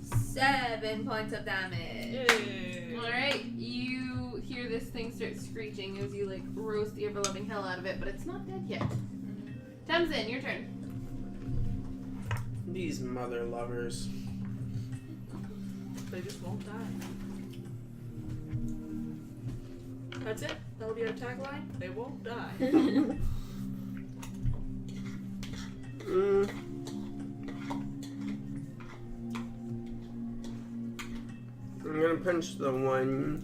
7 points of damage. Yay. Alright, you hear this thing start screeching as you, like, roast the ever-loving hell out of it, but it's not dead yet. Tamsin, your turn. These mother lovers. They just won't die. That's it. That'll be our tagline. They won't die. I'm gonna punch the one.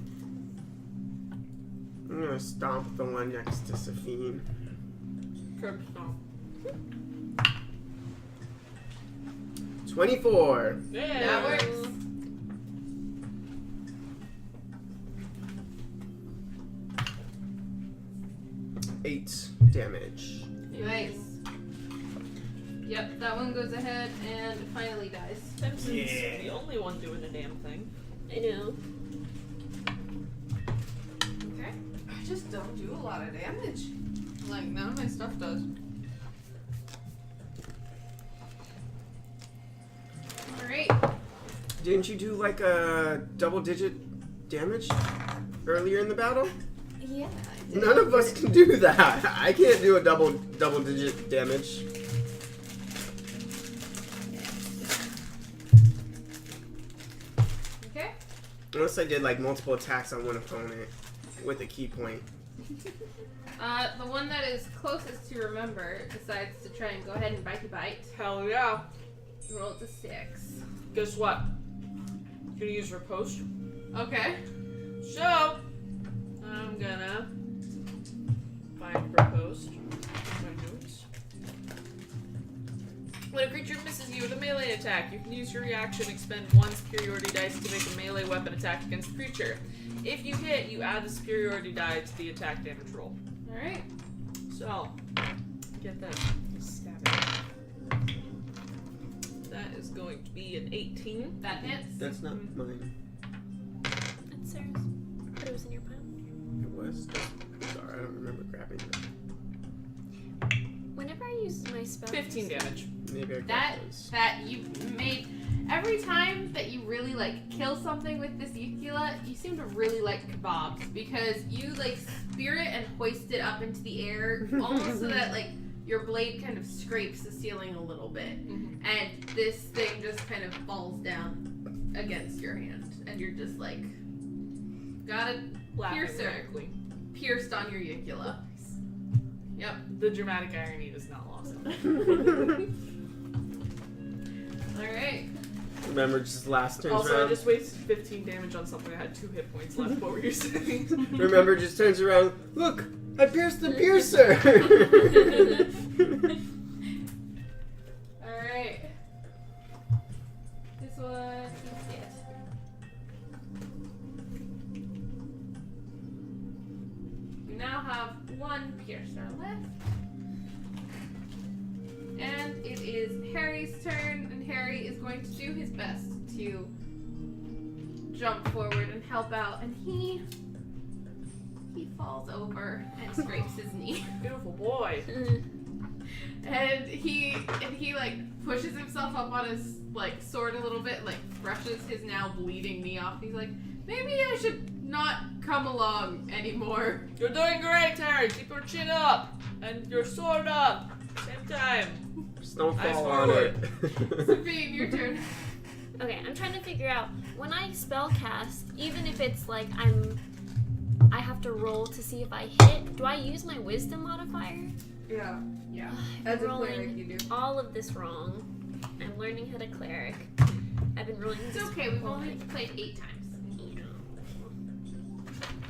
I'm gonna stomp the one next to Safine. Curb stomp. 24. Yeah. That works. Eight damage. Nice. Yep, that one goes ahead and finally dies. Simpson's Yeah. the only one doing the damn thing. I know. Okay. I just don't do a lot of damage. Like, none of my stuff does. Alright. Didn't you do like a double-digit damage earlier in the battle? Yeah, I did. None of us can do that. I can't do a double-digit damage. Okay. Unless I did like multiple attacks on one opponent with a key point. The one that is closest to remember decides to try and go ahead and bite. Hell yeah. Roll it to 6. Guess what? You're gonna use riposte. Okay. So, I'm gonna find riposte. My notes. When a creature misses you with a melee attack, you can use your reaction, expend 1 superiority dice to make a melee weapon attack against the creature. If you hit, you add the superiority die to the attack damage roll. Alright. So, get that. Stab it. That is going to be an 18. That hits. That's not mine. That's Sarah's. But it was in your pile. It was. Sorry, I don't remember grabbing it. Whenever I use my spell. 15 damage. Maybe I grabbed those. That you made every time that you really like kill something with this Yukula, you seem to really like kebabs because you like spear it and hoist it up into the air almost so that like your blade kind of scrapes the ceiling a little bit, and this thing just kind of falls down against your hand, and you're just like got it piercer pierced on your Yukula. Yep. The dramatic irony is not lost. Alright. Remember, just last turns Also, I around. just wasted 15 damage on something that had 2 hit points left. What were you saying? Remember, just turns around. Look, I pierced the piercer. Alright. This one is it. We now have 1 piercer left. And it is Harry's turn, and Harry is going to do his best to jump forward and help out, and he falls over and scrapes his knee. Beautiful boy. And he like pushes himself up on his like sword a little bit, like brushes his now bleeding knee off. He's like, maybe I should not come along anymore. You're doing great, Harry. Keep your chin up and your sword up. Same time. Just don't Nice fall on it. Sabine, your turn. Okay, I'm trying to figure out when I spell cast, even if it's like I have to roll to see if I hit. Do I use my wisdom modifier? Yeah. Yeah. As a rolling cleric, you do. all of this wrong. I'm learning how to cleric. I've been rolling. It's this okay. We've whole only thing. played 8 times.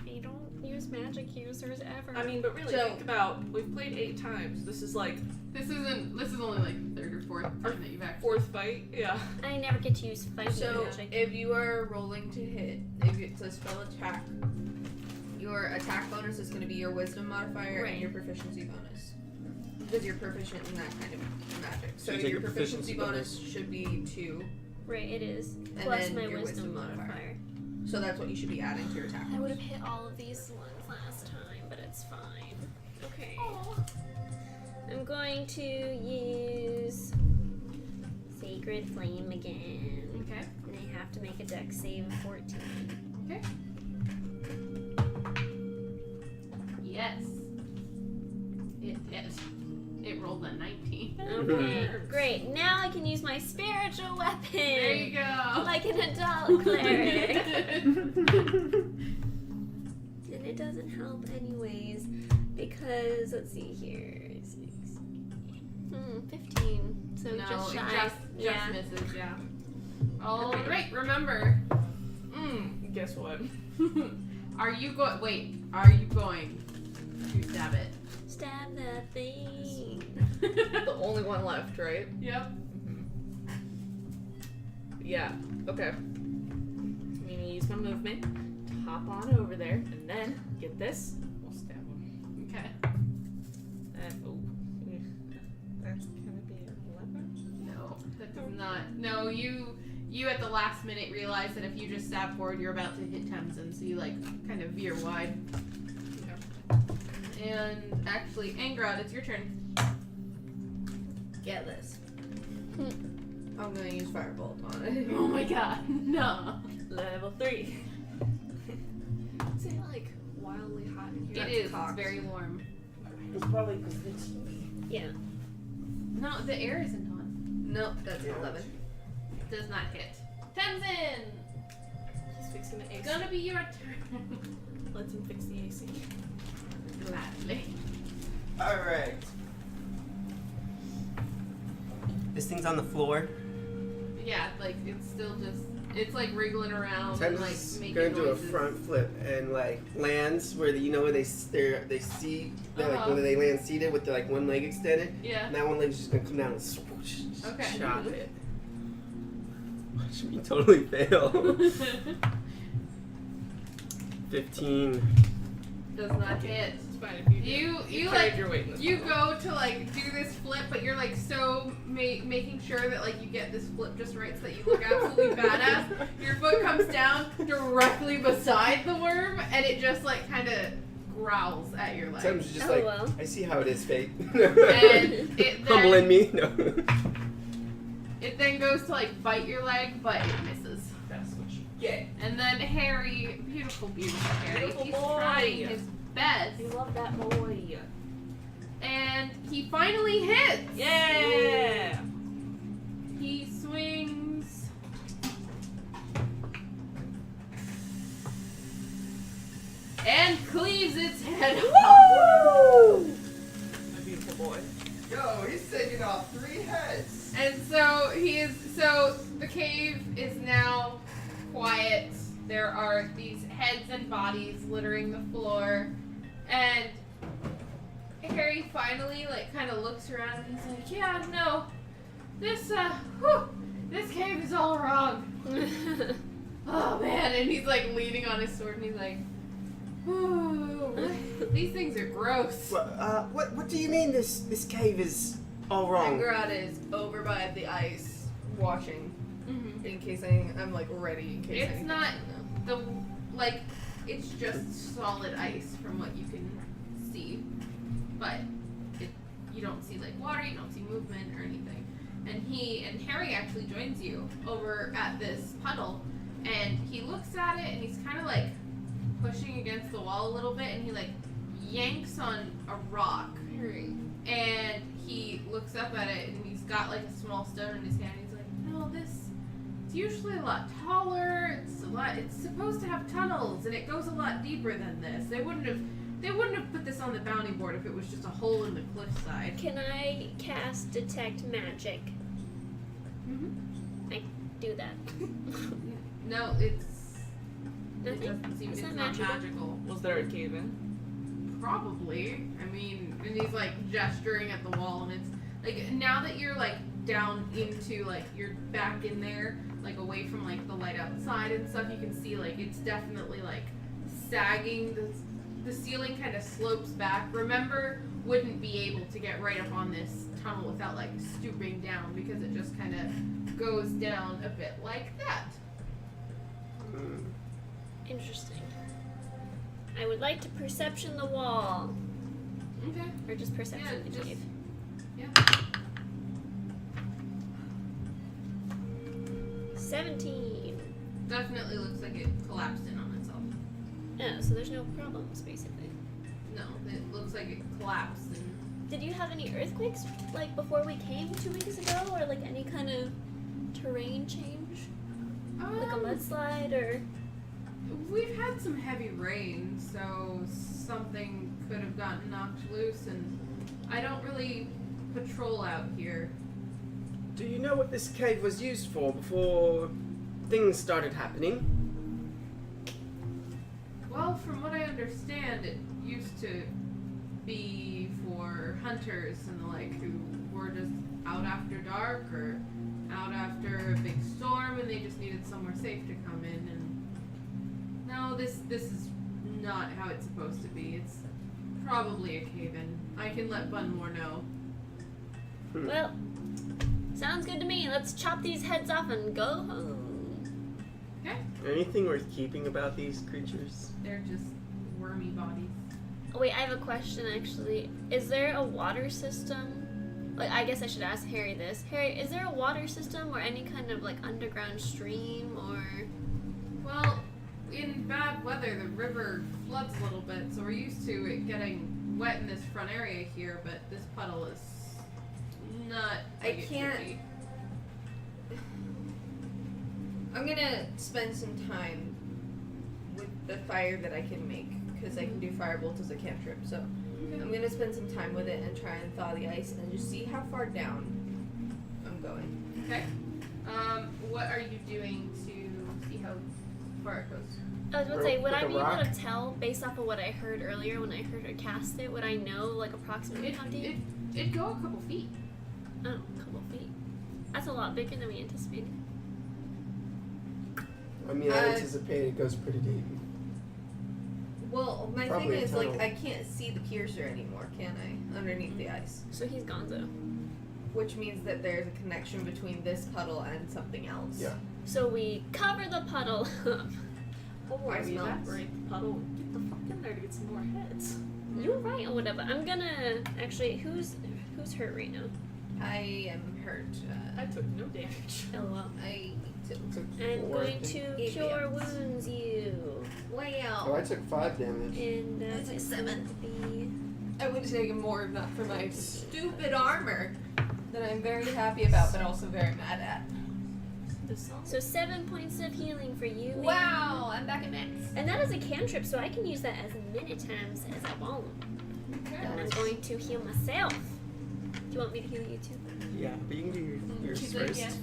I don't use magic users ever. I mean, but really, So- think about, we've played 8 times. This is like This is only like the 3rd or 4th time that you've actually. 4th fight. Yeah. I never get to use fighting So, magic. if you are rolling to hit, if it's a spell attack, your attack bonus is going to be your wisdom modifier Right. and your proficiency bonus. Because you're proficient in that kind of magic. So you take your a proficiency proficiency bonus should be 2. Right, it is. And Plus then my your wisdom wisdom modifier. modifier. So that's what you should be adding to your attack. I would have hit all of these ones last time, but it's fine. Okay. I'm going to use Sacred Flame again. Okay. And I have to make a dex save of 14. Okay. Yes. It did. It rolled a 19. Okay, great. Now I can use my spiritual weapon. There you go. Like an adult cleric. And it doesn't help anyways because, let's see here. 15. So No, just it shy. just misses, yeah. All right, remember. Guess what? Are you going to stab it? Stab that thing. The only one left, right? Yep. Yeah. Okay. I'm gonna use my movement to hop on over there, and then get this. We'll stab him. Okay. That's gonna be 11. No, that does not. No, you at the last minute realize that if you just stab forward, you're about to hit Temsin, so you like kind of veer wide. Okay. And actually, Angrod, it's your turn. Get this. I'm gonna use Firebolt on it. Oh my god, no. Level 3. Is it like wildly hot in here? It is. It's very warm. It's probably because it's. Yeah. No, the air isn't on. Nope, that's 11. Does not hit. Temsin! He's fixing the AC. It's gonna be your turn. Let's him fix the AC. Gladly. Alright. This thing's on the floor. Yeah, like it's still just it's like wriggling around and like Tem's making gonna do a noises. front flip and like lands where where they see they're like when they land seated with their like one leg extended. Yeah. And that one leg's just gonna come down and swoosh, Okay. chop it. Watch me totally fail. 15. Does not hit. It's fine if you You carried like your weight in this you bottle. go to like do this flip, but you're like so making sure that like you get this flip just right so that you look absolutely badass. Your foot comes down directly beside the worm, and it just like kind of growls at your leg. Tem's just Oh, like, well. I see how it is, fate. And it Humbling then, me? No. it then goes to like bite your leg, but it misses. That's what you get. And then Harry, beautiful Harry, Beautiful he's boy. trying his best, You love that boy. and he finally hits. Yeah! He swings. And cleaves its head off. My beautiful boy. Yo, he's taking off 3 heads. And so the cave is now quiet. There are these heads and bodies littering the floor. And Harry finally like kind of looks around and he's like, yeah, no. This cave is all wrong. Oh man, and he's like leaning on his sword and he's like, ooh, these things are gross. What do you mean this cave is all wrong? Angrod is over by the ice watching Mhm. in case I'm like ready in case It's anything. not it's just solid ice from what you can see, but you don't see like water, you don't see movement or anything. And Harry actually joins you over at this puddle, and he looks at it and he's kind of like pushing against the wall a little bit, and he like yanks on a rock, and he looks up at it and he's got like a small stone in his hand. He's like, no, it's usually a lot taller. It's supposed to have tunnels, and it goes a lot deeper than this. They wouldn't have put this on the bounty board if it was just a hole in the cliffside. Can I cast Detect Magic? Mm-hmm. I do that. No, it Nothing? doesn't seem It's it's not not magical? magical. Was there a cave in? Probably. I mean, and he's like gesturing at the wall, and it's like now that you're like down into like you're back in there, like away from like the light outside and stuff, you can see like it's definitely like sagging. The ceiling kind of slopes back. Remember, wouldn't be able to get right up on this tunnel without like stooping down because it just kind of goes down a bit like that. Mm. Interesting. I would like to perception the wall. Okay. Or just perception the just- cave. Yeah. 17. Definitely looks like it collapsed in on itself. Oh, so there's no problems, basically. No, it looks like it collapsed and Did you have any earthquakes, like, before we came 2 weeks ago? Or, like, any kind of terrain change? Like a mudslide, or... we've had some heavy rain, so something could have gotten knocked loose, and I don't really patrol out here. Do you know what this cave was used for before things started happening? Well, from what I understand, it used to be for hunters and the like who were just out after dark or out after a big storm and they just needed somewhere safe to come in. And no, this is not how it's supposed to be. It's probably a cave-in. I can let Bunmore know. Well, sounds good to me. Let's chop these heads off and go home. Okay? Anything worth keeping about these creatures? They're just wormy bodies. Oh, wait, I have a question, actually. Is there a water system? Like, I guess I should ask Harry this. Harry, is there a water system or any kind of, like, underground stream or... Well, in bad weather, the river floods a little bit, so we're used to it getting wet in this front area here, but this puddle is not like it should can't- be. I'm gonna spend some time with the fire that I can make, because I can do firebolt as a cantrip, so I'm gonna spend some time with it and try and thaw the ice and just see how far down I'm going. Okay. What are you doing to see how far it goes? I was about to say, would Like I a be able rock? to tell, based off of what I heard earlier when I heard her cast it, would I know, like, approximately how deep? It'd go a couple feet. Oh, a couple feet. That's a lot bigger than we anticipated. I mean, I anticipate it goes pretty deep. Well, my Probably thing a is, like, tunnel. I can't see the piercer anymore, can I? Underneath the ice. So he's gonzo. Which means that there's a connection between this puddle and something else. Yeah. So we cover the puddle up. Or I we smell- evaporate the puddle and get the fuck in there to get some more heads. You're right, or whatever. I'm gonna... Actually, who's hurt right now? I am hurt. I took no damage. LOL. I took I'm 4, I going think. to Eight cure damage. wounds you. Oh, I took 5 damage. And I that's took 7. be... I would have taken more if not for my stupid armor that I'm very happy about, but also very mad at. So 7 points of healing for you. Wow, I'm back at max. And that is a cantrip, so I can use that as many times as I want. And I'm going to heal myself. Do you want me to heal you too? Yeah, but you can do yours She's like, first. yes.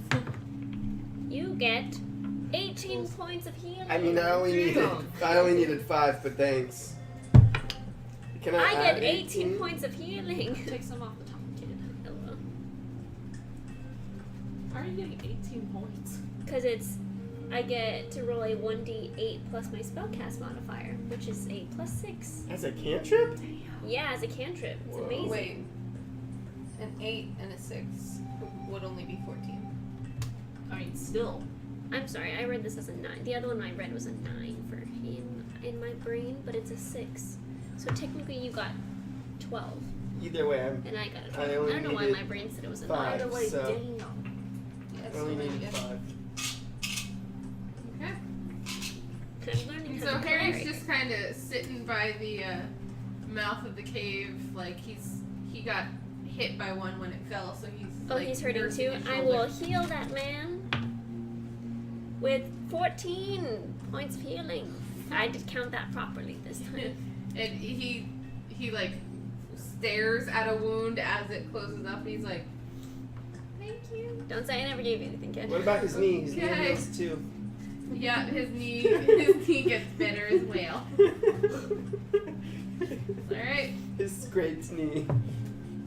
You get 18 points of healing. I mean, I only needed 5, but thanks. Can I I add get 18 points of healing. Take some off the top, kid. Hello. How are you getting 18 points? Because I get to roll a 1d8 plus my spellcast modifier, which is a +6. As a cantrip? Yeah, as a cantrip. It's Whoa. amazing. Wait. An 8 and a 6 would only be 14. I mean, still. I'm sorry, I read this as a 9. The other one I read was a 9 for in my brain, but it's a 6. So technically you got 12, Either way, and I got a I 12. I, only don't know why needed my brain said it was a 5. 9. Wait, so- damn. Yes, I only needed yeah. 5. Okay. I'm learning And how so to Harry's cleric. just kind of sitting by the mouth of the cave, like he got hit by one when it fell, so he's Oh, like, he's hurting nursing too. his I shoulder. will heal that man with 14 points of healing. I did count that properly this time. And he like stares at a wound as it closes up, and he's like, "Thank you." Don't say I never gave you anything, kid. What about his knee? His knee Okay. heals too. Yeah, his knee gets better as well. All right, His great knee.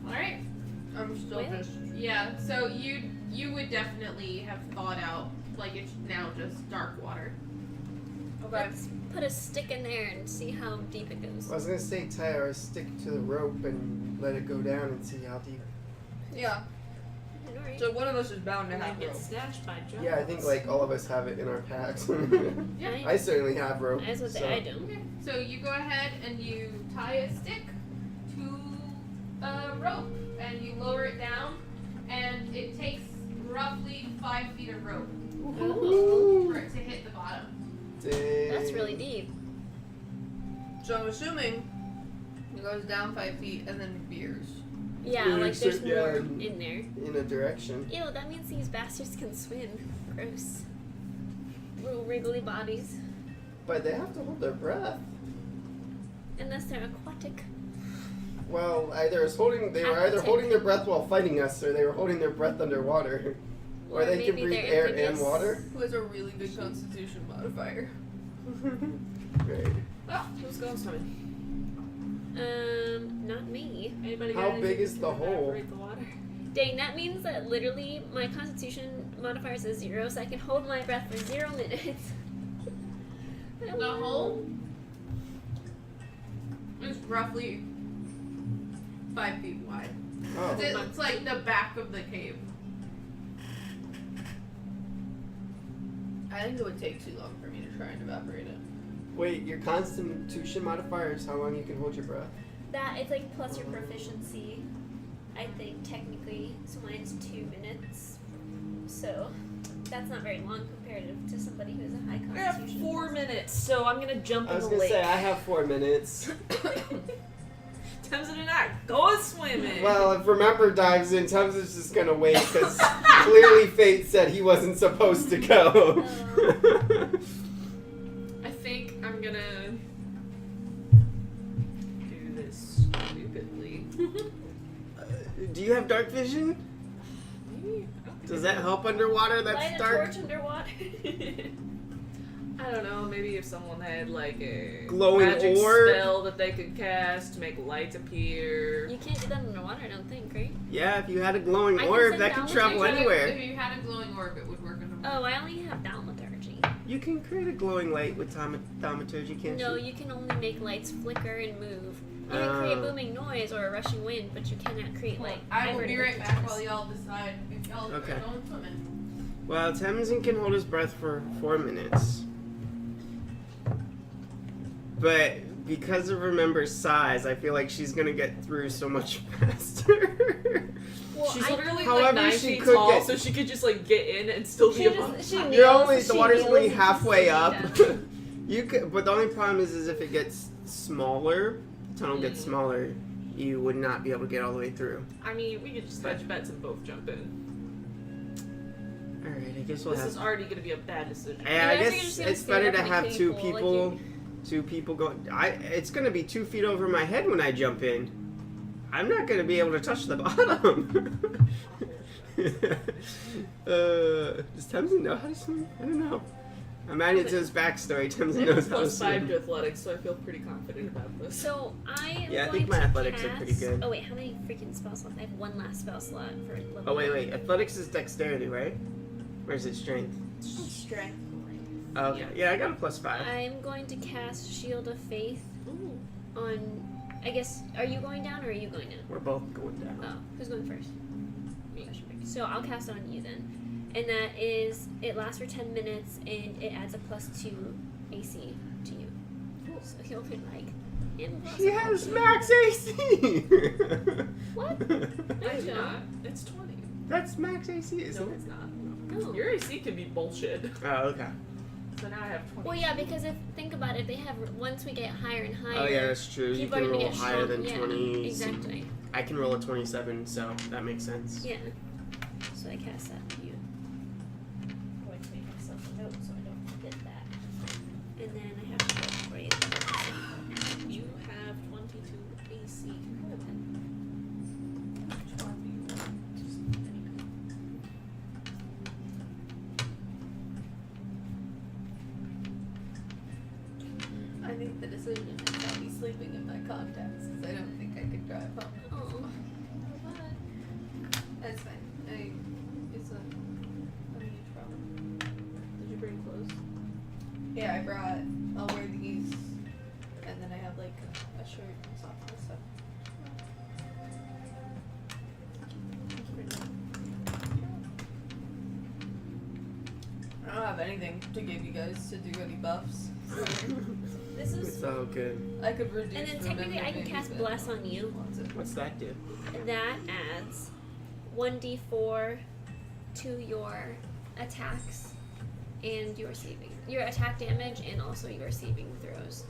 all right. I'm still Well. just. Yeah, so you would definitely have thought out like it's now just dark water. Okay. Let's put a stick in there and see how deep it goes. I was gonna say tie our stick to the rope and let it go down and see how deep. Yeah. alright. So one of us is bound to And I have get rope. snatched by Jones. Yeah, I think like all of us have it in our packs. Yeah. I certainly have rope. I was gonna say, so- I don't. Okay, so you go ahead and you tie a stick to a rope and you lower it down, and it takes roughly 5 feet of rope Ooh. for it to hit the bottom. Dang. That's really deep. So I'm assuming it goes down 5 feet and then veers. Yeah, Yeah, like there's so- yeah, more and- in there. in a direction. Ew, that means these bastards can swim. Gross. Little wriggly bodies. But they have to hold their breath. Unless they're aquatic. Well, they were either Aquatic. holding their breath while fighting us, or they were holding their breath underwater. Or they can maybe breathe they're air and amphibious. water. Who has a really good constitution modifier? Great. Oh, who's going swimming? Not me. Anybody How got anything big is to the hole? evaporate the water? Dang, that means that literally my constitution modifier is 0, so I can hold my breath for 0 minutes. The hole is roughly 5 feet wide. Oh. It's like the back of the cave. I think it would take too long for me to try and evaporate it. Wait, your constitution modifier is how long you can hold your breath? That, it's like plus your proficiency, I think, technically. So mine's 2 minutes. So, that's not very long comparative to somebody who has a high I have constitution. 4 minutes, so I'm gonna jump I in was the gonna lake. say I have 4 minutes. Tamsin and I go swimming. Well, if Remember dives in, Tums is just gonna wait because clearly Fate said he wasn't supposed to go. I think I'm gonna do this stupidly. Do you have dark vision? Maybe. Does that help underwater? Light That's a dark. torch underwater. I don't know, maybe if someone had like a Glowing magic orb? spell that they could cast to make lights appear. You can't do that underwater, I don't think, right? Yeah, if you had a glowing I can orb, send that could down travel with you. anywhere. If you had a glowing orb, it would work in a Oh, I only have thaumaturgy. You can create a glowing light with thaumaturgy, can't No, you? you can only make lights flicker and move. You can create Oh. booming noise or a rushing wind, but you cannot create like. I will be right back vibrating while y'all decide if y'all Okay. are going swimming. Well, Tamsin can hold his breath for 4 minutes. But because of Remember's size, I feel like she's gonna get through so much faster. Well, She's I- literally However, like 9 she feet could tall, get- so she could just like get in and still be She above. just, she You're kneels, only the she water's kneels only and halfway she's up. down. You could, but the only problem is if it gets smaller, the tunnel gets smaller, you would not be able to get all the way through. I mean, we could just hedge bets and both jump in. All right, I guess we'll This have. is already gonna be a bad decision. Yeah, I You guys are guess just gonna it's stand better up to and have two like people. you- Two people going. It's gonna be 2 feet over my head when I jump in. I'm not gonna be able to touch the bottom. Does Tamsin know how to swim? I don't know. I'm adding it to his backstory. I Tamsin have knows how to plus 5 swim. to athletics, so I feel pretty confident about this. So I am Yeah, I going think my to athletics are cast... pretty good. Oh wait, how many freaking spell slots? I have one last spell slot for level Oh wait, 1. athletics is dexterity, right? Or is it strength? Strength. Oh, okay. Yeah, I got a +5. I'm going to cast Shield of Faith Ooh. on. I guess. Are you going down or are you going down? We're both going down. Oh, who's going first? Me. So I'll cast it on you then, and that is it lasts for 10 minutes and it adds a +2 AC to you. So you'll be like impossible. She has max AC. What? I do not. It's 20. That's max AC, isn't No, it? it's not. No. Your AC can be bullshit. Oh, okay. So now I have 20. Well, yeah, because think about it, if they have once we get higher and higher. Oh yeah, that's true. You people can are gonna roll get higher strong- than yeah, 20. Exactly. I can roll a 27, so that makes sense. Yeah. So I cast that on you. I'm going to make myself a note so I don't forget that. And then I have to roll for you. You have 22 AC. I think the decision is I'll be sleeping in my contacts because I don't think I could drive home. Oh. That's fine. It's a huge problem. Did you bring clothes? Yeah, I'll wear these, and then I have like a shirt and socks and stuff. anything to give you guys to do any buffs. This is. It's all good. I could reduce. And then the technically, memory I can maybe, cast but Bless no on one you. wants it. What's that do? That adds 1d4 to your attacks and your attack damage, and also your saving throws.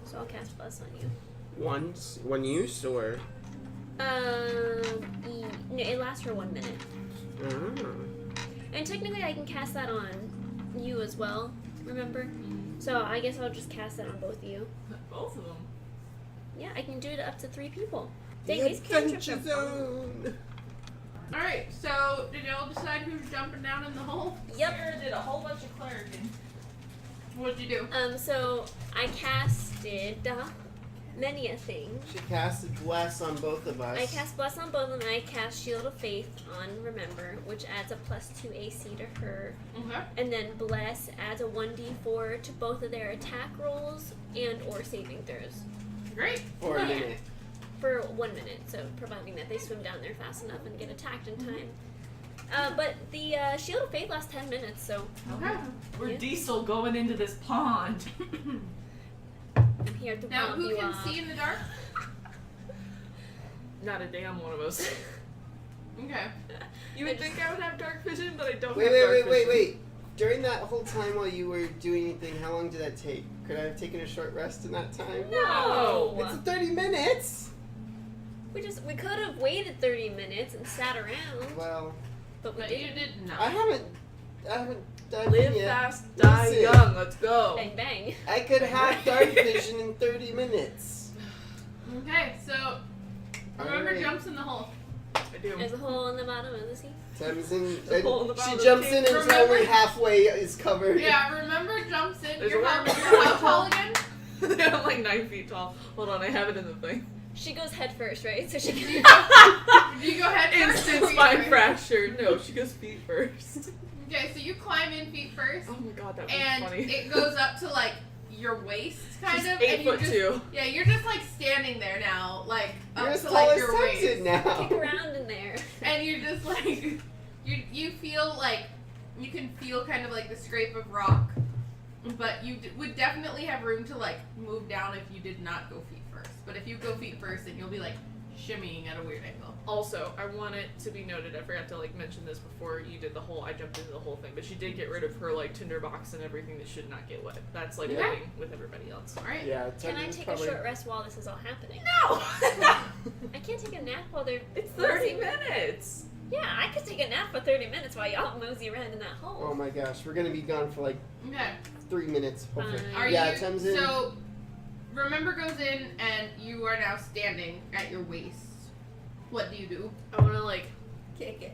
So I'll cast Bless on you. One use or? No, it lasts for 1 minute. Oh. And technically, I can cast that on you as well. Remember? So I guess I'll just cast that on both of you. Both of them. Yeah, I can do it up to 3 people. Dang, The these cantrips are Adventure Zone. Alright, so did y'all decide who's jumping down in the hole? Yep. Sarah did a whole bunch of clericing. What'd you do? So I casted many a thing. She casted Bless on both of us. I cast Bless on both of them, and I cast Shield of Faith on Remember, which adds a +2 AC to her. Okay. And then Bless adds a 1d4 to both of their attack rolls and or saving throws. Great. For a minute. For 1 minute, so providing that they swim down there fast enough and get attacked in time. But the Shield of Faith lasts 10 minutes, so Okay. We're Yeah. diesel going into this pond. I'm here to Now, pump who you can up. see in the dark? Not a damn one of us. Okay. You would think I would have dark vision, but I don't Wait, have wait, dark wait, wait, vision. wait. During that whole time while you were doing anything, how long did that take? Could I have taken a short rest in that time? No! It's 30 minutes! We could have waited 30 minutes and sat around, Well, but we But you didn't. did not. I haven't dived Live in yet. fast, die Listen. young. Let's go. Bang bang. I could have dark vision in 30 minutes. Okay, so remember Alright. jumps in the hole. I do. There's a hole in the bottom of the sea. Tamsin, The hole in the she bottom of jumps the in cave. until only halfway is covered. Yeah, remember jumps in. There's You're a how, worm. you're how tall again? I'm like 9 feet tall. Hold on, I have it in the thing. She goes head first, right? So she can. Do you go head first? Instant or feet spine first? fracture. No, she goes feet first. Okay, so you climb in feet first, Oh my god, that was and funny. it goes up to like your waist, kind She's of. 8 and you foot just, 2. Yeah, you're just like standing there now, like You're up as to tall like as your Tamsin waist, now. Kick around in there. and you're just like you feel like you can feel kind of like the scrape of rock, but you would definitely have room to like move down if you did not go feet first. But if you go feet first, then you'll be like shimmying at a weird angle. Also, I want it to be noted, I forgot to like mention this before you did the whole, I jumped into the whole thing, but she did get rid of her like tinderbox and everything that should not get wet. That's like Okay. waiting with everybody else. All right. Yeah, Can I Tamsin's take probably... a short rest while this is all happening? No! I can't take a nap while they're. It's 30 minutes! Yeah, I could take a nap for 30 minutes while y'all mosey around in that hole. Oh my gosh, we're gonna be gone for like Okay. 3 minutes, hopefully. Fine. Are Yeah, you Tamsin. so? Remember goes in, and you are now standing at your waist. What do you do? I wanna like, Kick it.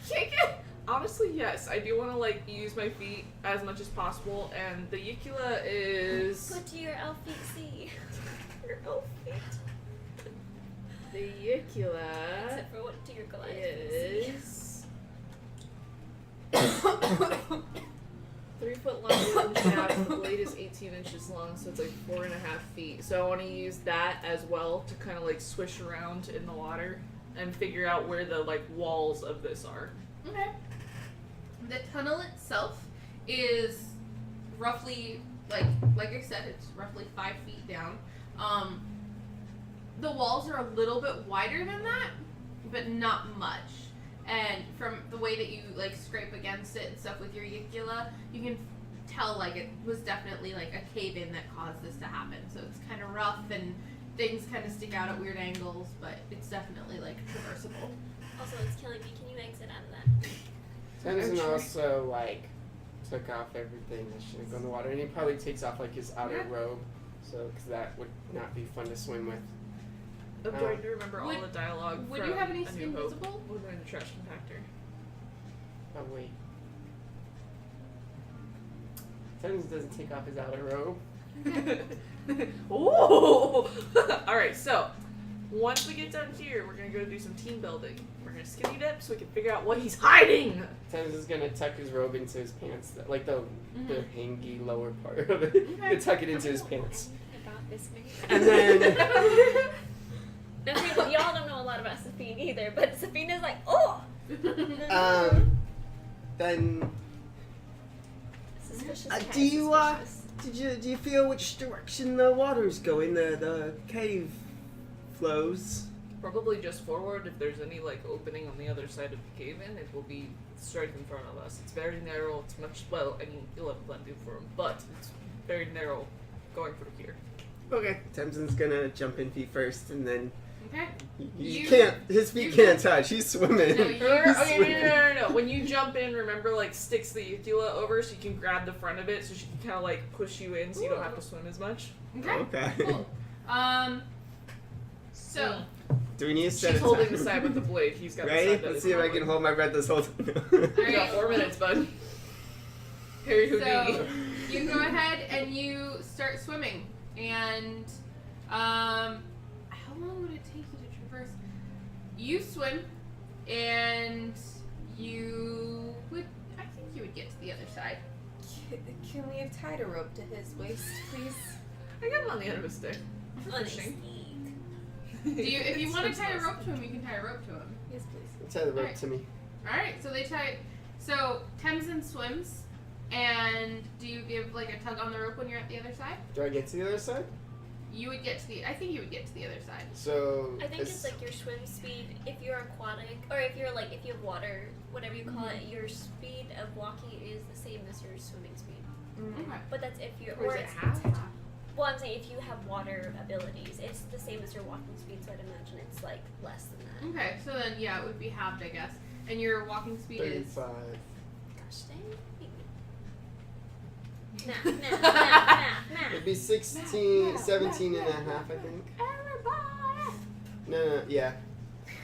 kick it! Honestly, yes. I do wanna like use my feet as much as possible, and the Yukula is... Put your elf feet see. Your elf feet. The Yukula Except for what to your Goliath feet see. is 3 foot long wooden shaft. The blade is 18 inches long, so it's like 4.5 feet. So I want to use that as well to kind of like swish around in the water and figure out where the like walls of this are. Okay. The tunnel itself is roughly like I said, it's roughly 5 feet down. The walls are a little bit wider than that, but not much. And from the way that you like scrape against it and stuff with your Yukula, you can tell like it was definitely like a cave in that caused this to happen. So it's kind of rough and things kind of stick out at weird angles, but it's definitely like traversable. Also, it's killing me. Can you exit out of that? Tamsin I'm sure. also like took off everything that shouldn't go in the water, and he probably takes off like his outer Yeah. robe, so because that would not be fun to swim with. I'm trying to remember all Would- the dialogue. Would from you have any A New Hope. invisible? We're in the trash compactor. Oh wait, Tamsin doesn't take off his outer robe. Ooh! Alright, so once we get done here, we're gonna go do some team building. We're gonna skinny dip so we can figure out what he's hiding! Tamsin's gonna tuck his robe into his pants, like the Mm-hmm. hangy lower part of it. He'll tuck it into his pants, About this man. and then No, people, y'all don't know a lot about Safine either, but Safina's like, oh! then Suspicious. do you feel which direction the water's going? The cave flows. Probably just forward. If there's any like opening on the other side of the cave in, it will be straight in front of us. It's very narrow. It's much you'll have plenty of room, but it's very narrow going through here. Okay. Tamsin's gonna jump in feet first, and then Okay. you can't. His feet can't touch. He's swimming. No, Okay, no. When you jump in, remember like sticks the Uthula over so you can grab the front of it, so she can kind of like push you in, so you don't have to swim as much. Okay. Okay. Cool. So Do we need to set She's a holding time? the side with the blade. He's got Ready? the side that Let's is see if I forward. can hold my breath this whole time. You got 4 minutes, bud. Harry Houdini. So you go ahead and you start swimming, and how long would it take you to traverse? You swim, and you would. I think you would get to the other side. Can we have tied a rope to his waist, please? I got him on the end of a stick. Fishing. If you want to tie a rope to him, you can tie a rope to him. Yes, please. Tie the rope Alright. to me. All right, so they tie. So Tamsin swims, and do you give like a tug on the rope when you're at the other side? Do I get to the other side? You would get to the. I think you would get to the other side. So I think it's like your swim speed. If you're aquatic, or if you have water, whatever you call it, your speed of walking is the same as your swimming speed. Okay. But that's if you're, Or is it it's half? Well, I'm saying if you have water abilities, it's the same as your walking speed. So I'd imagine it's like less than that. Okay, so then yeah, it would be halved, I guess. And your walking speed is 35. Gosh dang. Math. It'd be 16, 17 and a half, I think. No, yeah.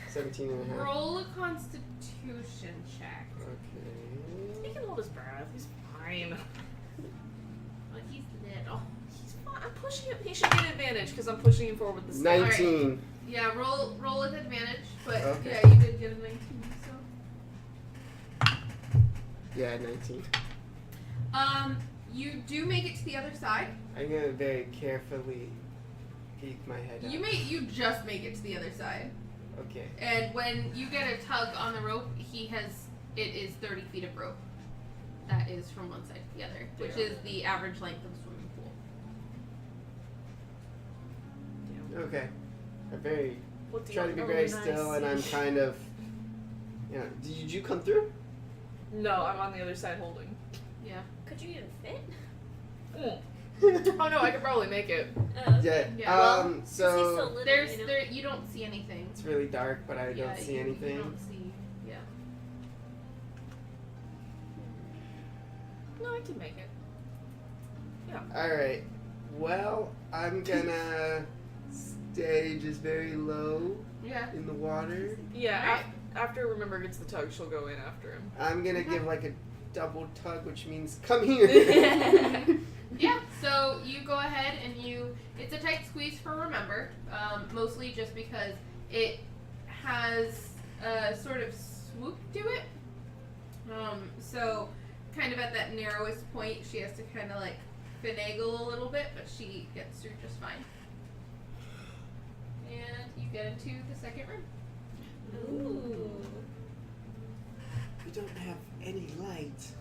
17 and a half. roll a Constitution check. Okay. He can hold his breath. He's fine. Well, he's little. He's fine. I'm pushing him. He should get advantage because I'm pushing him forward with the stick. 19. Yeah, roll with advantage, but Okay. yeah, you did get a 19. So Yeah, 19. you do make it to the other side. I'm gonna very carefully peek my head out. You just make it to the other side. Okay. And when you get a tug on the rope, it is 30 feet of rope. That is from one side to the other, which is the average length of a swimming pool. Okay. I very What do you try to be want? very Oh, still, nice. and I'm kind of. Yeah. Did you come through? No, I'm on the other side holding. Yeah. Could you even fit? Oh no, I could probably make it. Oh, Yeah. Yeah. Well, he's so So little, There's you know? there you don't see anything. it's really dark, but I Yeah, don't see you anything. don't see. Yeah. No, I can make it. All right. Well, I'm gonna stay just very low Yeah. in the water. Yeah. Alright. After Remember gets the tug, she'll go in after him. I'm gonna give like a double tug, which means come here. Yeah, so you go ahead and it's a tight squeeze for Remember, mostly just because it has a sort of swoop to it. So kind of at that narrowest point, she has to kind of like finagle a little bit, but she gets through just fine. And you get into the second room. Ooh. We don't have any light.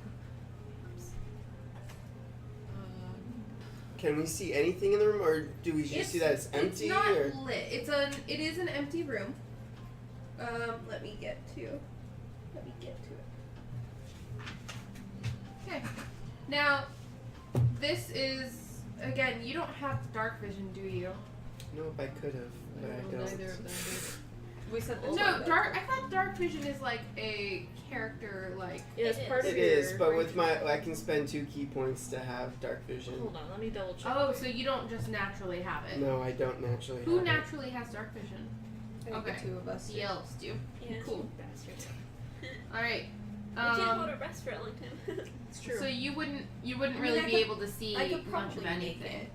Can we see anything in the room, or do we just see that it's empty? It's not or? lit. It is an empty room. Let me get to it. Okay. Now, this is again. You don't have dark vision, do you? No, if I could have, but I don't. Neither of them We said do. this. No, dark. I thought dark vision is like a character, like. Yeah, it's It part is. of It your is, but with range. my, I can spend 2 key points to have dark vision. Hold on, let me double check. Oh, so you don't just naturally have it. No, I don't naturally. Who have it. naturally has dark vision? I think Okay. the two of us. The elves do. Yeah. Cool. Bastard. All right. We can't hold our breath for a long time. It's true. So you wouldn't I mean, really I be could- able to see I could much of probably make anything. it.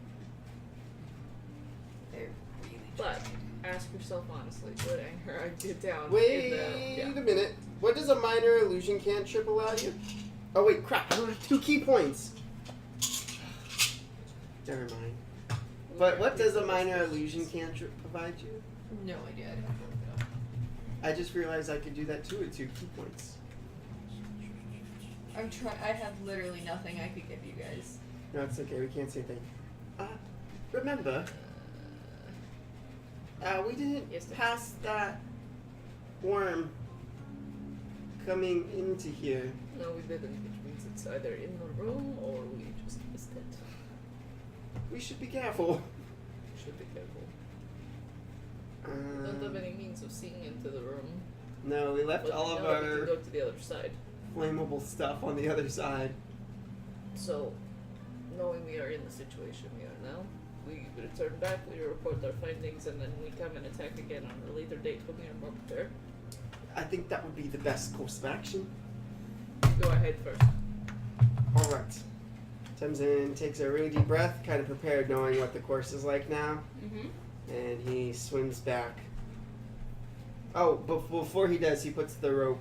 They're really But ask yourself honestly, would anger I get down? Wait in the, a minute. What does a minor illusion cantrip allow you? Oh wait, crap! I don't have 2 key points. Never mind. But what does a minor illusion cantrip provide you? no idea. I'd have to look it up. I just realized I could do that too with 2 key points. I'm trying. I have literally nothing I could give you guys. No, it's okay. We can't say a thing. Remember, we didn't Yes, sir. pass that worm coming into here. No, we didn't, which means it's either in the room or we just missed it. We should be careful. Should be careful. We don't have Um, any means of seeing into the room. no, we left But all of we know that we our can go to the other side. flammable stuff on the other side. So, knowing we are in the situation we are now, we return back, we report our findings, and then we come and attack again on a later date when we are more prepared. I think that would be the best course of action. Go ahead first. All right. Temzin takes a really deep breath, kind of prepared, knowing what the course is like now, and he swims back. Oh, but before he does, he puts the rope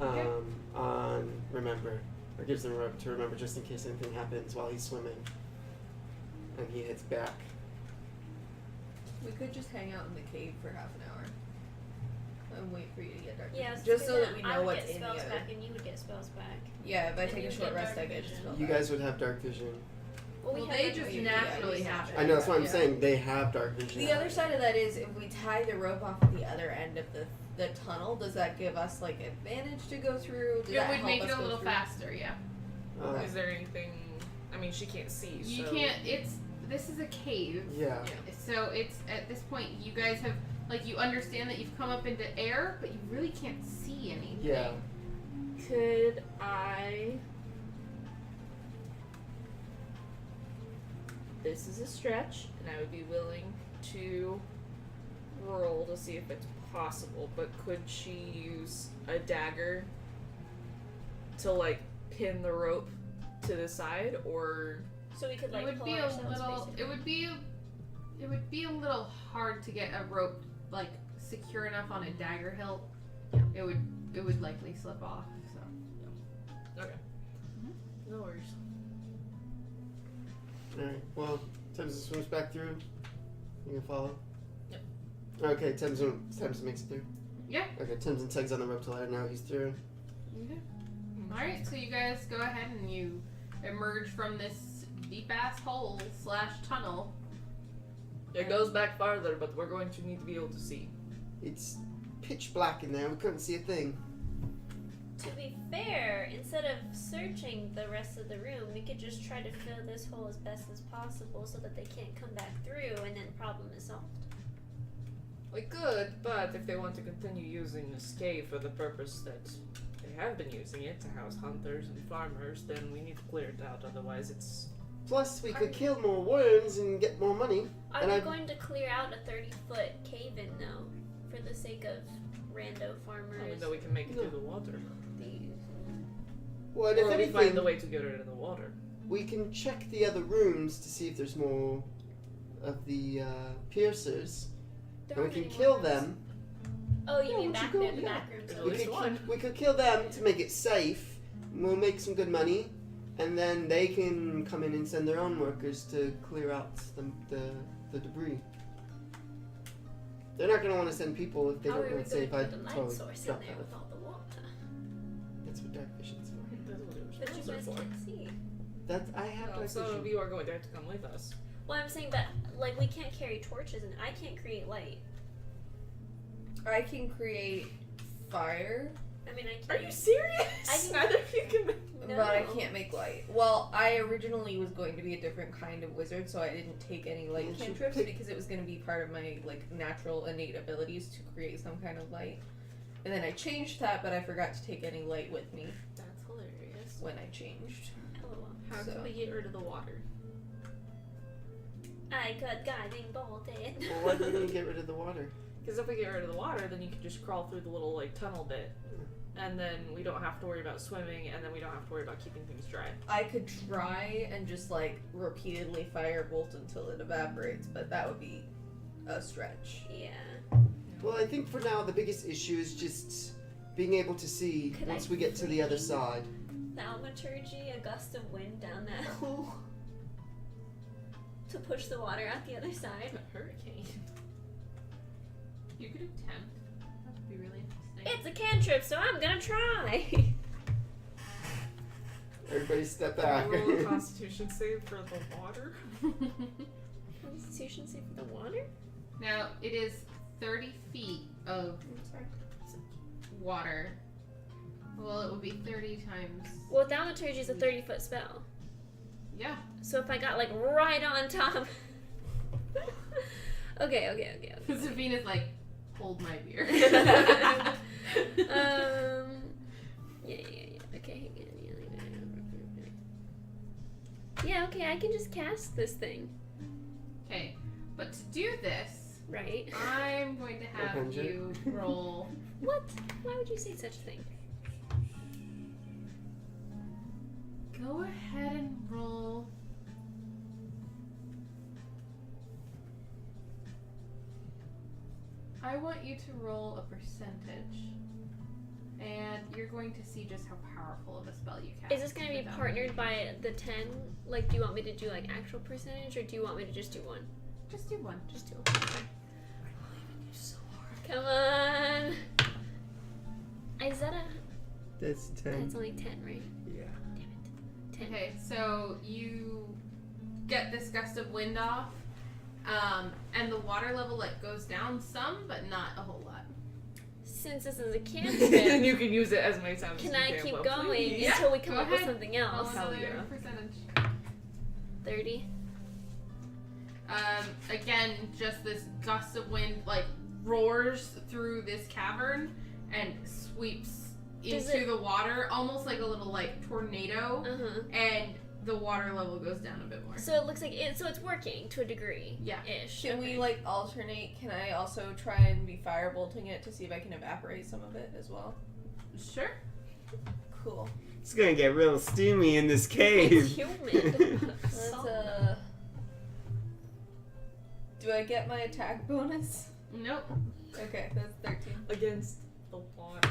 on Remember, or gives him a rope to Remember just in case anything happens while he's swimming, and he heads back. We could just hang out in the cave for half an hour and wait for you to get dark. Yeah, I was just so thinking that we I know would what's get in the spells other. back and you would get spells back. Yeah, if I And take you a would short get rest, dark I get to vision. spell You back. guys would have dark vision. Well, we Well, have they like just really naturally good have it. I know, that's what I'm Yeah. saying. They have dark vision. The other side of that is if we tie the rope off at the other end of the tunnel, does that give us like advantage to go through? Does It that would help make us it a go little through? faster, yeah. Okay. Is there anything? I mean, she can't see. You so can't. This is a cave. Yeah. So it's at this point you guys have you understand that you've come up into air, but you really can't see anything. Yeah. Could I? This is a stretch, and I would be willing to roll to see if it's possible. But could she use a dagger to pin the rope to the side, or So we could It would pull be a ourselves, little. basically. It would be a little hard to get a rope secure enough on a dagger hilt. It would likely slip off. So. no worries? Alright, well, Temzin swims back through. You can follow? Yep. Okay, Temzin makes it through? Yeah. Okay, Temzin tugs on the rope to let her know he's through. Okay. All right. So you guys go ahead and you emerge from this deep ass hole / tunnel. It goes back farther, but we're going to need to be able to see. It's pitch black in there, we couldn't see a thing. To be fair, instead of searching the rest of the room, we could just try to fill this hole as best as possible so that they can't come back through, and then problem is solved. We could, but if they want to continue using this cave for the purpose that they have been using it to house hunters and farmers, then we need to clear it out. Otherwise, it's Plus, we could kill more worms and get more money. Are And we I've- going to clear out a 30-foot cave-in, though, for the sake of rando farmers? even though we can make it through the water. Well, and Or if we find anything, the way to get rid of the water. we can check the other rooms to see if there's more of the piercers. There And we aren't can any kill more them. Oh, you Yeah, mean we should back go- there, the yeah. back rooms? There's Oh, at least one. We could kill them to make it safe. We'll make some good money, and then they can come in and send their own workers to clear out the debris. They're not going to want to send people if they How don't are we want to say going if to I put the light totally source in dropped there that. with all the water? That's what dark vision's for. That's what it was But you supposed guys for. can't see. That I have Well, dark some vision. of you are going to have to come with us. Well, I'm saying, but, we can't carry torches, and I can't create light. I can create fire, I mean, I Are can't. you serious? I can- Neither of you can. No. but I can't make light. Well, I originally was going to be a different kind of wizard, so I didn't take any light You should cantrips pick- because it was going to be part of my natural innate abilities to create some kind of light. And then I changed that, but I forgot to take any light with me That's hilarious. when I changed. LOL. How So- can we get rid of the water? I got guiding bolt in. Well, why do we need to get rid of the water? Because if we get rid of the water, then you can just crawl through the little tunnel bit, and then we don't have to worry about swimming, and then we don't have to worry about keeping things dry. I could try and just repeatedly firebolt until it evaporates, but that would be a stretch. Yeah. Well, I think for now the biggest issue is just being able to see Could once I we get to the other freeze? side. Thaumaturgy, a gust of wind down that hole to push the water out the other side. A hurricane. You could attempt. That would be really interesting. It's a cantrip, so I'm gonna try. Everybody step Can back. I roll a Constitution save for the water? Constitution save for the water? Now, it is 30 feet of water. Well, it would be 30 times. Well, thaumaturgy is a 30-foot spell. Yeah. So if I got like right on top. Okay. Savina's like, hold my beer. Yeah. Okay, yeah, okay, I can just cast this thing. Okay, but to do this, Right. I'm going to have 100. you roll. What? Why would you say such a thing? Go ahead and roll. I want you to roll a percentage. And you're going to see just how powerful of a spell you cast. Is this going to be with them. partnered by the 10? Like, do you want me to do like actual percentage, or do you want me to just do one? Just do one. Just do one. Come on. Is that a? That's 10. That's only 10, right? Yeah. Damn it. 10. Okay, so you get this gust of wind off, and the water level like goes down some, but not a whole lot. Since this is a And cantrip, you can use it as many times can as I you can. keep Well, going please. Yeah, until we come go up with ahead. something Roll else? Hell another yeah. percentage. 30. Again, just this gust of wind like roars through this cavern and sweeps Does into it- the water, almost like a little like tornado, and the water level goes down a bit more. So it looks like it's working to a degree. Yeah. Ish. Can Okay. we like alternate? Can I also try and be firebolting it to see if I can evaporate some of it as well? Sure. Cool. It's gonna get real steamy in this cave. Humid. Let's do I get my attack bonus? Nope. Okay, that's 13. Against the water.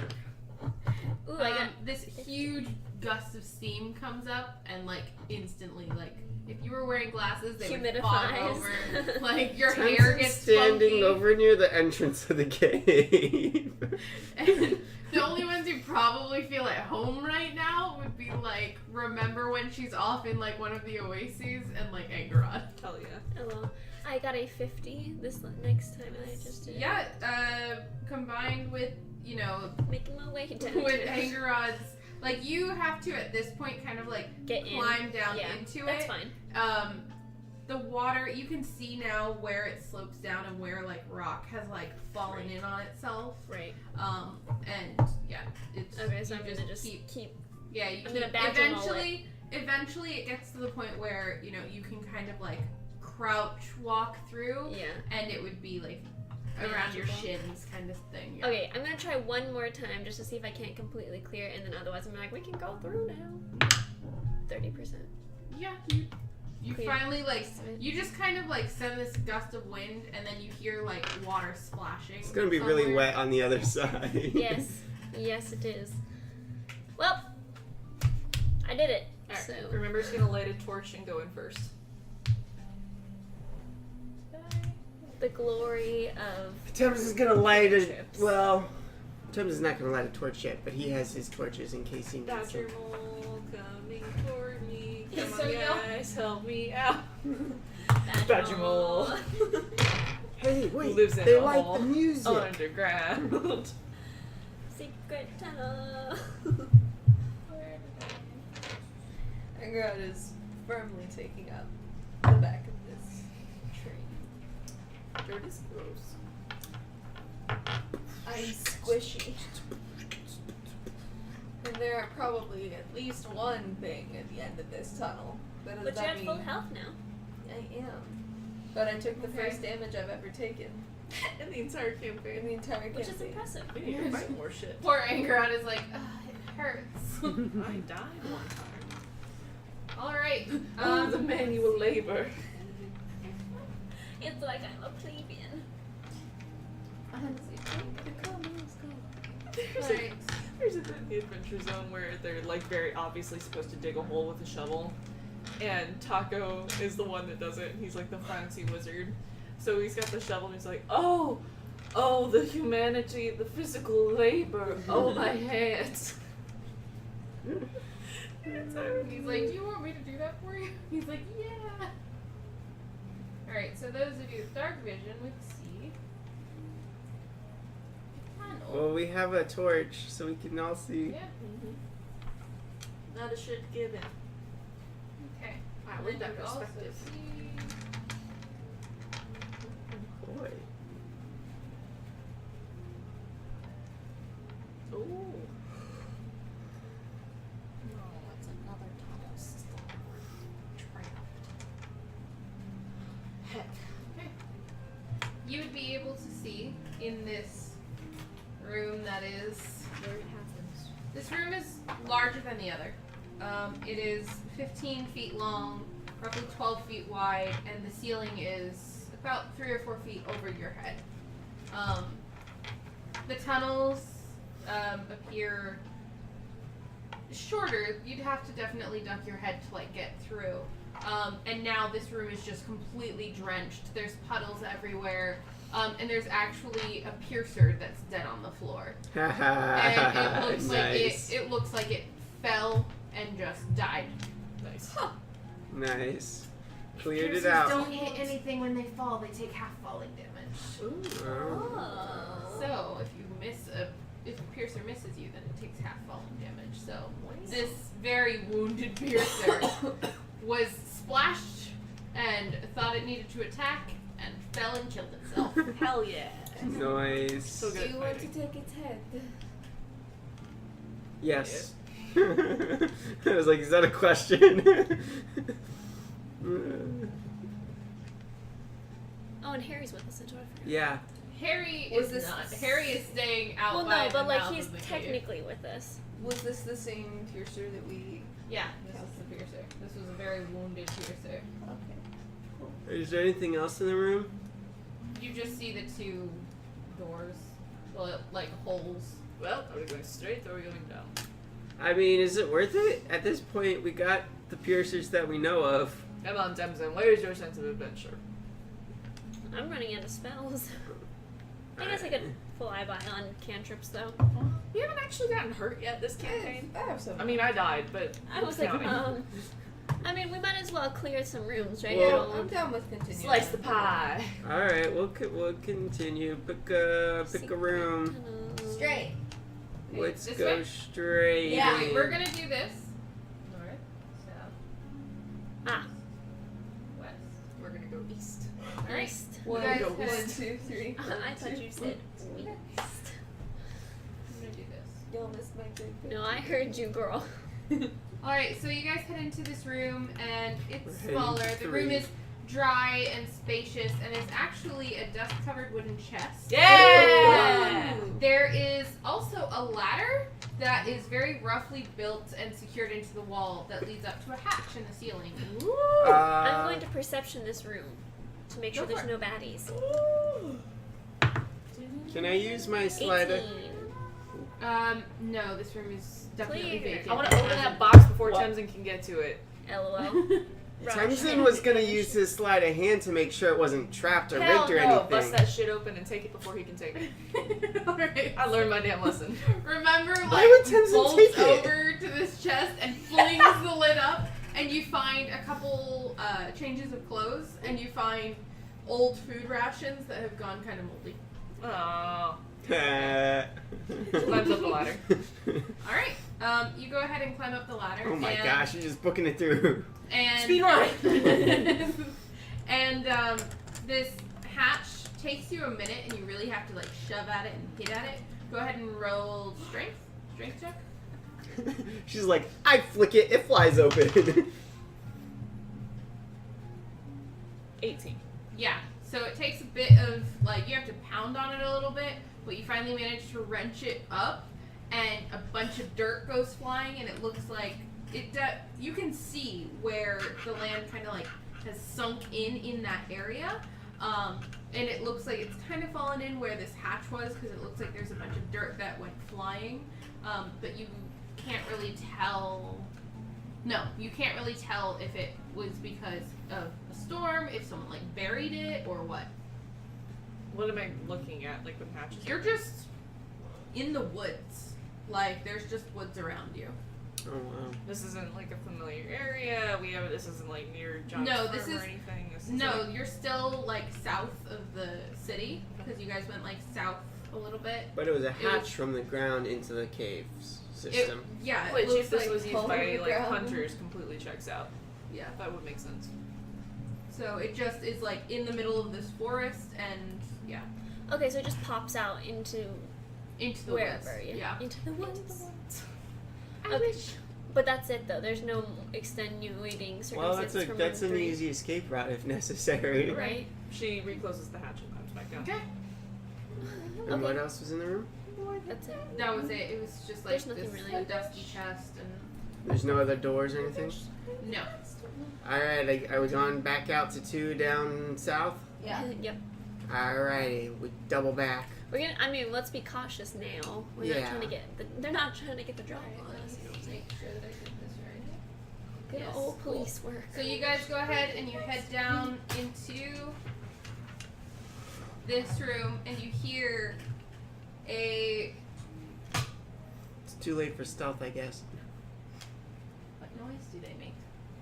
Ooh, I got. This huge gust of steam comes up and like instantly, like if you were wearing glasses, they would fog Humidifies. over. Like your Ten's hair gets standing funky. over near the entrance of the cave. And the only ones who probably feel at home right now would be like, remember when she's off in like one of the oases, and like Angarod. Hell yeah. Oh well. I got a 50 this next time I just did. Yeah, combined with, you know, Making my way down. with Angarod's, like you have to at this point kind of like Get in. climb down Yeah, into that's it. fine. The water, you can see now where it slopes down and where like rock has like fallen in on itself. Right. And yeah, it's Okay, so you I'm gonna just keep. yeah, you I'm keep, gonna badger roll eventually it gets to the point where, you know, you can kind of like crouch walk through, Yeah. and it would be like around your Manageable. shins kind of thing. Yeah. Okay, I'm gonna try one more time just to see if I can't completely clear, and then otherwise I'm like, we can go through now. 30%. Yeah, you Clear. finally like you just kind of like send this gust of wind, and then you hear like water splashing. It's gonna be really somewhere. wet on the other side. Yes. Yes, it is. Well, I did it. Alright, So. remember, she's gonna light a torch and go in first. The glory of. Tubbs is gonna light a. Chips. Well, Tubbs is not gonna light a torch yet, but he has his torches in case he needs Dodger them. mole coming toward me. Come So on, you'll- guys, help me out. Badger Badger mole. Hey, Who wait! lives in They a like hole the music. underground. Secret tunnel. Angrod is firmly taking up the back of this tree. Dirt is gross. I'm squishy. And there are probably at least one thing at the end of this tunnel. But does But you're that at full mean health now. I am? But I took the Okay. first damage I've ever taken In the entire in campaign. the entire Which is campaign. impressive. We need to fight more shit. Poor Angarod is like, ugh, it hurts. I died one time. All right. Oh, the manual labor. It's like I'm a plebeian. There's a bit in the Adventure Zone where they're like very obviously supposed to dig a hole with a shovel, and Taco is the one that does it. He's like the fancy wizard, so he's got the shovel and he's like, oh, the humanity, the physical labor, oh my hands. He's like, do you want me to do that for you? He's like, yeah. Alright, so those of you with dark vision would see tunnel. Well, we have a torch, so we can all see. Yeah. Not a shit given. Okay. Wow, And with then that you also perspective. see Boy. Ooh. No, it's another tunnel system. Trapped. Heck. you would be able to see in this room that is Where it happens. this room is larger than the other. It is 15 feet long, roughly 12 feet wide, and the ceiling is about 3 or 4 feet over your head. The tunnels appear shorter. You'd have to definitely duck your head to like get through. And now this room is just completely drenched. There's puddles everywhere. And there's actually a piercer that's dead on the floor. And it looks Nice. like it looks like it fell and just died. Nice. Nice. Cleared it Piercers out. don't hit anything when they fall. They take half falling damage. Oh. Oh. So if a piercer misses you, then it takes half falling damage. So this very wounded piercer was splashed and thought it needed to attack and fell and killed itself. Hell yeah. Nice. So Do good you want to fighting. take its head? Yes. I was like, is that a question? Oh, and Harry's with us. I forgot. Yeah. Harry Was is this- not. Harry is staying out Well, by no, but the like mouth he's of the cave. technically with us. Was this the same piercer that we... Yeah, this is the piercer. This was a very wounded piercer. Okay. Is there anything else in the room? You just see the two doors, well, like holes. Well, are we going straight or are we going down? I mean, is it worth it? At this point, we got the piercers that we know of. Come on, Temsin, where's your sense of adventure? I'm running out of spells. I guess I could fly by on cantrips though. We haven't actually gotten hurt yet this campaign. I have some. I mean, I died, but I was like, counting. I mean, we might as well clear some rooms, right? Well- I'm down with continuing. Slice the pie. All right, we'll continue. Pick a room. Straight. Okay, Let's this go way? straight. Yeah. Wait, we're gonna do this. North, south, Ah. west. We're gonna go east. Alright. East. One, guys go, head- 1, 2, 3. I thought you said east. I'm gonna do this. Y'all missed my big No, I heard you, girl. Alright, so you guys head into this room, and it's We're heading smaller. to The room 3. is dry and spacious, and it's actually a dust-covered wooden chest. Yeah! There is also a ladder that is very roughly built and secured into the wall that leads up to a hatch in the ceiling. I'm going to perception this room to make sure Go there's for no baddies. Can I use my slider? 18. No, this room is definitely Clear. vacant. I want to open that box before Temsin can get to it. LOL. Temsin was gonna use his sleight of hand to make sure it wasn't trapped or Hell rigged or no, bust anything. that shit open and take it before he can take it. Alright. I learned my damn lesson. Remember, Why would like, Temsin bolts take it? over to this chest and flings the lid up, and you find a couple changes of clothes, and you find old food rations that have gone kind of moldy. Oh. Climbs Climbs up the ladder. Alright, you go ahead and climb up the ladder. Oh my and, gosh, you're just booking it through. And, Speed run! and this hatch takes you a minute, and you really have to like shove at it and hit at it. Go ahead and roll strength check. She's like, I flick it, it flies open. 18. Yeah, so it takes a bit of, like, you have to pound on it a little bit, but you finally manage to wrench it up, and a bunch of dirt goes flying, and it looks like, you can see where the land kind of, like, has sunk in that area, and it looks like it's kind of fallen in where this hatch was, because it looks like there's a bunch of dirt that went flying, but you can't really tell. No, you can't really tell if it was because of a storm, if someone like buried it, or what. What am I looking at? Like, with hatches? You're just in the woods. Like, there's just woods around you. Oh wow. This isn't like a familiar area. This isn't like near John's No, farm this is- or anything. This is No, like, you're still like south of the city because you guys went like south a little bit. But it was a It hatch was- from the ground into the caves It, system. yeah, it which looks if this like was used hole by in the like ground. hunters, completely checks out. yeah. That would make sense. So it just is like in the middle of this forest and yeah, Okay, so it just pops out into into the wherever. woods. Yeah. Into the woods. I Okay. wish. But that's it though. There's no extenuating Well, circumstances from that's room an 3, easy escape route if necessary. right? She recloses the hatch and comes back down. Okay, And what Okay. else was in the room? That's it. that was it. It was just like There's nothing this really. a dusty chest and There's no other doors or anything? no. Alright, are we going back out to 2 down south? Yeah. Yep. Alrighty, we double back. We're gonna. I mean, let's be cautious now. We're Yeah. not trying to get. They're not trying to get the drop on us. You know what I'm saying? Make sure that I did this right. Good Yes, old cool. police work. So you guys go ahead and you head down into this room and you hear a It's too late for stealth, I guess. what noise do they make?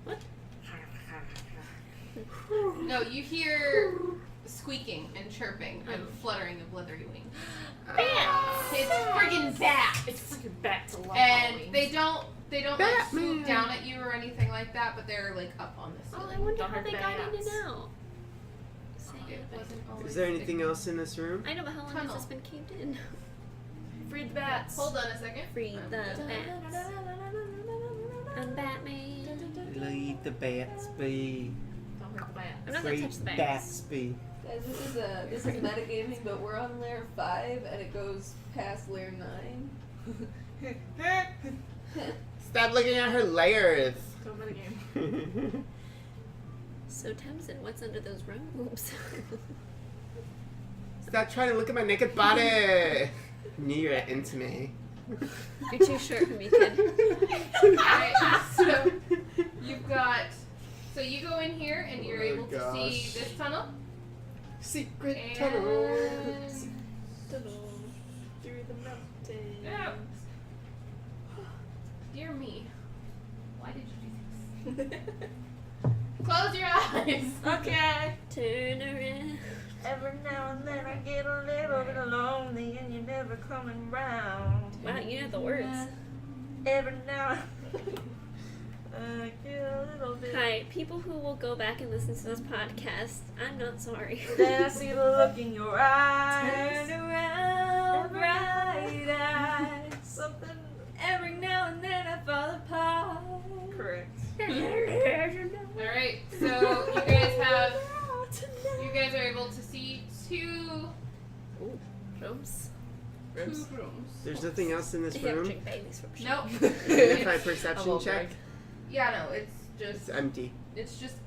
What? No, you hear squeaking and chirping and fluttering of leathery wings. It's friggin' bats. It's freaking bats a lot. And they don't like Batman. swoop down at you or anything like that, but they're like up on the Oh, I ceiling. wonder Don't how hurt they the got in bats. and out. It wasn't always Is there anything sticky. else in this room? I know, but how long has Tunnel. this been caved in? Free the bats. Hold on a second. Free the I'm good. bats. I'm Batman. Leave the bats be. Don't hurt the bats. I'm not gonna Free touch the bats. bats be. Guys, this is metagaming, but we're on layer 5 and it goes past layer 9. Stop looking at her layers. Don't play the game. So Tamsin, what's under those robes? Stop trying to look at my naked body. Knew you were into me. You're too short for me, kid. Alright, so you've got. So you go in here and you're Oh my able to see gosh. this tunnel. Secret And tunnels. Through the mountains. Yeah. Dear me, why did you do this? Close your eyes. Okay. Turn around. Every now and then I get a little bit lonely and you're never coming round. Wow, you know the words. Every now I get a little bit. Hi, people who will go back and listen to this podcast, I'm not sorry. Then I see the look in your eyes. Turn around, bright eyes. Something. Every now and then I fall apart. Correct. Alright, so you guys are able to see two Rooms. rooms. There's nothing else in this They have room? drink Baileys for sure. Nope. If I I perception will check, brag. Yeah, no, it's it's just empty.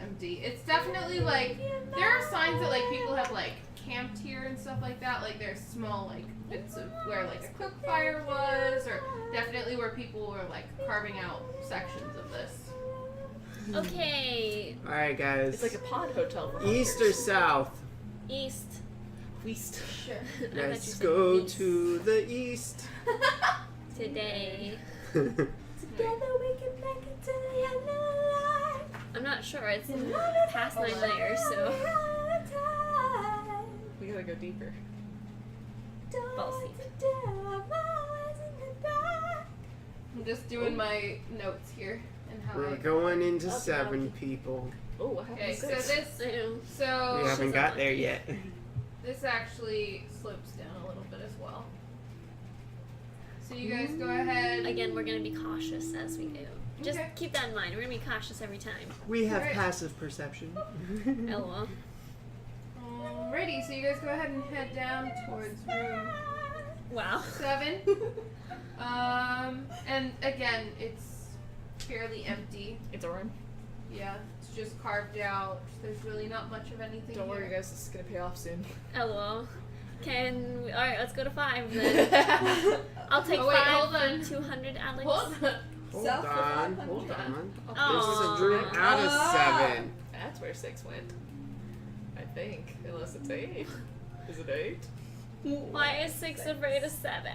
empty. It's definitely like there are signs that like people have like camped here and stuff like that. Like there's small like bits of where like a cook fire was, or definitely where people were like carving out sections of this. Okay, Alright, guys. It's like a pod hotel. For East or south? east. East. Sure. I thought you Let's said go east. to the east. Today. Together we can make it to the end of the I'm not sure. It's line. past 9 layers, so We gotta go deeper. ballsy. I'm just doing my notes here and how We're I. going into 7 people. Oh, what happened? Okay, to so six? this I know. so We haven't got there yet. this actually slopes down a little bit as well. So you guys go ahead. Again, we're gonna be cautious as we go. Just Okay. keep that in mind. We're gonna be cautious every time. We have Alright. passive perception. LOL. Alrighty, so you guys go ahead and head down towards room Wow. 7. And again, it's fairly empty. It's a room. Yeah, it's just carved out. There's really not much of anything Don't worry, here. guys. This is gonna pay off soon. LOL. Can we, alright, let's go to 5 then. I'll take Oh, wait, 5 hold on. from 200, Alex. Hold on. Hold South of on, 500. hold on. Aw. This is a room out of 7. That's where 6 went. I think, unless it's 8. Is it 8? Why is 6 afraid of 7?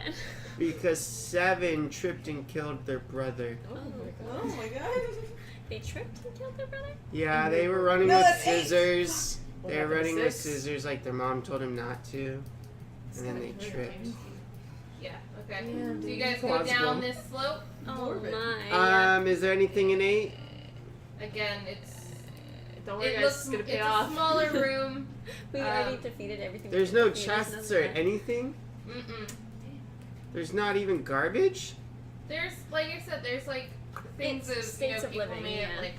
Because 7 tripped and killed their brother. Oh my god. They tripped and killed their brother? Yeah, they were running No, with that's 8. scissors. What They were happened to running with 6? scissors like their mom told him not to. And then they tripped. Yeah. Okay. Yeah, So you guys go plausible. down this slope. Oh my. Is there anything in 8? Again, it's Don't worry, it guys. looks It's gonna pay it's off. a smaller room. We already defeated everything. There's we no defeated, there's chests nothing or left. anything? Mm-mm. There's not even garbage? There's like I said, there's like things It's of states of people living, may have yeah. like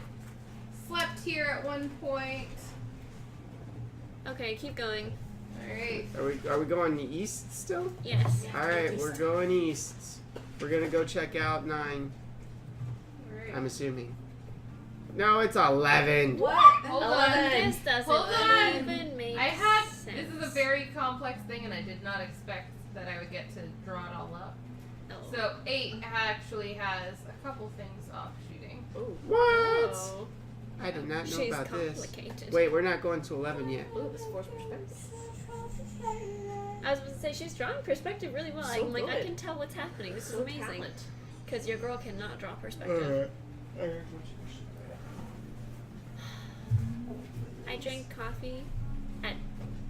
slept here at one point. Okay, keep going. All right. Are we going east still? Yes. Alright, we're going east. We're gonna go check out 9. All right. I'm assuming. No, it's 11. What? Hold 11. on. This doesn't Hold on. even make I had sense. this is a very complex thing, and I did not expect that I would get to draw it all up. Oh. So 8 actually has a couple things offshooting. Ooh. What? Oh. I did not know She's about this. complicated. Wait, we're not going to 11 yet. Ooh, this force perspective. I was going to say she's drawing perspective really well. So I'm like, I good. can tell what's happening. This is So amazing. talent. Because your girl cannot draw perspective. I drank coffee at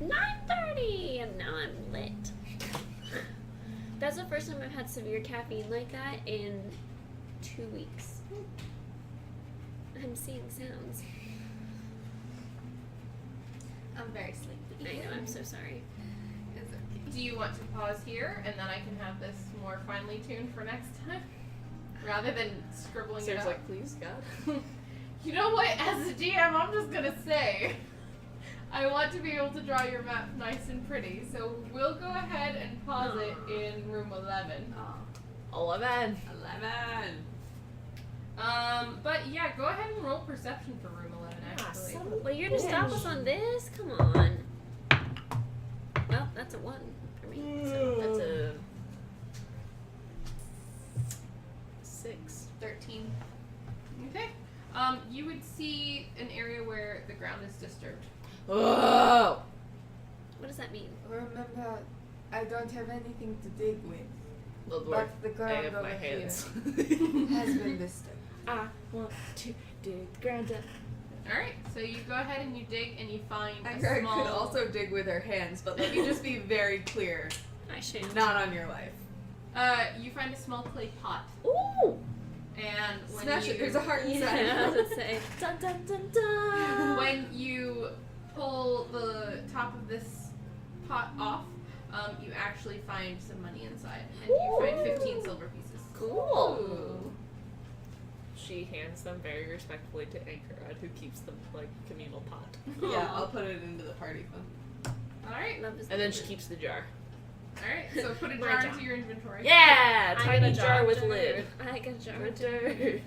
9:30 and now I'm lit. That's the first time I've had severe caffeine like that in 2 weeks. I'm seeing sounds. I'm very sleepy. I know, I'm so sorry. It's okay. Do you want to pause here, and then I can have this more finely tuned for next time, rather than scribbling it Sarah's out? like, please, God. You know what? As a GM, I'm just gonna say, I want to be able to draw your map nice and pretty. So we'll go ahead and pause it in room 11. 11. 11. But yeah, go ahead and roll perception for room 11. Actually. Well, you're gonna stop us on this? Come on. Well, that's a 1 for me. So That's a 6. 13. Okay. You would see an area where the ground is disturbed. Oh! what does that mean? Remember, I don't have anything to dig with, Lord, but the I ground have over my hands. here has been disturbed. I want to dig the ground up. Alright, so you go ahead and you dig and you find a Angra small... could also dig with her hands, but let me just be very clear. I shan't. Not on your life. you find a small clay pot. Ooh! And when Smash you... it. There's a heart Yeah, inside. I was gonna say. Dun dun dun dun. When you pull the top of this pot off, you actually find some money inside. And you find 15 silver pieces. Cool. She hands them very respectfully to Anchorad, who keeps them like communal pot. Yeah, I'll put it into the party fund. Alright. Love is And then she keeps the jar. Alright, so put a My jar jar. into your inventory. Yeah! I Tiny got a jar with jar. lid. I got a jar with Jar.